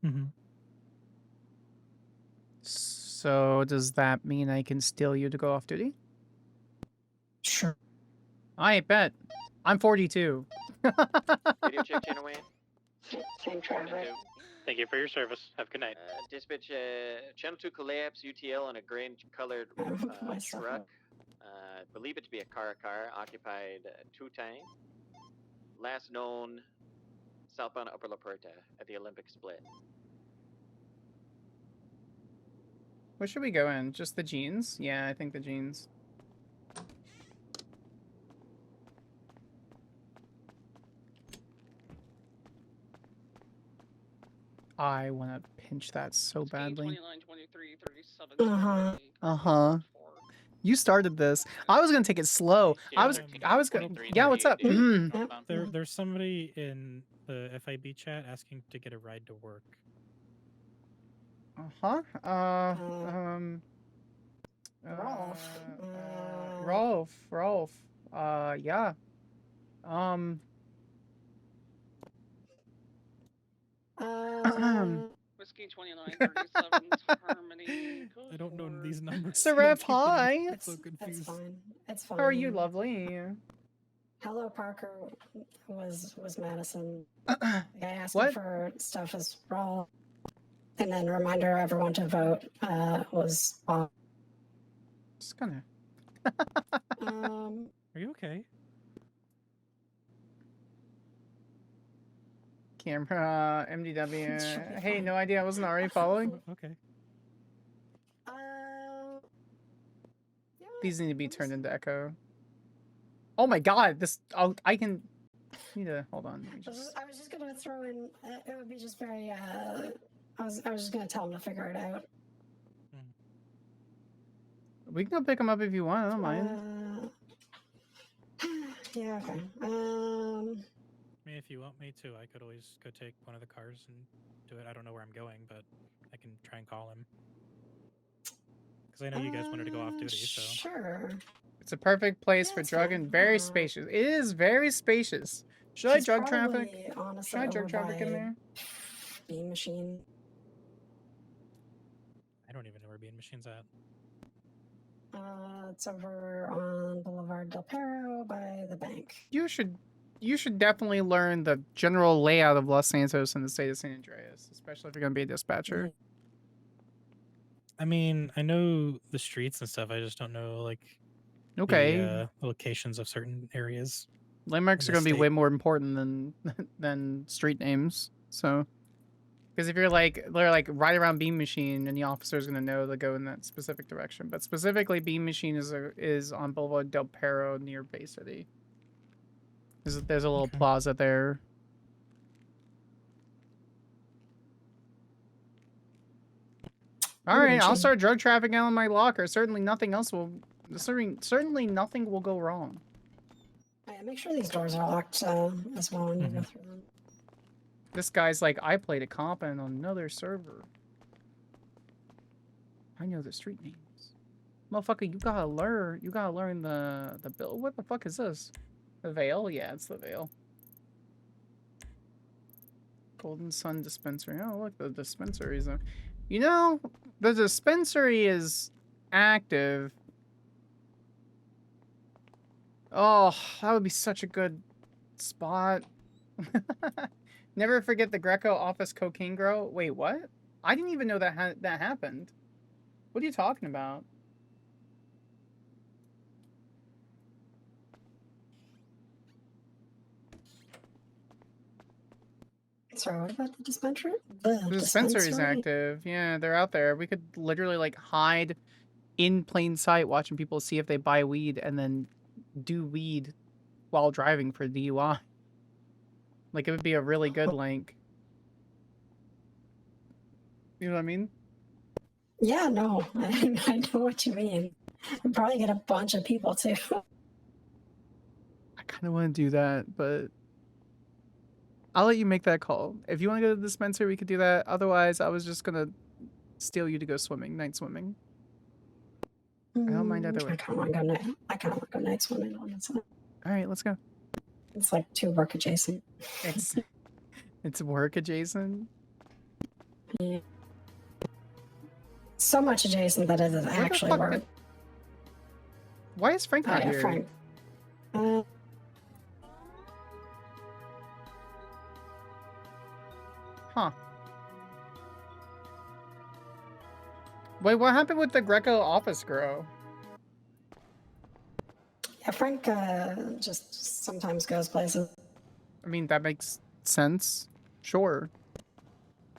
Mm-hmm. So does that mean I can steal you to go off duty? Sure. I bet. I'm 42. Radio check channel way. Same traffic. Thank you for your service. Have a good night. Dispatch, channel 2 collapse UTL on a green-colored truck. Believe it to be a car occupied 2 times. Last known southbound Upper La Puerta at the Olympic split. Where should we go in? Just the jeans? Yeah, I think the jeans. I want to pinch that so badly. 29, 23, 37. You started this. I was gonna take it slow. I was gonna. Yeah, what's up? There's somebody in the FIB chat asking to get a ride to work. Rolf. Yeah. Whiskey 2937 Harmony. I don't know these numbers. Seraph, hi. So That's confused. fine. It's fine. How are you, lovely? Hello, Parker was Madison. I asked What? for stuff as raw. And then reminder everyone to vote was off. Just gonna. Are you okay? Camera, MDW. Hey, no idea. I wasn't already following. Okay. These need to be turned into echo. Oh my god, this. I can. Need to hold on. I was just gonna throw in. It would be just very. I was just gonna tell him to figure it out. We can go pick them up if you want. I don't mind. Yeah. Okay. I mean, if you want me to, I could always go take one of the cars and do it. I don't know where I'm going, but I can try and call him. Because I know you guys wanted to go off duty, so. Sure. It's a perfect place for drug and very spacious. It is very spacious. Should I drug traffic? Should I drug traffic in there? Beam machine. I don't even know where Bean Machine's at. It's over on Boulevard Del Perro by the bank. You should definitely learn the general layout of Los Santos and the state of San Andreas, especially if you're going to be a dispatcher. I mean, I know the streets and stuff. I just don't know, like, okay, the locations of certain areas. Landmarks are going to be way more important than street names. So, because if you're they're like right around Beam Machine, and the officer's going to know to go in that specific direction. But specifically, Beam Machine is on Boulevard Del Perro near Bay City. There's a little plaza there. All right, I'll start drug trafficking on my locker. Certainly nothing else will. Certainly nothing will go wrong. Yeah, make sure these doors are locked as well when you go through them. This guy's like, I played a comp on another server. I know the street names. Motherfucker, you gotta learn the bill. What the fuck is this? The Veil? Yeah, it's the Veil. Golden Sun Dispensary. Oh, look, the dispensaries. You know, The dispensary is active. Oh, that would be such a good spot. Never forget the Greco office cocaine grow. Wait, what? I didn't even know that that happened. What are you talking about? Sorry, what about the dispensary? The dispensary's active. Yeah, they're out there. We could literally like hide in plain sight watching people see if they buy weed and then do weed while driving for DUI. Like, it would be a really good link. You know what I mean? Yeah, no, I know what you mean. I'd probably get a bunch of people too. I kind of want to do that, but I'll let you make that call. If you want to go to the dispensary, we could do that. Otherwise, I was just going to steal you to go swimming, night swimming. I don't mind either way. I kind of want to go night swimming, honestly. All right, let's go. It's like too work adjacent. It's work adjacent. Yeah. So much adjacent that it is actually work. Why is Frank not here? Frank. Huh. Wait, what happened with the Greco office grow? Yeah, Frank just sometimes goes places. I mean, that makes sense. Sure.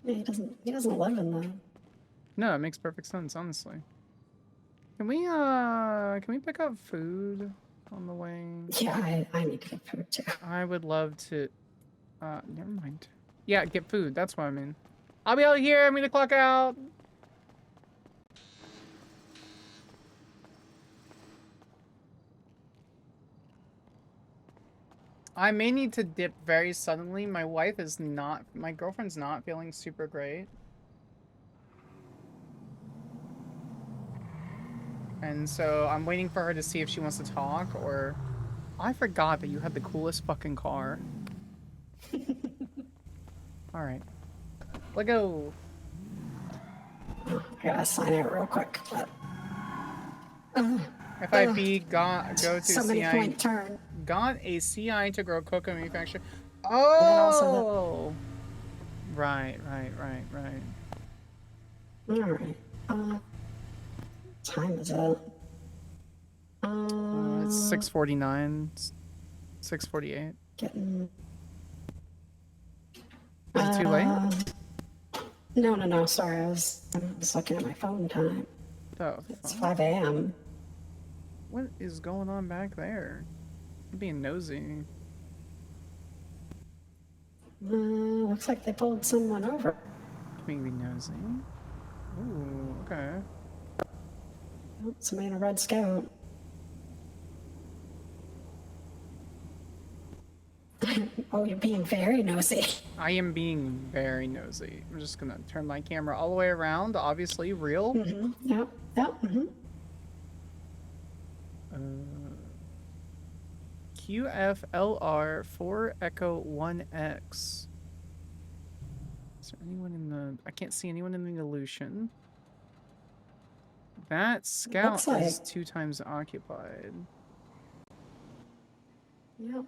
Yeah, he doesn't live in the... No, it makes perfect sense, honestly. Can we pick up food on the way? Yeah, I need to get food too. I would love to never mind. Yeah, get food, that's what I mean. I'll be out here, I'm gonna clock out. I may need to dip very suddenly. My girlfriend's not feeling super great. And so I'm waiting for her to see if she wants to talk or... I forgot that you had the coolest fucking car. Alright. Let's go. I gotta sign it real quick. But... FIB go to so many CI. point turn. Got a CI to grow cocoa manufacturer. Oh! Right. Alright. Time is it? It's 6:49. 6:48. Getting... Is it too late? No. Sorry, I was looking at my phone time. Oh, it's 5 a.m. What is going on back there? I'm being nosy. Looks like they pulled someone over. Being nosy. Ooh, okay. Oh, somebody in a red Scout. Oh, you're being very nosy. I am being very nosy. I'm just gonna turn my camera all the way around. Obviously, real. Yep. QFLR 4 Echo 1X. Is there anyone in the... I can't see anyone in the illusion. That Scout is 2 times occupied. Yep.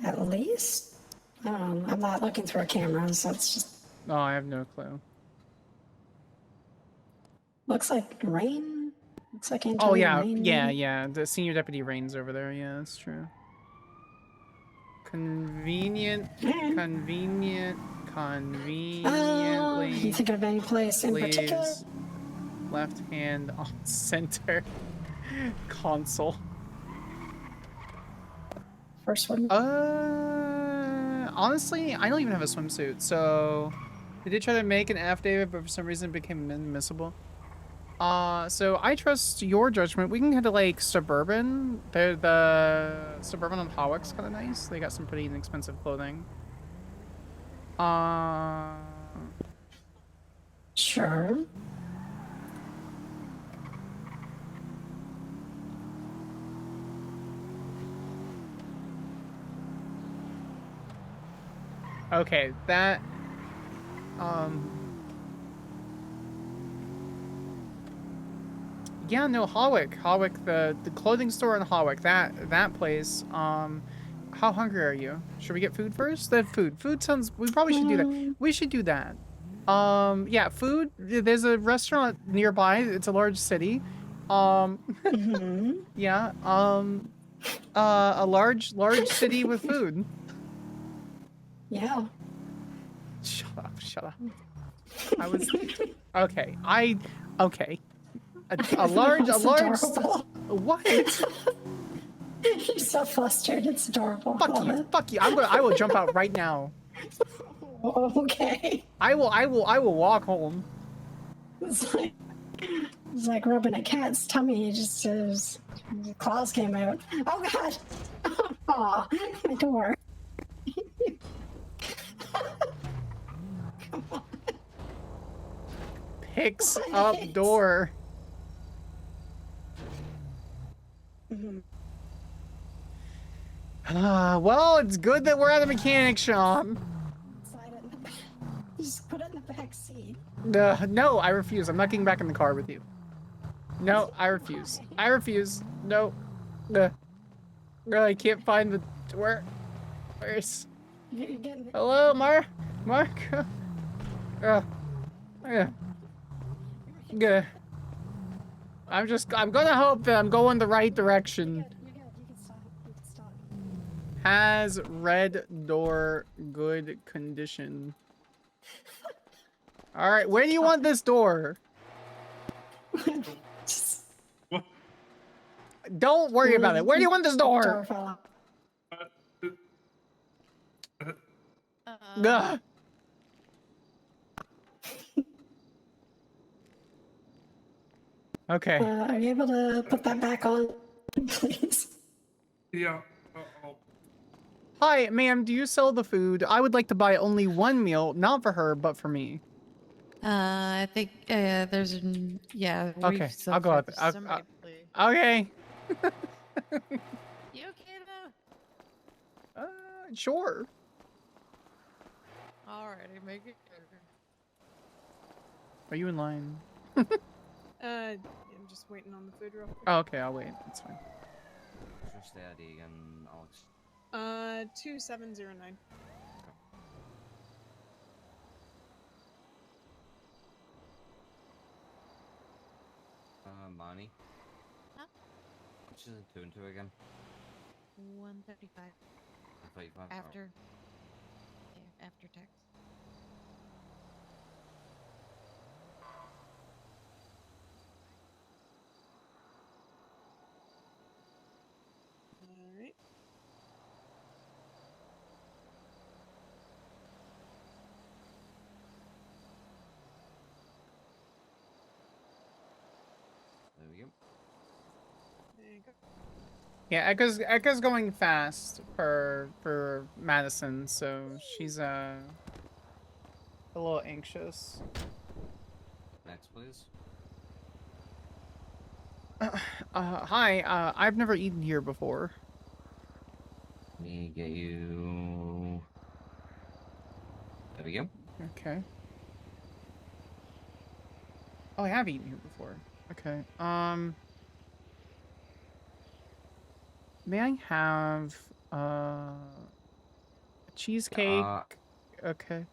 At least? I'm not looking through a camera, so it's just... Oh, I have no clue. Looks like rain. Looks like Oh, Rain. yeah. The senior deputy Rain's over there. Yeah, that's true. Conveniently. You thinking of any place in particular? Left hand on center console. First one? Honestly, I don't even have a swimsuit, so they did try to make an affidavit, but for some reason it became inadmissible. So I trust your judgment. We can head to like Suburban. The Suburban on Hawick's kind of nice. They got some pretty inexpensive clothing. Sure. Okay, that Yeah, no, Hawick, the clothing store in Hawick, that place. How hungry are you? Should we get food first? Food sounds. We probably should do that. We should do that. Yeah, food. There's a restaurant nearby. It's a large city. Yeah. A large city with food. Yeah. Shut up. Shut up. I was okay. Okay. A large. Adorable. What? You're so flustered. It's adorable. Fuck you. Fuck you. I will jump out right now. Okay. I will walk home. It's like rubbing a cat's tummy. Just his claws came out. Oh God! Aw, my door. Picks up door. Well, it's good that we're at a mechanic shop. Just put it in the back seat. No, I refuse. I'm not getting back in the car with you. No, I refuse. I refuse. No. I can't find the where's hello, Mark. Yeah. Good. I'm gonna hope that I'm going the right direction. Has red door good condition? All right, where do you want this door? Don't worry about it. Where do you want this door? Ugh. Okay. Are you able to put that back on, please? Yeah. Hi, ma'am, do you sell the food? I would like to buy only one meal, not for her, but for me. I think there's yeah. Okay, I'll go up. Okay. You okay though? Sure. Alrighty, make it. Are you in line? I'm just waiting on the food real quick. Oh, okay, I'll wait. That's fine. What's your ID again, Alex? 2709. Money. Huh? Which is it 2 and 2 again? 135. 135. After. Yeah, after tax. Alright. There we go. There you go. Yeah, Ekka's going fast for Madison, so she's a little anxious. Next, please. Hi, I've never eaten here before. Let me get you. There we go. Okay. Oh, I have eaten here before. Okay. May I have a cheesecake? Okay.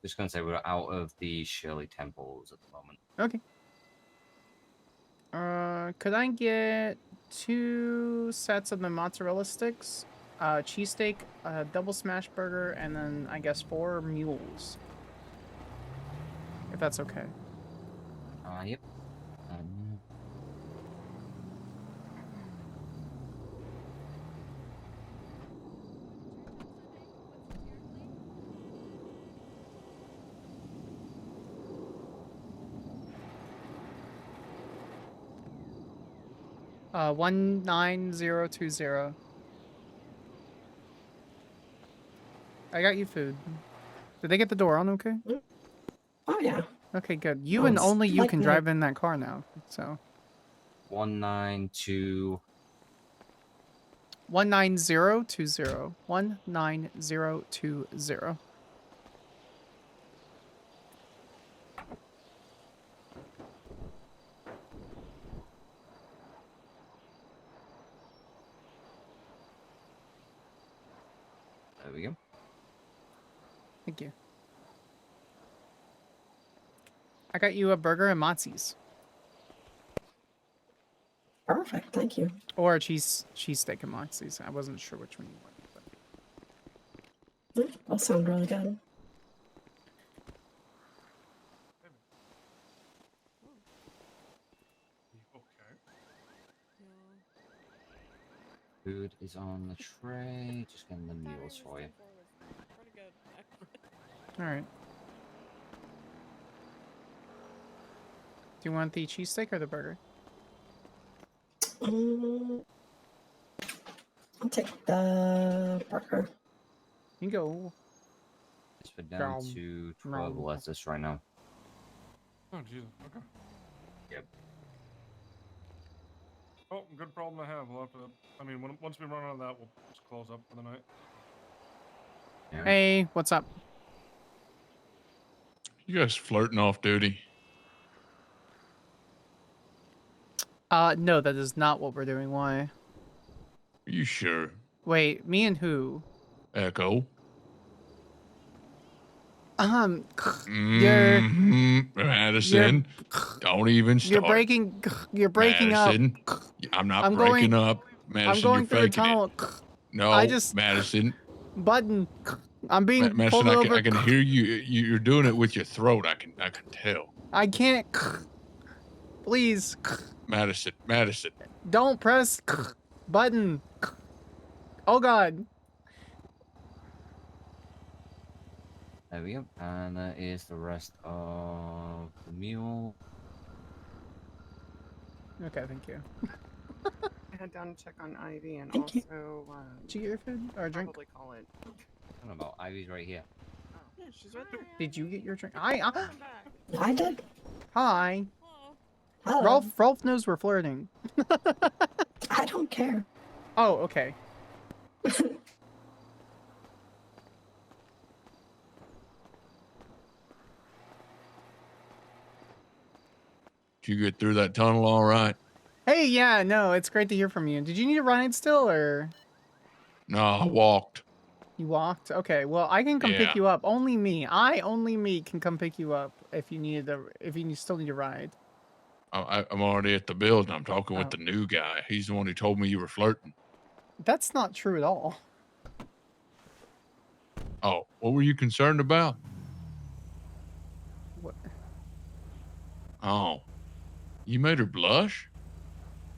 Just gonna say we're out of the Shirley Temples at the moment. Okay. Could I get 2 sets of the mozzarella sticks, cheesesteak, a double smash burger, and then I guess 4 mules? If that's okay. Yep. 19020. I got you food. Did they get the door on okay? Oh yeah. Okay, good. You and only you like can my- drive in that car now. So 192. 19020. 19020. There we go. Thank you. I got you a burger and Motzi's. Perfect, thank you. Or a cheesesteak and Motzi's. I wasn't sure which one you wanted. But... Both sound really good. Food is on the tray. Just getting the meals for you. Alright. Do you want the cheesesteak or the burger? I'll take the burger. You can go. It's been down to 12 lettuce right now. Oh, Jesus. Okay. Yep. Oh, good problem to have. We'll have to. I mean, once we run out of that, we'll just close up for the night. Yeah. Hey, what's up? You guys flirting off duty? No, that is not what we're doing. Why? Are you sure? Wait, me and who? Echo. You're Madison. Don't even start. You're breaking Madison, up. I'm not I'm breaking going- up. Madison, I'm going you're through a faking tunnel. it. No, I just Madison. Button. I'm being Madison, pulled over. I can hear you. You're doing it with your throat. I can tell. I can't. Please. Madison. Don't press button. Oh God. There we go. And that is the rest of the meal. Okay, thank you. I head down to check on Ivy and Thank you. also. Did you get your food or drink? Probably call it. I don't know about Ivy's right here. Yeah, she's right there. Did you get your drink? I did. Hi. Hello. Rolf knows we're flirting. I don't care. Oh, okay. Did you get through that tunnel all right? Hey, yeah, no, it's great to hear from you. Did you need a ride still, or? No, I walked. You walked? Okay, well, I can come Yeah. pick you up. Only me can come pick you up if you still need a ride. I'm already at the building. I'm talking with the new guy. He's the one who told me you were flirting. That's not true at all. Oh, what were you concerned about? What? Oh, you made her blush?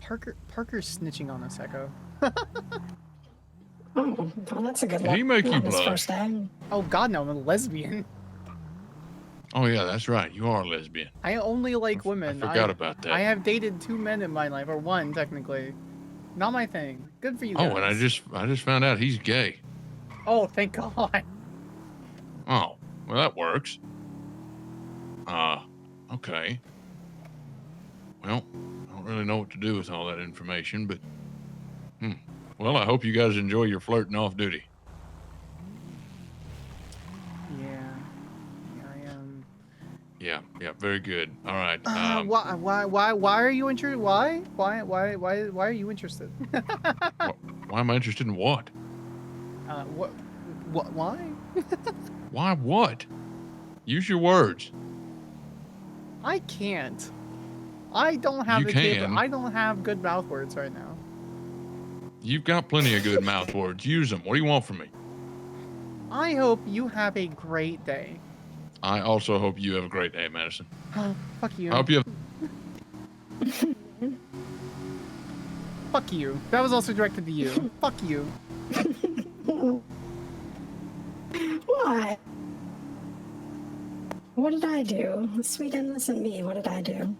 Parker's snitching on us, Echo. Oh, well, that's a good Did one. he make you on his blush? first day. Oh God, no, I'm a lesbian. Oh yeah, that's right. You are a lesbian. I only like women. forgot about that. I have dated 2 men in my life, or 1 technically. Not my thing. Good for you guys. Oh, and I just found out he's gay. Oh, thank God. Oh, well that works. Okay. Well, I don't really know what to do with all that information, but well, I hope you guys enjoy your flirting off duty. Yeah, I am. Yeah, very good. All right. Why are you interested? Why are you interested? Why am I interested in what? Why? Why what? Use your words. I can't. I don't have You can. I don't have good mouth words right now. You've got plenty of good mouth words. Use them. What do you want from me? I hope you have a great day. I also hope you have a great day, Madison. Oh, fuck you. I hope you have... Fuck you. That was also directed to you. Fuck you. What? What did I do? Sweet innocent me, what did I do?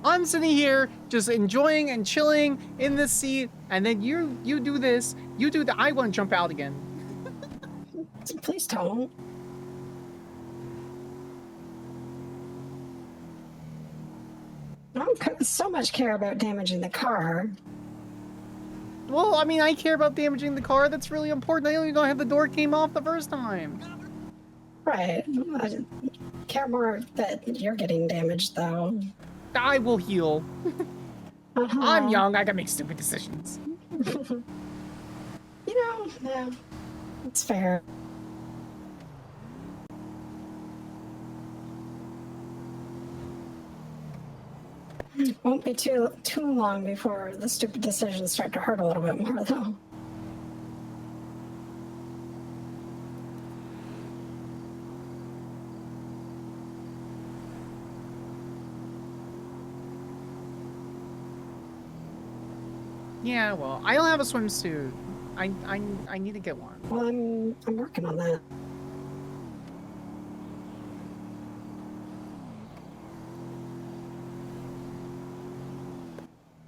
I'm sitting here just enjoying and chilling in this seat, and then you do this, you do that. I want to jump out again. Please don't. I don't so much care about damaging the car. Well, I mean, I care about damaging the car. That's really important. I don't even know how the door came off the first time. Right. I care more that you're getting damaged, though. I will heal. I'm young. I can make stupid decisions. You know, Yeah, it's fair. Won't be too long before the stupid decisions start to hurt a little bit more, though. Yeah, well, I don't have a swimsuit. I need to get one. Well, I'm working on that.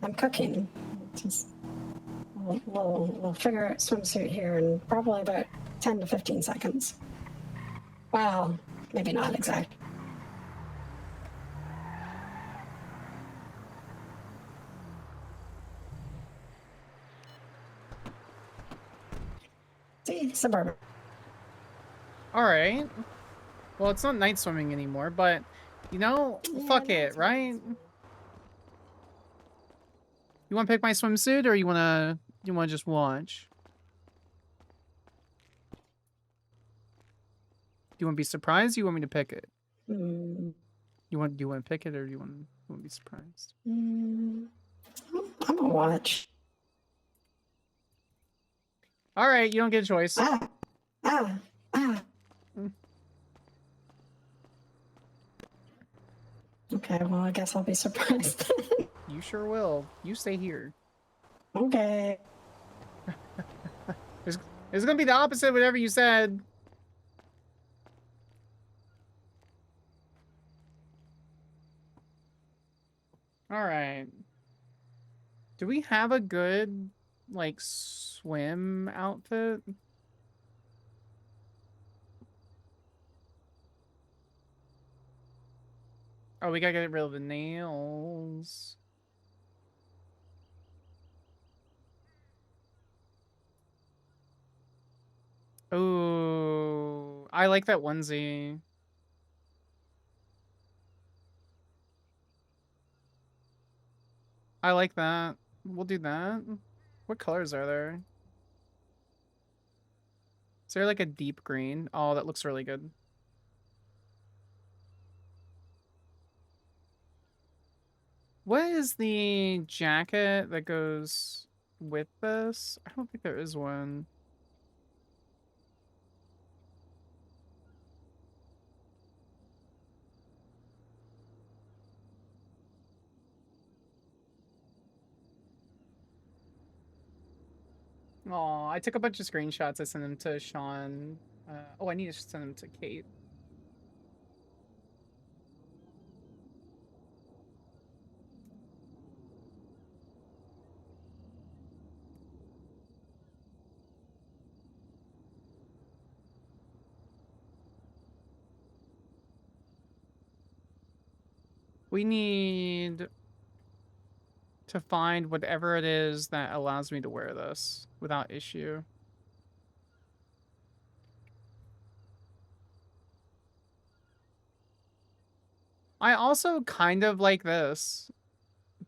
I'm cooking. Just we'll figure out swimsuit here in probably about 10 to 15 seconds. Well, maybe not exact. See, suburban. All right. Well, it's not night swimming anymore, but you know, fuck it, right? You want to pick my swimsuit, or you wanna just watch? Do you want to be surprised? Or you want me to pick it? Do you want to pick it, or do you want to be surprised? I'm gonna watch. All right, you don't get a choice. Okay, well, I guess I'll be surprised. You sure will. You stay here. Okay. It's gonna be the opposite of whatever you said. All right. Do we have a good, like, swim outfit? Oh, we gotta get rid of the nails. Oh, I like that onesie. I like that. We'll do that. What colors are there? Is there like a deep green? Oh, that looks really good. What is the jacket that goes with this? I don't think there is one. Oh, I took a bunch of screenshots. I sent them to Sean. Oh, I need to send them to Kate. We need to find whatever it is that allows me to wear this without issue. I also kind of like this,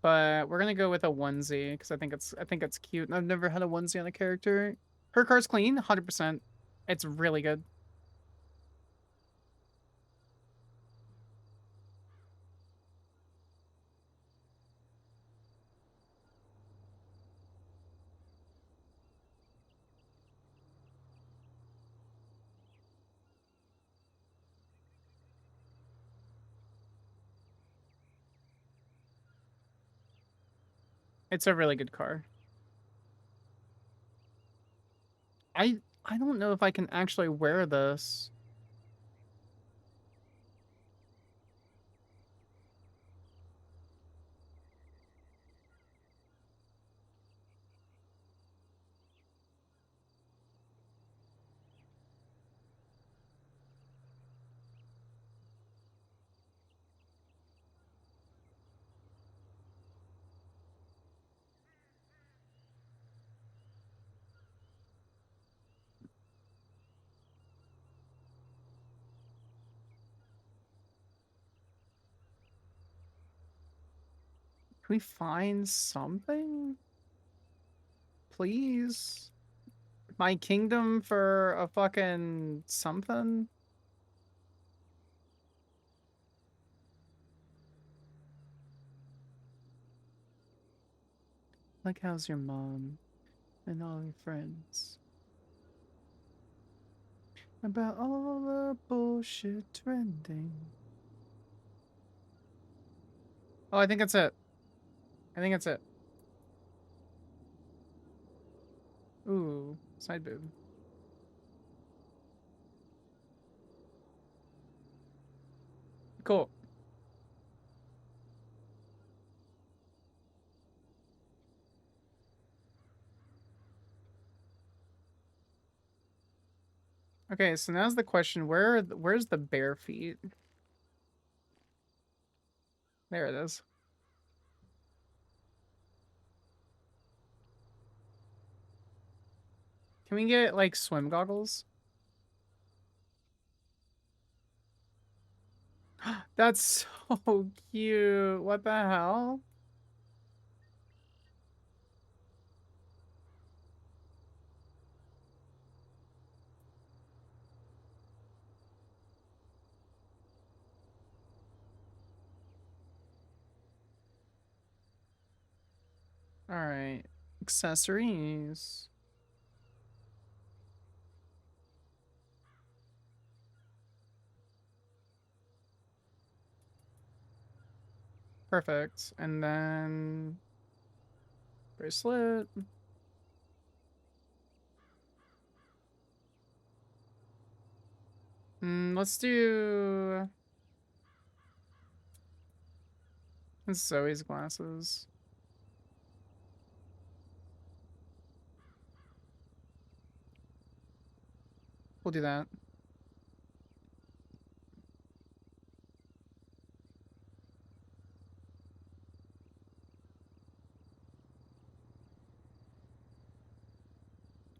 but we're gonna go with a onesie because I think it's cute. And I've never had a onesie on a character. Her car's clean, 100%. It's really good. It's a really good car. I don't know if I can actually wear this. Can we find something? Please? My kingdom for a fucking something? Like, how's your mom and all your friends? About all the bullshit trending. Oh, I think that's it. I think that's it. Ooh, side boob. Cool. Okay, so now's the question: where's the bare feet? There it is. Can we get like swim goggles? That's so cute. What the hell? All right, accessories. Perfect. And then bracelet. Let's do Zoe's glasses. We'll do that.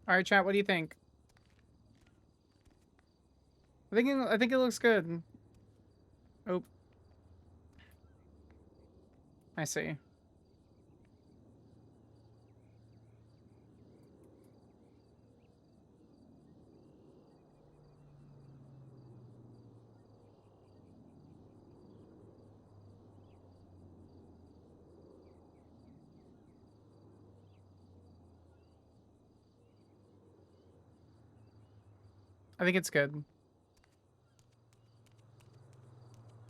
All right, chat. What do you think? I think it looks good. Oh, I see. I think it's good.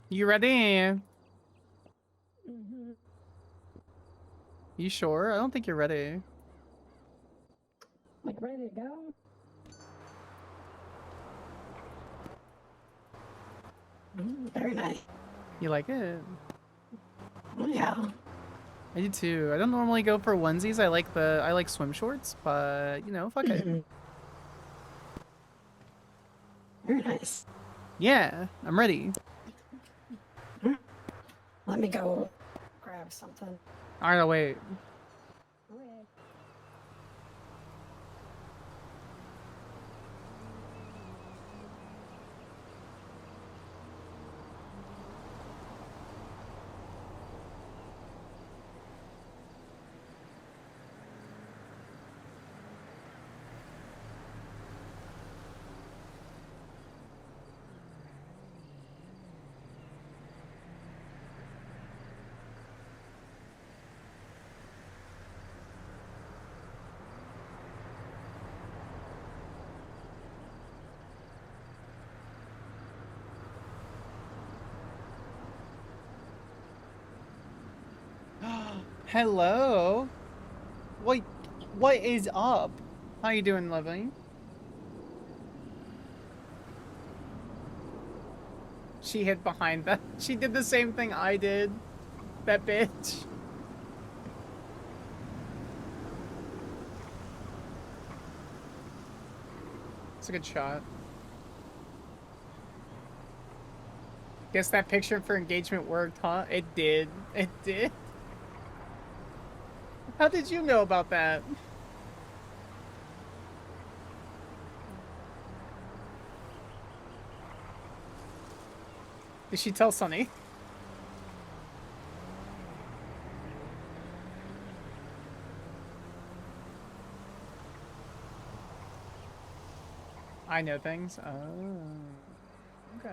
You ready? You sure? I don't think you're ready. Like ready to go? Very nice. You like it? Oh, yeah. I do too. I don't normally go for onesies. I like swim shorts, but you know, fuck it. Very nice. Yeah, I'm ready. Let me go grab something. All right, I'll wait. Hello. What is up? How you doing, lovely? She hid behind that. She did the same thing I did. That bitch. It's a good shot. Guess that picture for engagement worked, huh? It did. It did. How did you know about that? Did she tell Sunny? I know things. Oh, okay.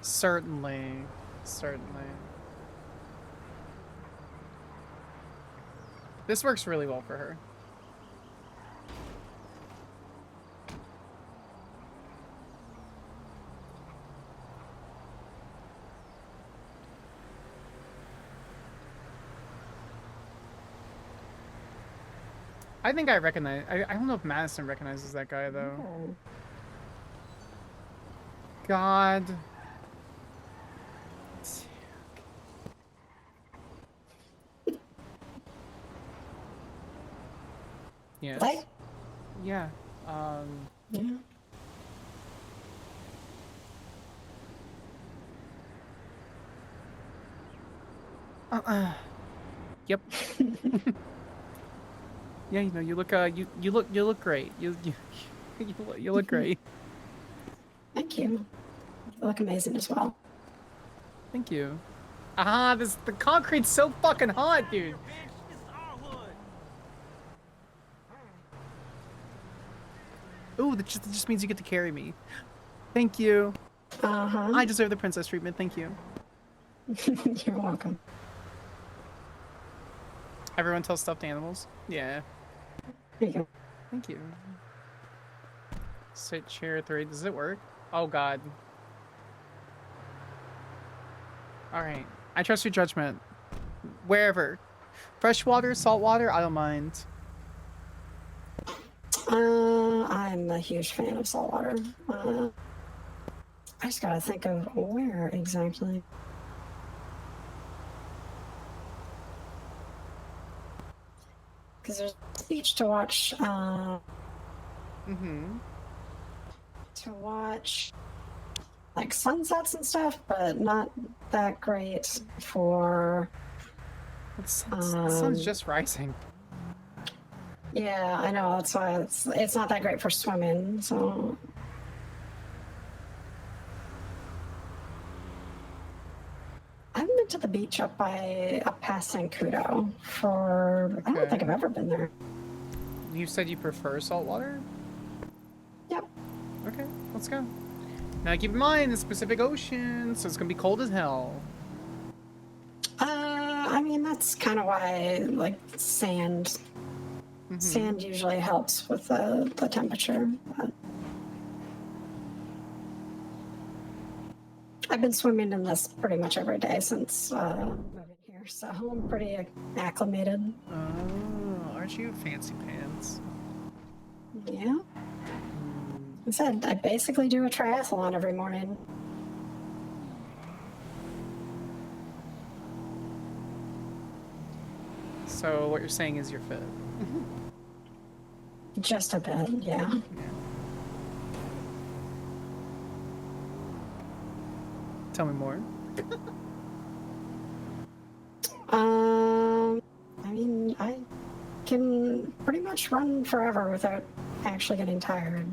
Certainly. Certainly. This works really well for her. I think I recognize... I don't know if Madison recognizes that guy, though. Oh. God. Yes. Like? Yeah. Yeah. Yep. Yeah, you know, you look you look great. You look great. Thank you. You look amazing as well. Thank you. Ah, the concrete's so fucking hot, dude. Ooh, that just means you get to carry me. Thank you. Uh-huh. I deserve the princess treatment. Thank you. You're welcome. Everyone tells stuffed animals. Yeah. There you go. Thank you. Sit chair 3. Does it work? Oh God. All right. I trust your judgment. Wherever. Fresh water, salt water, I don't mind. I'm a huge fan of saltwater. I just gotta think of where exactly. Because there's a beach to watch. To watch like sunsets and stuff, but not that great for. The sun's just rising. Yeah, I know. That's why it's not that great for swimming. So. I haven't been to the beach up past San Cudo for. I don't think I've ever been there. You said you prefer salt water? Yep. Okay, let's go. Now keep in mind, the Pacific Ocean, so it's gonna be cold as hell. I mean, that's kind of why, like, sand. Sand usually helps with the temperature. But I've been swimming in this pretty much every day since moving here, so I'm pretty acclimated. Oh, aren't you fancy pants? Yeah. I said I basically do a triathlon every morning. So what you're saying is you're fit? Just a bit, yeah. Tell me more. I mean, I can pretty much run forever without actually getting tired.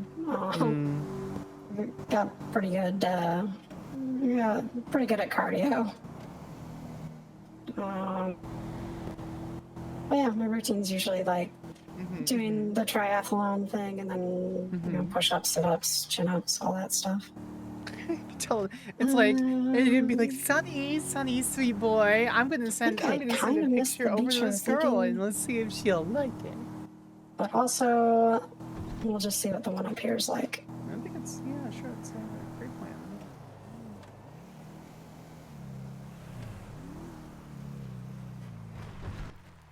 Got pretty good, pretty good at cardio. But yeah, my routine's usually like doing the triathlon thing and then you know, push-ups, sit-ups, chin-ups, all that stuff. It's like it'd be like, Sunny, sweet boy, I'm gonna send a picture over to this girl and let's see if she'll like it. But also, we'll just see what the one up here is like. I think it's sure, it's a great plan.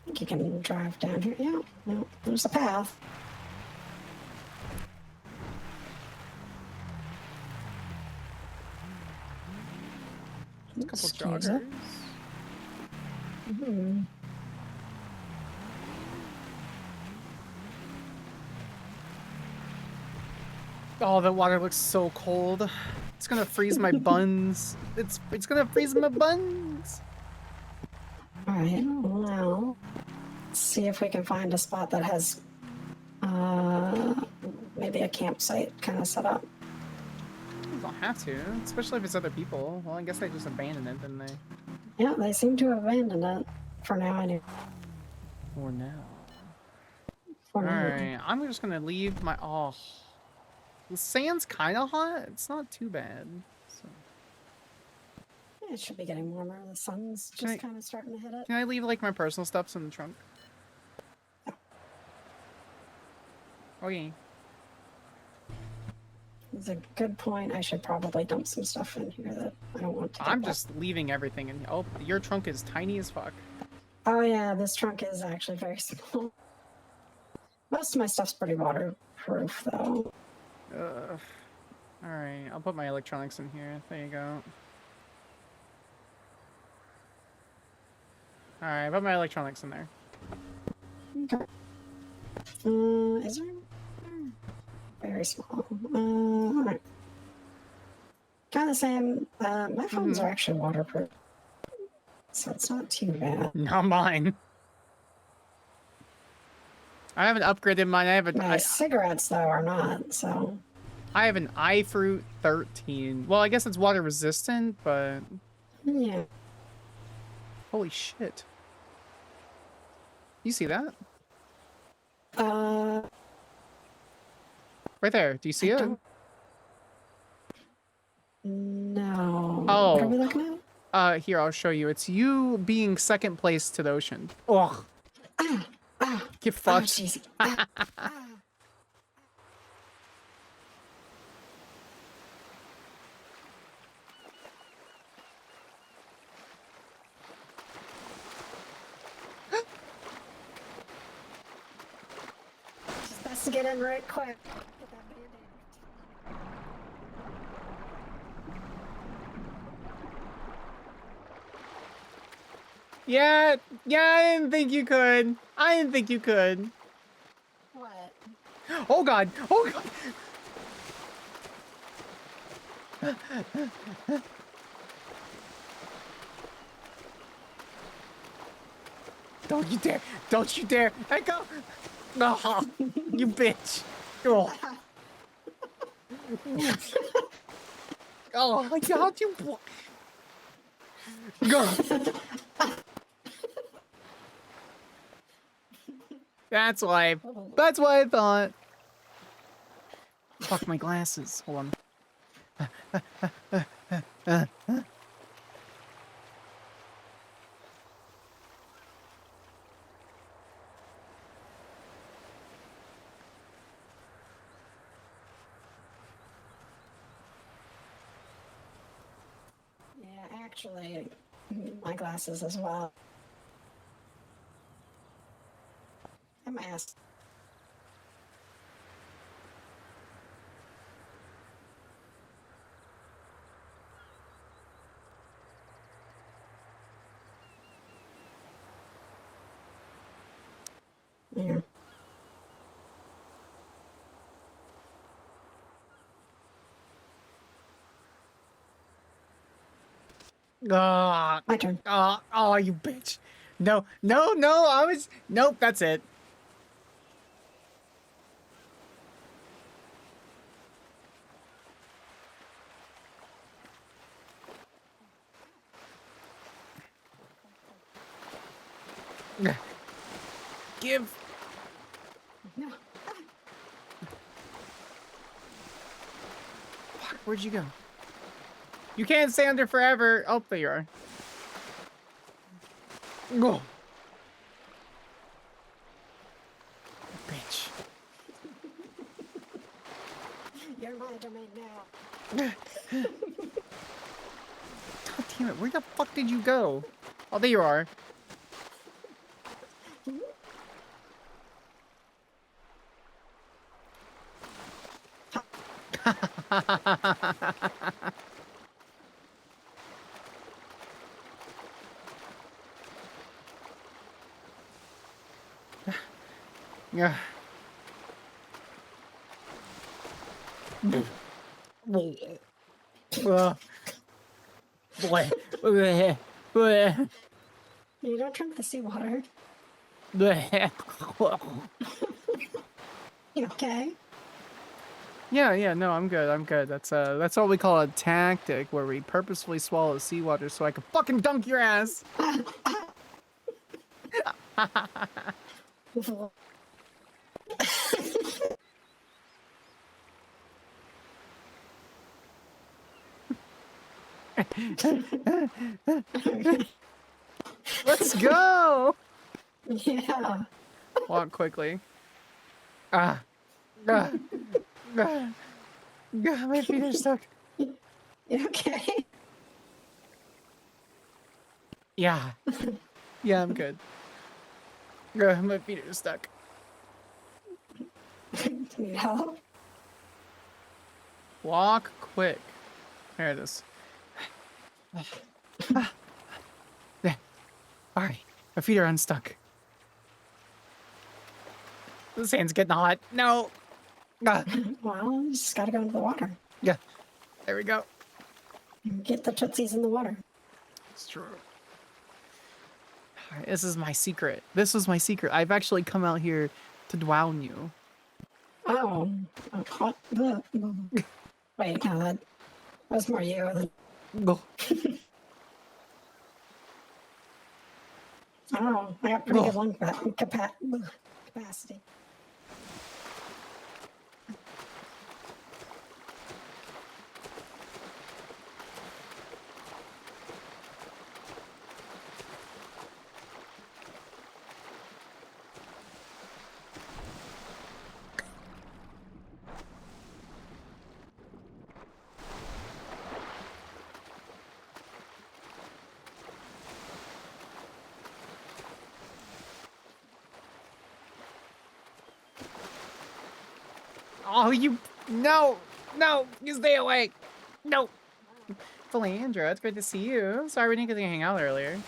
I think you can drive down here. Yeah, no, there's a path. A couple joggers. Oh, the water looks so cold. It's gonna freeze my buns. It's gonna freeze my buns. All right, well, let's see if we can find a spot that has maybe a campsite kind of set up. As long have to, especially if it's other people. Well, I guess they just abandoned it, didn't they? Yeah, they seem to have abandoned it for now. Anyway. For now. For now. Alright, I'm just gonna leave my... Oh. The sand's kind of hot. It's not too bad. So. Yeah, it should be getting warmer. The sun's just kind of starting to hit it. Can I leave, like, my personal stuffs in the trunk? Okay. It's a good point. I should probably dump some stuff in here that I don't want to get I'm back. just leaving everything in. Oh, your trunk is tiny as fuck. Oh yeah, this trunk is actually very small. Most of my stuff's pretty waterproof though. Alright, I'll put my electronics in here. There you go. Alright, put my electronics in there. Okay. Is there? Very small. Alright. Kind of the same. My phones are actually waterproof, so it's not too bad. Not mine. I haven't upgraded mine. I have My cigarettes though are not. So I have an iFruit 13. Well, I guess it's water resistant, but yeah. Holy shit! You see that? Right there. Do you see it? No. Oh. What are we looking at? Here, I'll show you. It's you being second place to the ocean. Ugh. Get fucked. It's best to get in right quick. Yeah, I didn't think you could. I didn't think you could. What? Oh god! Oh god! Don't you dare! Don't you dare! Echo! No, you bitch! Oh, oh my god, you. Go. That's why I thought. Fuck my glasses. Hold on. Yeah, actually, my glasses as well. And my ass. Yeah. My turn. Oh, you bitch. No, I was... Nope, that's it. Give. No. Fuck, where'd you go? You can't stay under forever. Oh, there you are. Go. Bitch. You're my domain now. God damn it, where the fuck did you go? Oh, there you are. Yeah. You don't drink the seawater. You okay? Yeah, no, I'm good. That's what we call a tactic, where we purposefully swallow seawater so I can fucking dunk your ass. Let's go. Yeah. Walk quickly. Ah. Ah. Ah. Ah, my feet are stuck. You okay? Yeah. Yeah, I'm good. Ah, my feet are stuck. Need help? Walk quick. There it is. There. Alright. My feet are unstuck. The sand's getting hot. No. Ah. Well, you just gotta go into the water. Yeah. There we go. Get the tootsies in the water. It's true. Alright, this is my secret. This was my secret. I've actually come out here to drown you. Oh. Hot. Wait, no, that was more you than. No. Oh, I got pretty good lung capacity. Oh, you... No! No! You stay away! No! Philandra, it's great to see you. Sorry we didn't get to hang out earlier.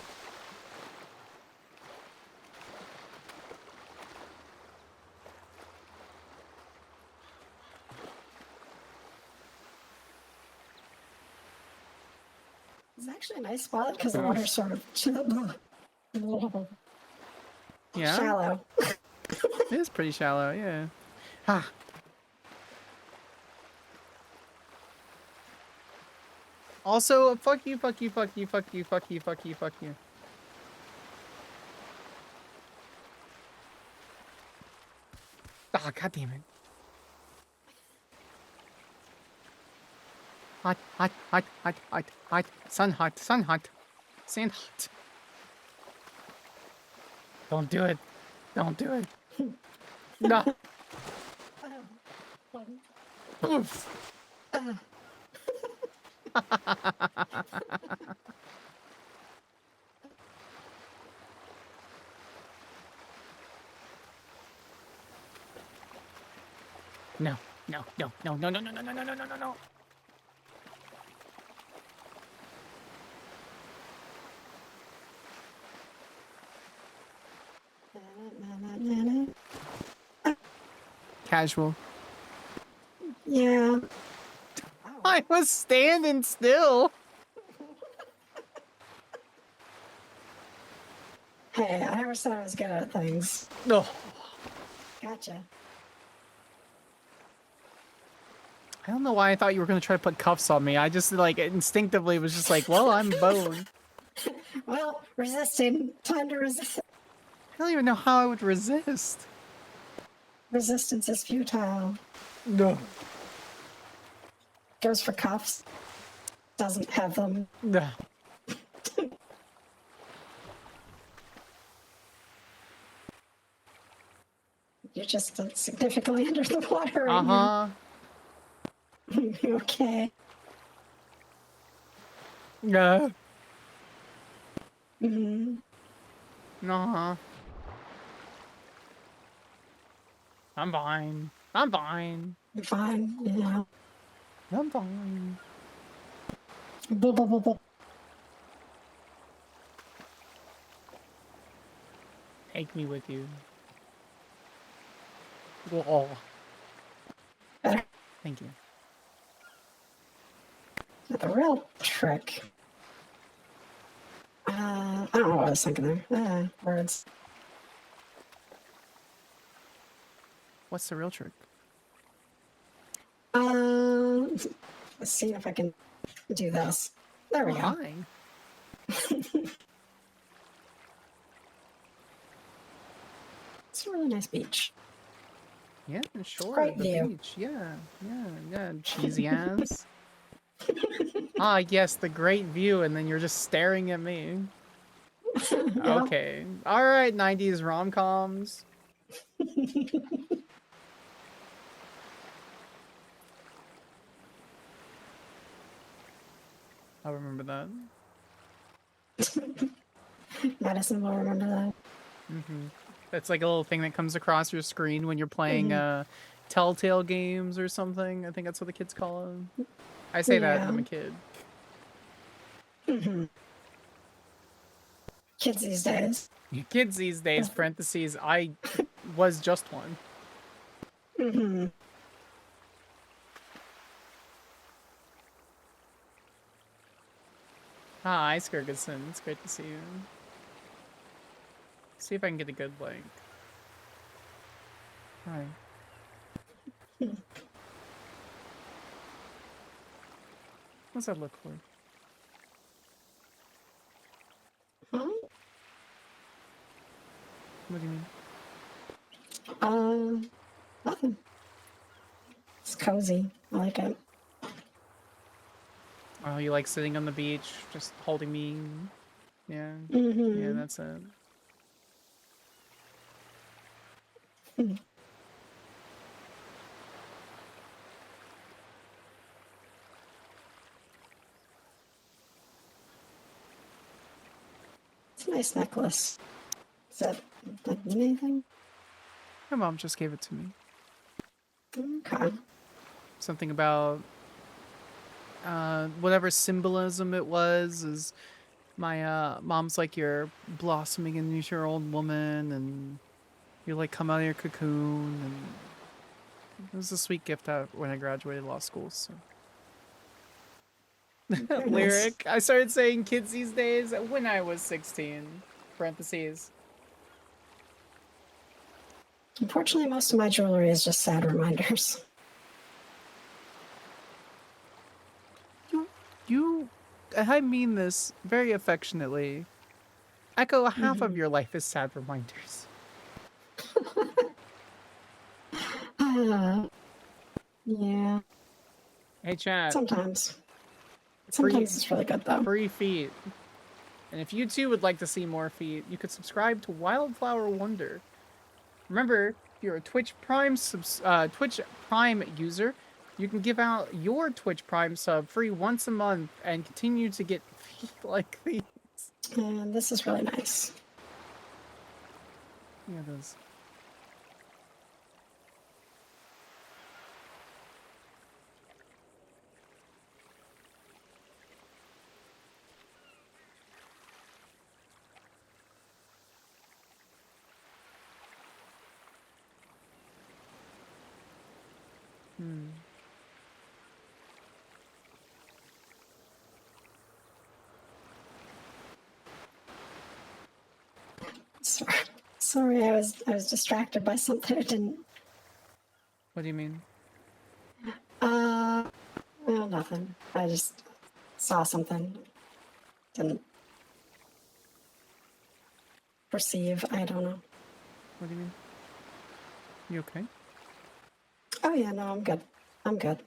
It's actually a nice spot because the water's sort of Yeah? shallow. It is pretty shallow, yeah. Ah. Also, fuck you, fuck you, fuck you, fuck you, fuck you, fuck you, fuck you. Ah, god damn it. Hot, hot, hot, hot, hot, hot. Sun hot, sun hot. Sand hot. Don't do it. Don't do it. No. Oof. No, no, no, no, no, no, no, no, no, no, no, no, no. Casual. Yeah. I was standing still. Hey, I never said I was good at things. No. Gotcha. I don't know why I thought you were going to try to put cuffs on me. I just, like, instinctively was just like, well, I'm bone. Well, resisting. Time to resist. I don't even know how I would resist. Resistance is futile. No. Goes for cuffs. Doesn't have them. No. You're just significantly under the water right now. Okay. No. Mm-hmm. No. I'm fine. I'm fine. You're fine. Yeah. I'm fine. Buh, buh, buh, buh. Take me with you. Whoa. Better. Thank you. The real trick. I don't know what I was thinking there. Words. What's the real trick? Let's see if I can do this. There we go. Hi. It's a really nice beach. Yeah, sure. Great the view. beach. Yeah. Cheesy ass. Ah, yes, the great view, and then you're just staring at me. Yeah. Okay. All right, 90s rom-coms. I'll remember that. Madison will remember that. That's like a little thing that comes across your screen when you're playing Telltale games or something. I think that's what the kids call them. I say that, and I'm a kid. Kids these days. Kids these days, parentheses, I was just one. Hi, Skirgison. It's great to see you. See if I can get a good link. Hi. What's that look for? What do you mean? Nothing. It's cozy. I like it. Oh, you like sitting on the beach, just holding me? Yeah. Mhm. Yeah, that's it. It's a nice necklace. Is that like mean anything? My mom just gave it to me. Okay. Something about whatever symbolism it was is my mom's like you're blossoming into your old woman and you like come out of your cocoon, and it was a sweet gift when I graduated law school. So lyric. I started saying kids these days when I was 16. Parentheses. Unfortunately, most of my jewelry is just sad reminders. You, I mean this very affectionately. Echo, half of your life is sad reminders. Yeah. Hey, chat. Sometimes. Sometimes it's really good, though. Free feet. And if you too would like to see more feet, you could subscribe to Wildflower Wonder. Remember, if you're a Twitch Prime user, you can give out your Twitch Prime sub free once a month and continue to get feet like these. And this is really nice. Yeah, it is. Sorry, I was distracted by something I didn't. What do you mean? Well, nothing. I just saw something. Didn't perceive. I don't know. What do you mean? You okay? Oh yeah, no, I'm good. I'm good.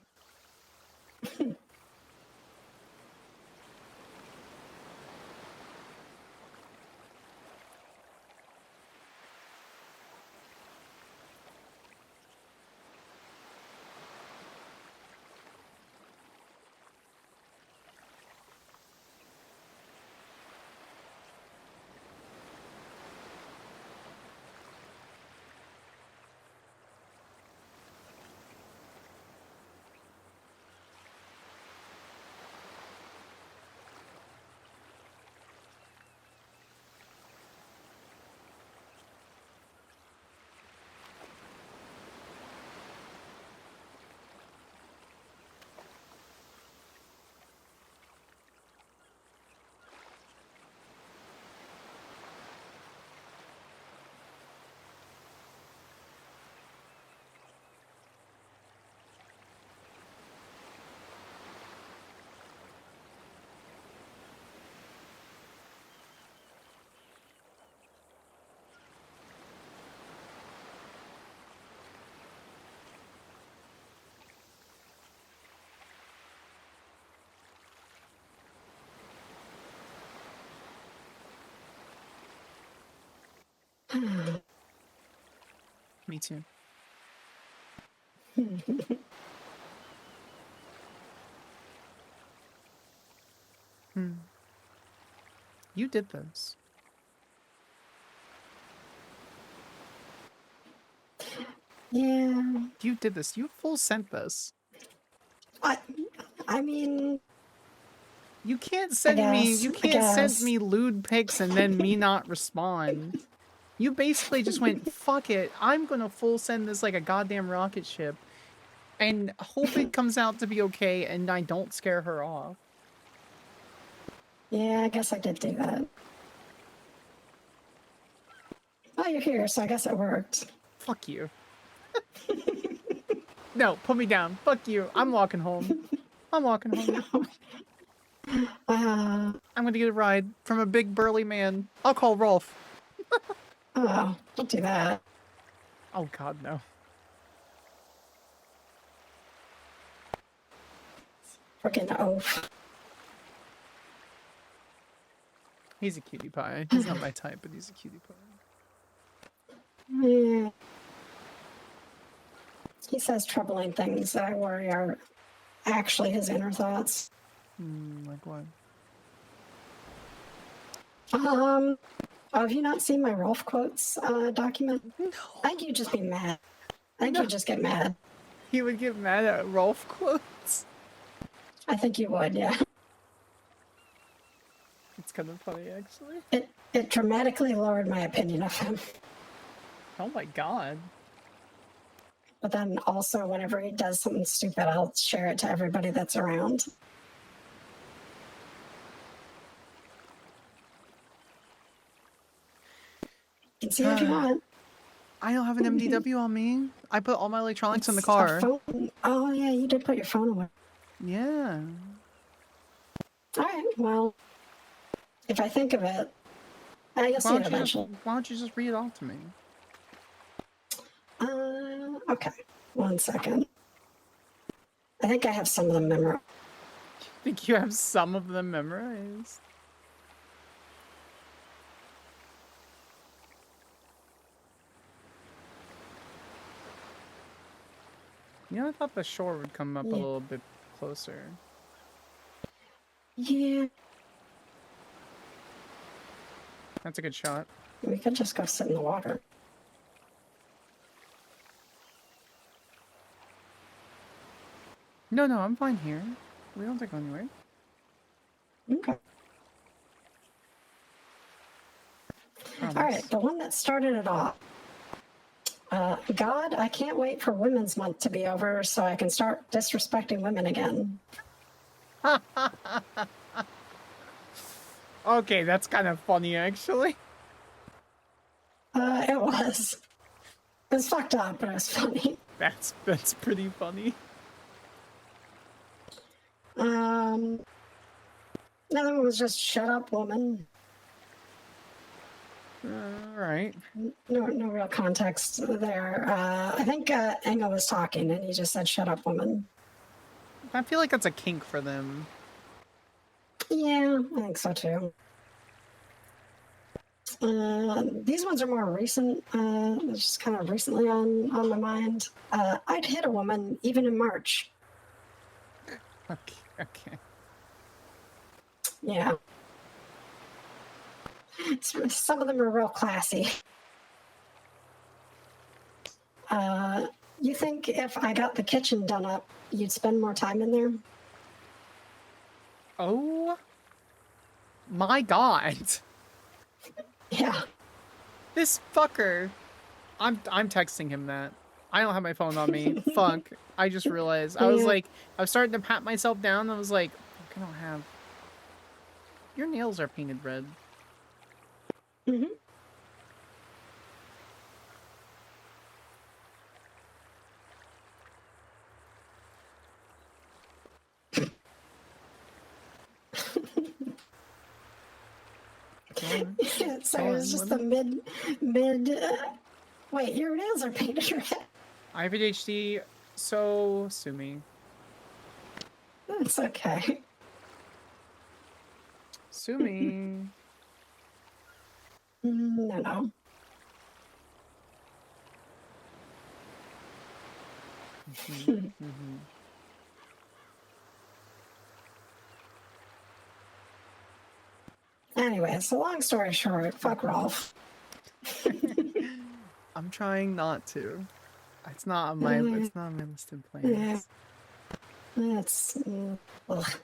Me too. You did this. Yeah. You did this. You full sent this. I mean, you can't send me. You can't send me lewd pics and then me not respond. You basically just went, fuck it. I'm gonna full send this like a goddamn rocket ship, and hope it comes out to be okay, and I don't scare her off. Yeah, I guess I did do that. Oh, you're here, so I guess it worked. Fuck you. No, put me down. Fuck you. I'm walking home. I'm walking home. I'm gonna get a ride from a big burly man. I'll call Rolf. Oh, don't do that. Oh God, no. Freaking oaf. He's a cutie pie. He's not my type, but he's a cutie pie. Yeah. He says troubling things that I worry are actually his inner thoughts. Like what? Oh, have you not seen my Rolf quotes document? No. I think you'd just be mad. I think you'd just get mad. He would get mad at Rolf quotes? I think you would, yeah. It's kind of funny, actually. It dramatically lowered my opinion of him. Oh my God. But then also, whenever he does something stupid, I'll share it to everybody that's around. You can see it if you want. I don't have an MDW on me. I put all my electronics in the car. Oh, yeah, you did put your phone away. Yeah. All right, well, if I think of it, you'll see it eventually. Why don't you just read it off to me? Okay. 1 second. I think I have some of them memorized. Think you have some of them memorized? You know, I thought the shore would come up a little bit closer. Yeah. That's a good shot. We could just go sit in the water. No, I'm fine here. We don't take anywhere. Okay. All right, the one that started it off. God, I can't wait for Women's Month to be over so I can start disrespecting women again. Okay, that's kind of funny, actually. It was. It was fucked up, but it was funny. That's pretty funny. Another one was just shut up, woman. Right. No real context there. I think Enga was talking and he just said, shut up, woman. I feel like that's a kink for them. Yeah, I think so too. These ones are more recent, just kind of recently on my mind. I'd hit a woman even in March. Okay. Yeah. Some of them are real classy. You think if I got the kitchen done up, you'd spend more time in there? Oh my God. Yeah. This fucker. I'm texting him that. I don't have my phone on me. Fuck. I just realized. I was like, I was starting to pat myself down. I was like, fuck, I don't have. Your nails are painted red. Mm-hmm. Sorry, it was just the mid. Wait, your nails are painted red. I have ADHD, so sue me. It's okay. Sue me. No. Mhm. Anyway, so long story short, fuck Rolf. I'm trying not to. It's not on my listed Yeah. plans. It's ugh.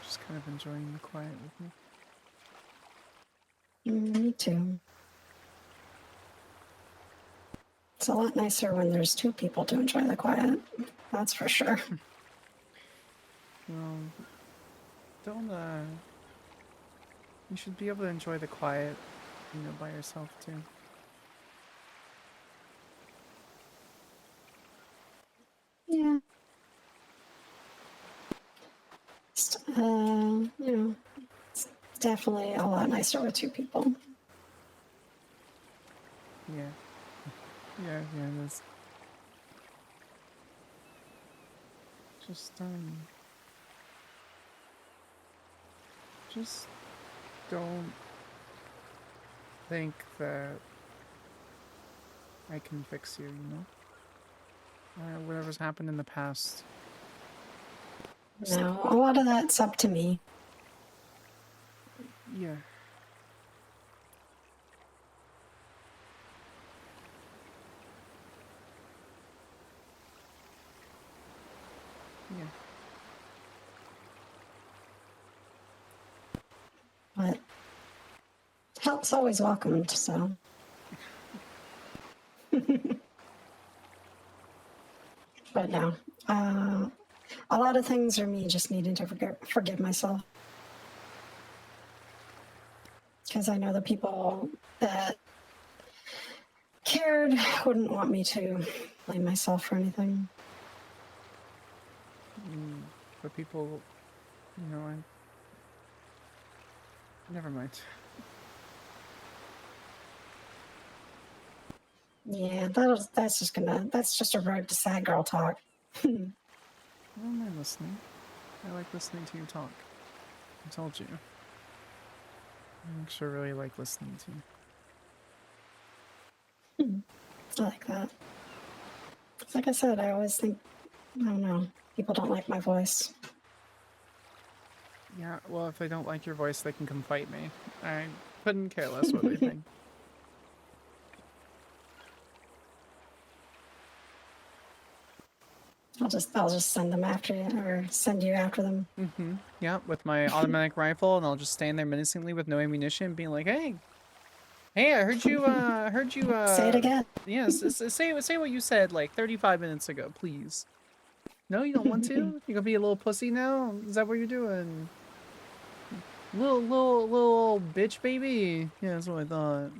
Just kind of enjoying the quiet with me. Me too. It's a lot nicer when there's two people to enjoy the quiet. That's for sure. Well, don't you should be able to enjoy the quiet, by yourself too. Yeah. It's definitely a lot nicer with two people. Yeah. Yeah, it is. Just don't think that I can fix you, whatever's happened in the past. No, a lot of that's up to me. Yeah. Yeah. But help's always welcomed, so. But no, a lot of things are me just needing to forgive myself. Because I know the people that cared wouldn't want me to blame myself for anything. For people, never mind. Yeah, that's just a road to sad girl talk. I don't mind listening. I like listening to you talk. I told you. I actually really like listening to you. I like that. Like I said, I always think, I don't know, people don't like my voice. Yeah, well, if they don't like your voice, they can come fight me. I couldn't care less what they think. I'll just send them after you, or send you after them. Mm-hmm. Yeah, with my automatic rifle, and I'll just stand there menacingly with no ammunition, being like, "Hey, I heard you. Say it again." Yes, say what you said like 35 minutes ago, please. No, you don't want to. You gonna be a little pussy now? Is that what you're doing? Little bitch baby. Yeah, that's what I thought.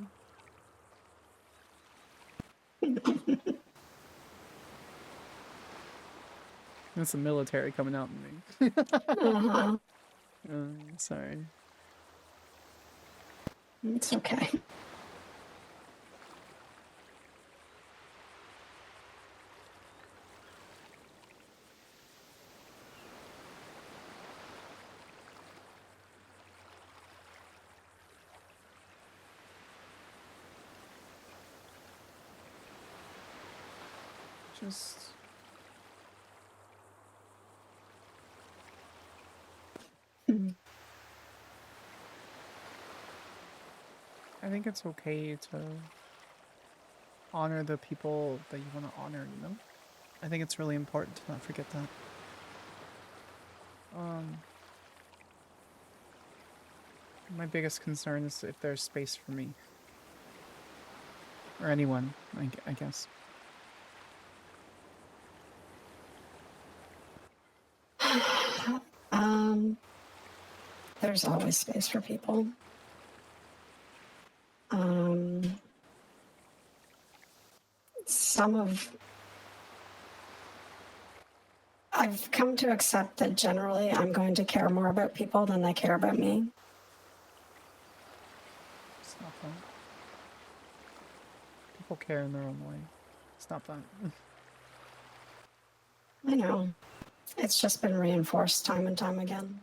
That's the military coming out in me. Uh-huh. Sorry. It's okay. Just I think it's okay to honor the people that you want to honor, I think it's really important to not forget that. My biggest concern is if there's space for me. Or anyone, I guess. There's always space for people. I've come to accept that generally I'm going to care more about people than they care about me. It's not fun. People care in their own way. It's not fun. I know. It's just been reinforced time and time again.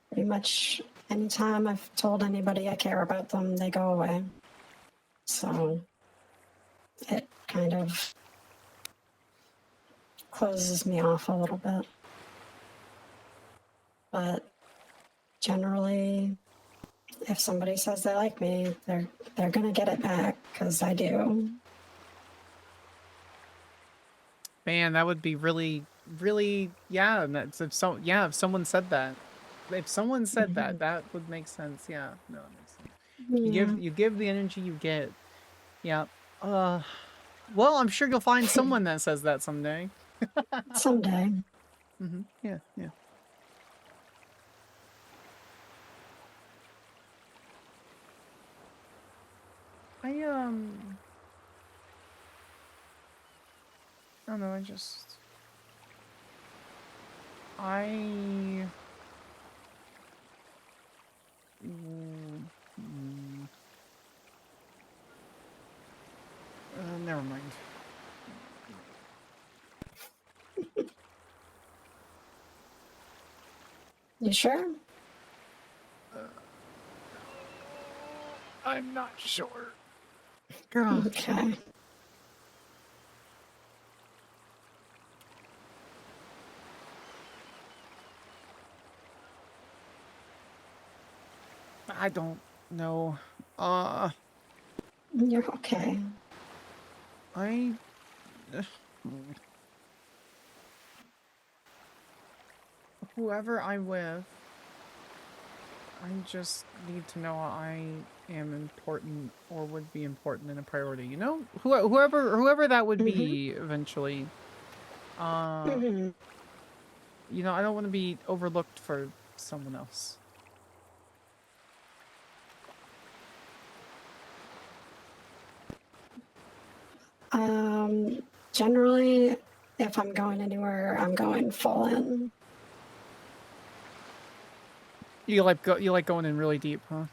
Pretty much anytime I've told anybody I care about them, they go away. So it kind of closes me off a little bit. But generally, if somebody says they like me, they're gonna get it back because I do. Man, that would be really, really, yeah. That's if someone said that. If someone said that, that would make sense. Yeah, no, it makes sense. You give the energy you get. Yeah. Well, I'm sure you'll find someone that says that someday. Someday. Yeah, yeah. I don't know, never mind. You sure? I'm not sure. Girl. Okay. I don't know. You're okay. Whoever I'm with, I just need to know I am important or would be important and a priority. You know, whoever that would be eventually. You know, I don't want to be overlooked for someone else. Generally, if I'm going anywhere, I'm going full in. You like going in really deep, huh?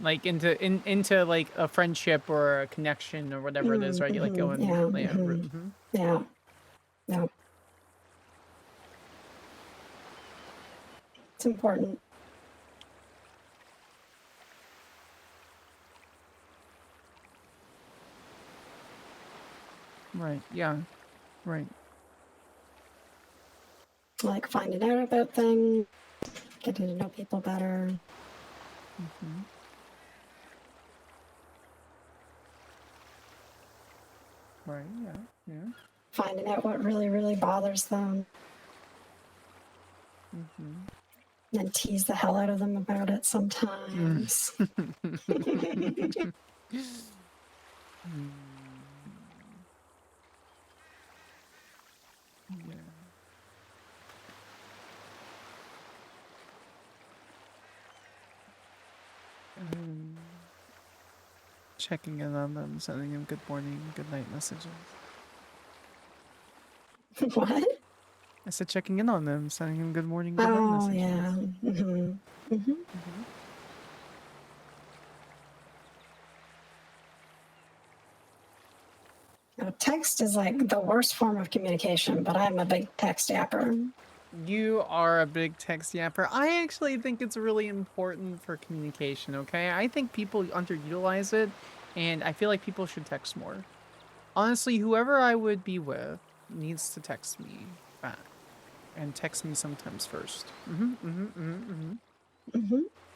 Like into like a friendship or a connection or whatever it is, right? You like going, Yeah. It's important. Right. Yeah. Right. Like finding out about things, getting to know people better. Right. Yeah. Finding out what really, really bothers them. And tease the hell out of them about it sometimes. Checking in on them, sending them good morning, good night messages. What? I said checking in on them, sending them good morning, good night messages. Yeah. Text is like the worst form of communication, but I'm a big text yapper. You are a big text yapper. I actually think it's really important for communication, okay? I think people underutilize it, and I feel like people should text more. Honestly, whoever I would be with needs to text me back. And text me sometimes first.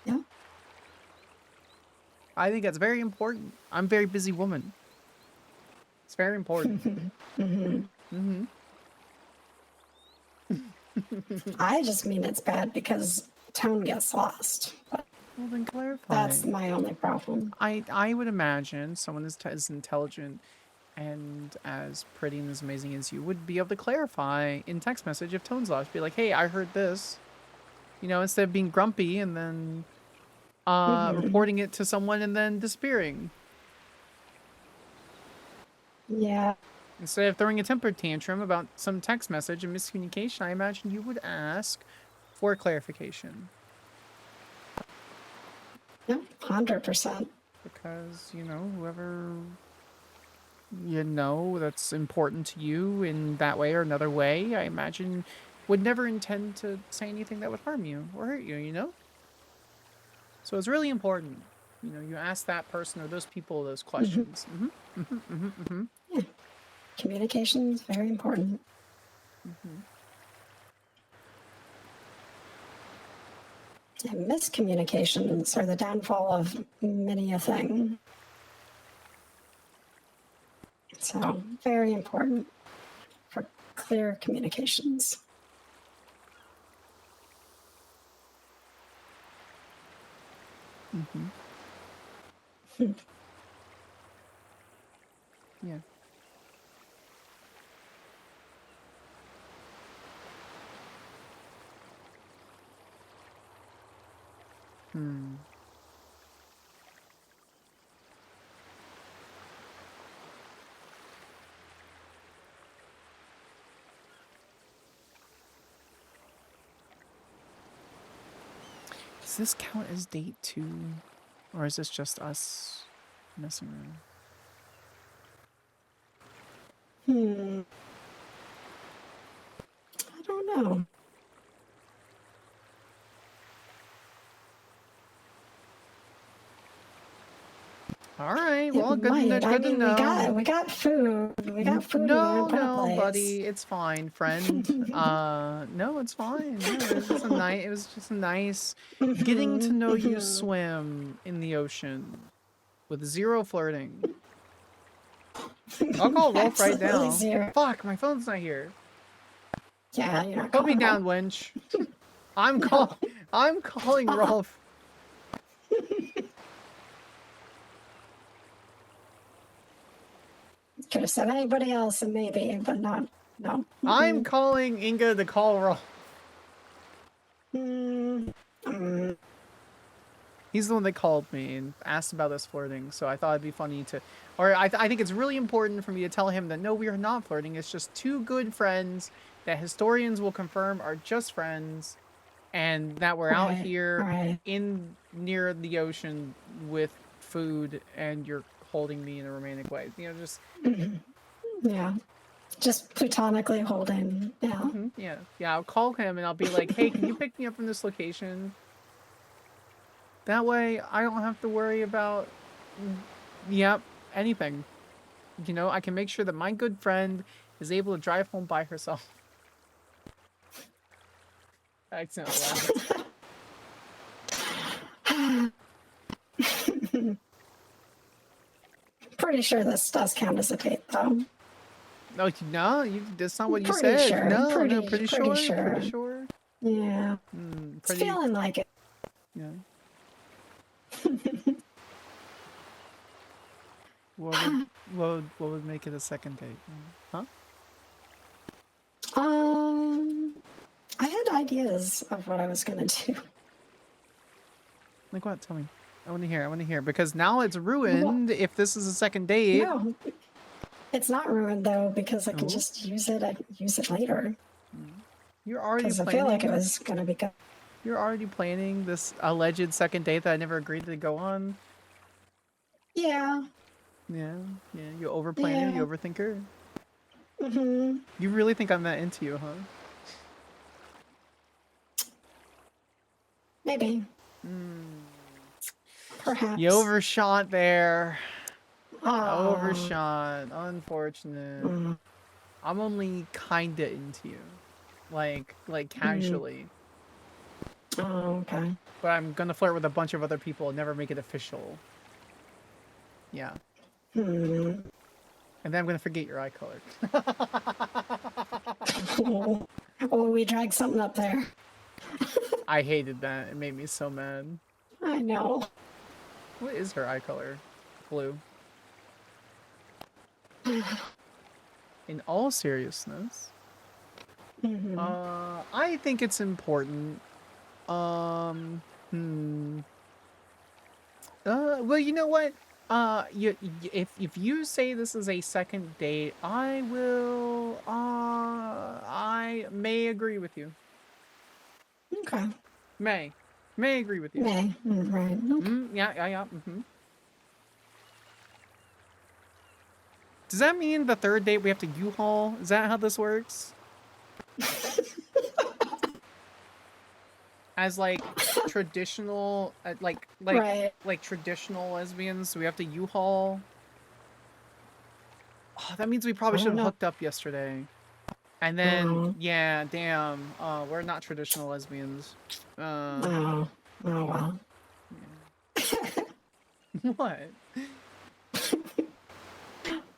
Yeah. I think that's very important. I'm a very busy woman. It's very important. I just mean it's bad because tone gets lost. But well, then clarify. That's my only problem. I would imagine someone is intelligent and as pretty and as amazing as you would be able to clarify in text message if tone's lost. Be like, hey, I heard this. You know, instead of being grumpy and then reporting it to someone and then disappearing. Yeah. Instead of throwing a temper tantrum about some text message and miscommunication, I imagine you would ask for clarification. Yep, 100%. Because, you know, whoever you know that's important to you in that way or another way, I imagine would never intend to say anything that would harm you or hurt you, you know? So it's really important. You know, you ask that person or those people those questions. Yeah. Communication is very important. And miscommunications are the downfall of many a thing. So, very important for clear communications. Yeah. Does this count as date 2? Or is this just us messing around? I don't know. All right. Well, good to know. We got food. We got food. No, in our no, place. buddy. It's fine, friend. No, it's fine. No, it was just a nice getting to know you swim in the ocean with 0 flirting. I'll call Rolf right now. 0. Fuck, my phone's not here. Yeah, you're not Put me calling down, wench. I'm calling Rolf. Could have said anybody else and maybe, but not. No. I'm calling Inga to call Rolf. He's the one that called me and asked about us flirting, so I thought it'd be funny to... Or I think it's really important for me to tell him that no, we are not flirting. It's just 2 good friends that historians will confirm are just friends, and that we're out here in near the ocean with food, and you're holding me in a romantic way. You know, just... Yeah. Just platonically holding. Yeah. Yeah, I'll call him and I'll be like, hey, can you pick me up from this location? That way, I don't have to worry about, anything. You know, I can make sure that my good friend is able to drive home by herself. I accidentally laughed. Pretty sure this does count as a date, though. No, that's not what you Pretty said. sure. No, Pretty pretty sure. sure. Yeah. It's feeling like it. Yeah. What would make it a second date? Huh? I had ideas of what I was gonna do. Like what? Tell me. I want to hear. Because now it's ruined if this is a second date. No. It's not ruined, though, because I can just use it. I can use it later. You're already planning. I feel like it was gonna be good. You're already planning this alleged second date that I never agreed to go on? Yeah. Yeah. You overplanner, you overthinker. Mm-hmm. You really think I'm that into you, huh? Maybe. Perhaps. You overshot there. Oh. Overshot. Unfortunate. I'm only kinda into you. Like casually. Oh, okay. But I'm gonna flirt with a bunch of other people and never make it official. Yeah. And then I'm gonna forget your eye color. Oh, we dragged something up there. I hated that. It made me so mad. I know. What is her eye color? Blue. in all seriousness, I think it's important. Well, you know what? If you say this is a second date, I will. I may agree with you. Okay. May agree with you. May. Right. Yeah. Does that mean the third date we have to U-Haul? Is that how this works? As like traditional, like traditional lesbians, we have to U-Haul. Oh, that means we probably should have hooked up yesterday. And then, yeah, damn, we're not traditional lesbians. Oh well. What?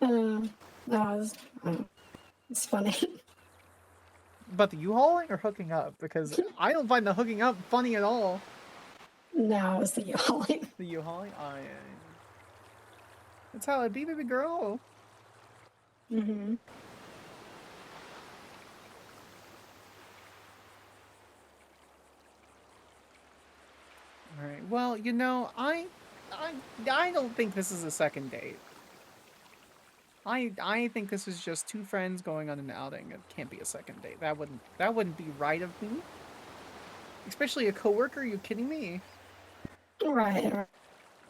No, it's funny. But the U-Hauling or hooking up? Because I don't find the hooking up funny at all. No, it's the U-Hauling. The U-Hauling? Oh, yeah. That's how it be, baby girl. Mm-hmm. Alright, well, you know, I don't think this is a second date. I think this is just two friends going on an outing. It can't be a second date. That wouldn't be right of me. Especially a coworker, are you kidding me? Right.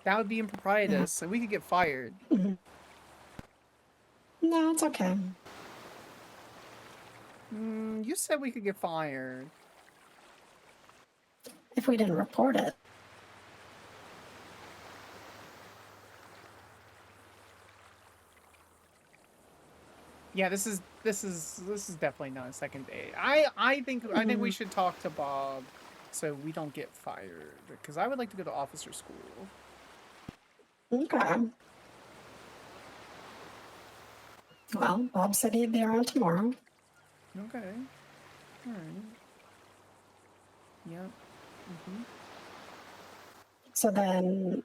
That would be improprietous, and we could get fired. No, it's okay. You said we could get fired. If we didn't report it. Yeah, this is definitely not a second date. I think we should talk to Bob so we don't get fired, because I would like to go to officer school. Okay. Well, Bob said he'd be around tomorrow. Okay. Alright. Yep. So then,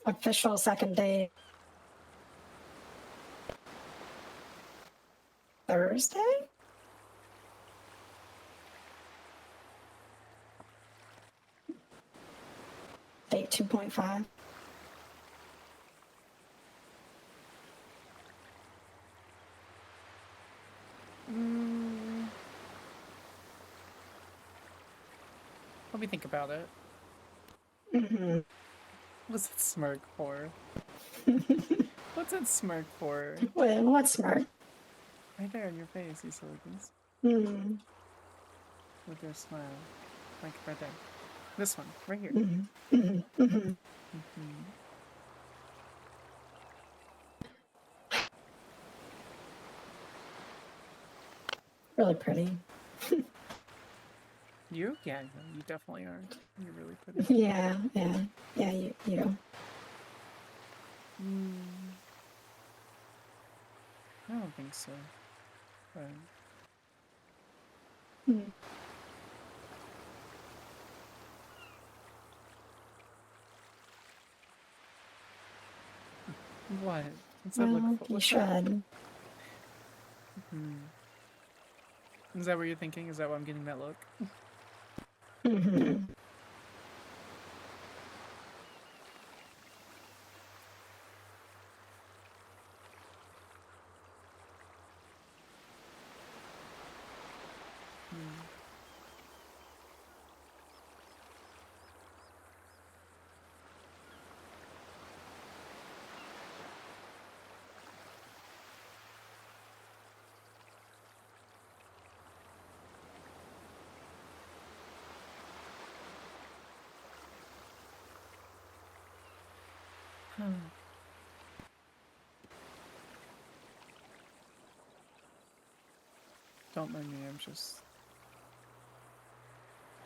official second date Thursday? Date 2.5. Let me think about it. What's that smirk for? What's that smirk for? Wait, what smirk? Right there in your face, you silicons. With your smile. Like right there. This one, right here. Really pretty. You? Yeah, you definitely are. You're really pretty. Yeah, you. I don't think so. But... What? What's that look for? You What's should. that? Is that what you're thinking? Is that why I'm getting that look? Don't mind me, I'm just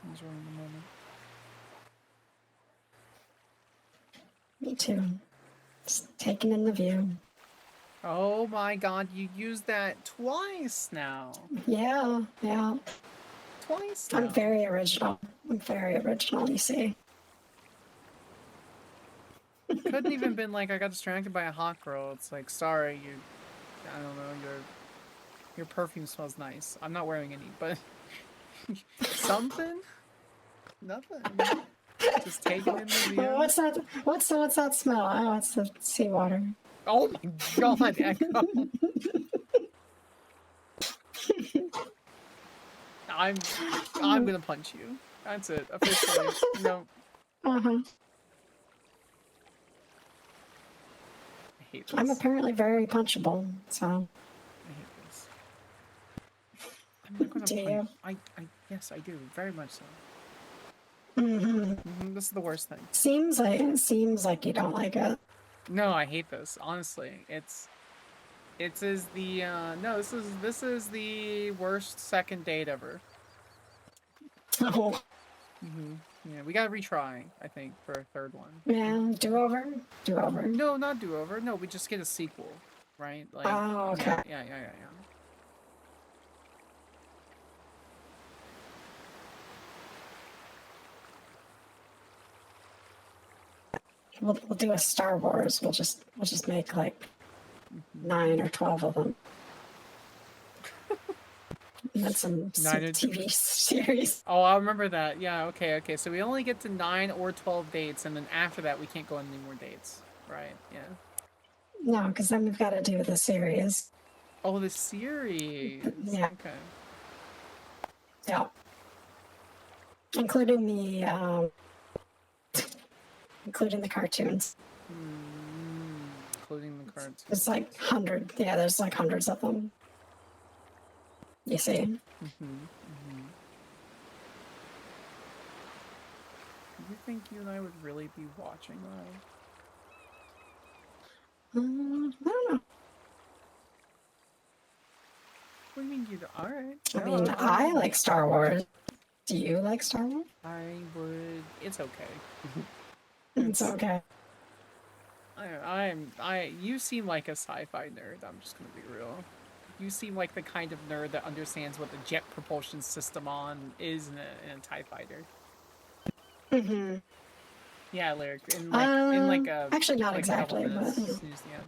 enjoying the moment. Me too. Just taking in the view. Oh my god, you used that twice now. Yeah. Twice now. I'm very original, you see. Couldn't even been like I got distracted by a hot girl. It's like, sorry, you. I don't know. Your perfume smells nice. I'm not wearing any, but something. Nothing. Just taking in the view. Oh, what's that? What's that smell? Oh, it's the seawater. Oh my god, Echo. I'm gonna punch you. That's it. Officially. No. Uh-huh. I hate I'm this. apparently very punchable, so. I hate this. I'm not gonna Do punch. you? Yes, I do. Very much so. Mm-hmm. This is the worst thing. Seems like you don't like it. No, I hate this. Honestly, it's is the no. This is the worst second date ever. Oh. Yeah, we gotta retry. I think for a third one. Yeah, do over. No, not do over. No, we just get a sequel, right? Like. Oh, okay. Yeah. We'll do a Star Wars. We'll just make like 9 or 12 of them. And then some TV series. Oh, I remember that. Yeah. Okay. So we only get to 9 or 12 dates, and then after that, we can't go on any more dates, right? Yeah. No, because then we've got to do the series. Oh, the series. Yeah. Okay. Yeah. Including the cartoons. Including the cartoons. There's like there's like hundreds of them. You see? Do you think you and I would really be watching that? I don't know. What do you mean you do? Alright. I mean, I like Star Wars. Do you like Star Wars? I would. It's okay. It's okay. You seem like a sci-fi nerd. I'm just gonna be real. You seem like the kind of nerd that understands what the jet propulsion system is in a TIE fighter. Mm-hmm. Yeah, Lyric. In like a actually not like exactly, but minutes. Yeah.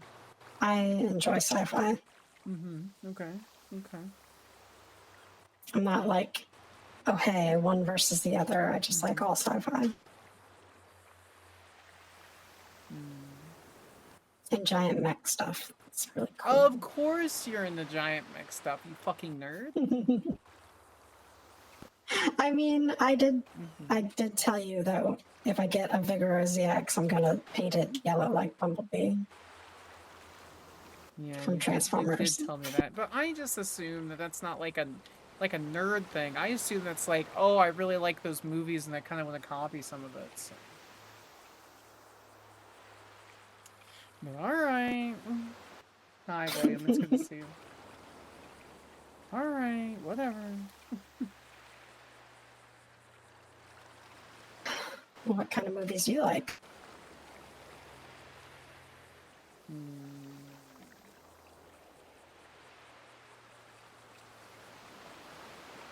I enjoy sci-fi. Okay. I'm not like, oh hey, one versus the other. I just like all sci-fi. And giant mech stuff. It's really cool. Of course you're in the giant mech stuff, you fucking nerd. I mean, I did tell you though, if I get a Vigor ZX, I'm gonna paint it yellow like Bumblebee. Yeah, From Transformers. You did tell me that, but I just assume that that's not like a nerd thing. I assume that's like, oh, I really like those movies and I kind of want to copy some of it. So. But all right. Hi, William. It's good to see you. All right, whatever. What kind of movies do you like?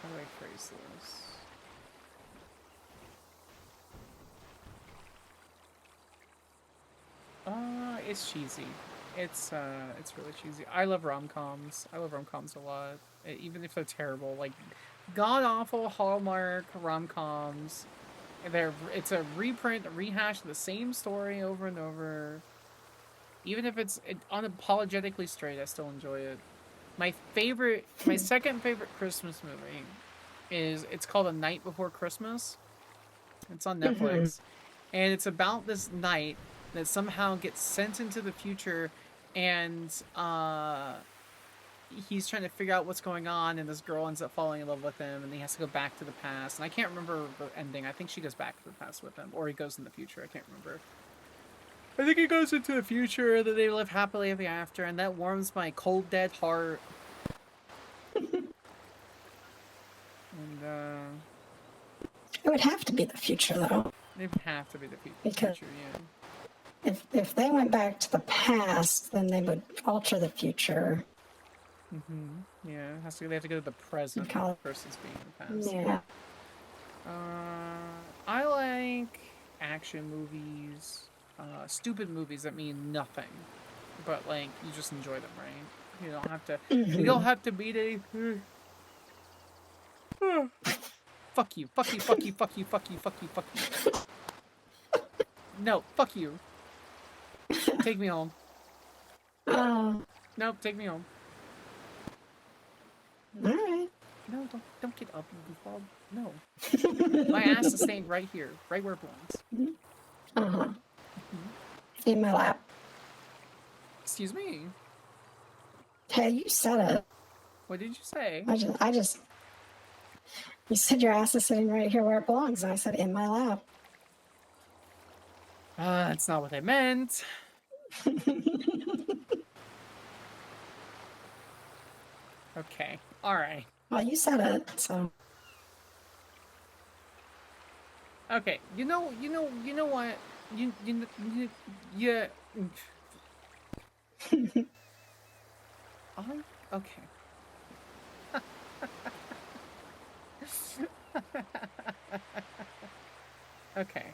How do I phrase this? It's cheesy. It's really cheesy. I love rom-coms. I love rom-coms a lot. Even if they're terrible, like god-awful Hallmark rom-coms. It's a reprint, a rehash of the same story over and over. Even if it's unapologetically straight, I still enjoy it. My second favorite Christmas movie it's called A Night Before Christmas. It's on Netflix. And it's about this knight that somehow gets sent into the future, and he's trying to figure out what's going on, and this girl ends up falling in love with him, and he has to go back to the past. And I can't remember the ending. I think she goes back to the past with him, or he goes in the future. I can't remember. I think he goes into the future, that they live happily ever after, and that warms my cold, dead heart. And, It would have to be the future, though. it would have to be the future, yeah. If they went back to the past, then they would alter the future. Yeah, they have to go to the present versus being in the past. Yeah. I like action movies. stupid movies that mean nothing, but like you just enjoy them, right? You don't have to. Mm-hmm. You don't have to beat anything. Fuck you! Fuck you! Fuck you! Fuck you! Fuck you! Fuck you! Fuck you! No! Fuck you! Take me home. Nope. Take me home. All right. No, don't get up, you goofball. No. My ass is staying right here, right where it belongs. Uh-huh. In my lap. Excuse me. Hey, you said it. What did you say? I just. You said your ass is sitting right here where it belongs, and I said in my lap. That's not what I meant. Okay. All right. Well, you said it, so. Okay. You know what? Yeah. Okay. Okay.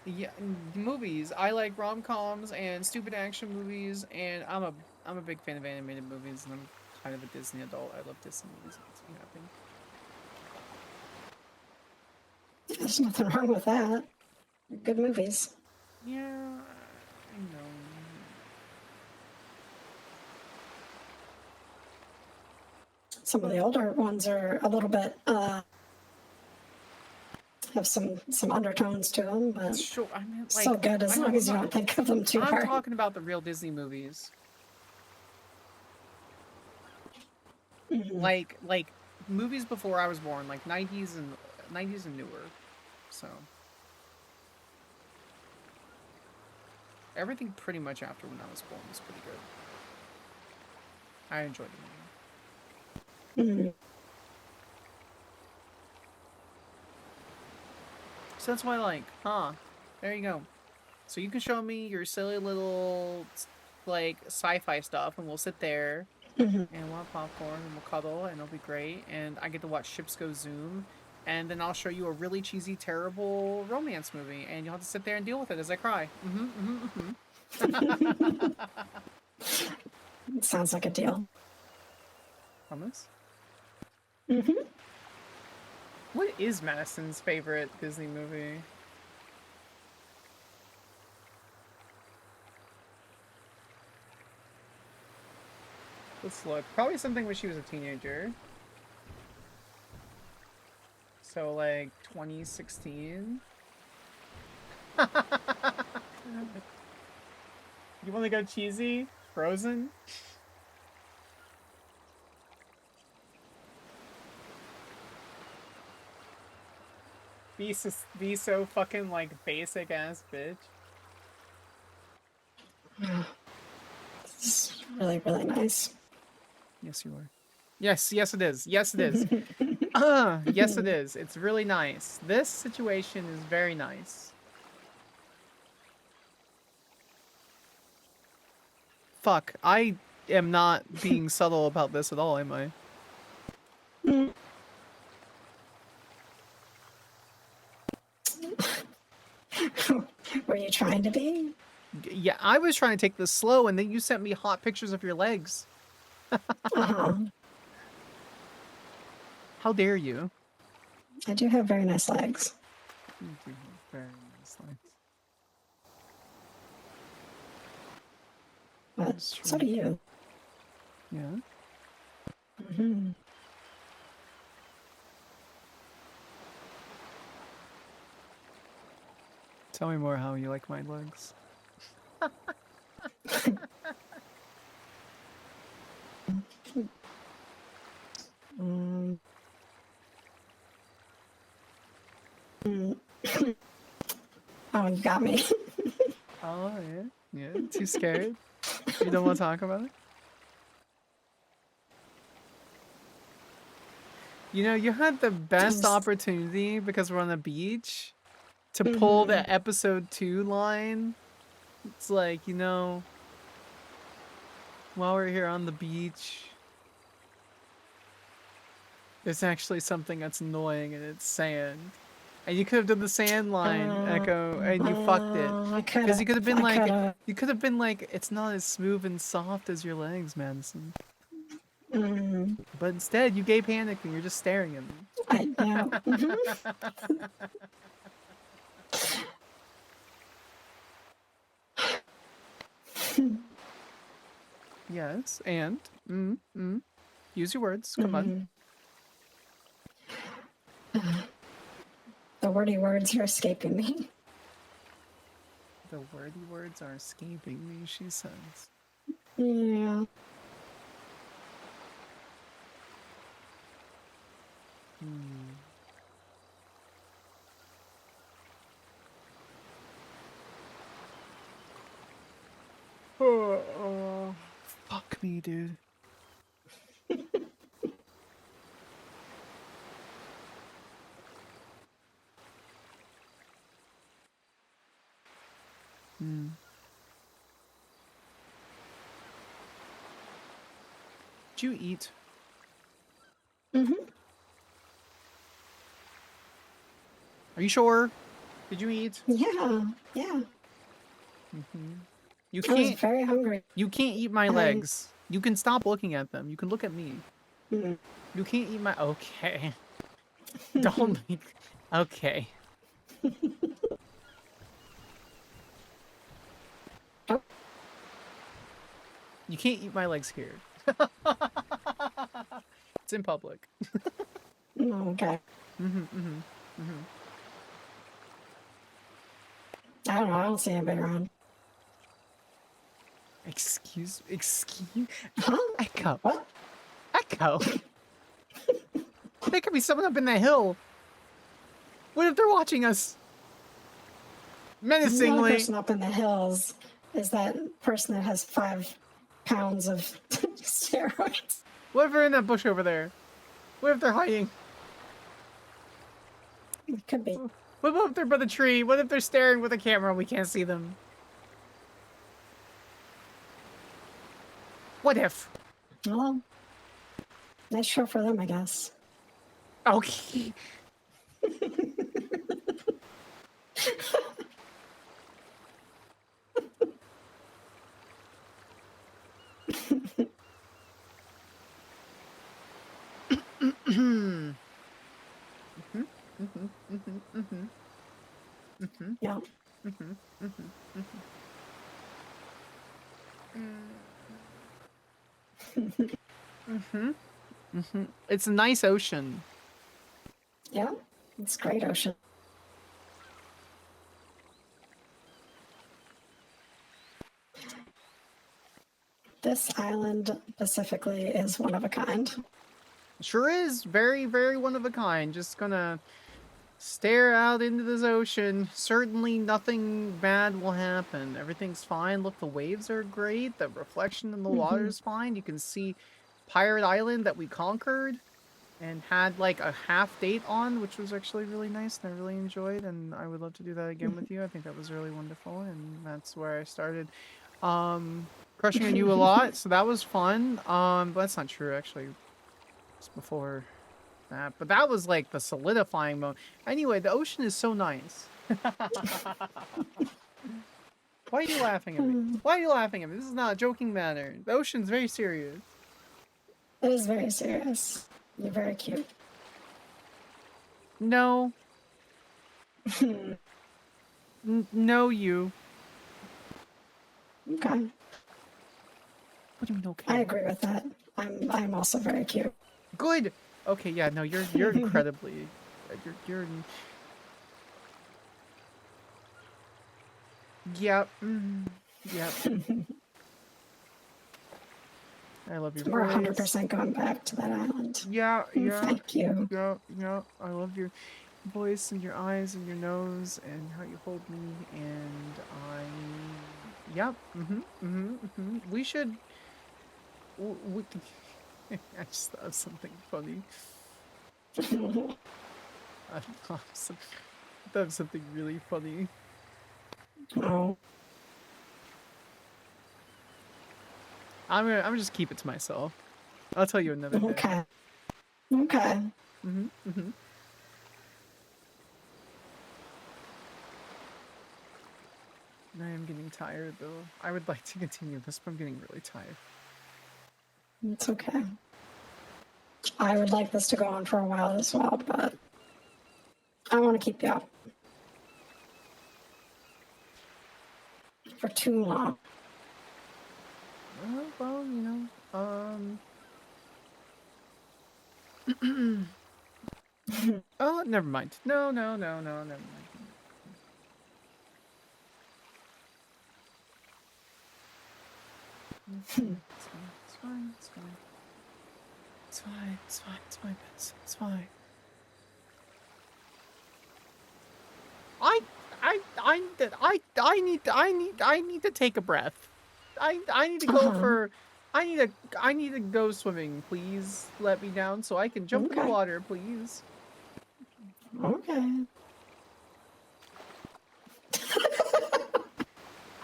Yeah, movies. I like rom-coms and stupid action movies, and I'm a big fan of animated movies, and I'm kind of a Disney adult. I love Disney movies. It makes me happy. There's nothing wrong with that. Good movies. Yeah, I know. Some of the older ones are a little bit have some undertones to them, but sure, I mean, like, so good as long as you don't think of them too I'm hard. talking about the real Disney movies. Mm-hmm. Like movies before I was born, like 90s and newer. So everything pretty much after when I was born was pretty good. I enjoyed the movie. Mm-hmm. So that's what I like. There you go. So you can show me your silly little, like, sci-fi stuff, and we'll sit there, Mm-hmm. and we'll have popcorn, and we'll cuddle, and it'll be great, and I get to watch ships go zoom, and then I'll show you a really cheesy, terrible romance movie, and you'll have to sit there and deal with it as I cry. Sounds like a deal. Promise? Mm-hmm. What is Madison's favorite Disney movie? Let's look. Probably something when she was a teenager. So, like, 2016? You want to go cheesy? Frozen? Be so fucking, like, basic ass bitch. It's really, really nice. Yes, you are. Yes, it is. Yes, it is. Yes, it is. It's really nice. This situation is very nice. Fuck, I am not being subtle about this at all, am I? Were you trying to be? Yeah, I was trying to take this slow, and then you sent me hot pictures of your legs. Uh-huh. How dare you? I do have very nice legs. You do have very nice legs. But so do you. Yeah? Mm-hmm. Tell me more how you like my legs. Oh, you got me. Oh, yeah? Yeah? Too scared? You don't want to talk about it? You know, you had the best opportunity because we're on the beach to pull the episode 2 line. It's like, you know, while we're here on the beach, there's actually something that's annoying and it's sand. And you could have done the sand line, Echo, and you fucked it. Because you could have been like, it's not as smooth and soft as your legs, Madison. But instead, you gay panic and you're just staring at me. Yeah. Yes, and use your words. Come on. The wordy words are escaping me. The wordy words are escaping me, she says. Yeah. Oh, fuck me, dude. Did you eat? Are you sure? Did you eat? Yeah. You I was can't. very hungry. You can't eat my legs. You can stop looking at them. You can look at me. You can't eat my. Okay. Don't make. Okay. You can't eat my legs here. It's in public. Okay. I don't know. I don't see anybody around. Excuse. Echo. What? Echo. There could be someone up in that hill. What if they're watching us? Menacingly. The only person up in the hills is that person that has 5 pounds of steroids. What if they're in that bush over there? What if they're hiding? It could be. What if they're by the tree? What if they're staring with a camera and we can't see them? What if? Well, nice show for them, I guess. Okay. Yeah. It's a nice ocean. Yeah, it's a great ocean. This island specifically is one of a kind. Sure is. Very, very one of a kind. Just gonna stare out into this ocean. Certainly nothing bad will happen. Everything's fine. Look, the waves are great. The reflection in the water is fine. You can see Pirate Island that we conquered and had like a half date on, which was actually really nice and I really enjoyed, and I would love to do that again with you. I think that was really wonderful, and that's where I started crushing on you a lot, so that was fun. But that's not true, actually. It's before that, but that was like the solidifying moment. Anyway, the ocean is so nice. Why are you laughing at me? Why are you laughing at me? This is not a joking matter. The ocean's very serious. It is very serious. You're very cute. No. No, you. Okay. What do you mean, okay? I agree with that. I'm also very cute. Good. Okay, yeah, no, you're incredibly, you're. Yep. Yep. I love your We're voice. 100% going back to that island. Yeah, yeah. Thank you. Yeah. I love your voice and your eyes and your nose and how you hold me, and yep. We should. I just thought of something funny. I thought of something really funny. Oh. I'm gonna just keep it to myself. I'll tell you another day. Okay. I am getting tired though. I would like to continue this, but I'm getting really tired. It's okay. I would like this to go on for a while as well, but I don't want to keep you up for too long. Well, you know, oh, never mind. No, never mind. It's fine. It's fine. It's fine. It's fine. It's fine. It's fine. It's fine. I need to take a breath. I need to go for. I need to go swimming. Please let me down so I can jump in the water, please. Okay.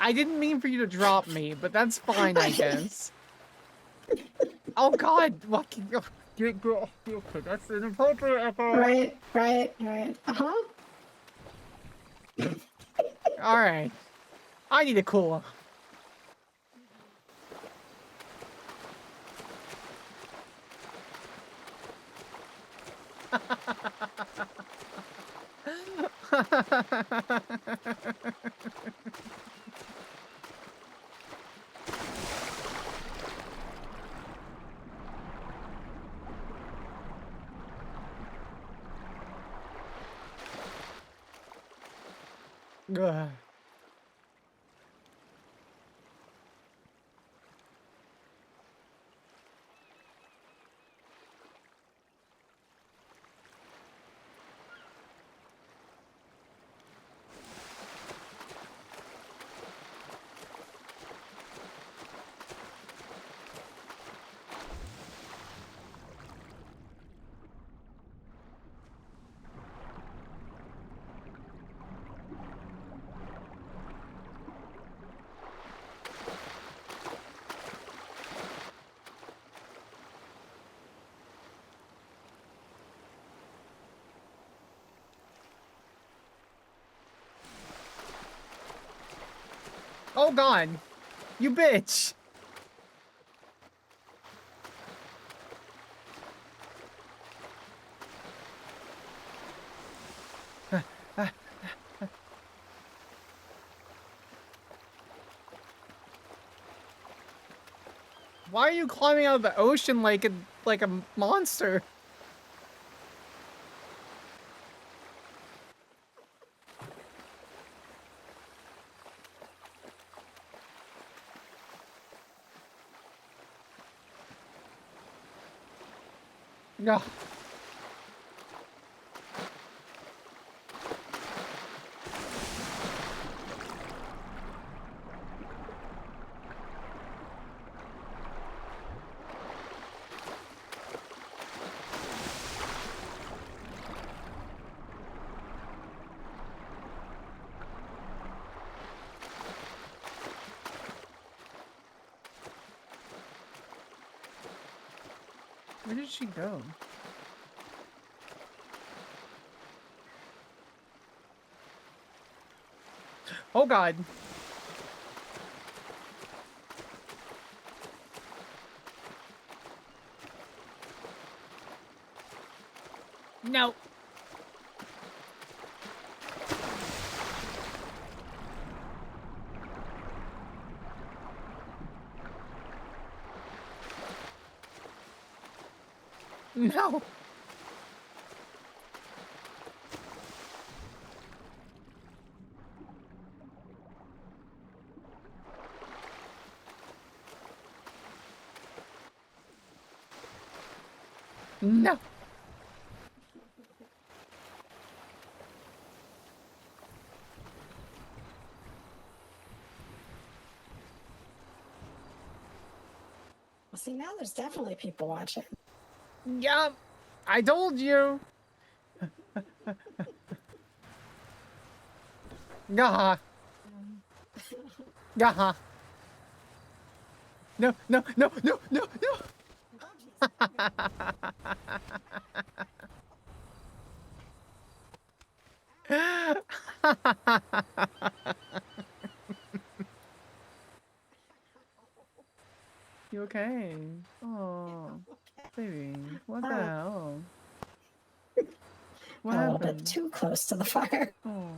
I didn't mean for you to drop me, but that's fine, I guess. Oh God! What? Okay, that's inappropriate. Echo. Right. All right. I need to cool off. Ugh. Oh God, you bitch! Why are you climbing out of the ocean like a monster? No. Where did she go? Oh God. No. No. No. Well, see, now there's definitely people watching. Yup. I told you. Gah. Gah. No. You okay? Oh, baby, what the hell? What A little happened? bit too close to the fire. Oh.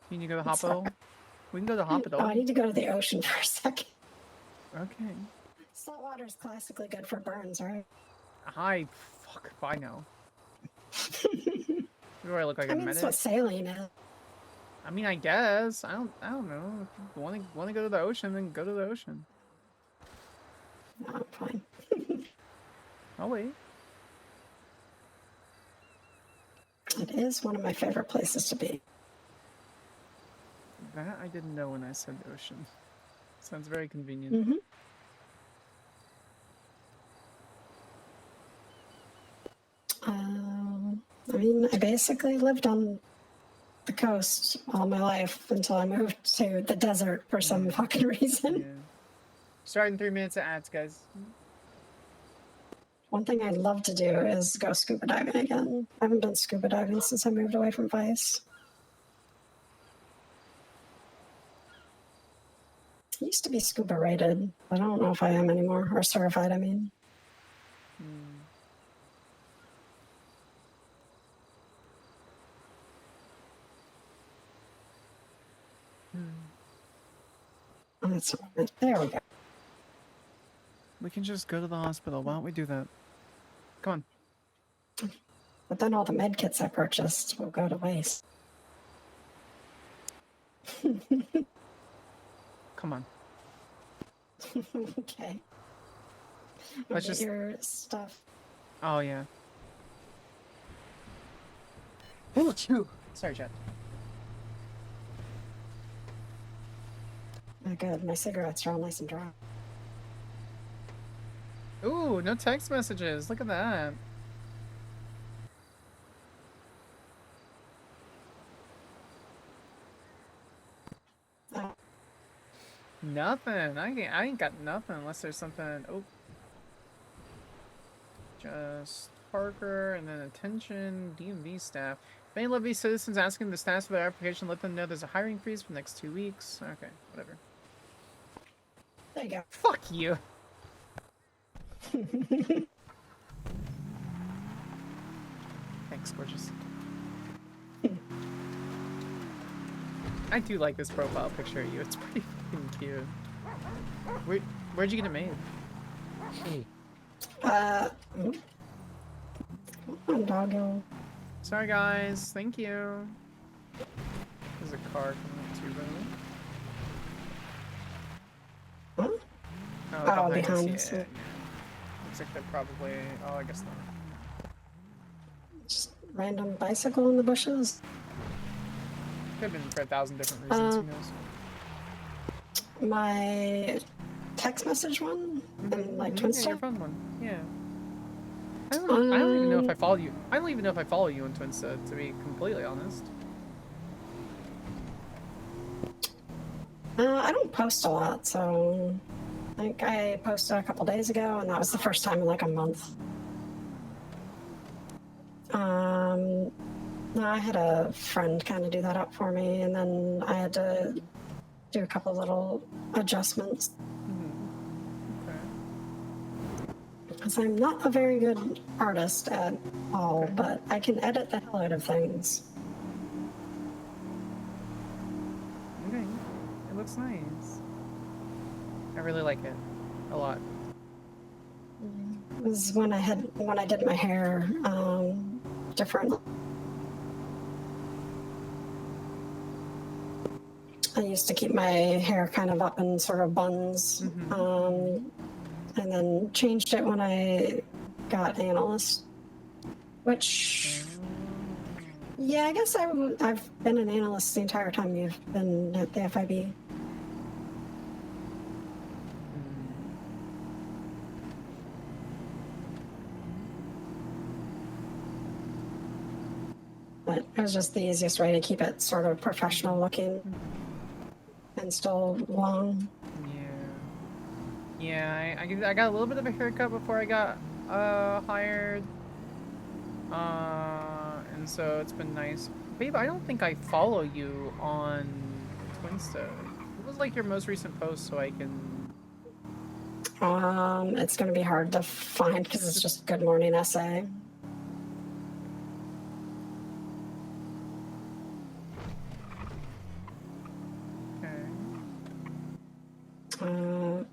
You need to go to the I'm sorry. hospital? We can go to the hospital. Oh, I need to go to the ocean for a second. Okay. Salt water is classically good for burns, right? Fuck if I know. Do I look like I a mean, that's medic? what saline is. I mean, I guess. I don't know. If you want to go to the ocean, then go to the ocean. No, I'm fine. I'll wait. It is one of my favorite places to be. That I didn't know when I said the ocean. Sounds very convenient. Mm-hmm. I mean, I basically lived on the coast all my life until I moved to the desert for some fucking reason. Yeah. Starting 3 minutes of ads, guys. One thing I'd love to do is go scuba diving again. I haven't been scuba diving since I moved away from Vice. I used to be scuba rated, but I don't know if I am anymore, or certified, I mean. Oh, that's there we go. We can just go to the hospital. Why don't we do that? Come on. But then all the med kits I purchased will go to waste. Come on. Okay. Let's Get just. your stuff. Oh yeah. Oh, chew. Sorry, Chad. Oh, good. My cigarettes are all nice and dry. Ooh, no text messages. Look at that. Nothing. I ain't got nothing unless there's something. Oh. Just Parker and then attention DMV staff. If any Levy citizens asking the status of their application, let them know there's a hiring freeze for the next 2 weeks. Okay, whatever. There you go. Fuck you. Thanks, gorgeous. I do like this profile picture of you. It's pretty fucking cute. Where'd you get it made? Come on, doggo. Sorry, guys. Thank you. There's a car coming up too, by the way. Oh, there it is. behind Yeah, us. yeah. Looks like they're probably. Oh, I guess not. Just random bicycle in the bushes. Could have been for 1,000 different reasons. Who knows? My text message one and like twin Yeah, stuff. your phone one. Yeah. I don't even know if I follow you. I don't even know if I follow you on Twinsta, to be completely honest. I don't post a lot, so I think I posted a couple days ago, and that was the first time in like a month. No, I had a friend kind of do that up for me, and then I had to do a couple little adjustments. Because I'm not a very good artist at all, but I can edit the hell out of things. Okay. It looks nice. I really like it. A lot. It was when I did my hair different. I used to keep my hair kind of up in sort of buns, and then changed it when I got analyst, which, yeah, I guess I've been an analyst the entire time you've been at the FIB. But it was just the easiest way to keep it sort of professional looking and still long. Yeah, I got a little bit of a haircut before I got hired. And so it's been nice. Babe, I don't think I follow you on Twinsta. What was like your most recent post so I can It's going to be hard to find because it's just Good Morning SA.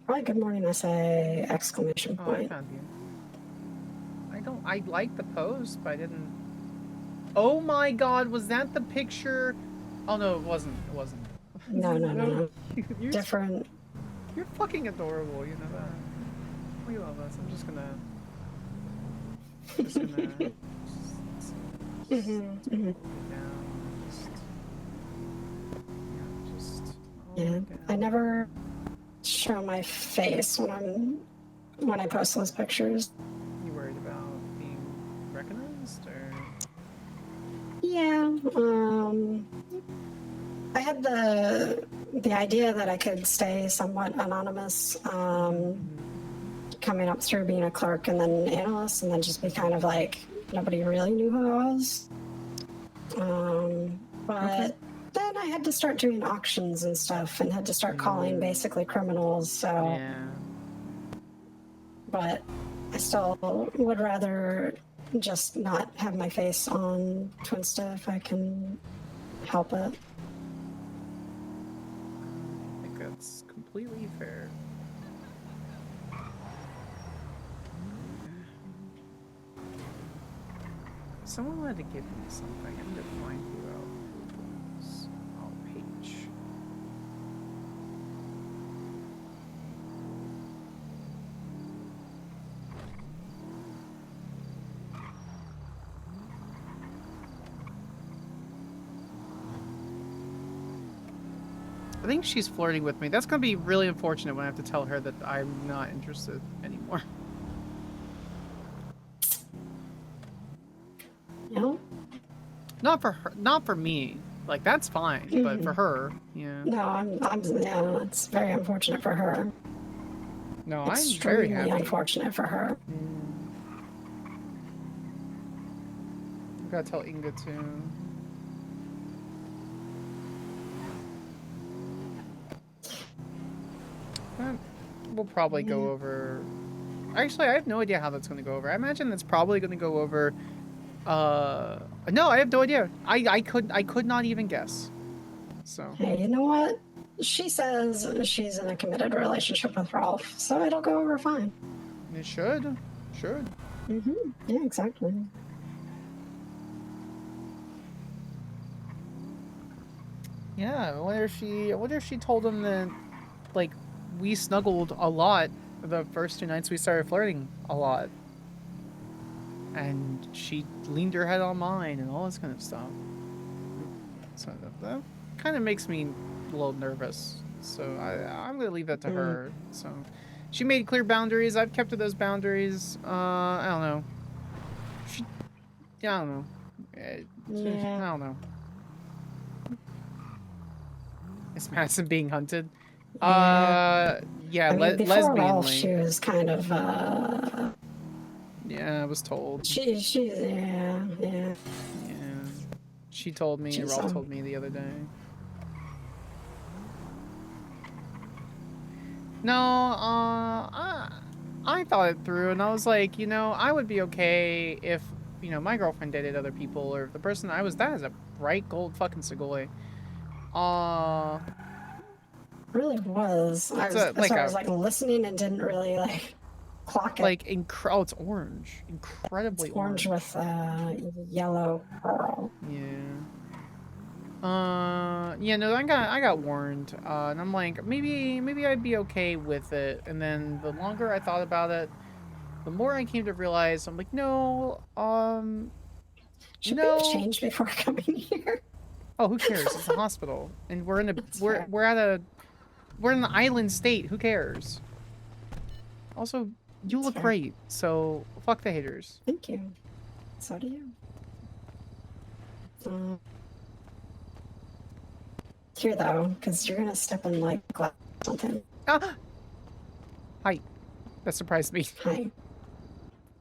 Probably Good Morning SA, exclamation Oh, I point. found you. I liked the post, but I didn't. Oh my god, was that the picture? Oh no, it wasn't. It wasn't. No. You're, Different. You're fucking adorable, you know that. We love us. I'm just gonna. Yeah, I never show my face when I post those pictures. You worried about being recognized, or? Yeah. I had the idea that I could stay somewhat anonymous, coming up through being a clerk and then analyst, and then just be kind of like nobody really knew who I was. But then I had to start doing auctions and stuff, and had to start calling basically criminals. So. Yeah. But I still would rather just not have my face on Twinsta if I can help it. I think that's completely fair. Someone wanted to give me something. I need to find who else. Oh, page. I think she's flirting with me. That's gonna be really unfortunate when I have to tell her that I'm not interested anymore. No. Not for her. Not for me. Like that's fine, but for her, yeah. No, I'm yeah, it's very unfortunate for her. No, I'm Extremely very happy. unfortunate for her. I gotta tell Inga too. We'll probably go over. Actually, I have no idea how that's going to go over. I imagine that's probably going to go over. No, I have no idea. I could not even guess. So. Hey, you know what? She says she's in a committed relationship with Ralph, so it'll go over fine. It should. Should. Yeah, exactly. Yeah, I wonder if she told him that, like, we snuggled a lot the first 2 nights we started flirting a lot. And she leaned her head on mine and all this kind of stuff. So that kind of makes me a little nervous. So I'm going to leave that to her. So she made clear boundaries. I've kept to those boundaries. I don't know. I don't know. I don't know. Is Madison being hunted? Yeah, I mean, before lesbianly. Ralph, she was kind of, Yeah, I was told. She's yeah. She told me, and Ralph told me the other day. No, I thought it through, and I was like, you know, I would be okay if, you know, my girlfriend dated other people, or if the person I was, that is a bright gold fucking Segoi. Really was. I was like listening and didn't really like clock it. Like oh, it's orange, incredibly it's orange with yellow pearl. Yeah, no, I got warned, and I'm like, maybe I'd be okay with it. And then the longer I thought about it, the more I came to realize, I'm like, no, Should no. we have changed before coming here? Oh, who cares? It's a hospital, and we're in a we're in the island state. Who cares? Also, you look great, so fuck the haters. Thank you. So do you. Here though, because you're gonna step in like glass or something. Hi. That surprised me. Hi.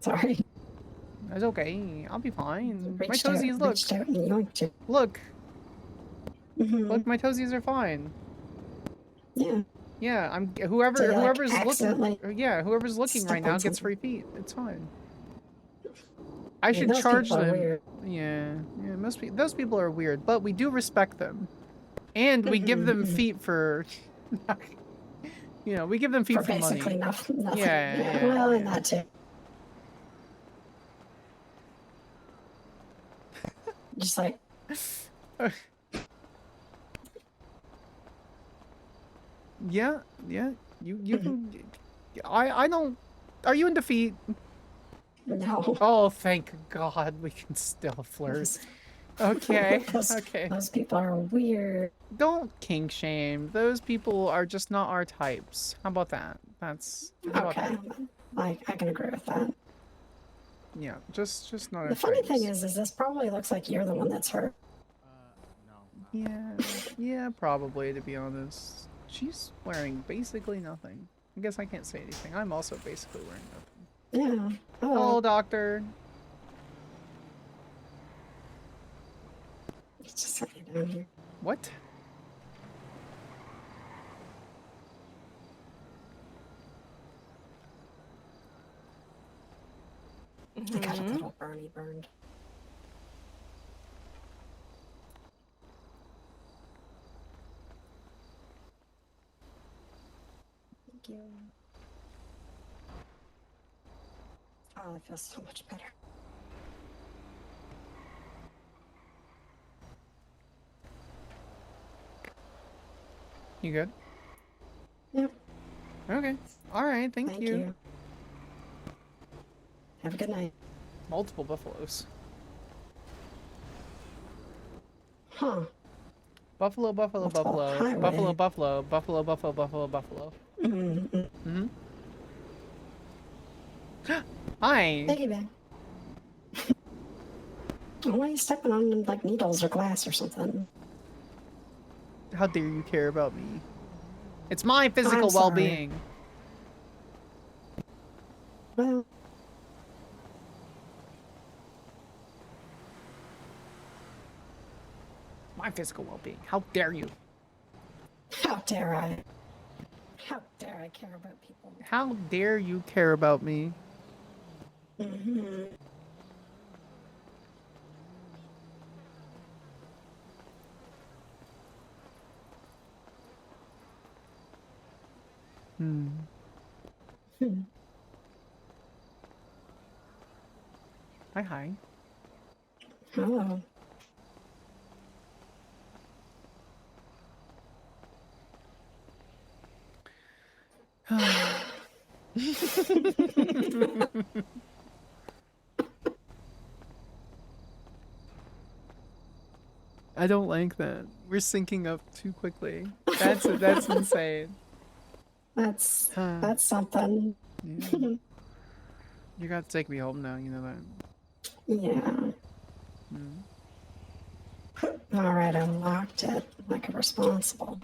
Sorry. That's okay. I'll be fine. My Reached out, toesies, look. reached out and yoinked it. Look. Look, my toesies are fine. Yeah. Yeah, So whoever you, like, whoever's accidentally looking. Yeah, whoever's looking step right now on gets something. free feet. It's fine. I Yeah, should those charge people are them. weird. Yeah, those people are weird, but we do respect them, and we give them feet for. We give them feet For for basically money. nothing. Yeah. Well, and that too. Just like. Yeah. You can. I don't. Are you in defeat? No. Oh, thank God, we can still flirt. Okay. Okay. Those people are weird. Don't kink shame. Those people are just not our types. How about that? How about Okay. that? I can agree with that. Yeah, just not our The funny types. thing is this probably looks like you're the one that's hurt. Yeah, probably, to be honest. She's wearing basically nothing. I guess I can't say anything. I'm also basically wearing nothing. Yeah. Hello, doctor. Let's just set you down here. What? I got a little Bernie burned. Thank you. Oh, I feel so much better. You good? Yep. Okay. All right. Thank you. Have a good night. Multiple buffaloes. Huh. Buffalo. highway. Buffalo. Mm-hmm. Hi. Piggyback. Why are you stepping on like needles or glass or something? How dare you care about me? It's my physical I'm sorry. well-being. Well, My physical well-being. How dare you? how dare I? How dare I care about people? How dare you care about me? Mm-hmm. Hmm. Hi. Hello. I don't like that. We're syncing up too quickly. That's insane. That's something. Yeah. You got to take me home now. You know that. Yeah. All right, I locked it like a responsible.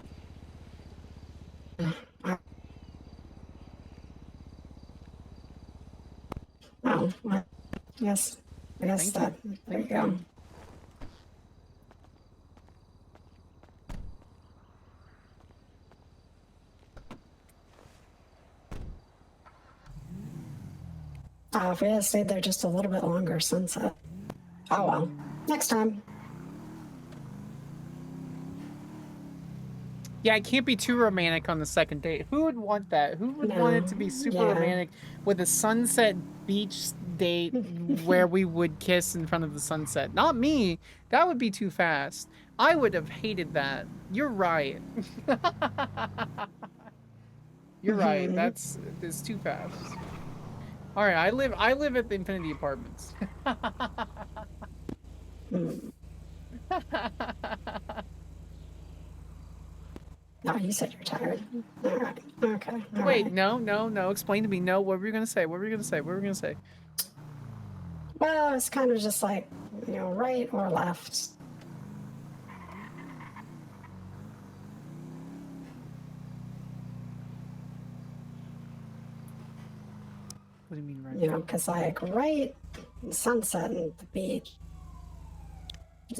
Oh, well, yes. I guess Thank that. There you go. If we had stayed there just a little bit longer, sunset. Oh well. Next time. Yeah, it can't be too romantic on the second date. Who would want that? Who would want it to be super romantic with a sunset beach date where we would kiss in front of the sunset? Not me. That would be too fast. I would have hated that. You're right. You're right. It's too fast. All right, I live at the Infinity Apartments. Oh, you said you're tired. All right. Okay. All Wait, right. no. Explain to me. No, what were you gonna say? What were you gonna say? Well, it's kind of just like, right or left. What do you mean, right? Because like right, sunset and the beach.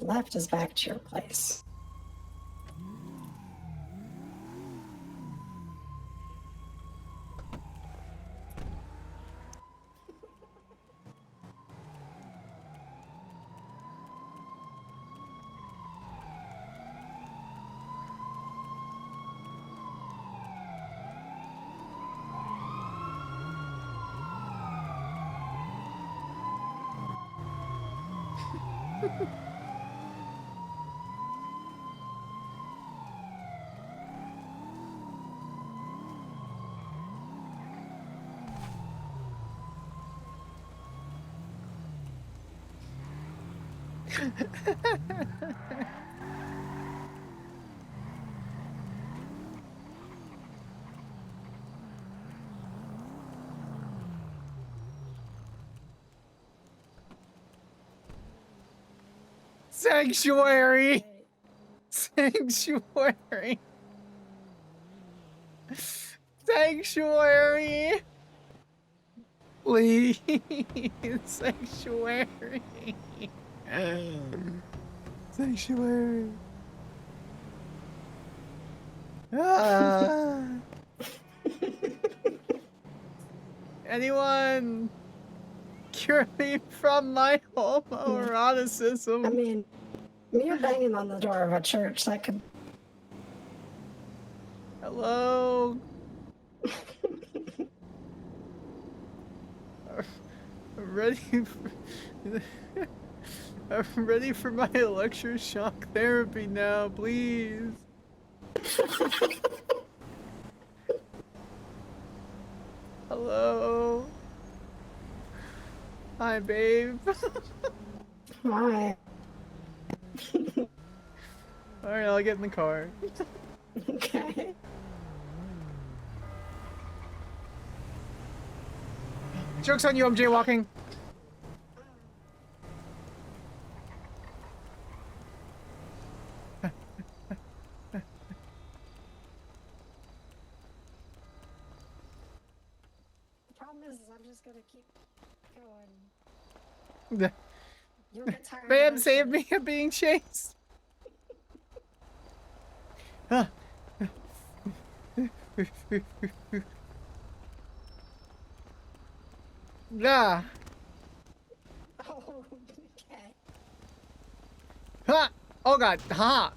Left is back to your place. Sanctuary. Sanctuary. Sanctuary. Please. Sanctuary. Sanctuary. Ah. Anyone cure me from my homoeroticism? I mean, you're banging on the door of a church. That could. Hello. I'm ready for. I'm ready for my electroshock therapy now, please. Hello. Hi, babe. Hi. Alright, I'll get in the car. Okay. Joke's on you, I'm jaywalking. The problem is I'm just gonna keep going. You'll get tired. Babe, save me, I'm being chased. Yeah. Oh, okay. Ha! Oh god, ha!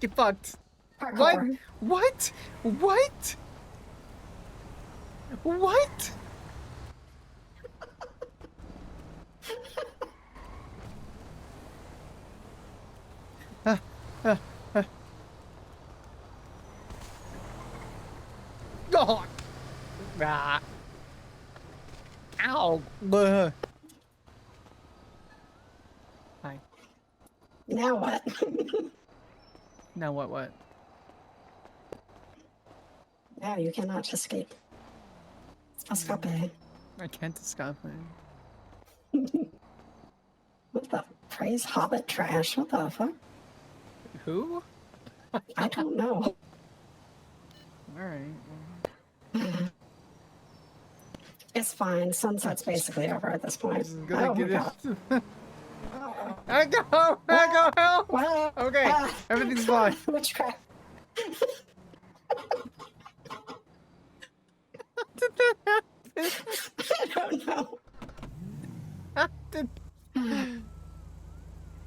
Get fucked. Parkour. What? What? What? Oh. Ah. Ow. Ugh. Hi. Now what? Now what? Now you cannot escape. Escape. I can't escape. What the praise hobbit trash? What the fuck? Who? I don't know. Alright. It's fine. Sunset's basically over at this point. Gonna Oh get my god. Echo! Echo! Help! What? Okay, everything's fine. Witchcraft. Did that happen? I don't know.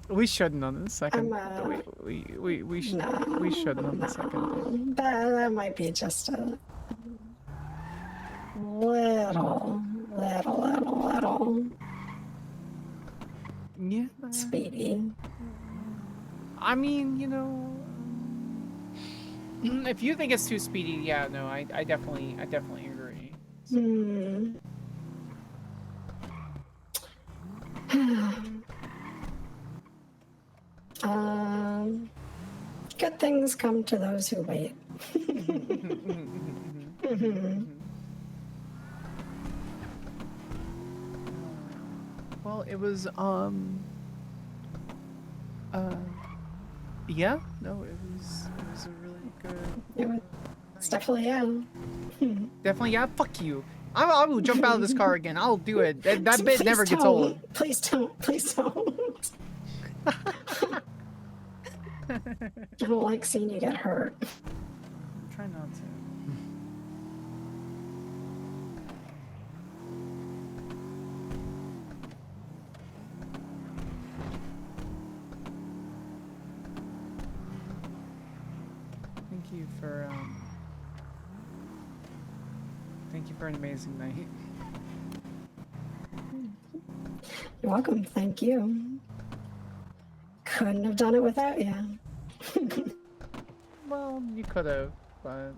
We shouldn't on the second. I'm, We shouldn't on the second. That might be just a little. Yeah. Speedy. I mean, you know, if you think it's too speedy, yeah, no, I definitely agree. Hmm. Good things come to those who wait. Well, it was yeah, no, it was a really good. It's definitely Definitely, yeah. Fuck you. I will jump out of this car again. I'll do it. That bit Please never gets don't. old. Please don't. Please don't. I don't like seeing you get hurt. Try not to. Thank you for an amazing night. You're welcome. Thank you. couldn't have done it without you. Well, you could have, but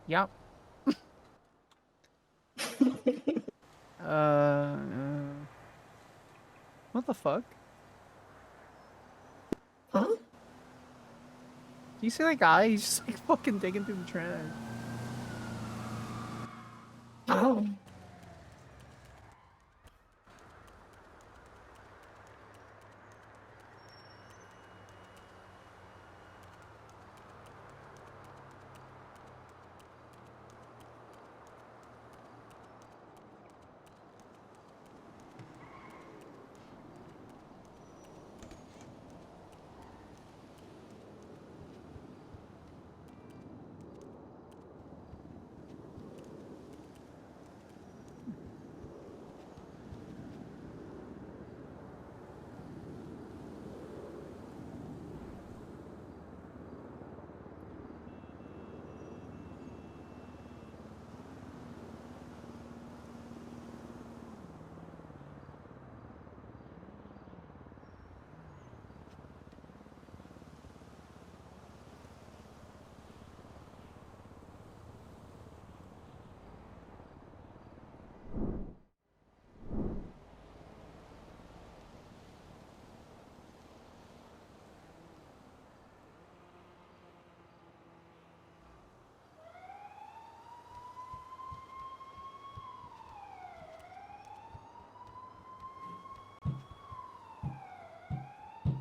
yep. What the fuck? Huh? Do you see that guy? He's just like fucking digging through the trash. Oh.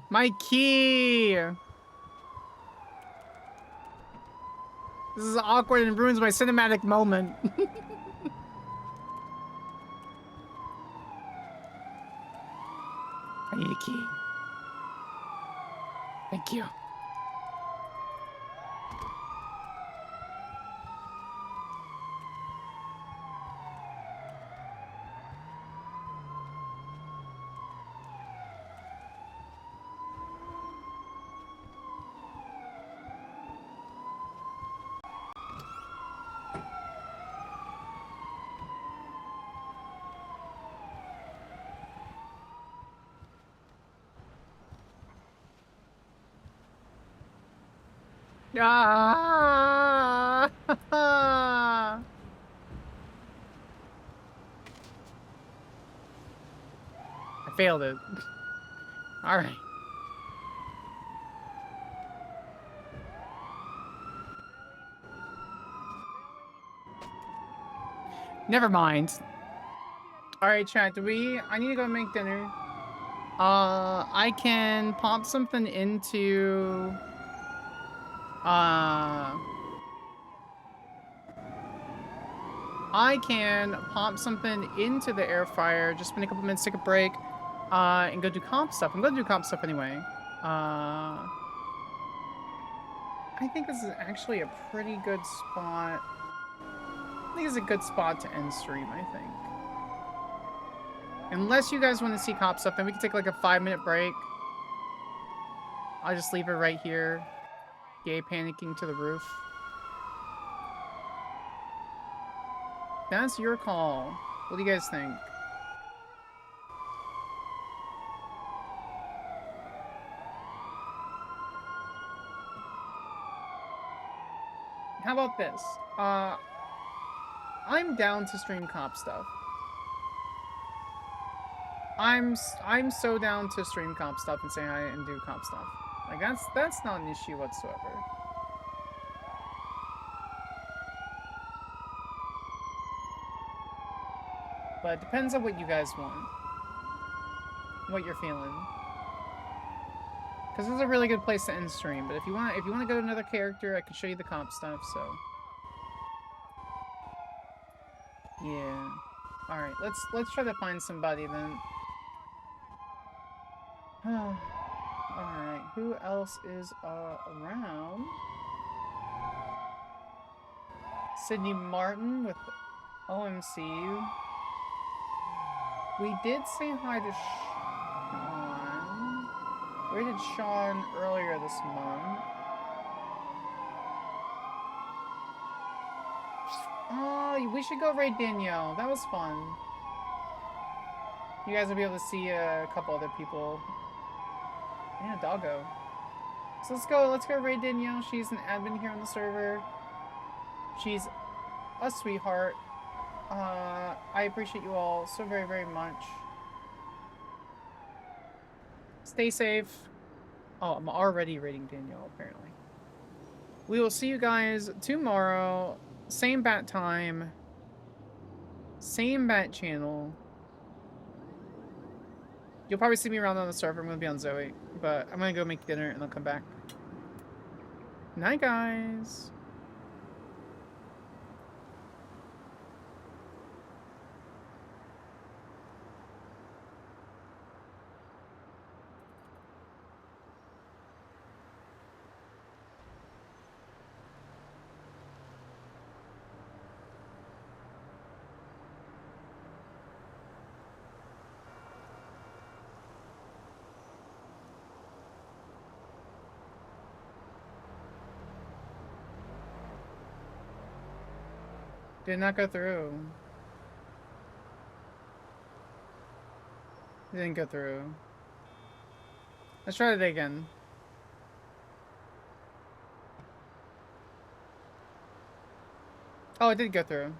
My key! This is awkward and ruins my cinematic moment. I need a key. Thank you. Ah! I failed it. All right. Never mind. All right, chat. I need to go make dinner. I can pop something into. I can pop something into the air fryer, just spend a couple minutes, take a break, and go do comp stuff. I'm gonna do comp stuff anyway. I think this is actually a pretty good spot. I think it's a good spot to end stream, I think. Unless you guys want to see comp stuff, then we can take like a 5-minute break. I'll just leave it right here. Gay panicking to the roof. That's your call. What do you guys think? How about this? I'm down to stream comp stuff. I'm so down to stream comp stuff and say hi and do comp stuff. Like that's not an issue whatsoever. But it depends on what you guys want. What you're feeling. Because this is a really good place to end stream, but if you want to go to another character, I can show you the comp stuff, so. Yeah. Alright, let's try to find somebody then. Alright, who else is around? Sydney Martin with OMC. We did say hi to Sean. We did Sean earlier this month. Oh, we should go raid Danielle. That was fun. You guys will be able to see a couple other people. And a doggo. So let's go raid Danielle. She's an admin here on the server. She's a sweetheart. I appreciate you all so very, very much. Stay safe. Oh, I'm already raiding Danielle, apparently. We will see you guys tomorrow. Same bat time. Same bat channel. You'll probably see me around on the server. I'm going to be on Zoe. But I'm going to go make dinner and I'll come back. Night, guys. Did not go through. It didn't go through. Let's try it again. Oh, it did go through.